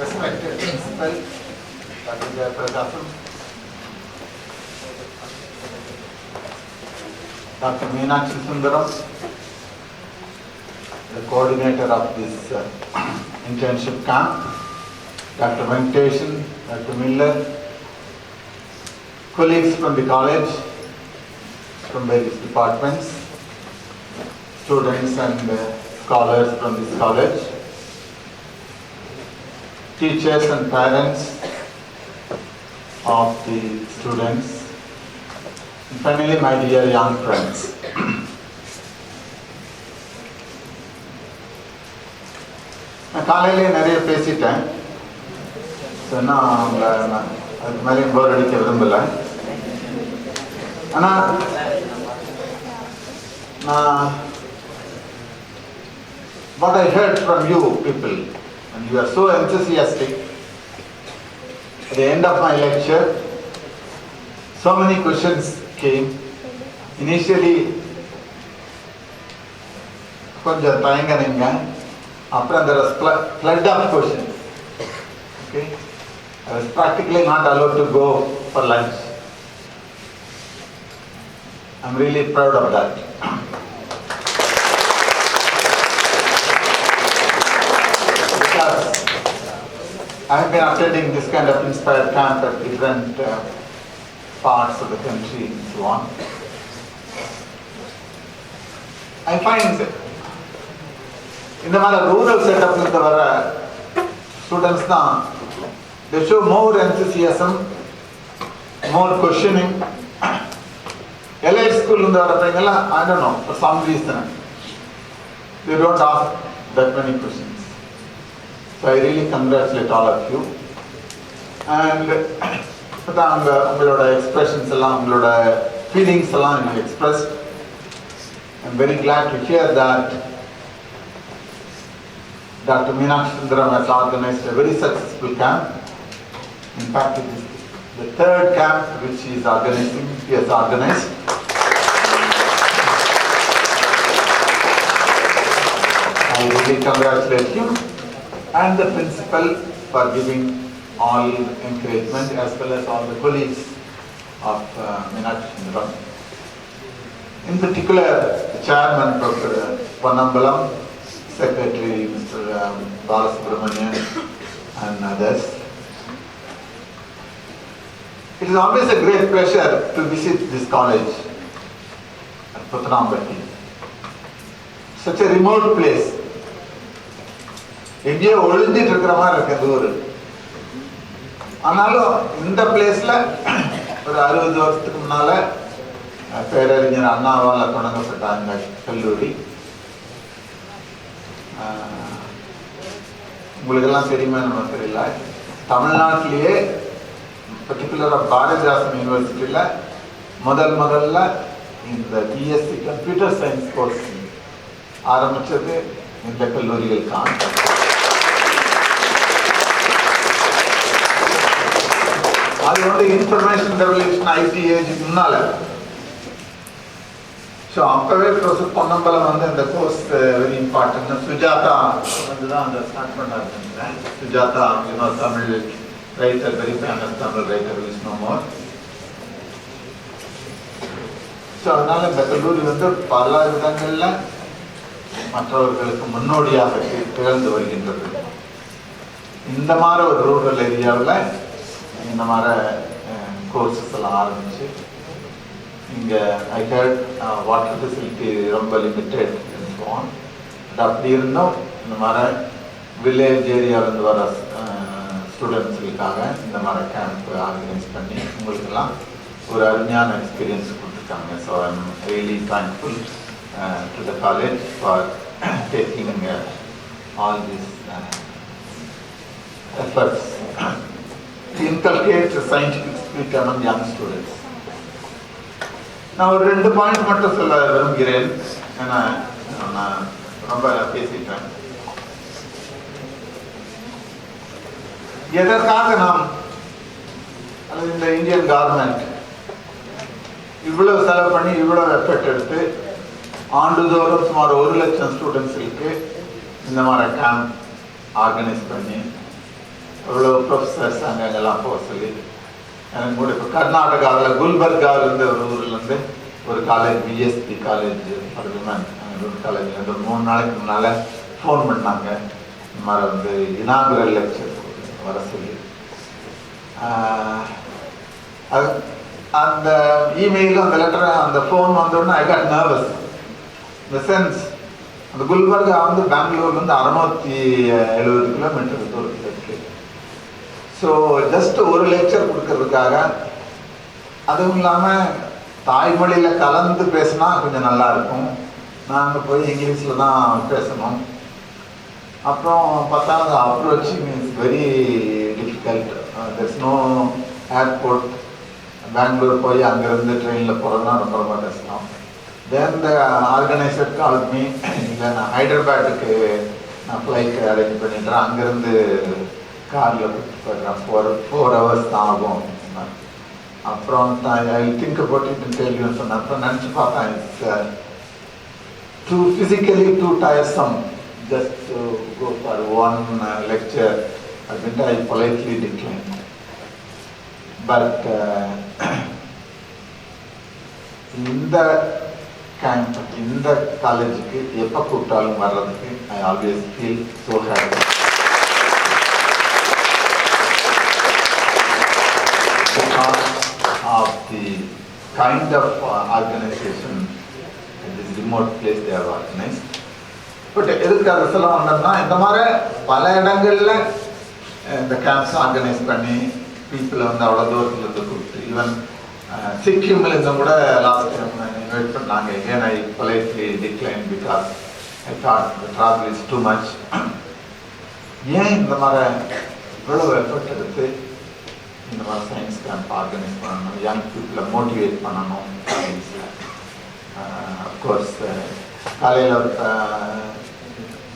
Respected principal, Dr. Jayapradasam, Dr. Meenakshi Sundaram, the coordinator of this internship camp, Dr. Venkateshan, Dr. Miller, colleagues from the college, from various departments, students and scholars from this college, teachers and parents of the students, and finally my dear young friends. நான் காலையிலே நிறைய பேசிட்டேன். நான் அதுக்கு மேலே போர் அடிக்க விரும்பலை. ஆனால் what I heard from you people, and you are so enthusiastic. At the end of my lecture, so many questions came. Initially, கொஞ்சம் தயங்கினீங்க. அப்புறம் there was flood of questions. Okay, I was practically not allowed to go for lunch. I'm really proud of that. Because I have been attending this kind of inspired camp at different parts of the country and so on. I find in the rural setup இருந்து வர students தான், they show more enthusiasm, more questioning. Elite school இருந்து வர பையங்கெல்லாம், I don't know, for some reason they don't ask that many questions. So I really congratulate all of you. And உங்களோட expressions எல்லாம், உங்களோட feelings எல்லாம் you expressed. I'm very glad to hear that Dr. Meenakshi Sundaram has organized a very successful camp. In fact, it is the third camp which he is organizing. He has organized. I really congratulate him and the principal for giving all encouragement as well as all the colleagues of Meenakshi Sundaram. In particular, the chairman, Dr. Puthanampatti, secretary, Mr. Balasubramanian and others. It is always a great pleasure to visit this college at Puthanampatti. Such a remote place. எங்கேயோ ஒளிஞ்சிட்டு இருக்கிற மாதிரி இருக்கு அந்த ஊர். ஆனாலும் இந்த பிளேஸ்ல ஒரு 60 வருஷத்துக்கு முன்னால பேரறிஞர் அண்ணாவால் தொடங்கப்பட்ட அந்த கல்லூரி. உங்களுக்கெல்லாம் தெரியுமா நம்ம தெரியல, தமிழ்நாட்டிலேயே பர்டிகுலராக பாரதிதாசன் யூனிவர்சிட்டியில் முதல்ல இந்த பிஎஸ்சி கம்ப்யூட்டர் சயின்ஸ் கோர்ஸ் ஆரம்பித்தது இந்த கல்லூரிகள் தான். அது வந்து இன்ஃபர்மேஷன் ரெவல்யூஷன் ஐடி ஏஜுக்கு முன்னால. ஸோ அப்போவே ப்ரொஃபஸர் பொன்னம்பலம் வந்து இந்த கோர்ஸ் வெரி இம்பார்ட்டன்ட். சுஜாதா வந்து தான் அதை ஸ்டார்ட் பண்ணாருன்னு. Sujatha Tamil writer, very famous Tamil writer, is no more. So அதனால இந்த கல்லூரி வந்து பல விதங்களில் மற்றவர்களுக்கு முன்னோடியாக திகழ்ந்து வருகின்றது. இந்த மாதிரி ஒரு ரூரல் ஏரியாவில் இந்த மாதிரி கோர்சஸ் எல்லாம் ஆரம்பிச்சு இங்கே ஐ ஹர்ட் வாட்டர் ஃபெசிலிட்டி ரொம்ப லிமிட்டட் போவோம். அப்படி இருந்தும் இந்த மாதிரி வில்லேஜ் ஏரியாவிலேருந்து வர ஸ்டூடெண்ட்ஸுக்காக இந்த மாதிரி கேம்ப் ஆர்கனைஸ் பண்ணி உங்களுக்கெல்லாம் ஒரு அருமையான எக்ஸ்பீரியன்ஸ் கொடுத்துருக்காங்க. So I am really thankful to the college for taking all these efforts to inculcate the scientific spirit among young students. நான் ஒரு 2 பாயிண்ட் மட்டும் சொல்ல விரும்புகிறேன். ஏன்னா நான் ரொம்ப பேசிட்டேன். எதற்காக நாம் அல்லது இந்த இந்தியன் கவர்மெண்ட் இவ்வளவு செலவு பண்ணி இவ்வளவு எஃபர்ட் எடுத்து ஆண்டுதோறும் சுமார் 1 லட்சம் ஸ்டூடெண்ட்ஸுக்கு இந்த மாதிரி கேம்ப் ஆர்கனைஸ் பண்ணி இவ்வளோ ப்ரொஃபஸர்ஸ் அங்கெல்லாம் போக சொல்லி எனக்கு கூட இப்போ கர்நாடகாவில் குல்பர்காவிலேருந்து ஒரு ஊர்லேருந்து ஒரு college, BSP college for women, ஒரு காலேஜ்லேருந்து ஒரு 3 நாளைக்கு முன்னால் ஃபோன் பண்ணாங்க. இந்த மாதிரி வந்து இனாகுரல் லெக்சர் வர சொல்லி. அது அந்த இமெயிலும் அந்த லெட்டரை அந்த ஃபோன் வந்தோடனே ஐ காட் நர்வஸ். இந்த சென்ஸ் அந்த குல்பர்கா வந்து பெங்களூர்லேருந்து 670 கிலோமீட்டர் தூரத்தில் இருக்கு. ஸோ ஜஸ்ட் ஒரு லெக்சர் கொடுக்கறதுக்காக, அதுவும் இல்லாமல் தாய்மொழியில் கலந்து பேசினா கொஞ்சம் நல்லாயிருக்கும். நாங்கள் போய் இங்கிலீஷில் தான் பேசணும். அப்புறம் பார்த்தாலும் approaching is very difficult. There's no airport. Bangalore போய் அங்கேருந்து ட்ரெயினில் போகிறதுனா ரொம்ப கஷ்டம். Then the organizer called me. இல்லை நான் ஹைதராபாத்துக்கு நான் ஃப்ளைட் அரேஞ்ச் பண்ணிட்டேன். அங்கேருந்து காரில் கூப்பிட்டு போயிடுறேன். 4 hours தான் ஆகும். அப்புறம் ஐ திங்க் அபவுட் இட் டெல்யூன்னு சொன்னேன். அப்புறம் நினச்சி பார்த்தேன், it's too physically too tiresome just to go for one lecture அப்படின்ட்டு ஐ பொலைட்லி டிக்ளைன். பட் இந்த கேம்ப், இந்த காலேஜுக்கு எப்போ கூப்பிட்டாலும் வர்றதுக்கு I always feel so happy. Of the kind of organization in this remote place they have organized. But எதுக்கு அதை சொல்ல வந்தோம்னா, இந்த மாதிரி பல இடங்களில் இந்த கேம்ப்ஸ் ஆர்கனைஸ் பண்ணி பீப்புளை வந்து அவ்வளோ தூரத்துலேருந்து கூப்பிட்டு, ஈவன் சிக்கிம்லேருந்து கூட லாஸ்ட் டைம் இன்வைட் பண்ணாங்க. again I politely declined because I thought the travel is too much. ஏன் இந்த மாதிரி இவ்வளோ எஃபர்ட் எடுத்து இந்த மாதிரி சயின்ஸ் கேம்ப் ஆர்கனைஸ் பண்ணணும், யங் பீப்புளை மோட்டிவேட் பண்ணணும். அஃப்கோர்ஸ் காலையில்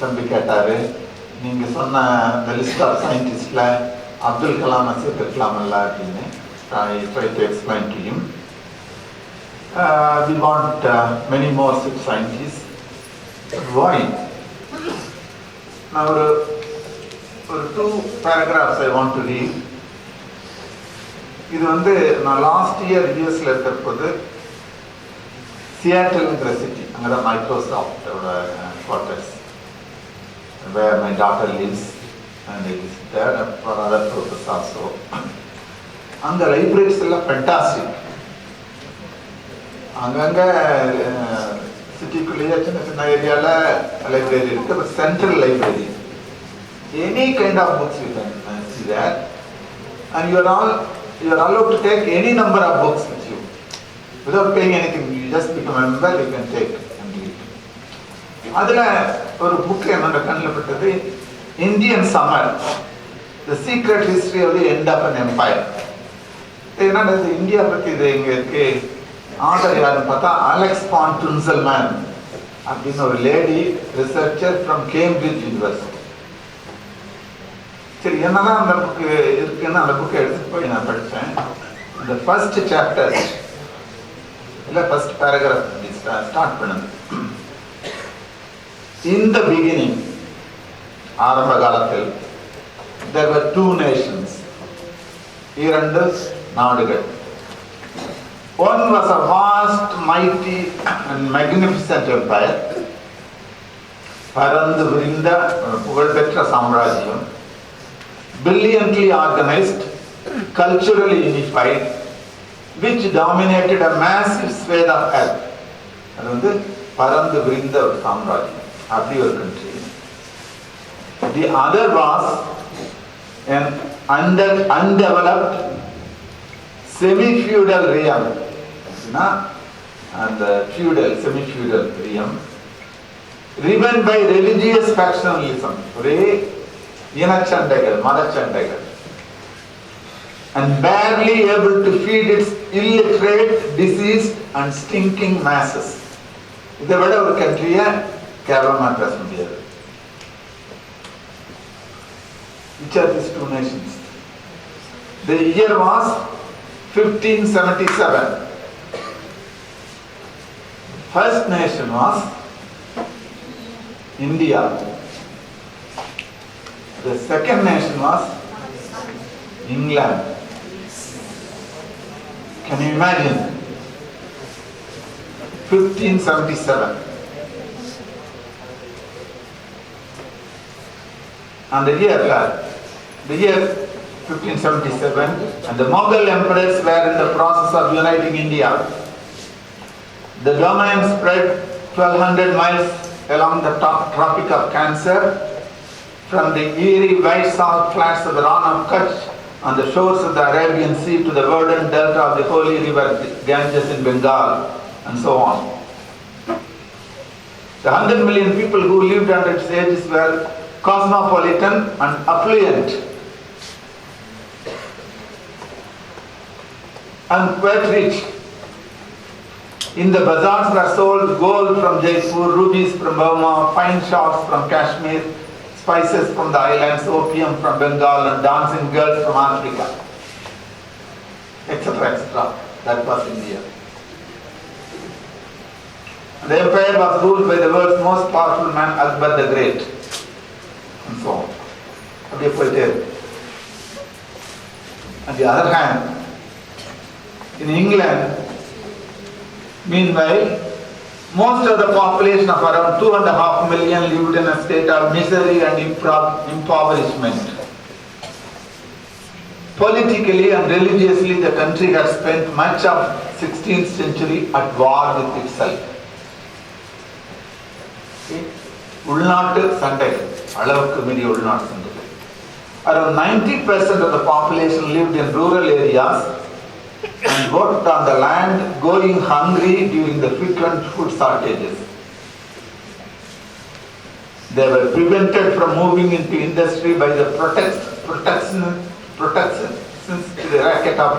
தம்பி கேட்டார், நீங்கள் சொன்ன the list of scientists Abdul Kalam சேர்த்துக்கலாமல்ல அப்படின்னு I try to explain to him. We want many more such scientists. Why? Now, two paragraphs I want to read. இது வந்து நான் லாஸ்ட் இயர் யூஎஸ்ல இருக்கிறபோது சியாட்டில்ங்கிற சிட்டி, அங்கே தான் மைக்ரோசாஃப்டோட quarters, where my daughter lives and it is there for other purposes also. அங்கே libraries எல்லாம் fantastic. அங்கங்கே சிட்டிக்குள்ளேயே சின்ன சின்ன ஏரியாவில் லைப்ரரி இருக்குது. But central library, any kind of books you can see there, and you are allowed to take any number of books with you without paying anything. You just become a member, you can take and read. அதில் ஒரு book என்னோட கண்ணில் பட்டது, Indian summer, the secret history of the end of an empire. என்னது India பற்றி இது இங்கே இருக்கு. ஆதர் யாருன்னு பார்த்தா அலெக்ஸ் பான் டுன்சல்மேன் அப்படின்னு ஒரு lady researcher from Cambridge university. சரி, என்னதான் அந்த புக்கு இருக்குன்னு அந்த புக்கை எடுத்துட்டு போய் நான் படித்தேன். இந்த ஃபர்ஸ்ட் சாப்டர் இல்லை ஃபர்ஸ்ட் பேராகிராஃப் ஸ்டார்ட் பண்ணுது. In the beginning, ஆரம்ப காலத்தில், there were two nations, இரண்டு நாடுகள். One was a vast, mighty and magnificent empire, பரந்து விரிந்த புகழ்பெற்ற சாம்ராஜ்யம், brilliantly organized, culturally unified, which dominated a massive swathe of earth. அது வந்து பரந்து விரிந்த ஒரு சாம்ராஜ்யம், அப்படி ஒரு country. The other was an undeveloped semi-feudal realm, and feudal, semi-feudal realm, driven by religious factionalism, ஒரே இனச்சண்டைகள், மதச்சண்டைகள், and barely able to feed its illiterate, diseased and stinking masses. இதை விட ஒரு கண்ட்ரியை கேவலமாக பேச முடியாது. Which are these two nations? The year was 1577. First nation was India. The second nation was England. Can you imagine? 1577. And the year 1577, and the Mughal emperors were in the process of uniting India. The domain spread 1200 miles along the Tropic of Cancer, from the eerie white salt flats of the Rann of Kutch on the shores of the Arabian Sea to the verdant delta of the holy river Ganges in Bengal, and so on. The 100 million people who lived under its edges were cosmopolitan and affluent, and quite rich. In the bazaars were sold gold from Jaipur, rubies from Burma, fine shawls from Kashmir, spices from the islands, opium from Bengal, and dancing girls from Africa, etc., etc. That was India. The empire was ruled by the world's most powerful man, Akbar the Great, and so on. On the other hand, in England, meanwhile, most of the population of around 2.5 million lived in a state of misery and impoverishment. Politically and religiously, the country had spent much of 16th century at war with itself. உள்நாட்டு சண்டைகள், அளவுக்கு மீறிய உள்நாட்டு சண்டைகள். Around 90% of the population lived in rural areas and worked on the land, going hungry during the frequent food shortages. They were prevented from moving into industry by the protections to the racket of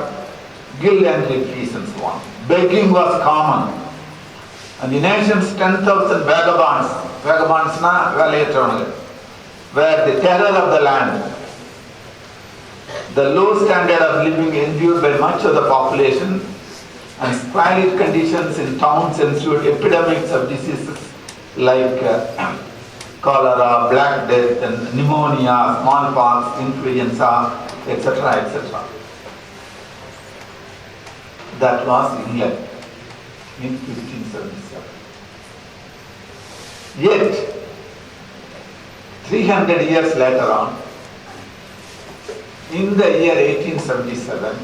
gill entry fees and so on. Begging was common, and the nation's 10,000 vagabonds, vagabondsna வேலையற்றவர்கள், were the terror of the land. The low standard of living endured by much of the population and squalid conditions in towns ensued epidemics of diseases like cholera, black death, and pneumonia, smallpox, influenza, etc., etc. That was England in 1577. Yet, 300 years later on, in the year 1877,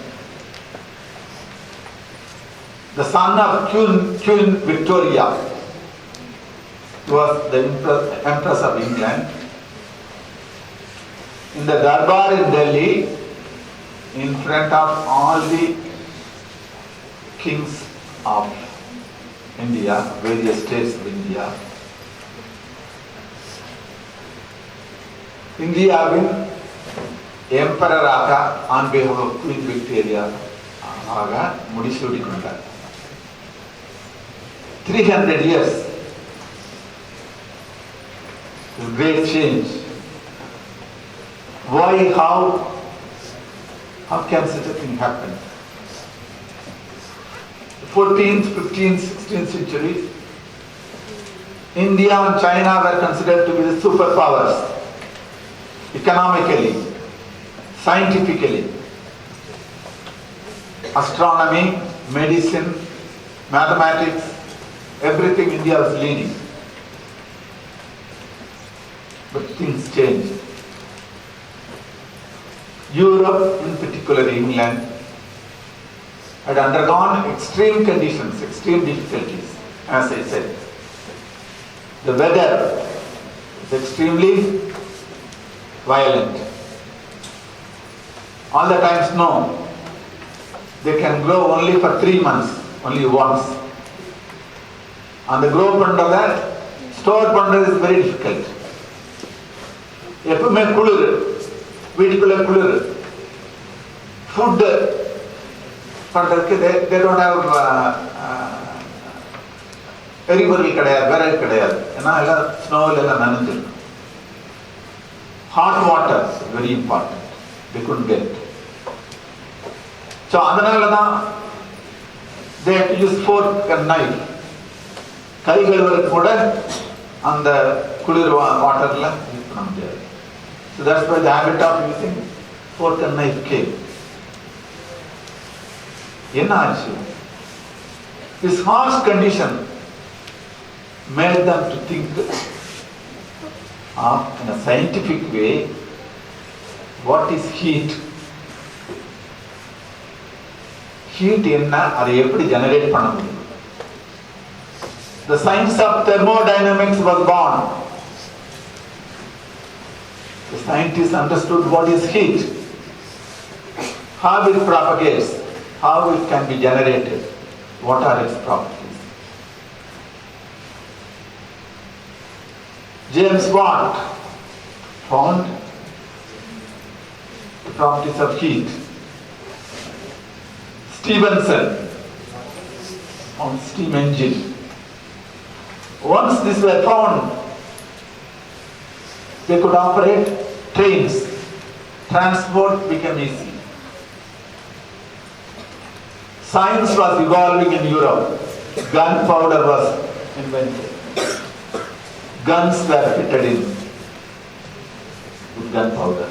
the son of Queen Victoria, who was the Empress of England, in the Darbar in Delhi, in front of all the kings of India, various states of India, இந்தியாவின் எம்பரராக on behalf of Queen Victoria ஆக முடிசூடி கொண்டார். 300 years, great change. Why, how can such a thing happen? 14th, 15th, 16th centuries, India and China were considered to be the superpowers, economically, scientifically, astronomy, medicine, mathematics, everything India was leading. But things changed. Europe, in particular England, had undergone extreme conditions, extreme difficulties, as I said. The weather is extremely violent. All the time snow. They can grow only for 3 months, only once. And the grow pandada, store pandada is very difficult. எப்பவுமே குளிர், வீட்டுக்குள்ள குளிர். Food பண்றதுக்கு they don't have எரிபொருள் கிடையாது, விறகு கிடையாது. ஏன்னா எல்லாம் ஸ்னோவில் எல்லாம் நனைஞ்சிருக்கும். Hot water is very important. They couldn't get. So அதனால தான் they have to use fork and knife. கை கழுவுறதுக்கு கூட அந்த குளிர் வாட்டர்ல யூஸ் பண்ண முடியாது. So that's why the habit of using fork and knife came. என்ன ஆச்சு? This harsh condition made them to think in a scientific way what is heat. Heat என்ன, அதை எப்படி generate பண்ண முடியும்? The science of thermodynamics was born. The scientists understood what is heat, how it propagates, how it can be generated, what are its properties. James Watt found the properties of heat. Stephenson found steam engine. Once these were found, they could operate trains. Transport became easy. Science was evolving in Europe. Gunpowder was invented. Guns were fitted in with gunpowder.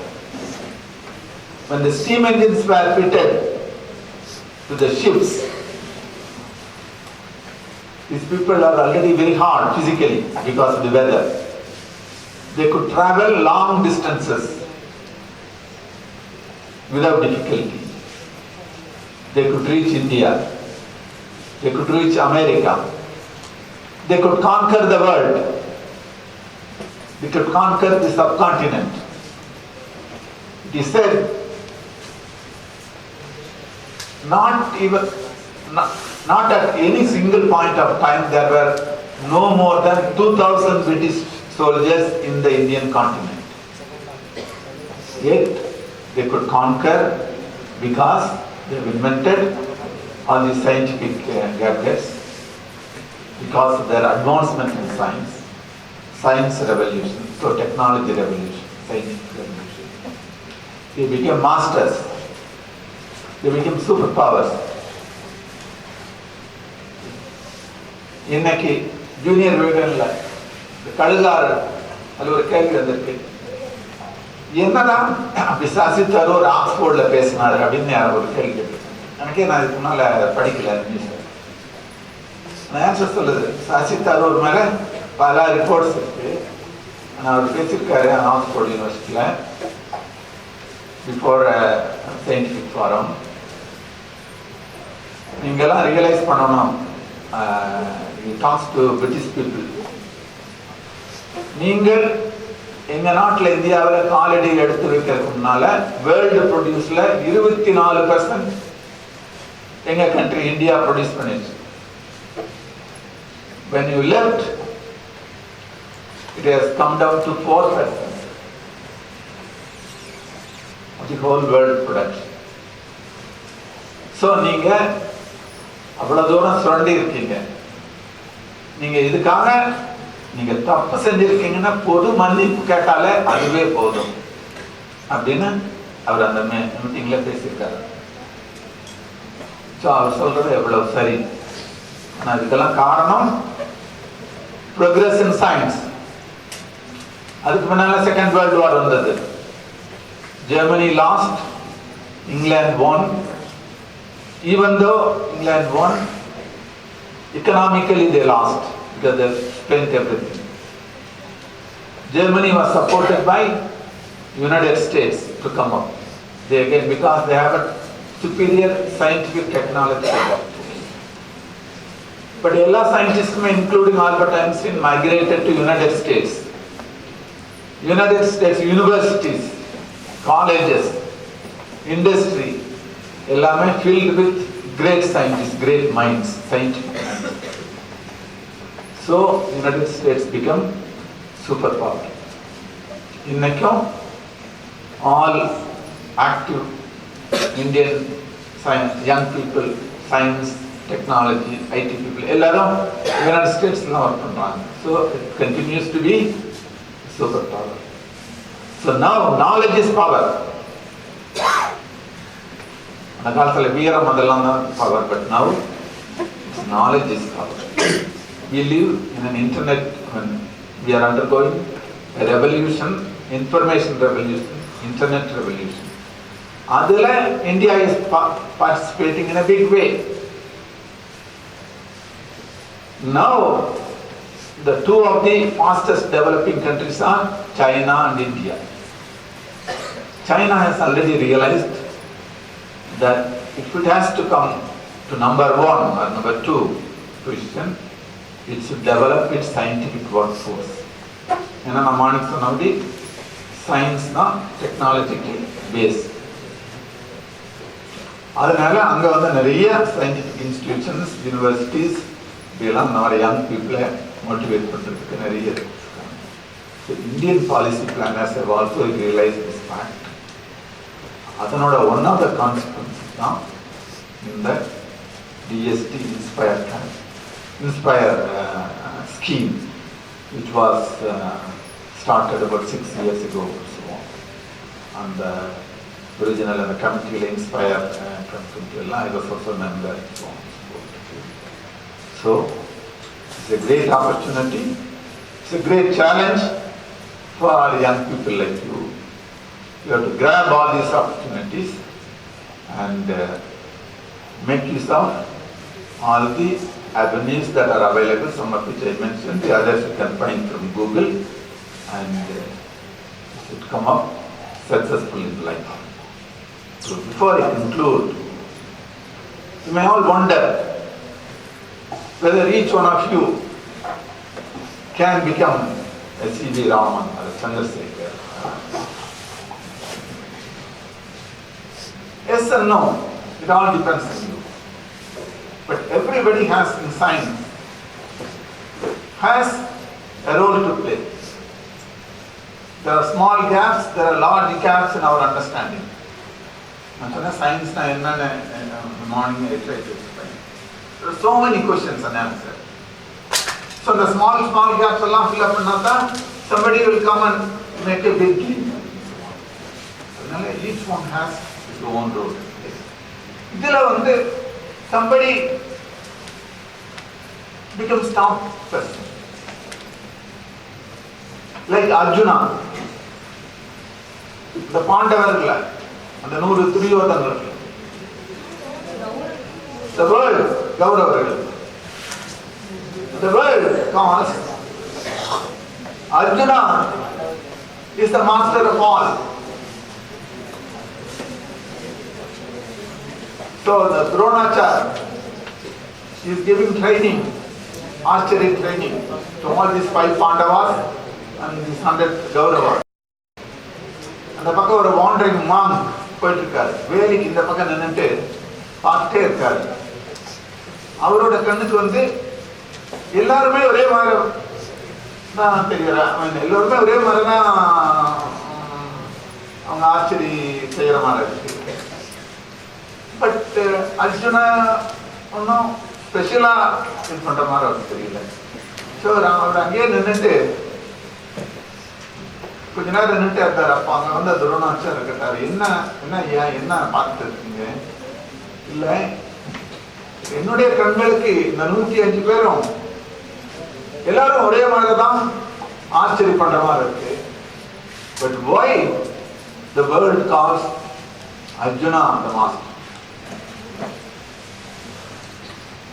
When the steam engines were fitted to the ships, these people are already very hard physically because of the weather. They could travel long distances without difficulty. They could reach India. They could reach America. They could conquer the world. They could conquer the subcontinent. It is said not at any single point of time there were no more than 2,000 British soldiers in the Indian continent. Yet they could conquer because they have invented all these scientific gadgets, because of their advancement in science revolution, so technology revolution. scientific revolution. They became masters. They became superpowers. இன்னைக்கு junior விகடன்ல கழுகாறு அது ஒரு கேள்வி வந்திருக்கு. என்னதான் பிசாசி தரூர் ஆக்ஸ்போர்ட்ல பேசினாரு அப்படின்னு யாரும் ஒரு கேள்வி கேட்டு. எனக்கே நான் இதுக்கு முன்னால படிக்கல நியூஸ். ஆன்சர் சொல்லுது, சசி தரூர் மேல பல ரிப்போர்ட்ஸ் இருக்கு. ஆனால் அவர் பேசியிருக்காரு ஆக்ஸ்போர்ட் யூனிவர்சிட்டியில பிஃபோர் சயின்டிஃபிக் ஃபாரம். நீங்கெல்லாம் ரியலைஸ் பண்ணணும். He talks to British people. நீங்கள் எங்க நாட்டில் இந்தியாவில் காலடி எடுத்து வைக்கிறதுக்கு முன்னால வேர்ல்டு ப்ரொடியூஸ்ல 24% எங்க கண்ட்ரி இந்தியா ப்ரொடியூஸ் பண்ணிடுச்சு. When you left, it has come down to 4% of the whole world production. So நீங்க அவ்வளவு தூரம் சுரண்டி இருக்கீங்க. நீங்க இதுக்காக நீங்க தப்பு செஞ்சிருக்கீங்கன்னா பொது மன்னிப்பு கேட்டாலே அதுவே போதும் அப்படின்னு அவர் அந்த மீட்டிங்ல பேசியிருக்காரு. அவர் சொல்றது எவ்வளவு சரி. ஆனா இதுக்கெல்லாம் காரணம் ப்ரோக்ரஸ் இன் சயின்ஸ். அதுக்கு முன்னால செகண்ட் வேர்ல்டு வார் வந்தது. Germany last, England won. Even though England won, economically they lost because they spent everything. Germany was supported by United States to come up. They again, because they have a superior scientific technology. But all scientists, including Albert Einstein, migrated to United States. United States universities, colleges, industry, எல்லாமே filled with great scientists, great minds, scientific minds. So United States become superpower. இன்னைக்கும் all active Indian science, young people, science, technology, IT people, எல்லாரும் United States ல work பண்றாங்க. So it continues to be superpower. So now knowledge is power. அந்த காலத்தில் வீரம் அதெல்லாம் தான் power, but now knowledge is power. We live in an internet, we are undergoing a revolution, information revolution, internet revolution. அதில் India is participating in a big way. Now the two of the fastest developing countries are China and India. China has already realized that if it has to come to number 1 or number 2 position, it should develop its scientific workforce. ஏன்னா நம்ம அன்னைக்கு சொன்னபடி science தான் டெக்னாலஜிக்கு base. அதனால அங்க வந்து நிறைய scientific institutions, universities இதெல்லாம் நிறைய யங் பீப்புளை மோட்டிவேட் பண்றதுக்கு நிறைய இருக்கு. Indian policy planners have also realized this fact. அதனோட one of the consequences தான் இந்த DST Inspire scheme, which was started about 6 years ago or so. And the original and the committee Inspire committee, I was also a member. So it's a great opportunity. It's a great challenge for young people like you. You have to grab all these opportunities and make use of all the avenues that are available, some of which I mentioned, the others you can find from Google, and you should come up successful in life. So before I conclude, you may all wonder whether each one of you can become a C.V. Raman or a Chandrasekhar. Yes and no, it all depends on you. But everybody has in science has a role to play. There are small gaps, there are large gaps in our understanding. Science morning I try to explain. There are so many questions unanswered. So the small gaps along fill up another, somebody will come and make a big leap. each one has its own role. இதுல வந்து somebody becomes top person. Like Arjuna, the பாண்டவர்கள அந்த 100 துரியோதனர்கள், the world கௌரவர்கள், the world calls Arjuna is the master of all. So the Dronacharya is giving training, archery training to all these 5 Pandavas and these 100 Kauravas. அந்த பக்கம் ஒரு wandering மாங் போயிட்டு இருக்காரு, வேலிக்கு இந்த பக்கம் நின்றுட்டு பார்த்துட்டே இருக்காரு. அவரோட கண்ணுக்கு வந்து எல்லாருமே ஒரே மாதிரி தான் தெரியுறேன், எல்லோருமே ஒரே மாதிரி தான் அவங்க ஆர்ச்சரி செய்யற மாதிரி இருக்கு. பட் அர்ஜுனா ஒன்றும் ஸ்பெஷலா இது பண்ற மாதிரி அவருக்கு தெரியல. ஸோ அவர் அங்கேயே நின்றுட்டு கொஞ்ச நேரம் நின்றுட்டு இருந்தார். அப்போ அங்கே வந்து துரோணாச்சார் கேட்டார், என்ன ஏன் என்ன பார்த்துட்டு இருக்கீங்க? இல்லை, என்னுடைய கண்களுக்கு இந்த 105 பேரும் எல்லாரும் ஒரே மாதிரி தான் ஆச்சரிய பண்ற மாதிரி இருக்கு. But why the world calls Arjuna the master?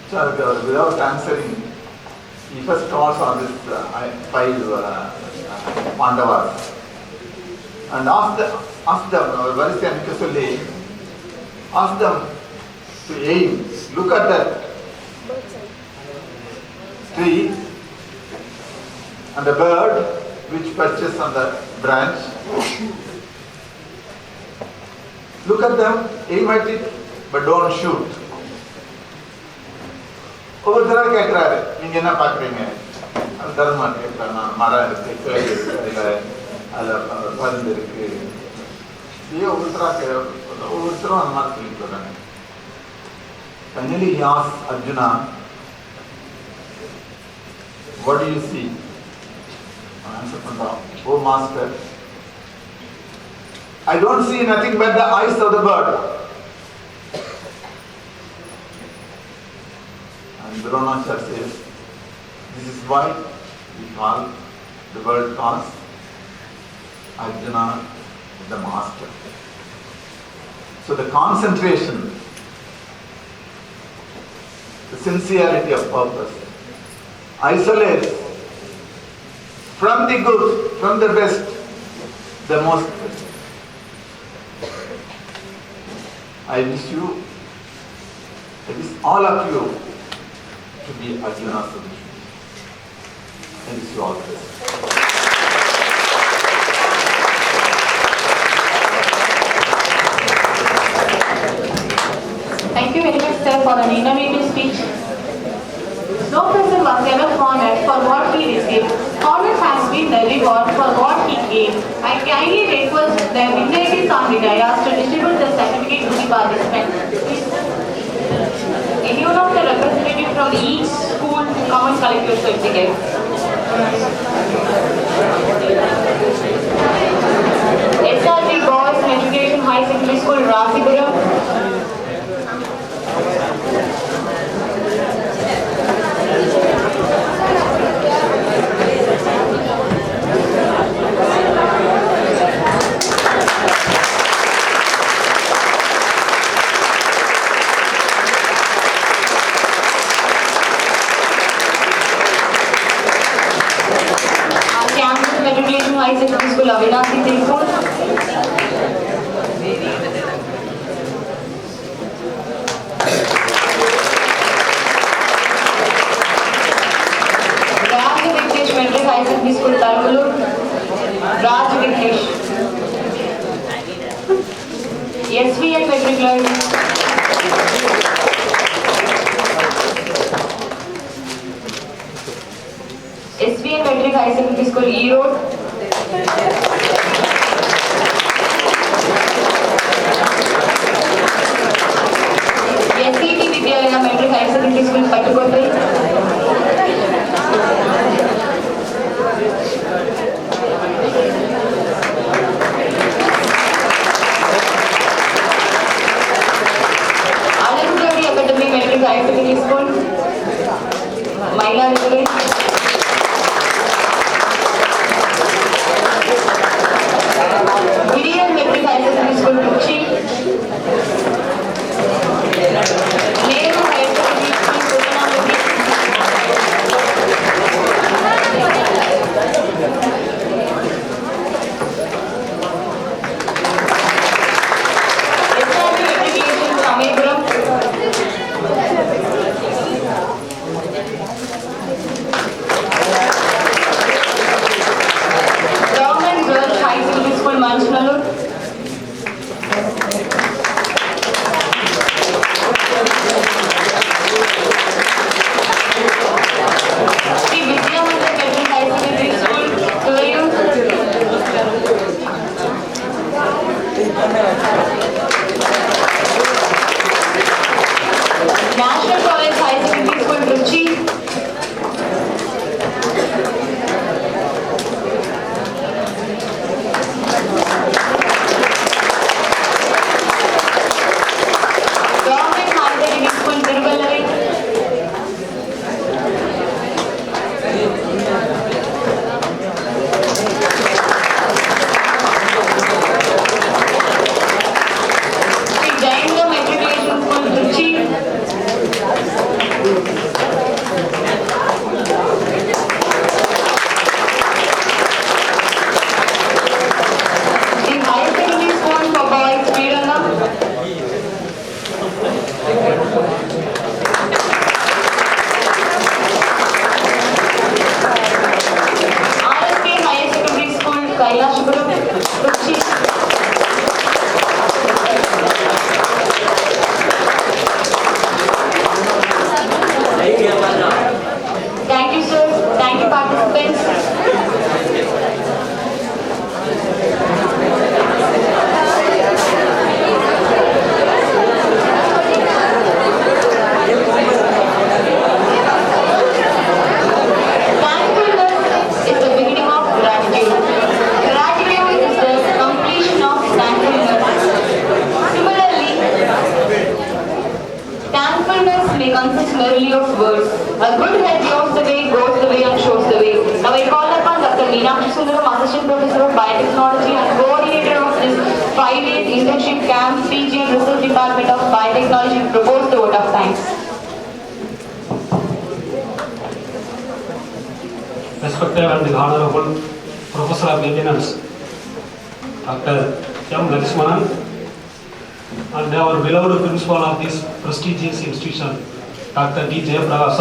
So without answering, he first calls on this 5 Pandavas and ask them, varisya nikka solli, ask them to aim, look at that tree and the bird which perches on the branch. Look at them, aim at it, but don't shoot. ஒவ்வொருத்தராக கேட்குறாரு, நீங்க என்ன பார்க்குறீங்க? அது தர்மம் கேட்குறாரு, மரம் இருக்கு, கிளை இருக்கு, அதில் பருந்து இருக்கு. இதே ஒவ்வொருத்தரும் அந்த மாதிரி சொல்லிட்டு வர்றாங்க. Finally he asked Arjuna, what do you see? Answer பண்றான், oh master, I don't see nothing but the eyes of the bird. And Dronacharya says, this is why we call the world calls Arjuna the master. So the concentration, the sincerity of purpose, isolates from the good, from the best, the most good. I wish you, I wish all of you to be Arjuna solution. I wish you all the best. Thank you very much, sir, for an innovative speech. No person was ever honored for what he received. Honor has been the reward for what he gave. I kindly request the dignitaries on the dais to distribute the certificate to the participants. Anyone of the representative from each school come and collect your certificate. SRG Boys Education High Secondary School, Rasipuram. High Secondary School, Avinasi Tirupur. Raj Vignesh Metric High Secondary School, Tarmalur. Raj Vignesh. SVN Metric Learning. SVN Metric High Secondary School, E-Road. SCT Vidyalaya Metric High Secondary School, Pattukotai. National College High Secondary School, Trichy. Government High Secondary School, Tiruvallavi. Sri Jainga Matriculation School, Trichy. Sri High Secondary School for Boys, Srirangam. RSK Higher Secondary School, Kailashpuram, Trichy. Thank you, sir. Thank you, participants. Thankfulness is the beginning of gratitude. Gratitude is the completion of thankfulness. Similarly, thankfulness may consist merely of words. A good head knows the way, goes the way and shows the way. Now I call upon Dr. Meenakshi Sundaram, Assistant Professor of Biotechnology and Coordinator of this 5-day internship camp, PG and Research Department of Biotechnology, to propose the vote of thanks. Respected and Honorable Professor of Eminence, Dr. M. Lakshmanan, and our beloved Principal of this prestigious institution, Dr. D. Jayaprakash,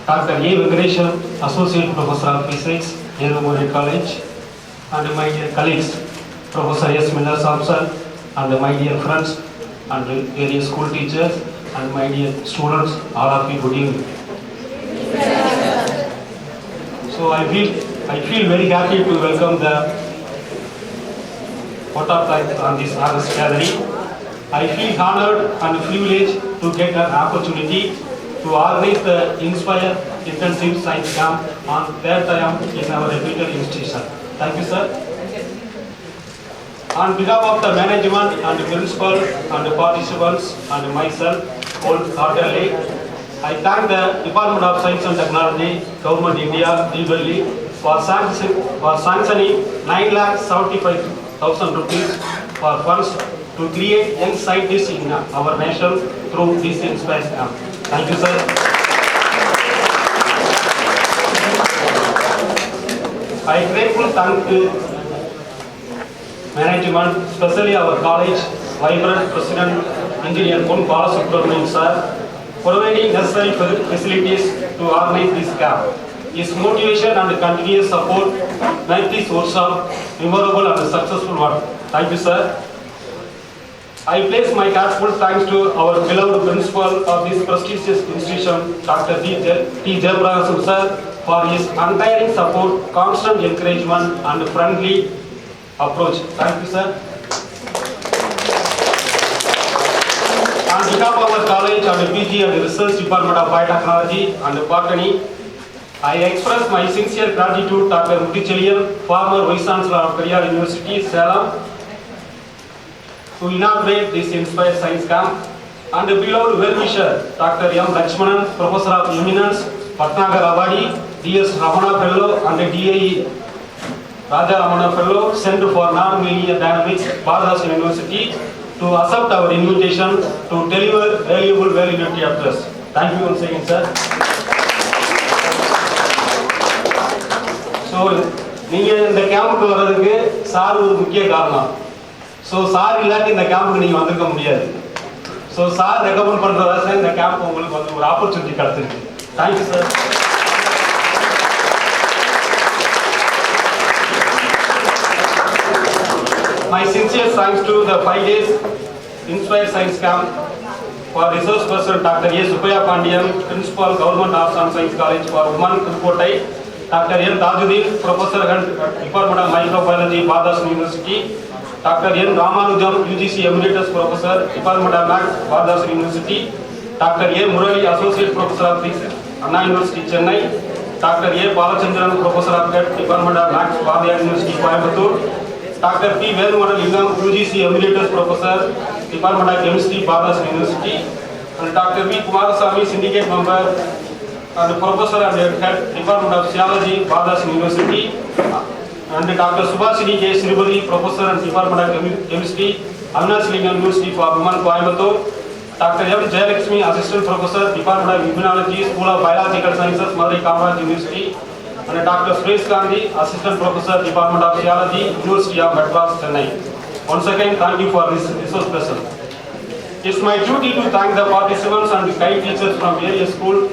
Dr. A. Venkatesan, Associate Professor of Physics, Nehru College, and my dear colleagues, Professor S. Miller Sampson, and my dear friends, and various school teachers, and my dear students, all of you, good evening. So I feel very happy to welcome the vote of thanks on this August gathering. I feel honored and privileged to get an opportunity to organize the Inspire Intensive Science Camp on third time in our reputed institution. Thank you, sir. On behalf of the management and the principal and the participants and myself wholeheartedly, I thank the Department of Science and Technology, Government India, New Delhi for sanctioning 9,75,000 rupees for funds to create young scientists in our nation through this Inspire Camp. Thank you, sir. I gratefully thank the management, especially our college, vibrant President Engineer Pon Balasubramanian sir, providing necessary facilities to organize this camp. His motivation and continuous support make this workshop memorable and successful one. Thank you, sir. I place my heartfelt thanks to our beloved principal of this prestigious institution, Dr. T. Jayaprakash sir, for his untiring support, constant encouragement, and friendly approach. Thank you, sir. On behalf of our college and PG and Research Department of Biotechnology and Botany, I express my sincere gratitude to Dr. Muthichelian, former Vice Chancellor of Periyar University, Salem, to inaugurate this Inspire Science Camp, and the beloved well-wisher, Dr. M. Lakshmanan, Professor of Eminence, Patnagar Awadi, D.S. Ramana Fellow, and the DAE Raja Ramana Fellow, Center for Non-Linear Dynamics, Badass University, to accept our invitation to deliver valuable well-university address. Thank you once again, sir. So, நீங்கள் இந்த கேம்புக்கு வர்றதுக்கு sir ஒரு முக்கிய காரணம். So sir இல்லாட்டி இந்த கேம்புக்கு நீங்கள் வந்திருக்க முடியாது. ஸோ சார் ரெக்கமெண்ட் பண்ணுறதா இந்த கேம்ப் உங்களுக்கு வந்து ஒரு ஆப்பர்ச்சுனிட்டி கிடைச்சிருக்கு. Thank you sir. My sincere thanks to the 5 days Inspire Science Camp for Resource Person Dr. A. Subbaya Pandian, Principal Government Arts and Science College for Women Kurukotai, Dr. N. Tajuddin, Professor at Department of Microbiology, Badass University, Dr. N. Ramanujam, UGC Emeritus Professor, Department of Maths, Bardhasan University. Dr. A. Murali, Associate Professor of Physics, Anna University, Chennai. Dr. A. Palachandran, Professor of Department of Maths, Bardhasan University, Coimbatore. Dr. P. Venumanalingam, UGC Emeritus Professor, Department of Chemistry, Bardhasan University. And Dr. V. Kumarasamy, Syndicate Member and Professor and Head, Department of Physiology, Bardhasan University. And Dr. Subhashini J. Sribali, Professor and Department of Chemistry, Avinashilingam University for Women, Coimbatore. Dr. M. Jayalakshmi, Assistant Professor, Department of Immunology, School of Biological Sciences, Madurai Kamaraj University. And Dr. Suresh Gandhi, Assistant Professor, Department of Physiology, University of Madras, Chennai. Once again, thank you for this resource person. It's my duty to thank the participants and the kind teachers from various schools.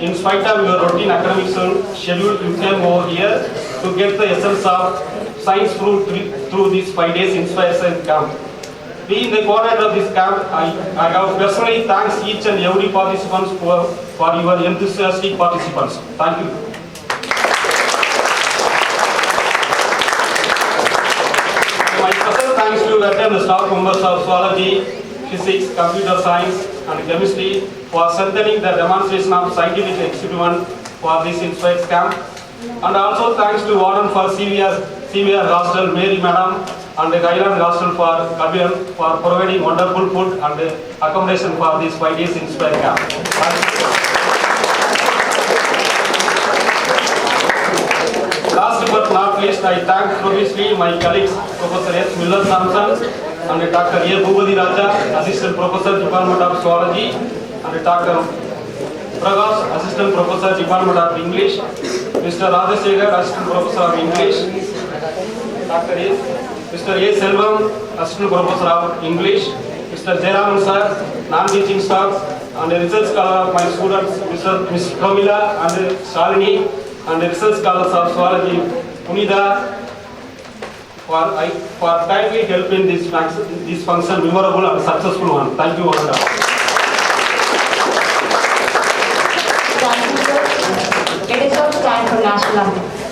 In spite of your routine academic schedule, you came over here to get the essence of science through these 5 days inspiration camp. Being the coordinator of this camp, I have personally thanks each and every participant for your enthusiastic participants. Thank you. My special thanks to the staff members of zoology, physics, computer science and chemistry for strengthening the demonstration of scientific experiment for this Inspires camp. And also thanks to Warden for CVR Hostel, Mary Madam, and the Highland Hostel for Kabian for providing wonderful food and accommodation for this 5 days Inspire camp. Last but not least, I thank profusely my colleagues, Professor S. Miller Samson and Dr. A. Bhubadi Raja, Assistant Professor, Department of Zoology, and Dr. Prakash, Assistant Professor, Department of English, Mr. Radhasekhar, Assistant Professor of English, Mr. A. Selvam, Assistant Professor of English, Mr. Jayaraman Sir, non-teaching staff, and the research scholar of my students, Ms. Pramila and Shalini, and the research scholars of zoology, Punida, for timely help in this function, memorable and successful one. Thank you all. Thank you, sir. It is now time for national anthem.